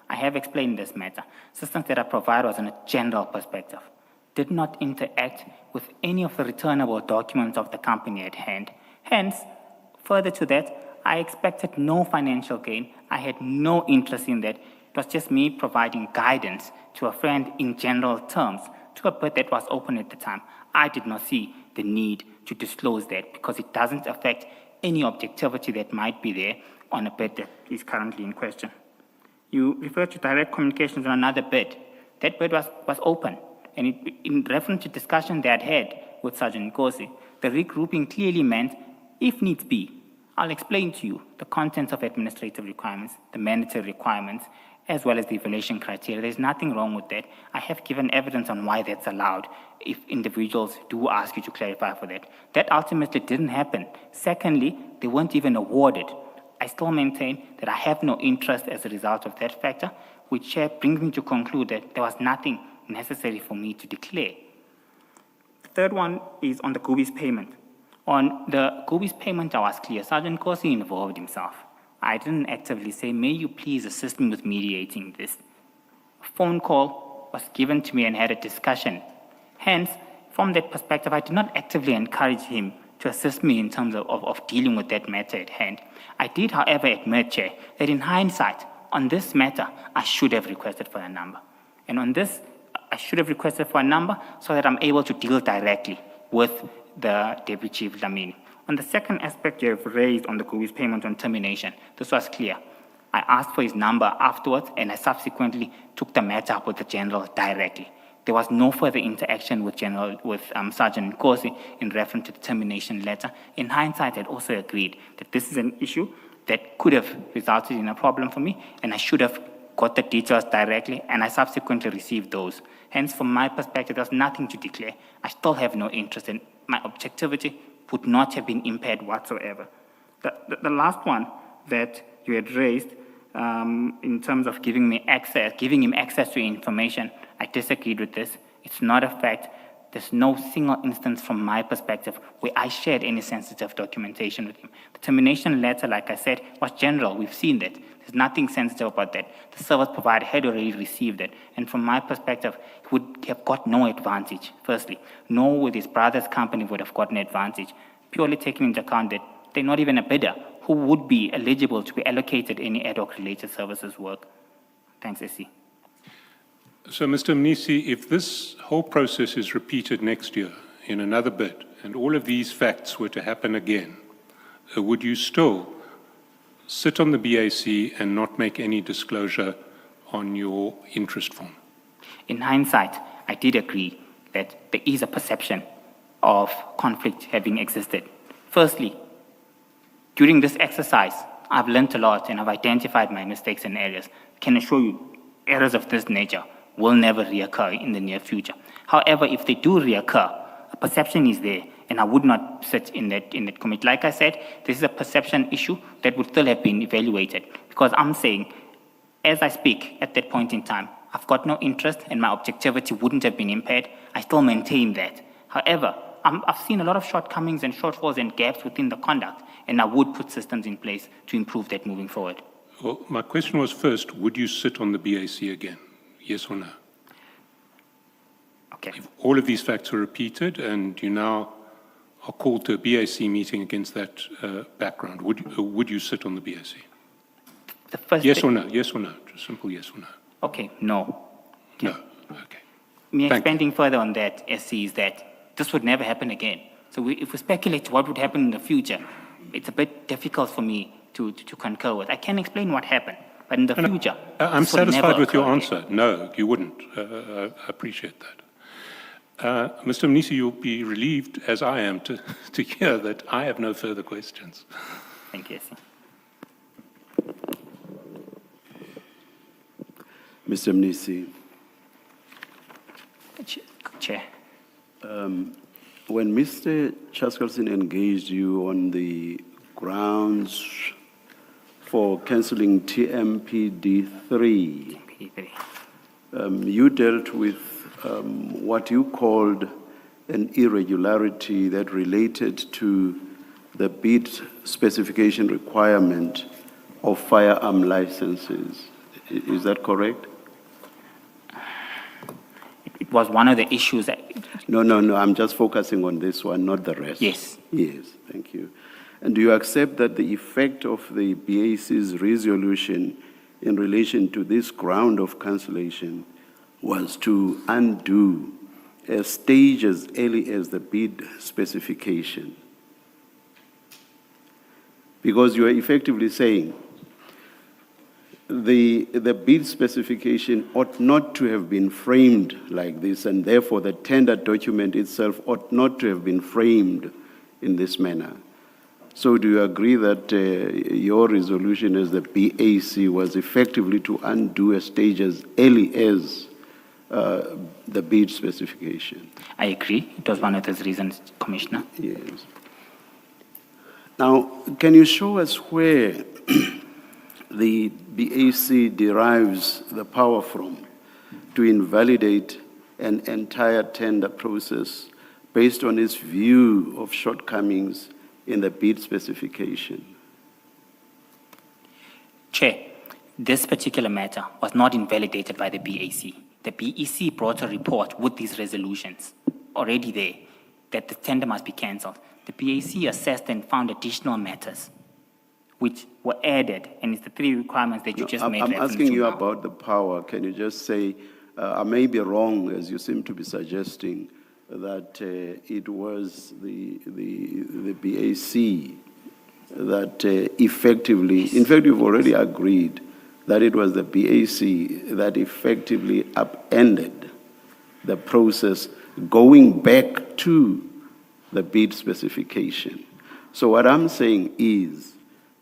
Speaker 5: I have explained this matter. Assistance that I provide was on a general perspective. Did not interact with any of the returnable documents of the company at hand. Hence, further to that, I expected no financial gain. I had no interest in that. It was just me providing guidance to a friend in general terms to a bid that was open at the time. I did not see the need to disclose that because it doesn't affect any objectivity that might be there on a bid that is currently in question. You refer to direct communications on another bid. That bid was open, and in reference to discussion they had with Sergeant Nkosi, the regrouping clearly meant, if needs be, I'll explain to you the contents of administrative requirements, the mandatory requirements, as well as the evaluation criteria. There's nothing wrong with that. I have given evidence on why that's allowed if individuals do ask you to clarify for that. That ultimately didn't happen. Secondly, they weren't even awarded. I still maintain that I have no interest as a result of that factor, which brings me to conclude that there was nothing necessary for me to declare. The third one is on the Gubis payment. On the Gubis payment, I was clear. Sergeant Nkosi involved himself. I didn't actively say, may you please assist me with mediating this. A phone call was given to me and had a discussion. Hence, from that perspective, I did not actively encourage him to assist me in terms of dealing with that matter at hand. I did, however, admit, Chair, that in hindsight, on this matter, I should have requested for a number. And on this, I should have requested for a number so that I'm able to deal directly with the Deputy Chief Dlamini. On the second aspect you have raised on the Gubis payment on termination, this was clear. I asked for his number afterwards, and I subsequently took the matter up with the General directly. there was no further interaction with Sergeant Nkosi in reference to the termination letter. In hindsight, I'd also agreed that this is an issue that could have resulted in a problem for me, and I should have got the details directly, and I subsequently received those. Hence, from my perspective, there's nothing to declare. I still have no interest, and my objectivity would not have been impaired whatsoever. The last one that you had raised in terms of giving him access to information, I disagreed with this. It's not a fact. There's no single instance from my perspective where I shared any sensitive documentation with him. The termination letter, like I said, was general. We've seen that. There's nothing sensitive about that. The service provider had already received it. And from my perspective, he would have got no advantage, firstly. Nor would his brother's company would have gotten advantage, purely taking into account that they're not even a bidder who would be eligible to be allocated any ad hoc related services work. Thanks, SC.
Speaker 3: So, Mr. Mnisi, if this whole process is repeated next year in another bid, and all of these facts were to happen again, would you still sit on the BAC and not make any disclosure on your interest form?
Speaker 5: In hindsight, I did agree that there is a perception of conflict having existed. Firstly, during this exercise, I've learned a lot and I've identified my mistakes and errors. I can assure you, errors of this nature will never reoccur in the near future. However, if they do reoccur, a perception is there, and I would not sit in that committee. Like I said, this is a perception issue that would still have been evaluated, because I'm saying, as I speak at that point in time, I've got no interest and my objectivity wouldn't have been impaired. I still maintain that. However, I've seen a lot of shortcomings and shortfalls and gaps within the conduct, and I would put systems in place to improve that moving forward.
Speaker 3: Well, my question was first, would you sit on the BAC again? Yes or no?
Speaker 5: Okay.
Speaker 3: If all of these facts are repeated and you now are called to a BAC meeting against that background, would you sit on the BAC?
Speaker 5: The first
Speaker 3: Yes or no? Yes or no? Just simple yes or no.
Speaker 5: Okay, no.
Speaker 3: No. Okay.
Speaker 5: Me
Speaker 3: Thank
Speaker 5: expanding further on that, SC, is that this would never happen again. So if we speculate what would happen in the future, it's a bit difficult for me to concur with. I can explain what happened, but in the future,
Speaker 3: I'm
Speaker 5: this would never
Speaker 3: satisfied with your
Speaker 5: occur
Speaker 3: answer.
Speaker 5: again.
Speaker 3: No, you wouldn't. I appreciate that. Mr. Mnisi, you'll be relieved, as I am, to hear that I have no further questions.
Speaker 5: Thank you, SC.
Speaker 2: Mr. Mnisi,
Speaker 5: Chair.
Speaker 2: when Mr. Chaskalson engaged you on the grounds for cancelling TMPD3, you dealt with what you called an irregularity that related to the bid specification requirement of firearm licenses. Is that correct?
Speaker 5: It was one of the issues that...
Speaker 2: No, I'm just focusing on this one, not the rest.
Speaker 5: Yes.
Speaker 2: Yes, thank you. And do you accept that the effect of the BAC's resolution in relation to this ground of cancellation was to undo a stage as early as the bid specification? Because you are effectively saying the bid specification ought not to have been framed like this, and therefore the tender document itself ought not to have been framed in this manner. So do you agree that your resolution as the BAC was effectively to undo a stage as early as the bid specification?
Speaker 5: I agree. It was one of those reasons, Commissioner.
Speaker 2: Yes. Now, can you show us where the BAC derives the power from to invalidate an entire tender process based on its view of shortcomings in the bid specification?
Speaker 5: Chair, this particular matter was not invalidated by the BAC. The BEC brought a report with these resolutions already there that the tender must be cancelled. The BAC assessed and found additional matters which were added, and it's the three requirements that you just made reference to.
Speaker 2: I'm asking you about the power. Can you just say, I may be wrong, as you seem to be suggesting, that it was the BAC that effectively, in fact, you've already agreed that it was the BAC that effectively upended the process going back to the bid specification. So what I'm saying is,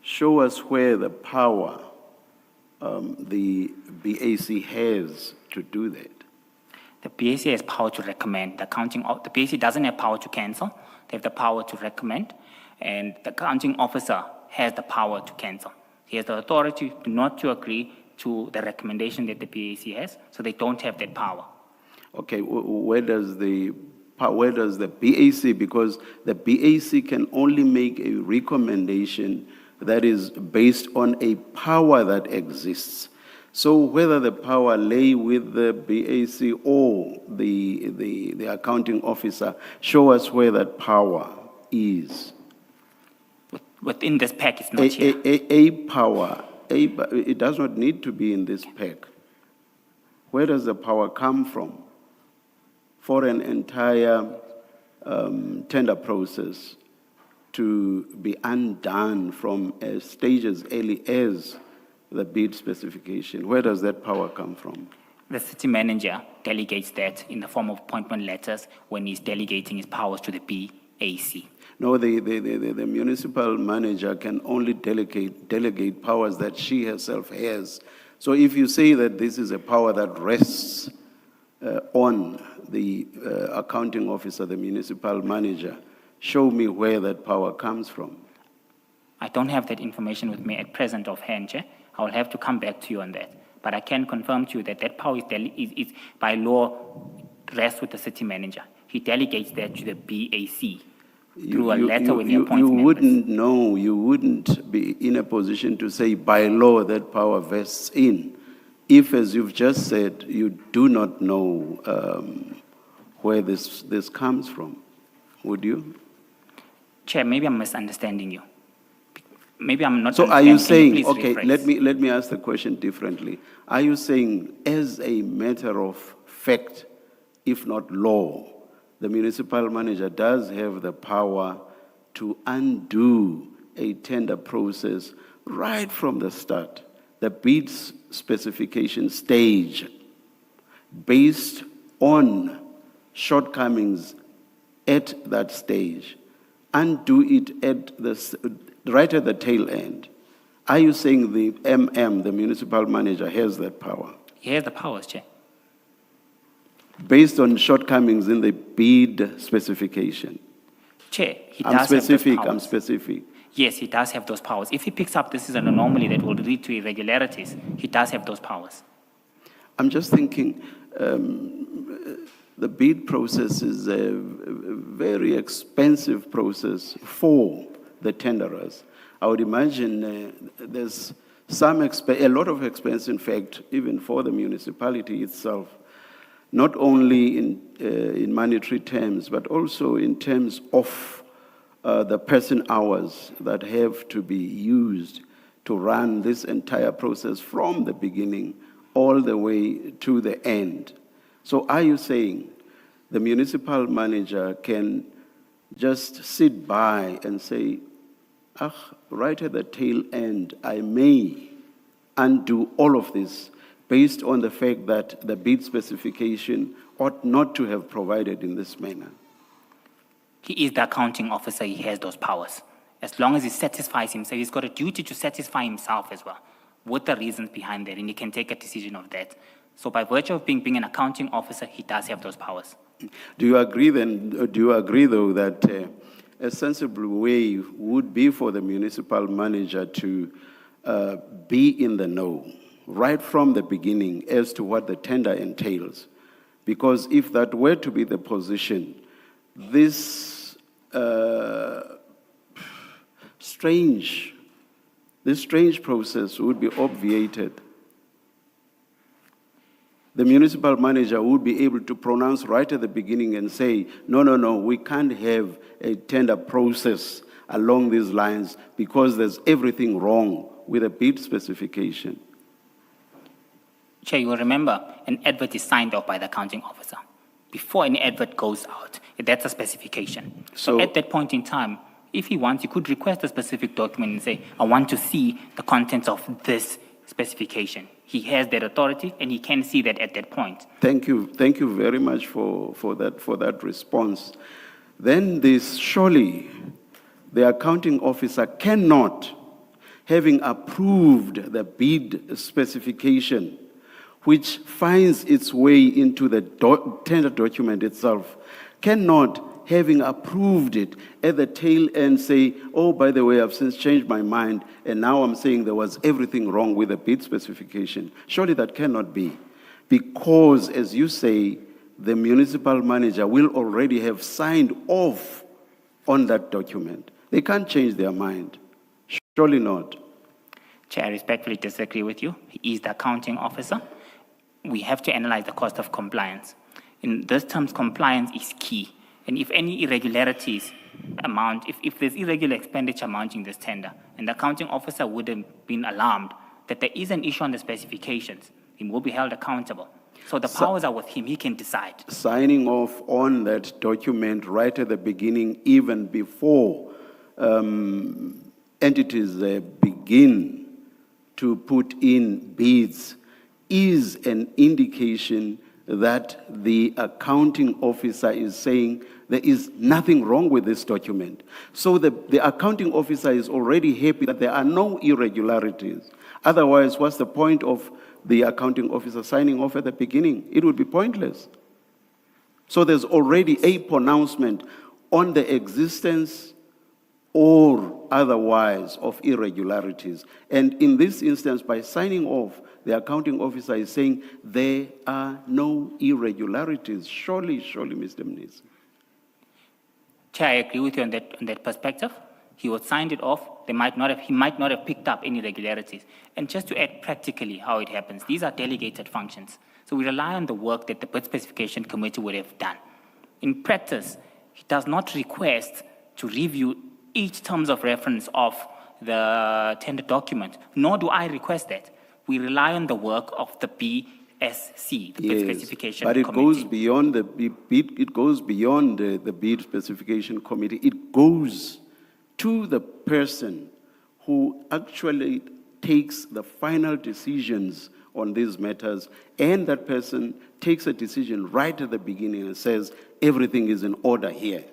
Speaker 2: show us where the power the BAC has to do that.
Speaker 5: The BAC has power to recommend. The BAC doesn't have power to cancel. They have the power to recommend, and the accounting officer has the power to cancel. He has the authority not to agree to the recommendation that the BAC has, so they don't have that power.
Speaker 2: Okay, where does the BAC, because the BAC can only make a recommendation that is based on a power that exists. So whether the power lay with the BAC or the accounting officer, show us where that power is.
Speaker 5: Within this pack, it's not here.
Speaker 2: A power, it does not need to be in this pack. Where does the power come from for an entire tender process to be undone from a stage as early as the bid specification? Where does that power come from?
Speaker 5: The city manager delegates that in the form of appointment letters when he's delegating his powers to the BAC.
Speaker 2: No, the municipal manager can only delegate powers that she herself has. So if you say that this is a power that rests on the accounting officer, the municipal manager, show me where that power comes from.
Speaker 5: I don't have that information with me at present offhand, Chair. I will have to come back to you on that. But I can confirm to you that that power is by law rests with the city manager. He delegates that to the BAC through a letter when he appoints members.
Speaker 2: You wouldn't know, you wouldn't be in a position to say by law that power vests in, if, as you've just said, you do not know where this comes from. Would you?
Speaker 5: Chair, maybe I'm misunderstanding you. Maybe I'm not.
Speaker 2: So are you saying,
Speaker 5: please
Speaker 2: okay,
Speaker 5: rephrase?
Speaker 2: let me ask the question differently. Are you saying, as a matter of fact, if not law, the municipal manager does have the power to undo a tender process right from the start, the bid specification stage, based on shortcomings at that stage, undo it right at the tail end? Are you saying the the municipal manager, has that power?
Speaker 5: He has the powers, Chair.
Speaker 2: Based on shortcomings in the bid specification?
Speaker 5: Chair, he
Speaker 2: I'm
Speaker 5: does have those powers.
Speaker 2: I'm specific.
Speaker 5: Yes, he does have those powers. If he picks up this is an anomaly that will lead to irregularities, he does have those powers.
Speaker 2: I'm just thinking, the bid process is a very expensive process for the tenderers. I would imagine there's a lot of expense, in fact, even for the municipality itself, not only in monetary terms, but also in terms of the person hours that have to be used to run this entire process from the beginning all the way to the end. So are you saying the municipal manager can just sit by and say, right at the tail end, I may undo all of this based on the fact that the bid specification ought not to have provided in this manner?
Speaker 5: He is the accounting officer, he has those powers. As long as he satisfies himself, he's got a duty to satisfy himself as well, with the reasons behind that, and he can take a decision of that. So by virtue of being an accounting officer, he does have those powers.
Speaker 2: Do you agree though, that a sensible way would be for the municipal manager to be in the know right from the beginning as to what the tender entails? Because if that were to be the position, this strange process would be obviated. The municipal manager would be able to pronounce right at the beginning and say, no, we can't have a tender process along these lines because there's everything wrong with a bid specification.
Speaker 5: Chair, you will remember an advert is signed off by the accounting officer. Before any advert goes out, that's a specification. So at that point in time, if he wants, he could request a specific document and say, I want to see the contents of this specification. He has that authority, and he can see that at that point.
Speaker 2: Thank you very much for that response. Then surely the accounting officer cannot, having approved the bid specification, which finds its way into the tender document itself, cannot, having approved it, at the tail end say, oh, by the way, I've since changed my mind, and now I'm saying there was everything wrong with the bid specification. Surely that cannot be, because, as you say, the municipal manager will already have signed off on that document. They can't change their mind. Surely not.
Speaker 5: Chair, I respectfully disagree with you. He is the accounting officer. We have to analyze the cost of compliance. In this terms, compliance is key. And if any irregularities amount, if there's irregular expenditure mounting this tender, and the accounting officer would have been alarmed that there is an issue on the specifications, he will be held accountable. So the powers are with him, he can decide.
Speaker 2: Signing off on that document right at the beginning, even before entities begin to put in bids, is an indication that the accounting officer is saying there is nothing wrong with this document. So the accounting officer is already happy that there are no irregularities. Otherwise, what's the point of the accounting officer signing off at the beginning? It would be pointless. So there's already a pronouncement on the existence or otherwise of irregularities. And in this instance, by signing off, the accounting officer is saying there are no irregularities. Surely, Mr. Mnisi.
Speaker 5: Chair, I agree with you on that perspective. He would sign it off. He might not have picked up any irregularities. And just to add practically how it happens, these are delegated functions. So we rely on the work that the bid specification committee would have done. In practice, he does not request to review each terms of reference of the tender document, nor do I request that. We rely on the work of the BSC, the bid specification
Speaker 2: but it
Speaker 5: committee.
Speaker 2: goes beyond the bid. It goes beyond the bid specification committee. It goes to the person who actually takes the final decisions on these matters, and that person takes a decision right at the beginning and says everything is in order here.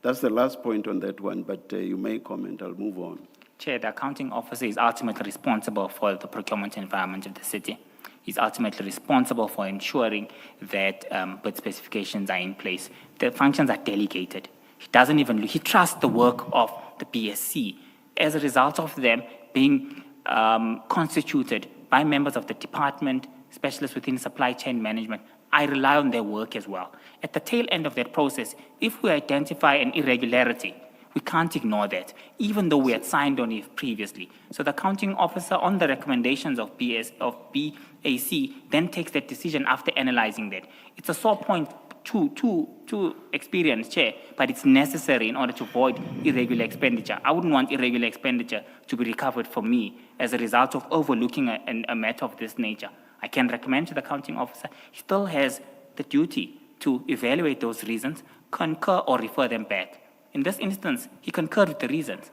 Speaker 2: That's the last point on that one, but you may comment. I'll move on.
Speaker 5: Chair, the accounting officer is ultimately responsible for the procurement environment of the city. He's ultimately responsible for ensuring that bid specifications are in place. The functions are delegated. He trusts the work of the BSC as a result of them being constituted by members of the department, specialists within supply chain management. I rely on their work as well. At the tail end of that process, if we identify an irregularity, we can't ignore that, even though we had signed on it previously. So the accounting officer, on the recommendations of BAC, then takes that decision after analyzing that. It's a sore point to experience, Chair, but it's necessary in order to avoid irregular expenditure. I wouldn't want irregular expenditure to be recovered for me as a result of overlooking a matter of this nature. I can recommend to the accounting officer, he still has the duty to evaluate those reasons, concur or refer them back. In this instance, he concurred with the reasons,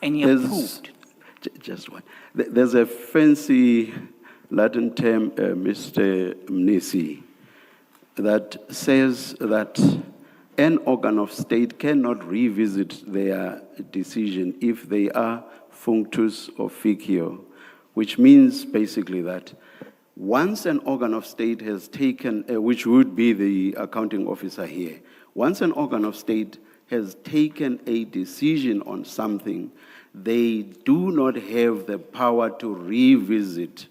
Speaker 5: and he approved.
Speaker 2: Just one. There's a fancy Latin term, Mr. Mnisi, that says that an organ of state cannot revisit their decision if they are functus officio, which means basically that once an organ of state has taken, which would be the accounting officer here, once an organ of state has taken a decision on something, they do not have the power to revisit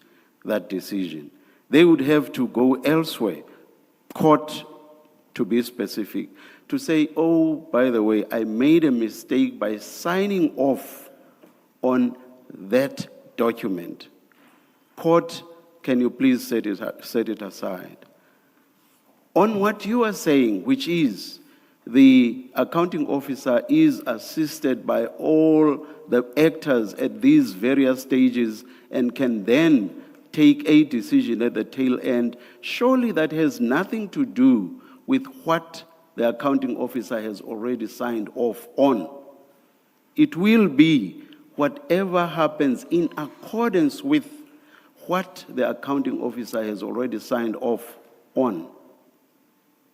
Speaker 2: that decision. They would have to go elsewhere, court to be specific, to say, oh, by the way, I made a mistake by signing off on that document. Court, can you please set it aside? On what you are saying, which is the accounting officer is assisted by all the actors at these various stages and can then take a decision at the tail end, surely that has nothing to do with what the accounting officer has already signed off on. It will be whatever happens in accordance with what the accounting officer has already signed off on,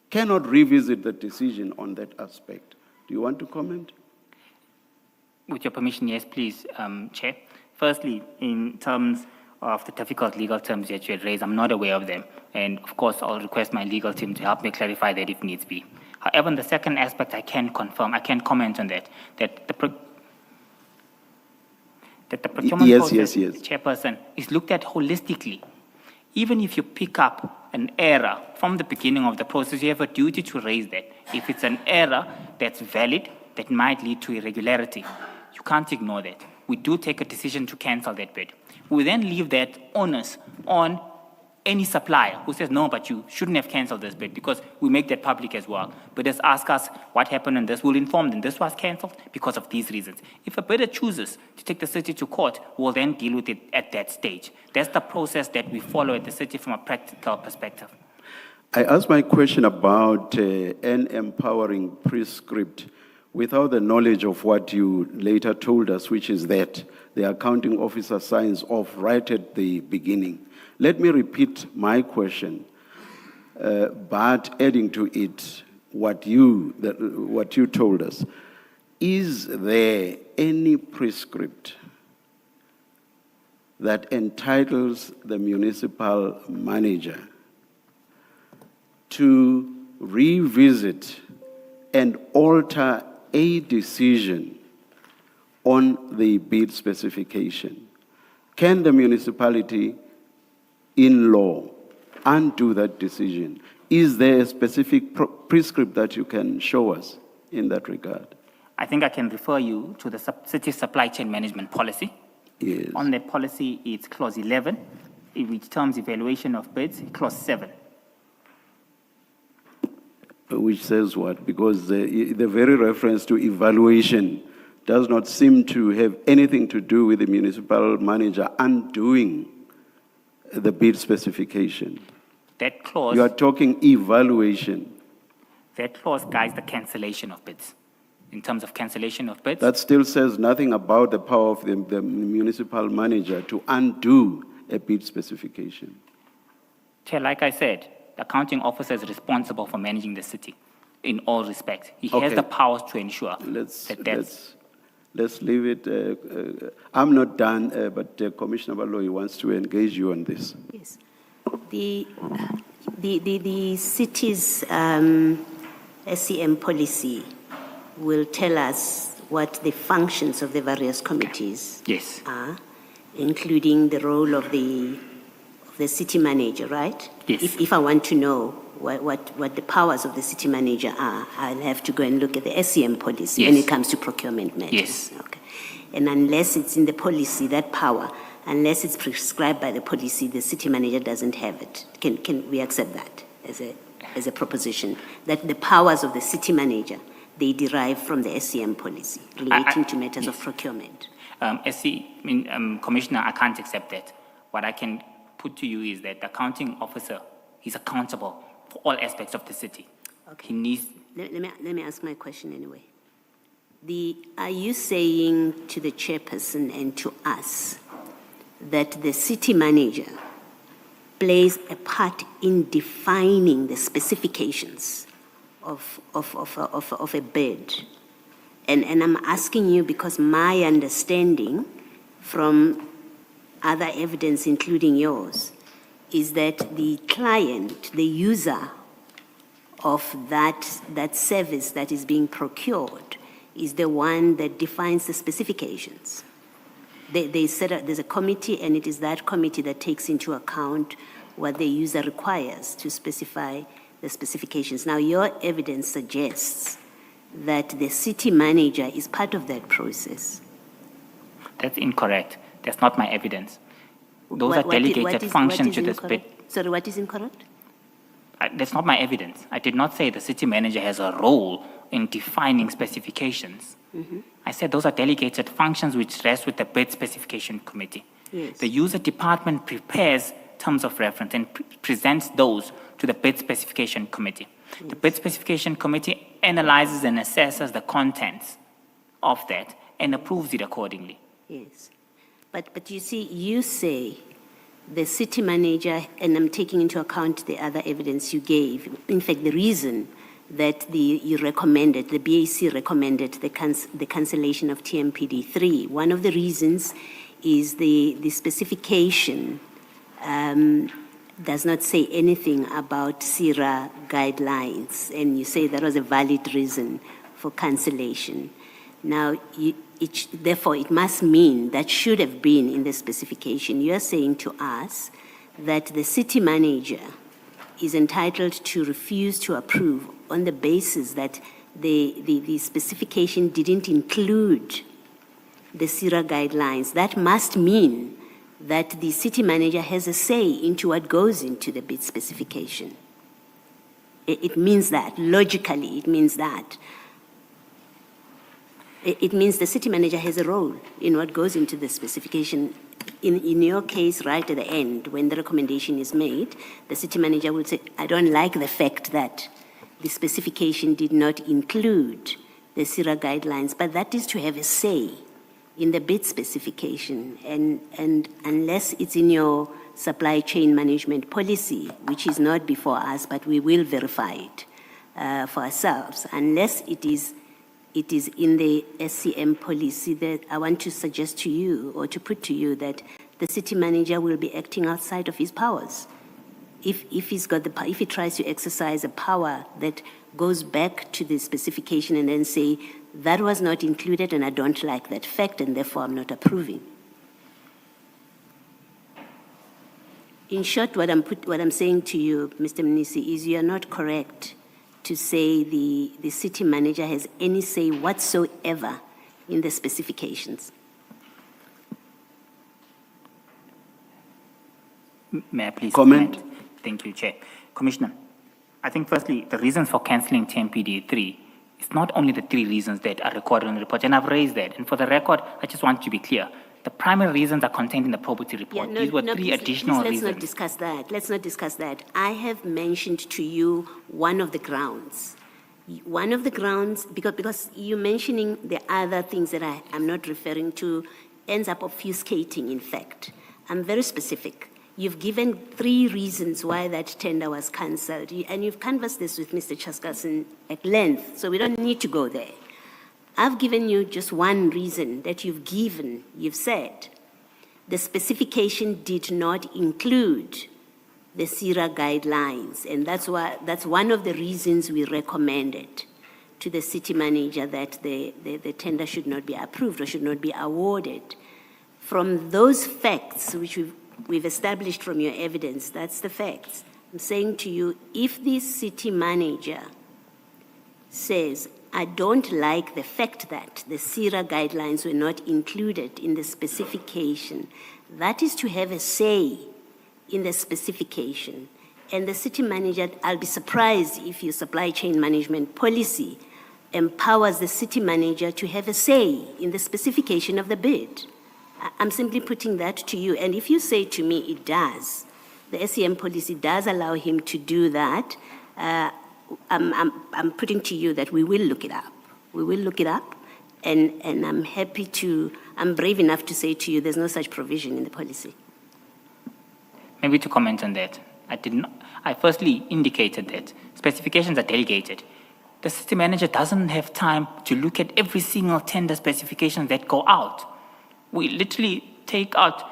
Speaker 2: cannot revisit the decision on that aspect. Do you want to comment?
Speaker 5: With your permission, yes, please, Chair. Firstly, in terms of the difficult legal terms that you had raised, I'm not aware of them. And of course, I'll request my legal team to help me clarify that if needs be. However, in the second aspect, I can confirm, I can comment on that, that the procurement process, Chairperson, is looked at holistically. Even if you pick up an error from the beginning of the process, you have a duty to raise that. If it's an error that's valid, that might lead to irregularity, you can't ignore that. We do take a decision to cancel that bid. We then leave that onus on any supplier who says, no, but you shouldn't have canceled this bid, because we make that public as well. Bidders ask us what happened in this, we'll inform them this was canceled because of these reasons. If a bidder chooses to take the city to court, we'll then deal with it at that stage. That's the process that we follow at the city from a practical perspective.
Speaker 2: I asked my question about an empowering prescript without the knowledge of what you later told us, which is that the accounting officer signs off right at the beginning. Let me repeat my question, but adding to it what you told us. Is there any prescript that entitles the municipal manager to revisit and alter a decision on the bid specification? Can the municipality in law undo that decision? Is there a specific prescript that you can show us in that regard?
Speaker 5: I think I can refer you to the city supply chain management policy.
Speaker 2: Yes.
Speaker 5: On that policy, it's clause 11, which terms evaluation of bids, clause 7.
Speaker 2: Which says what? Because the very reference to evaluation does not seem to have anything to do with the municipal manager undoing the bid specification.
Speaker 5: That clause,
Speaker 2: You are talking evaluation.
Speaker 5: that clause guides the cancellation of bids. In terms of cancellation of bids,
Speaker 2: That still says nothing about the power of the municipal manager to undo a bid specification.
Speaker 5: Chair, like I said, the accounting officer is responsible for managing the city in all respects. He
Speaker 2: Okay.
Speaker 5: has the powers to ensure
Speaker 2: Let's leave it. I'm not done, but Commissioner Baloyi wants to engage you on this.
Speaker 6: Yes. The city's SCM policy will tell us what the functions of the various committees
Speaker 5: Yes.
Speaker 6: are, including the role of the city manager, right?
Speaker 5: Yes.
Speaker 6: If I want to know what the powers of the city manager are, I'll have to go and look at the SCM policy when
Speaker 5: Yes.
Speaker 6: it comes to procurement matters.
Speaker 5: Yes.
Speaker 6: Okay. And unless it's in the policy, that power, unless it's prescribed by the policy, the city manager doesn't have it. Can we accept that as a proposition? That the powers of the city manager, they derive from the SCM policy relating to matters of procurement.
Speaker 5: Commissioner, I can't accept that. What I can put to you is that the accounting officer, he's accountable for all aspects of the city.
Speaker 6: Okay.
Speaker 5: He needs,
Speaker 6: Let me ask my question anyway. Are you saying to the chairperson and to us that the city manager plays a part in defining the specifications of a bid? And I'm asking you because my understanding from other evidence, including yours, is that the client, the user of that service that is being procured, is the one that defines the specifications. There's a committee, and it is that committee that takes into account what the user requires to specify the specifications. Now, your evidence suggests that the city manager is part of that process.
Speaker 5: that's incorrect. That's not my evidence. Those are delegated functions to this bid.
Speaker 6: Sorry, what is incorrect?
Speaker 5: That's not my evidence. I did not say the city manager has a role in defining specifications.
Speaker 6: Mm-hmm.
Speaker 5: I said those are delegated functions which rest with the bid specification committee.
Speaker 6: Yes.
Speaker 5: The user department prepares terms of reference and presents those to the bid specification committee. Yes. The bid specification committee analyzes and assesses the contents of that and approves it accordingly.
Speaker 6: Yes. But you see, you say the city manager, and I'm taking into account the other evidence you gave, in fact, the reason that you recommended, the BAC recommended the cancellation of TMPD3. One of the reasons is the specification does not say anything about CIRA guidelines, and you say that was a valid reason for cancellation. Now, therefore, it must mean that should have been in the specification. You are saying to us that the city manager is entitled to refuse to approve on the basis that the specification didn't include the CIRA guidelines. That must mean that the city manager has a say into what goes into the bid specification. It means that, logically, it means that. It means the city manager has a role in what goes into the specification. In your case, right at the end, when the recommendation is made, the city manager will say, I don't like the fact that the specification did not include the CIRA guidelines, but that is to have a say in the bid specification, and unless it's in your supply chain management policy, which is not before us, but we will verify it for ourselves, unless it is in the SCM policy, that I want to suggest to you or to put to you that the city manager will be acting outside of his powers. If he tries to exercise a power that goes back to the specification and then say, that was not included and I don't like that fact and therefore I'm not approving. In short, what I'm saying to you, Mr. Mnisi, is you are not correct to say the city manager has any say whatsoever in the specifications.
Speaker 5: May I please
Speaker 2: Comment?
Speaker 5: Thank you, Chair. Commissioner, I think firstly, the reasons for cancelling TMPD3 is not only the 3 reasons that are recorded in the report, and I've raised that. And for the record, I just want to be clear. The primary reasons are contained in the probity report. These were 3 additional reasons.
Speaker 6: Let's not discuss that. Let's not discuss that. I have mentioned to you one of the grounds. One of the grounds, because you mentioning the other things that I'm not referring to ends up obfuscating, in fact. I'm very specific. You've given 3 reasons why that tender was cancelled, and you've canvassed this with Mr. Chaskalson at length, so we don't need to go there. I've given you just one reason that you've said the specification did not include the CIRA guidelines, and that's one of the reasons we recommended to the city manager that the tender should not be approved or should not be awarded. From those facts, which we've established from your evidence, that's the facts. I'm saying to you, if the city manager says, I don't like the fact that the CIRA guidelines were not included in the specification, that is to have a say in the specification. And the city manager, I'll be surprised if your supply chain management policy empowers the city manager to have a say in the specification of the bid. I'm simply putting that to you. And if you say to me it does, the SCM policy does allow him to do that, I'm putting to you that we will look it up. We will look it up, and I'm brave enough to say to you there's no such provision in the policy.
Speaker 5: Maybe to comment on that, I firstly indicated that specifications are delegated. The city manager doesn't have time to look at every single tender specification that go out. We literally take out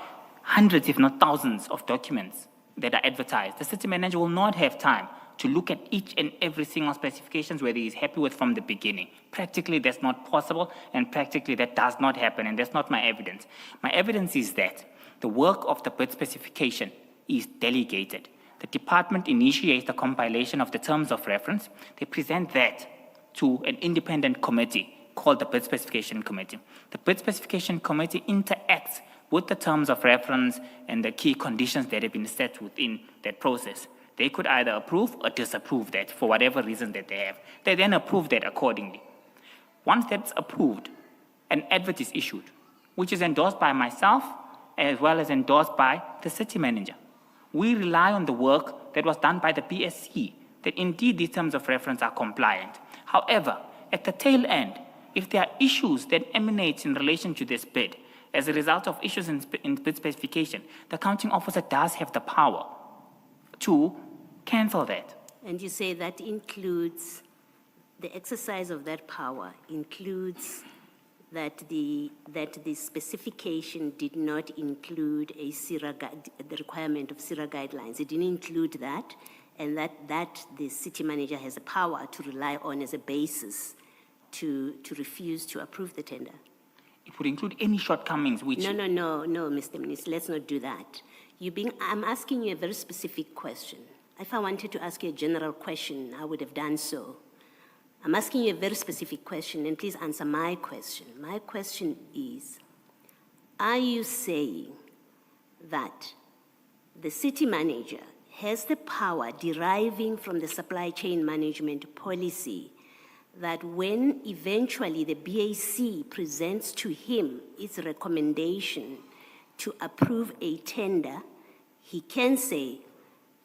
Speaker 5: hundreds, if not thousands, of documents that are advertised. The city manager will not have time to look at each and every single specifications whether he's happy with from the beginning. Practically, that's not possible, and practically that does not happen, and that's not my evidence. My evidence is that the work of the bid specification is delegated. The department initiates the compilation of the terms of reference. They present that to an independent committee called the Bid Specification Committee. The Bid Specification Committee interacts with the terms of reference and the key conditions that have been set within that process. They could either approve or disapprove that for whatever reason that they have. They then approve that accordingly. Once that's approved, an advert is issued, which is endorsed by myself as well as endorsed by the city manager. We rely on the work that was done by the BSC, that indeed these terms of reference are compliant. However, at the tail end, if there are issues that emanate in relation to this bid, As a result of issues in bid specification, the accounting officer does have the power to cancel that.
Speaker 6: And you say that includes, the exercise of that power includes that the specification did not include a the requirement of CIRA guidelines. It didn't include that, and that the city manager has a power to rely on as a basis to refuse to approve the tender.
Speaker 5: It would include any shortcomings which...
Speaker 6: No, Mr. Mnisi, let's not do that. I'm asking you a very specific question. If I wanted to ask you a general question, I would have done so. I'm asking you a very specific question, and please answer my question. My question is, are you saying that the city manager has the power deriving from the supply chain management policy that when eventually the BAC presents to him its recommendation to approve a tender, he can say,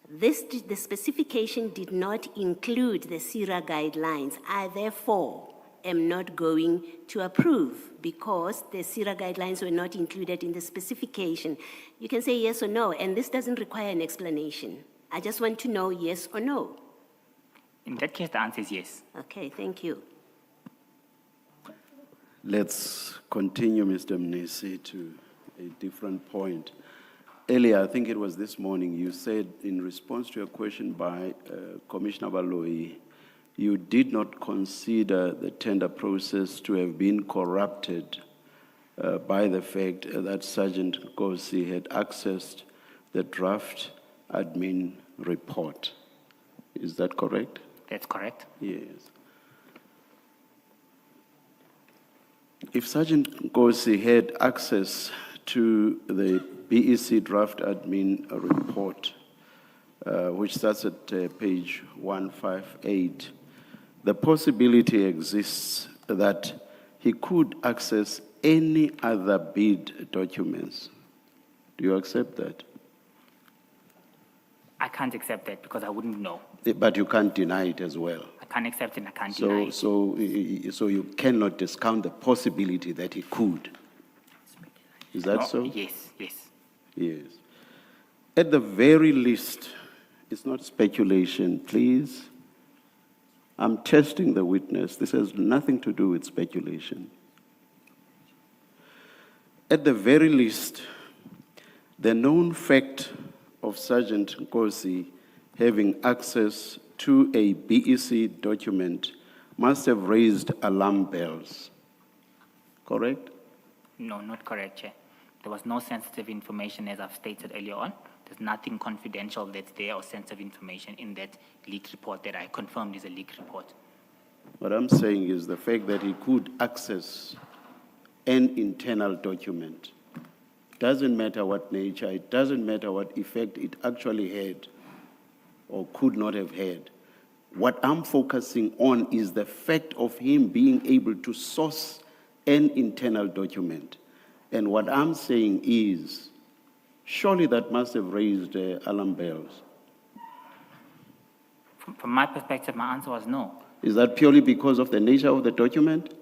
Speaker 6: the specification did not include the CIRA guidelines. I therefore am not going to approve because the CIRA guidelines were not included in the specification. You can say yes or no, and this doesn't require an explanation. I just want to know yes or no.
Speaker 5: In that case, the answer is yes.
Speaker 6: Okay, thank you.
Speaker 2: Let's continue, Mr. Mnisi, to a different point. Earlier, I think it was this morning, you said in response to a question by Commissioner Baloyi, you did not consider the tender process to have been corrupted by the fact that Sergeant Nkosi had accessed the draft admin report. Is that correct?
Speaker 5: That's correct.
Speaker 2: Yes. If Sergeant Nkosi had access to the BEC draft admin report, which starts at page 158, the possibility exists that he could access any other bid documents. Do you accept that?
Speaker 5: I can't accept that because I wouldn't know.
Speaker 2: But you can't deny it as well.
Speaker 5: I can't accept it and I can't deny it.
Speaker 2: So you cannot discount the possibility that he could. Is that
Speaker 5: No,
Speaker 2: so?
Speaker 5: Yes, yes.
Speaker 2: Yes. At the very least, it's not speculation, please. I'm testing the witness. This has nothing to do with speculation. At the very least, the known fact of Sergeant Nkosi having access to a BEC document must have raised alarm bells. Correct?
Speaker 5: No, not correct, Chair. There was no sensitive information as I've stated earlier on. There's nothing confidential that's there or sensitive information in that leaked report that I confirmed is a leaked report.
Speaker 2: What I'm saying is the fact that he could access an internal document. Doesn't matter what nature, it doesn't matter what effect it actually had or could not have had. What I'm focusing on is the fact of him being able to source an internal document. And what I'm saying is, surely that must have raised alarm bells.
Speaker 5: From my perspective, my answer was no.
Speaker 2: Is that purely because of the nature of the document?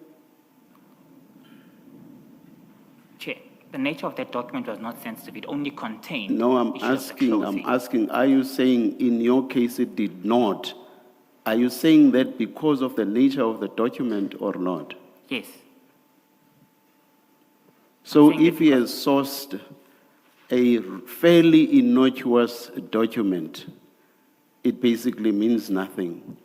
Speaker 5: Chair, the nature of that document was not sensitive. It only contained
Speaker 2: No, I'm
Speaker 5: issues of the closing.
Speaker 2: asking, are you saying in your case it did not? Are you saying that because of the nature of the document or not?
Speaker 5: Yes.
Speaker 2: So
Speaker 5: saying
Speaker 2: if he has sourced a fairly innocuous document, it basically means nothing.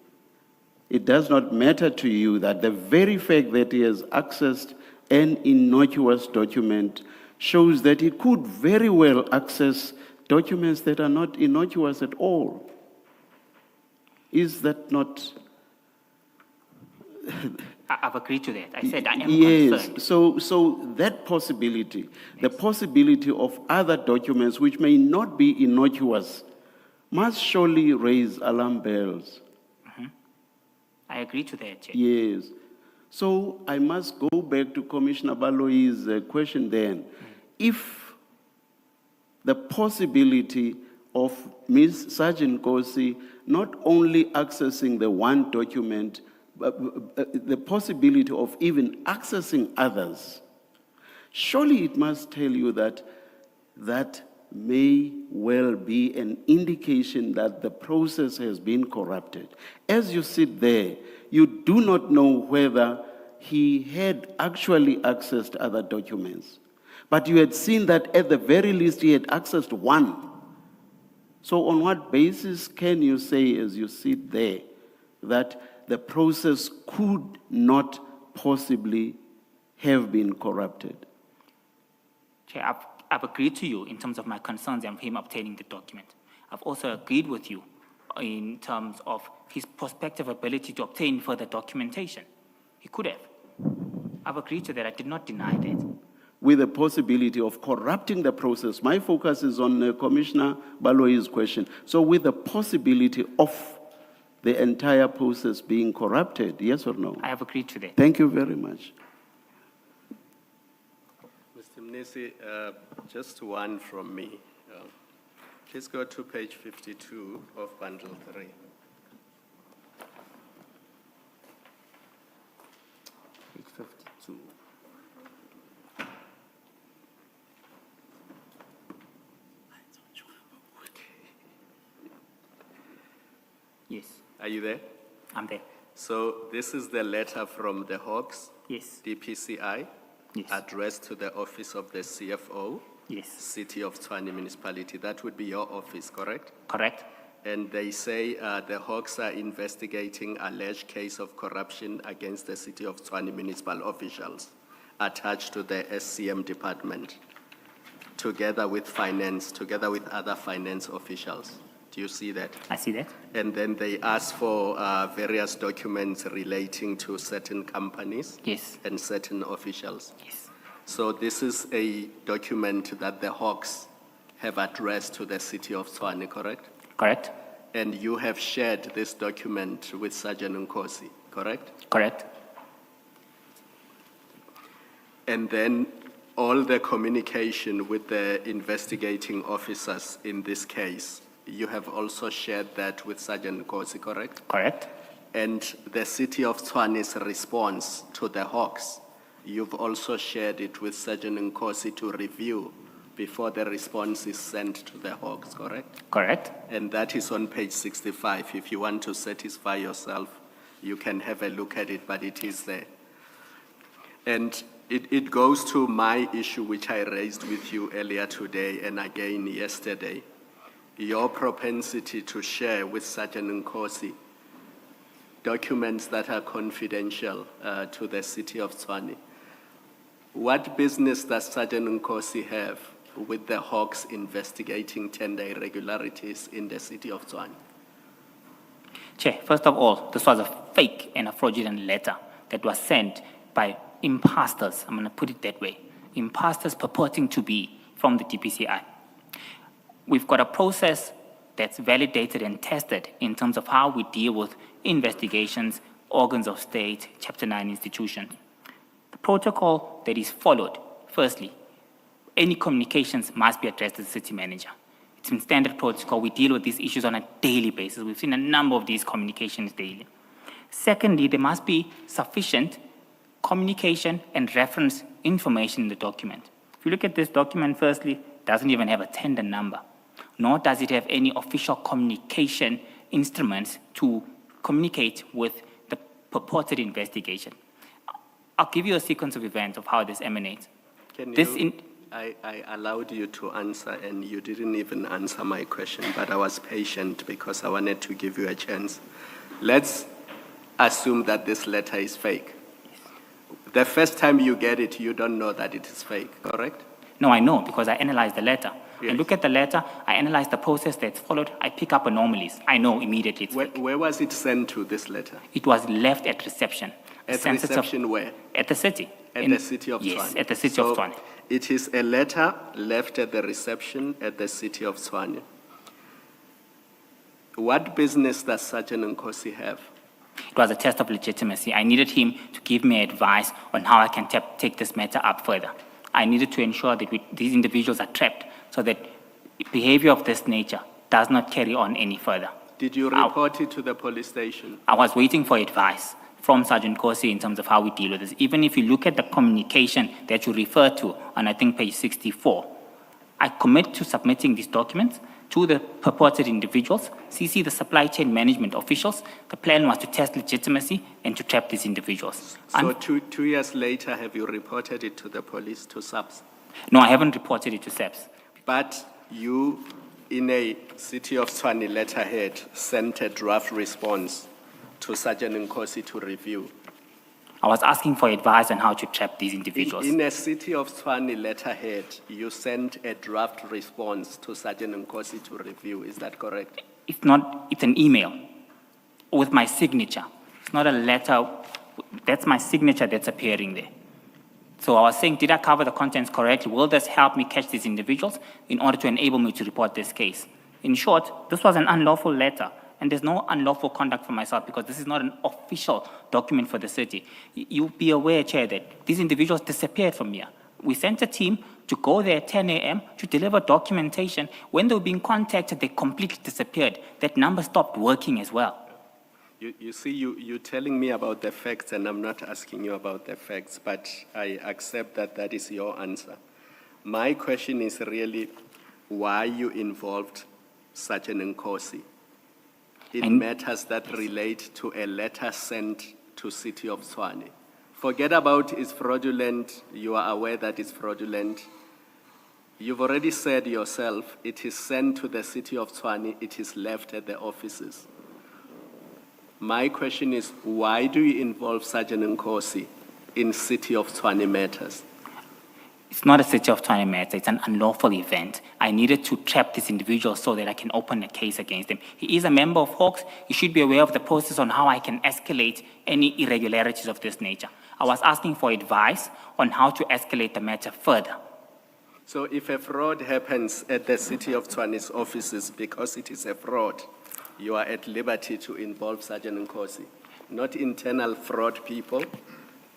Speaker 2: It does not matter to you that the very fact that he has accessed an innocuous document shows that he could very well access documents that are not innocuous at all. Is that not?
Speaker 5: I've agreed to that. I said I am
Speaker 2: Yes,
Speaker 5: concerned.
Speaker 2: so that possibility, the possibility of other documents which may not be innocuous, must surely raise alarm bells.
Speaker 5: I agree to that, Chair.
Speaker 2: Yes. So I must go back to Commissioner Baloyi's question then. If the possibility of Ms. Sergeant Nkosi not only accessing the one document, but the possibility of even accessing others, Surely it must tell you that that may well be an indication that the process has been corrupted. As you sit there, you do not know whether he had actually accessed other documents, but you had seen that at the very least he had accessed one. So on what basis can you say, as you sit there, that the process could not possibly have been corrupted?
Speaker 5: Chair, I've agreed to you in terms of my concerns and him obtaining the document. I've also agreed with you in terms of his prospective ability to obtain further documentation. He could have. I've agreed to that. I did not deny that.
Speaker 2: With the possibility of corrupting the process. My focus is on Commissioner Baloyi's question. So with the possibility of the entire process being corrupted, yes or no?
Speaker 5: I have agreed to that.
Speaker 2: Thank you very much.
Speaker 7: Mr. Mnisi, just one from me. Please go to page 52 of bundle 3.
Speaker 5: Page 52. Yes,
Speaker 7: Are you there?
Speaker 5: I'm there.
Speaker 7: So this is the letter from the Hawks,
Speaker 5: Yes,
Speaker 7: DPCI,
Speaker 5: yes,
Speaker 7: addressed to the office of the CFO,
Speaker 5: yes.
Speaker 7: City of Tshwane Municipality. That would be your office, correct?
Speaker 5: Correct?
Speaker 7: And they say the Hawks are investigating alleged case of corruption against the City of Tshwane municipal officials attached to the SCM department, together with other finance officials. Do you see that?
Speaker 5: I see that.
Speaker 7: And then they ask for various documents relating to certain companies
Speaker 5: Yes,
Speaker 7: and certain officials.
Speaker 5: yes.
Speaker 7: So this is a document that the Hawks have addressed to the City of Tshwane, correct?
Speaker 5: Correct?
Speaker 7: And you have shared this document with Sergeant Nkosi, correct?
Speaker 5: Correct?
Speaker 7: And then all the communication with the investigating officers in this case, you have also shared that with Sergeant Nkosi, correct?
Speaker 5: Correct?
Speaker 7: And the City of Tshwane's response to the Hawks, you've also shared it with Sergeant Nkosi to review before the response is sent to the Hawks, correct?
Speaker 5: Correct?
Speaker 7: And that is on page 65. If you want to satisfy yourself, you can have a look at it, but it is there. And it goes to my issue, which I raised with you earlier today and again yesterday. Your propensity to share with Sergeant Nkosi documents that are confidential to the City of Tshwane. What business does Sergeant Nkosi have with the Hawks investigating tender irregularities in the City of Tshwane?
Speaker 5: Chair, first of all, this was a fake and a fraudulent letter that was sent by imposters, I'm going to put it that way, imposters purporting to be from the DPCI. We've got a process that's validated and tested in terms of how we deal with investigations, organs of state, Chapter 9 institutions. The protocol that is followed, firstly, any communications must be addressed to the city manager. It's in standard protocol. We deal with these issues on a daily basis. We've seen a number of these communications daily. Secondly, there must be sufficient communication and reference information in the document. If you look at this document, firstly, it doesn't even have a tender number, nor does it have any official communication instruments to communicate with the purported investigation. I'll give you a sequence of events of how this emanates.
Speaker 7: I allowed you to answer, and you didn't even answer my question, but I was patient because I wanted to give you a chance. Let's assume that this letter is fake. The first time you get it, you don't know that it is fake, correct?
Speaker 5: No, I know, because I analyzed the letter.
Speaker 7: Yes.
Speaker 5: I look at the letter, I analyze the process that's followed, I pick up anomalies. I know immediately it's fake.
Speaker 7: Where was it sent to, this letter?
Speaker 5: It was left at reception.
Speaker 7: At reception where?
Speaker 5: At the city.
Speaker 7: At the City of Tshwane?
Speaker 5: Yes, at the City of Tshwane.
Speaker 7: It is a letter left at the reception at the City of Tshwane. What business does Sergeant Nkosi have?
Speaker 5: It was a test of legitimacy. I needed him to give me advice on how I can take this matter up further. I needed to ensure that these individuals are trapped so that behavior of this nature does not carry on any further.
Speaker 7: Did you report it to the police station?
Speaker 5: I was waiting for advice from Sergeant Nkosi in terms of how we deal with this. Even if you look at the communication that you refer to on, I think, page 64, I commit to submitting these documents to the purported individuals, CC the supply chain management officials. The plan was to test legitimacy and to trap these individuals.
Speaker 7: So two years later, have you reported it to the police, to SAPS?
Speaker 5: No, I haven't reported it to SAPS.
Speaker 7: But you, in a City of Tshwane letterhead, sent a draft response to Sergeant Nkosi to review.
Speaker 5: I was asking for advice on how to trap these individuals.
Speaker 7: In a City of Tshwane letterhead, you sent a draft response to Sergeant Nkosi to review. Is that correct?
Speaker 5: It's not, it's an email with my signature. It's not a letter. That's my signature that's appearing there. So I was saying, did I cover the contents correctly? Will this help me catch these individuals in order to enable me to report this case? In short, this was an unlawful letter, and there's no unlawful conduct for myself because this is not an official document for the city. You'll be aware, Chair, that these individuals disappeared from here. We sent a team to go there at 10 a.m. to deliver documentation. When they were being contacted, they completely disappeared. That number stopped working as well.
Speaker 7: You see, you're telling me about the facts, and I'm not asking you about the facts, but I accept that that is your answer. My question is really why you involved Sergeant Nkosi in matters that relate to a letter sent to City of Tshwane. Forget about it's fraudulent, you are aware that it's fraudulent. You've already said yourself, it is sent to the City of Tshwane, it is left at the offices. My question is, why do you involve Sergeant Nkosi in City of Tshwane matters?
Speaker 5: It's not a City of Tshwane matter. It's an unlawful event. I needed to trap this individual so that I can open a case against him. He is a member of Hawks. He should be aware of the process on how I can escalate any irregularities of this nature. I was asking for advice on how to escalate the matter further.
Speaker 7: So if a fraud happens at the City of Tshwane's offices because it is a fraud, you are at liberty to involve Sergeant Nkosi, not internal fraud people,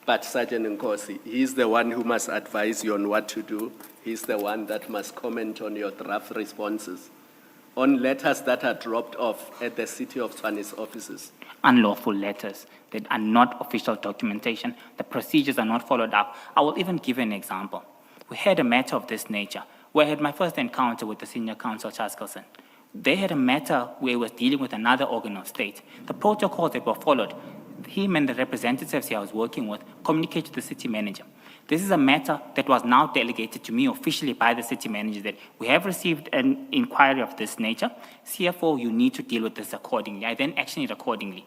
Speaker 7: but Sergeant Nkosi. He's the one who must advise you on what to do. He's the one that must comment on your draft responses on letters that are dropped off at the City of Tshwane's offices.
Speaker 5: Unlawful letters that are not official documentation. The procedures are not followed up. I will even give an example. We had a matter of this nature where I had my first encounter with the senior counsel, Charles Kelson. They had a matter where he was dealing with another organ of state. The protocols that were followed, him and the representatives he was working with communicated to the city manager. This is a matter that was now delegated to me officially by the city manager that we have received an inquiry of this nature. CFO, you need to deal with this accordingly. I then action it accordingly.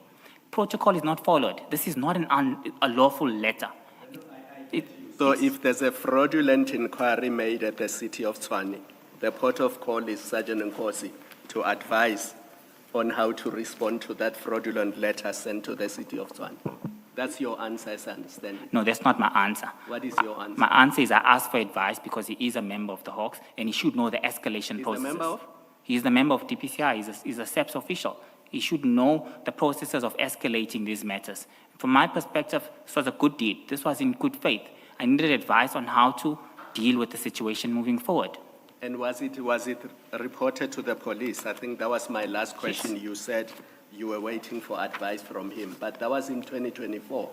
Speaker 5: Protocol is not followed. This is not a lawful letter.
Speaker 7: So if there's a fraudulent inquiry made at the City of Tshwane, the port of call is Sergeant Nkosi to advise on how to respond to that fraudulent letter sent to the City of Tshwane. That's your answer, as I understand it.
Speaker 5: No, that's not my answer.
Speaker 7: What is your answer?
Speaker 5: My answer is I asked for advice because he is a member of the Hawks and he should know the escalation processes.
Speaker 7: He's a member of?
Speaker 5: He is the member of DPCI. He's a SEPS official. He should know the processes of escalating these matters. From my perspective, this was a good deed. This was in good faith. I needed advice on how to deal with the situation moving forward.
Speaker 7: And was it reported to the police? I think that was my last question. Yes. You said you were waiting for advice from him, but that was in 2024.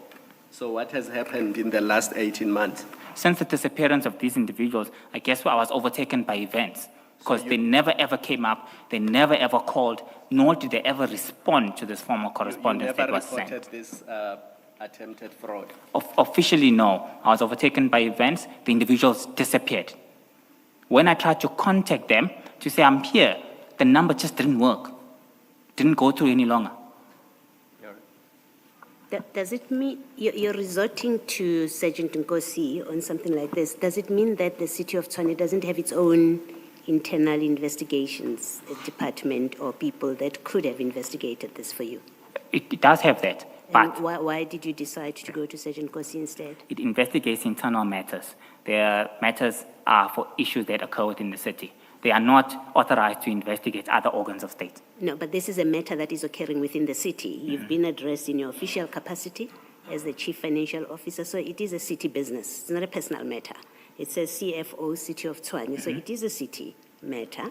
Speaker 7: So what has happened in the last 18 months?
Speaker 5: Since the disappearance of these individuals, I guess I was overtaken by events because they never ever came up, they never ever called, nor did they ever respond to this formal correspondence that was sent.
Speaker 7: You never reported this attempted fraud?
Speaker 5: Officially, no. I was overtaken by events, the individuals disappeared. When I tried to contact them to say I'm here, the number just didn't work. Didn't go through any longer.
Speaker 6: Does it mean you're resorting to Sergeant Nkosi on something like this? Does it mean that the City of Tshwane doesn't have its own internal investigations department or people that could have investigated this for you?
Speaker 5: It does have that. But
Speaker 6: why did you decide to go to Sergeant Nkosi instead?
Speaker 5: It investigates internal matters. Their matters are for issues that occur within the city. They are not authorized to investigate other organs of state.
Speaker 6: No, but this is a matter that is occurring within the city. You've been addressed in your official capacity as the Chief Financial Officer, so it is a city business. It's not a personal matter. It says CFO, City of Tshwane, so it is a city matter.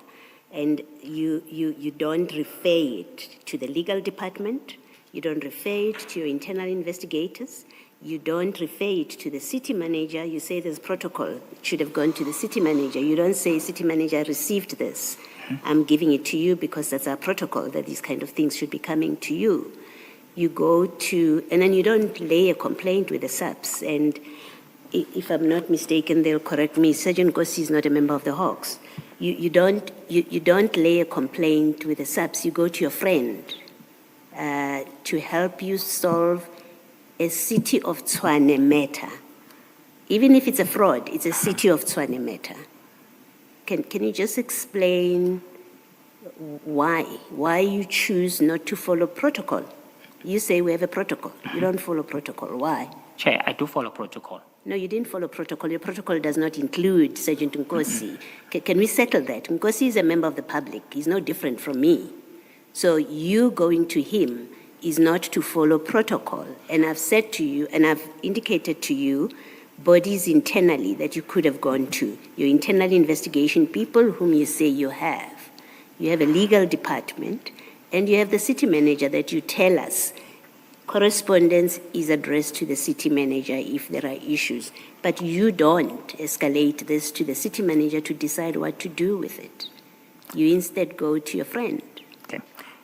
Speaker 6: And you don't refer it to the legal department. You don't refer it to your internal investigators. You don't refer it to the city manager. You say there's protocol. It should have gone to the city manager. You don't say, city manager, I received this. I'm giving it to you because that's our protocol, that these kind of things should be coming to you. You go to, and then you don't lay a complaint with the SAPS. And if I'm not mistaken, they'll correct me, Sergeant Gossi is not a member of the Hawks. You don't lay a complaint with the SAPS. You go to your friend to help you solve a City of Tshwane matter. Even if it's a fraud, it's a City of Tshwane matter. Can you just explain why you choose not to follow protocol? You say we have a protocol. You don't follow protocol. Why?
Speaker 5: Chair, I do follow protocol.
Speaker 6: No, you didn't follow protocol. Your protocol does not include Sergeant Nkosi. Can we settle that? Nkosi is a member of the public. He's no different from me. So you going to him is not to follow protocol. And I've said to you, and I've indicated to you, bodies internally that you could have gone to, your internal investigation people whom you say you have. You have a legal department, and you have the city manager that you tell us correspondence is addressed to the city manager if there are issues, but you don't escalate this to the city manager to decide what to do with it. You instead go to your friend.
Speaker 5: Okay.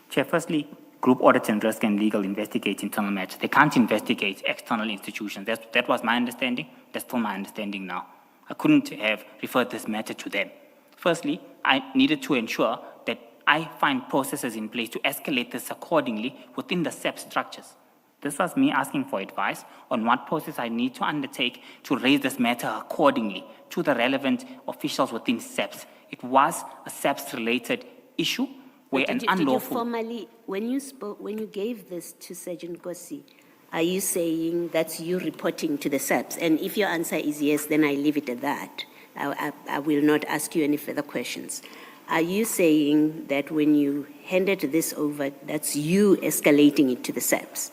Speaker 5: Chair, firstly, group audit and risk and legal investigate internal matters. They can't investigate external institutions. That was my understanding. That's still my understanding now. I couldn't have referred this matter to them. Firstly, I needed to ensure that I find processes in place to escalate this accordingly within the SEP structures. This was me asking for advice on what process I need to undertake to raise this matter accordingly to the relevant officials within SEPS. It was a SEPS-related issue where an unlawful...
Speaker 6: Did you formally, when you gave this to Sergeant Gossi, are you saying that's you reporting to the SEPS? And if your answer is yes, then I leave it at that. I will not ask you any further questions. Are you saying that when you handed this over, that's you escalating it to the SEPS?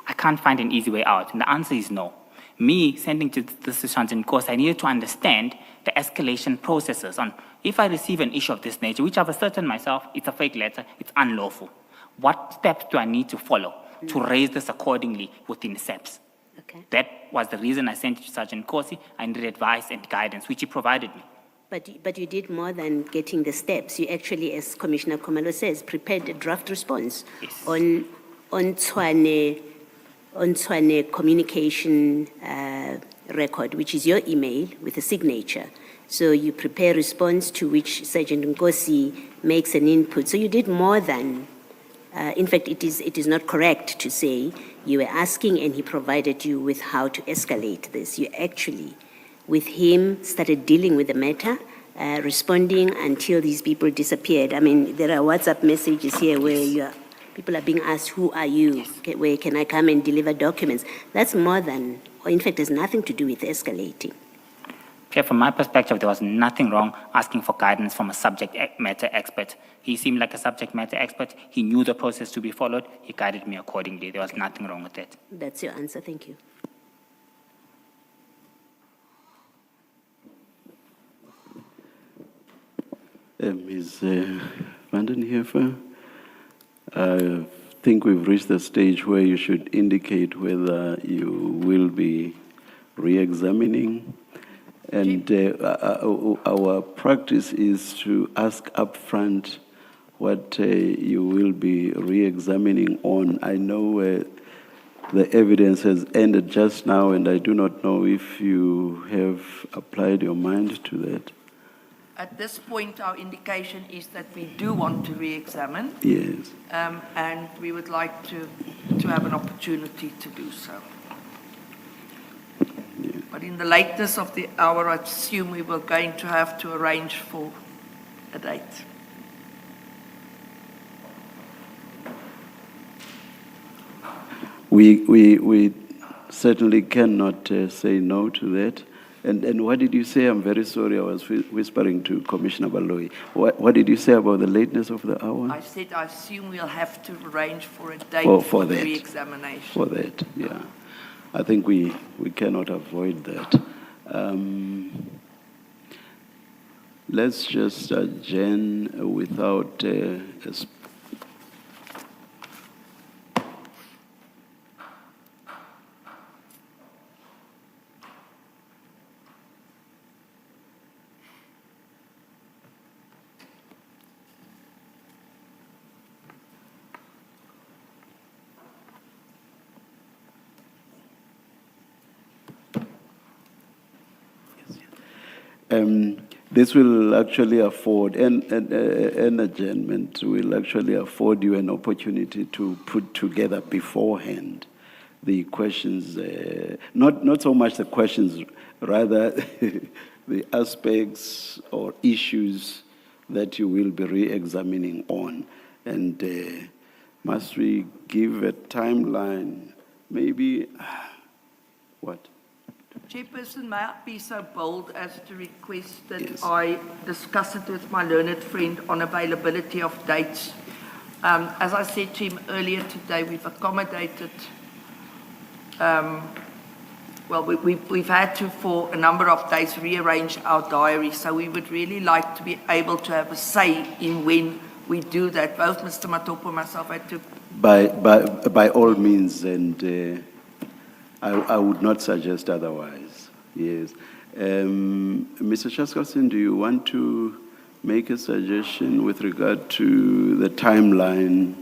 Speaker 5: I can't find an easy way out, and the answer is no. Me sending to this to Sergeant Gossi, I needed to understand the escalation processes on if I receive an issue of this nature, which I've ascertained myself, it's a fake letter, it's unlawful. What steps do I need to follow to raise this accordingly within SEPS?
Speaker 6: Okay.
Speaker 5: That was the reason I sent it to Sergeant Gossi. I needed advice and guidance, which he provided me.
Speaker 6: But you did more than getting the steps. You actually, as Commissioner Khumalo says, prepared a draft response on Tshwane communication record, which is your email with a signature. So you prepare a response to which Sergeant Nkosi makes an input. So you did more than, in fact, it is not correct to say you were asking and he provided you with how to escalate this. You actually, with him, started dealing with the matter, responding until these people disappeared. I mean, there are WhatsApp messages here where people are being asked, who are you? Where can I come and deliver documents? That's more than, or in fact, has nothing to do with escalating.
Speaker 5: Chair, from my perspective, there was nothing wrong asking for guidance from a subject matter expert. He seemed like a subject matter expert. He knew the process to be followed. He guided me accordingly. There was nothing wrong with that.
Speaker 6: That's your answer. Thank you.
Speaker 2: Ms. Vandenheefer, I think we've reached the stage where you should indicate whether you will be re-examining. And our practice is to ask upfront what you will be re-examining on. I know the evidence has ended just now, and I do not know if you have applied your mind to that.
Speaker 4: At this point, our indication is that we do want to re-examine.
Speaker 2: Yes.
Speaker 4: And we would like to have an opportunity to do so.
Speaker 2: Yeah.
Speaker 4: But in the lateness of the hour, I assume we were going to have to arrange for a date.
Speaker 2: We certainly cannot say no to that. And what did you say? I'm very sorry, I was whispering to Commissioner Baloyi. What did you say about the lateness of the hour?
Speaker 4: I said I assume we'll have to arrange for a date
Speaker 2: for
Speaker 4: the
Speaker 2: that.
Speaker 4: re-examination.
Speaker 2: For that, yeah. I think we cannot avoid that. Let's just adjourn without This will actually afford, an adjournment will actually afford you an opportunity to put together beforehand the questions, not so much the questions, rather the aspects or issues that you will be re-examining on. And must we give a timeline? Maybe, what?
Speaker 4: Chairperson, may I be so bold as to request that
Speaker 2: Yes.
Speaker 4: I discuss it with my learned friend on availability of dates? As I said to him earlier today, we've accommodated, we've had to, for a number of days, rearrange our diary, so we would really like to be able to have a say in when we do that. Both Mr. Matopo and myself had to.
Speaker 2: By all means, and I would not suggest otherwise. Yes. Mr. Chaskalson, do you want to make a suggestion with regard to the timeline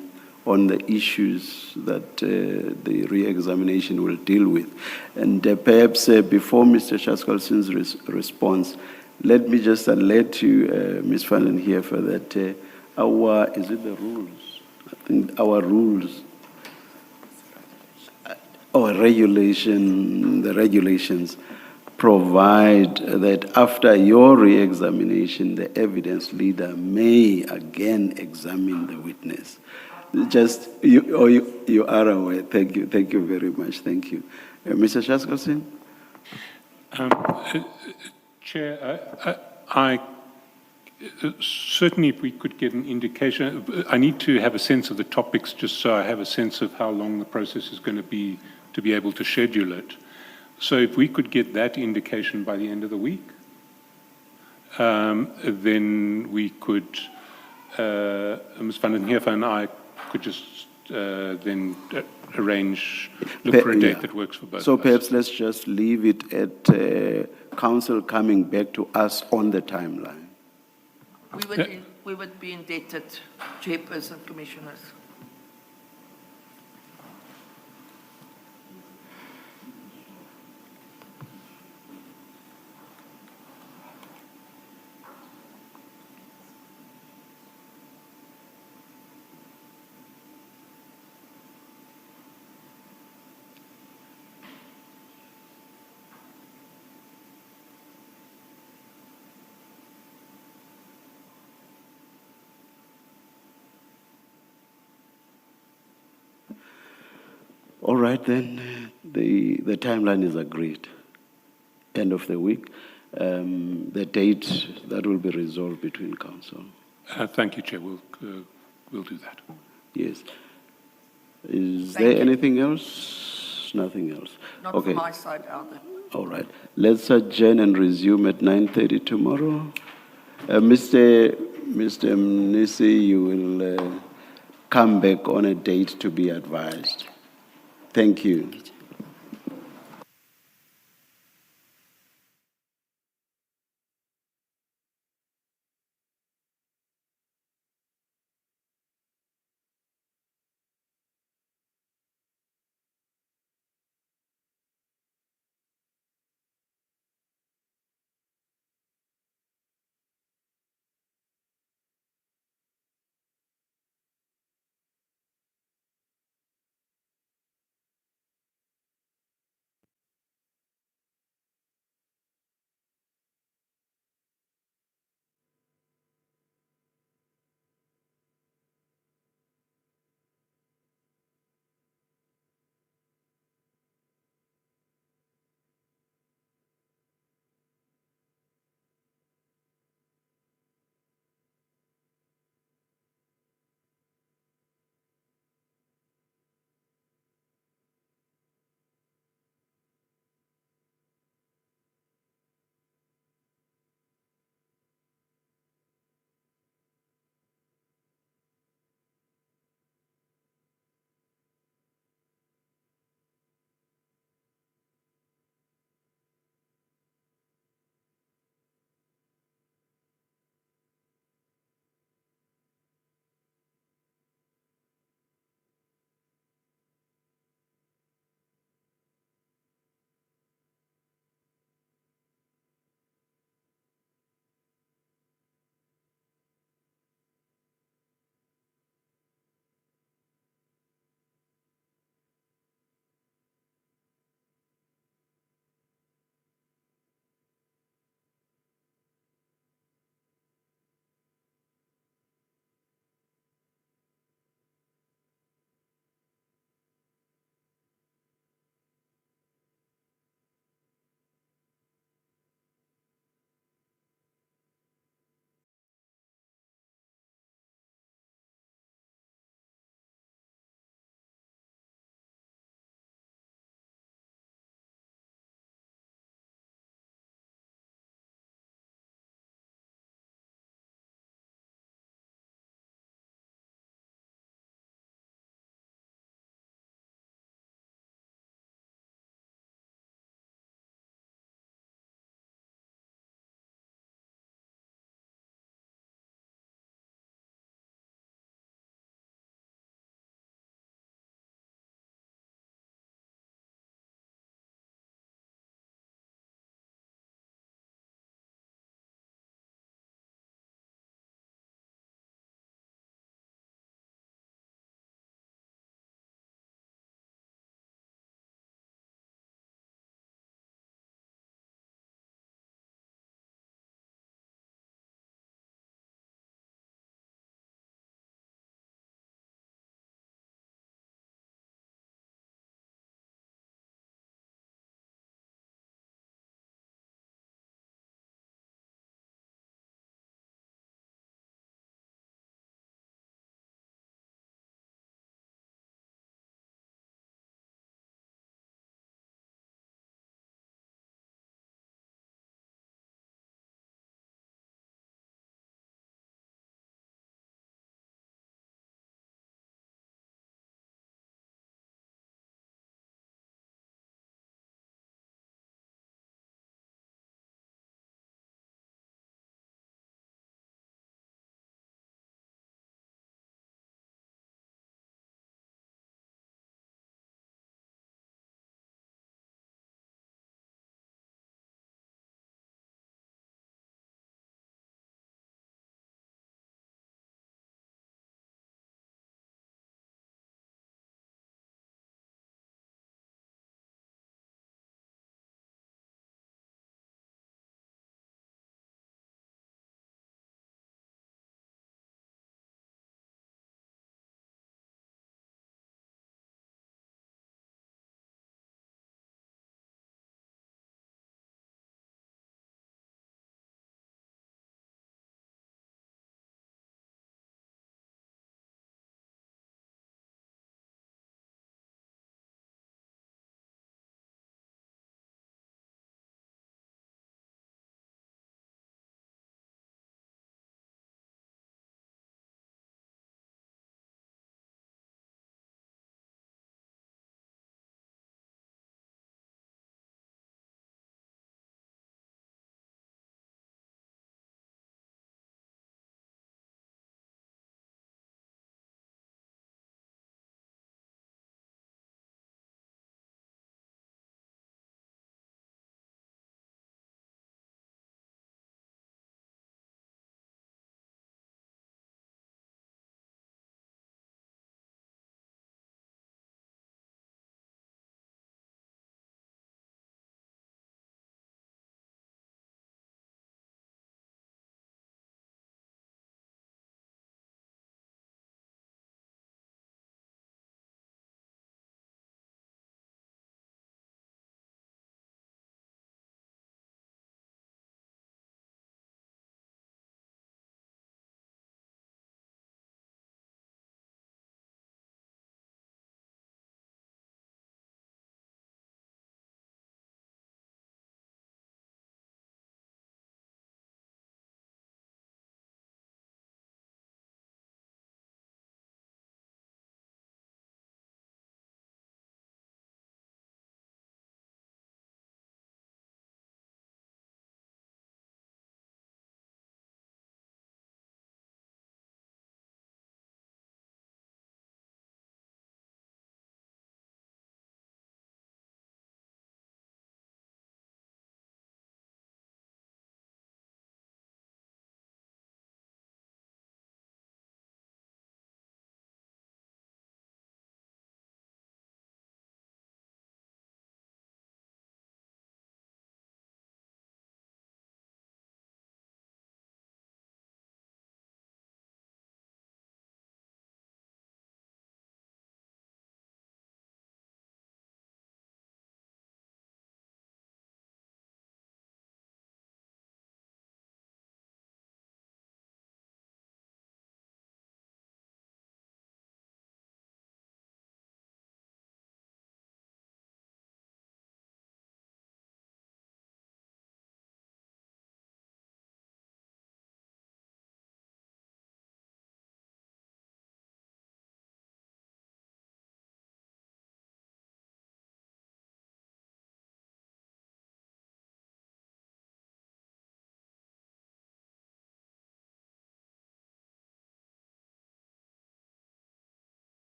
Speaker 2: on the issues that the re-examination will deal with? And perhaps before Mr. Chaskalson's response, let me just alert you, Ms. van den Heever, that is it the rules? I think our rules, or the regulations provide that after your re-examination, the evidence leader may again examine the witness. Just, you are aware. Thank you very much. Thank you. Mr. Chaskalson?
Speaker 3: Chair, I certainly if we could get an indication, I need to have a sense of the topics just so I have a sense of how long the process is going to be able to schedule it. So if we could get that indication by the end of the week, then we could, Ms. van den Heever and I could just then arrange, look for a date that works for both
Speaker 2: So
Speaker 3: of us.
Speaker 2: perhaps let's just leave it at council coming back to us on the timeline.
Speaker 4: We would be indebted, Chairperson, Commissioners.
Speaker 2: All right, then, the timeline is agreed. End of the week. The date, that will be resolved between council.
Speaker 3: Thank you, Chair. We'll do that.
Speaker 2: Yes. Is
Speaker 4: Thank
Speaker 2: there
Speaker 4: you.
Speaker 2: anything else? Nothing else.
Speaker 4: Not
Speaker 2: Okay.
Speaker 4: from my side, either.
Speaker 2: All right. Let's adjourn and resume at 9:30 tomorrow. Mr. Mnisi, you will come back on a date to be advised. Thank you.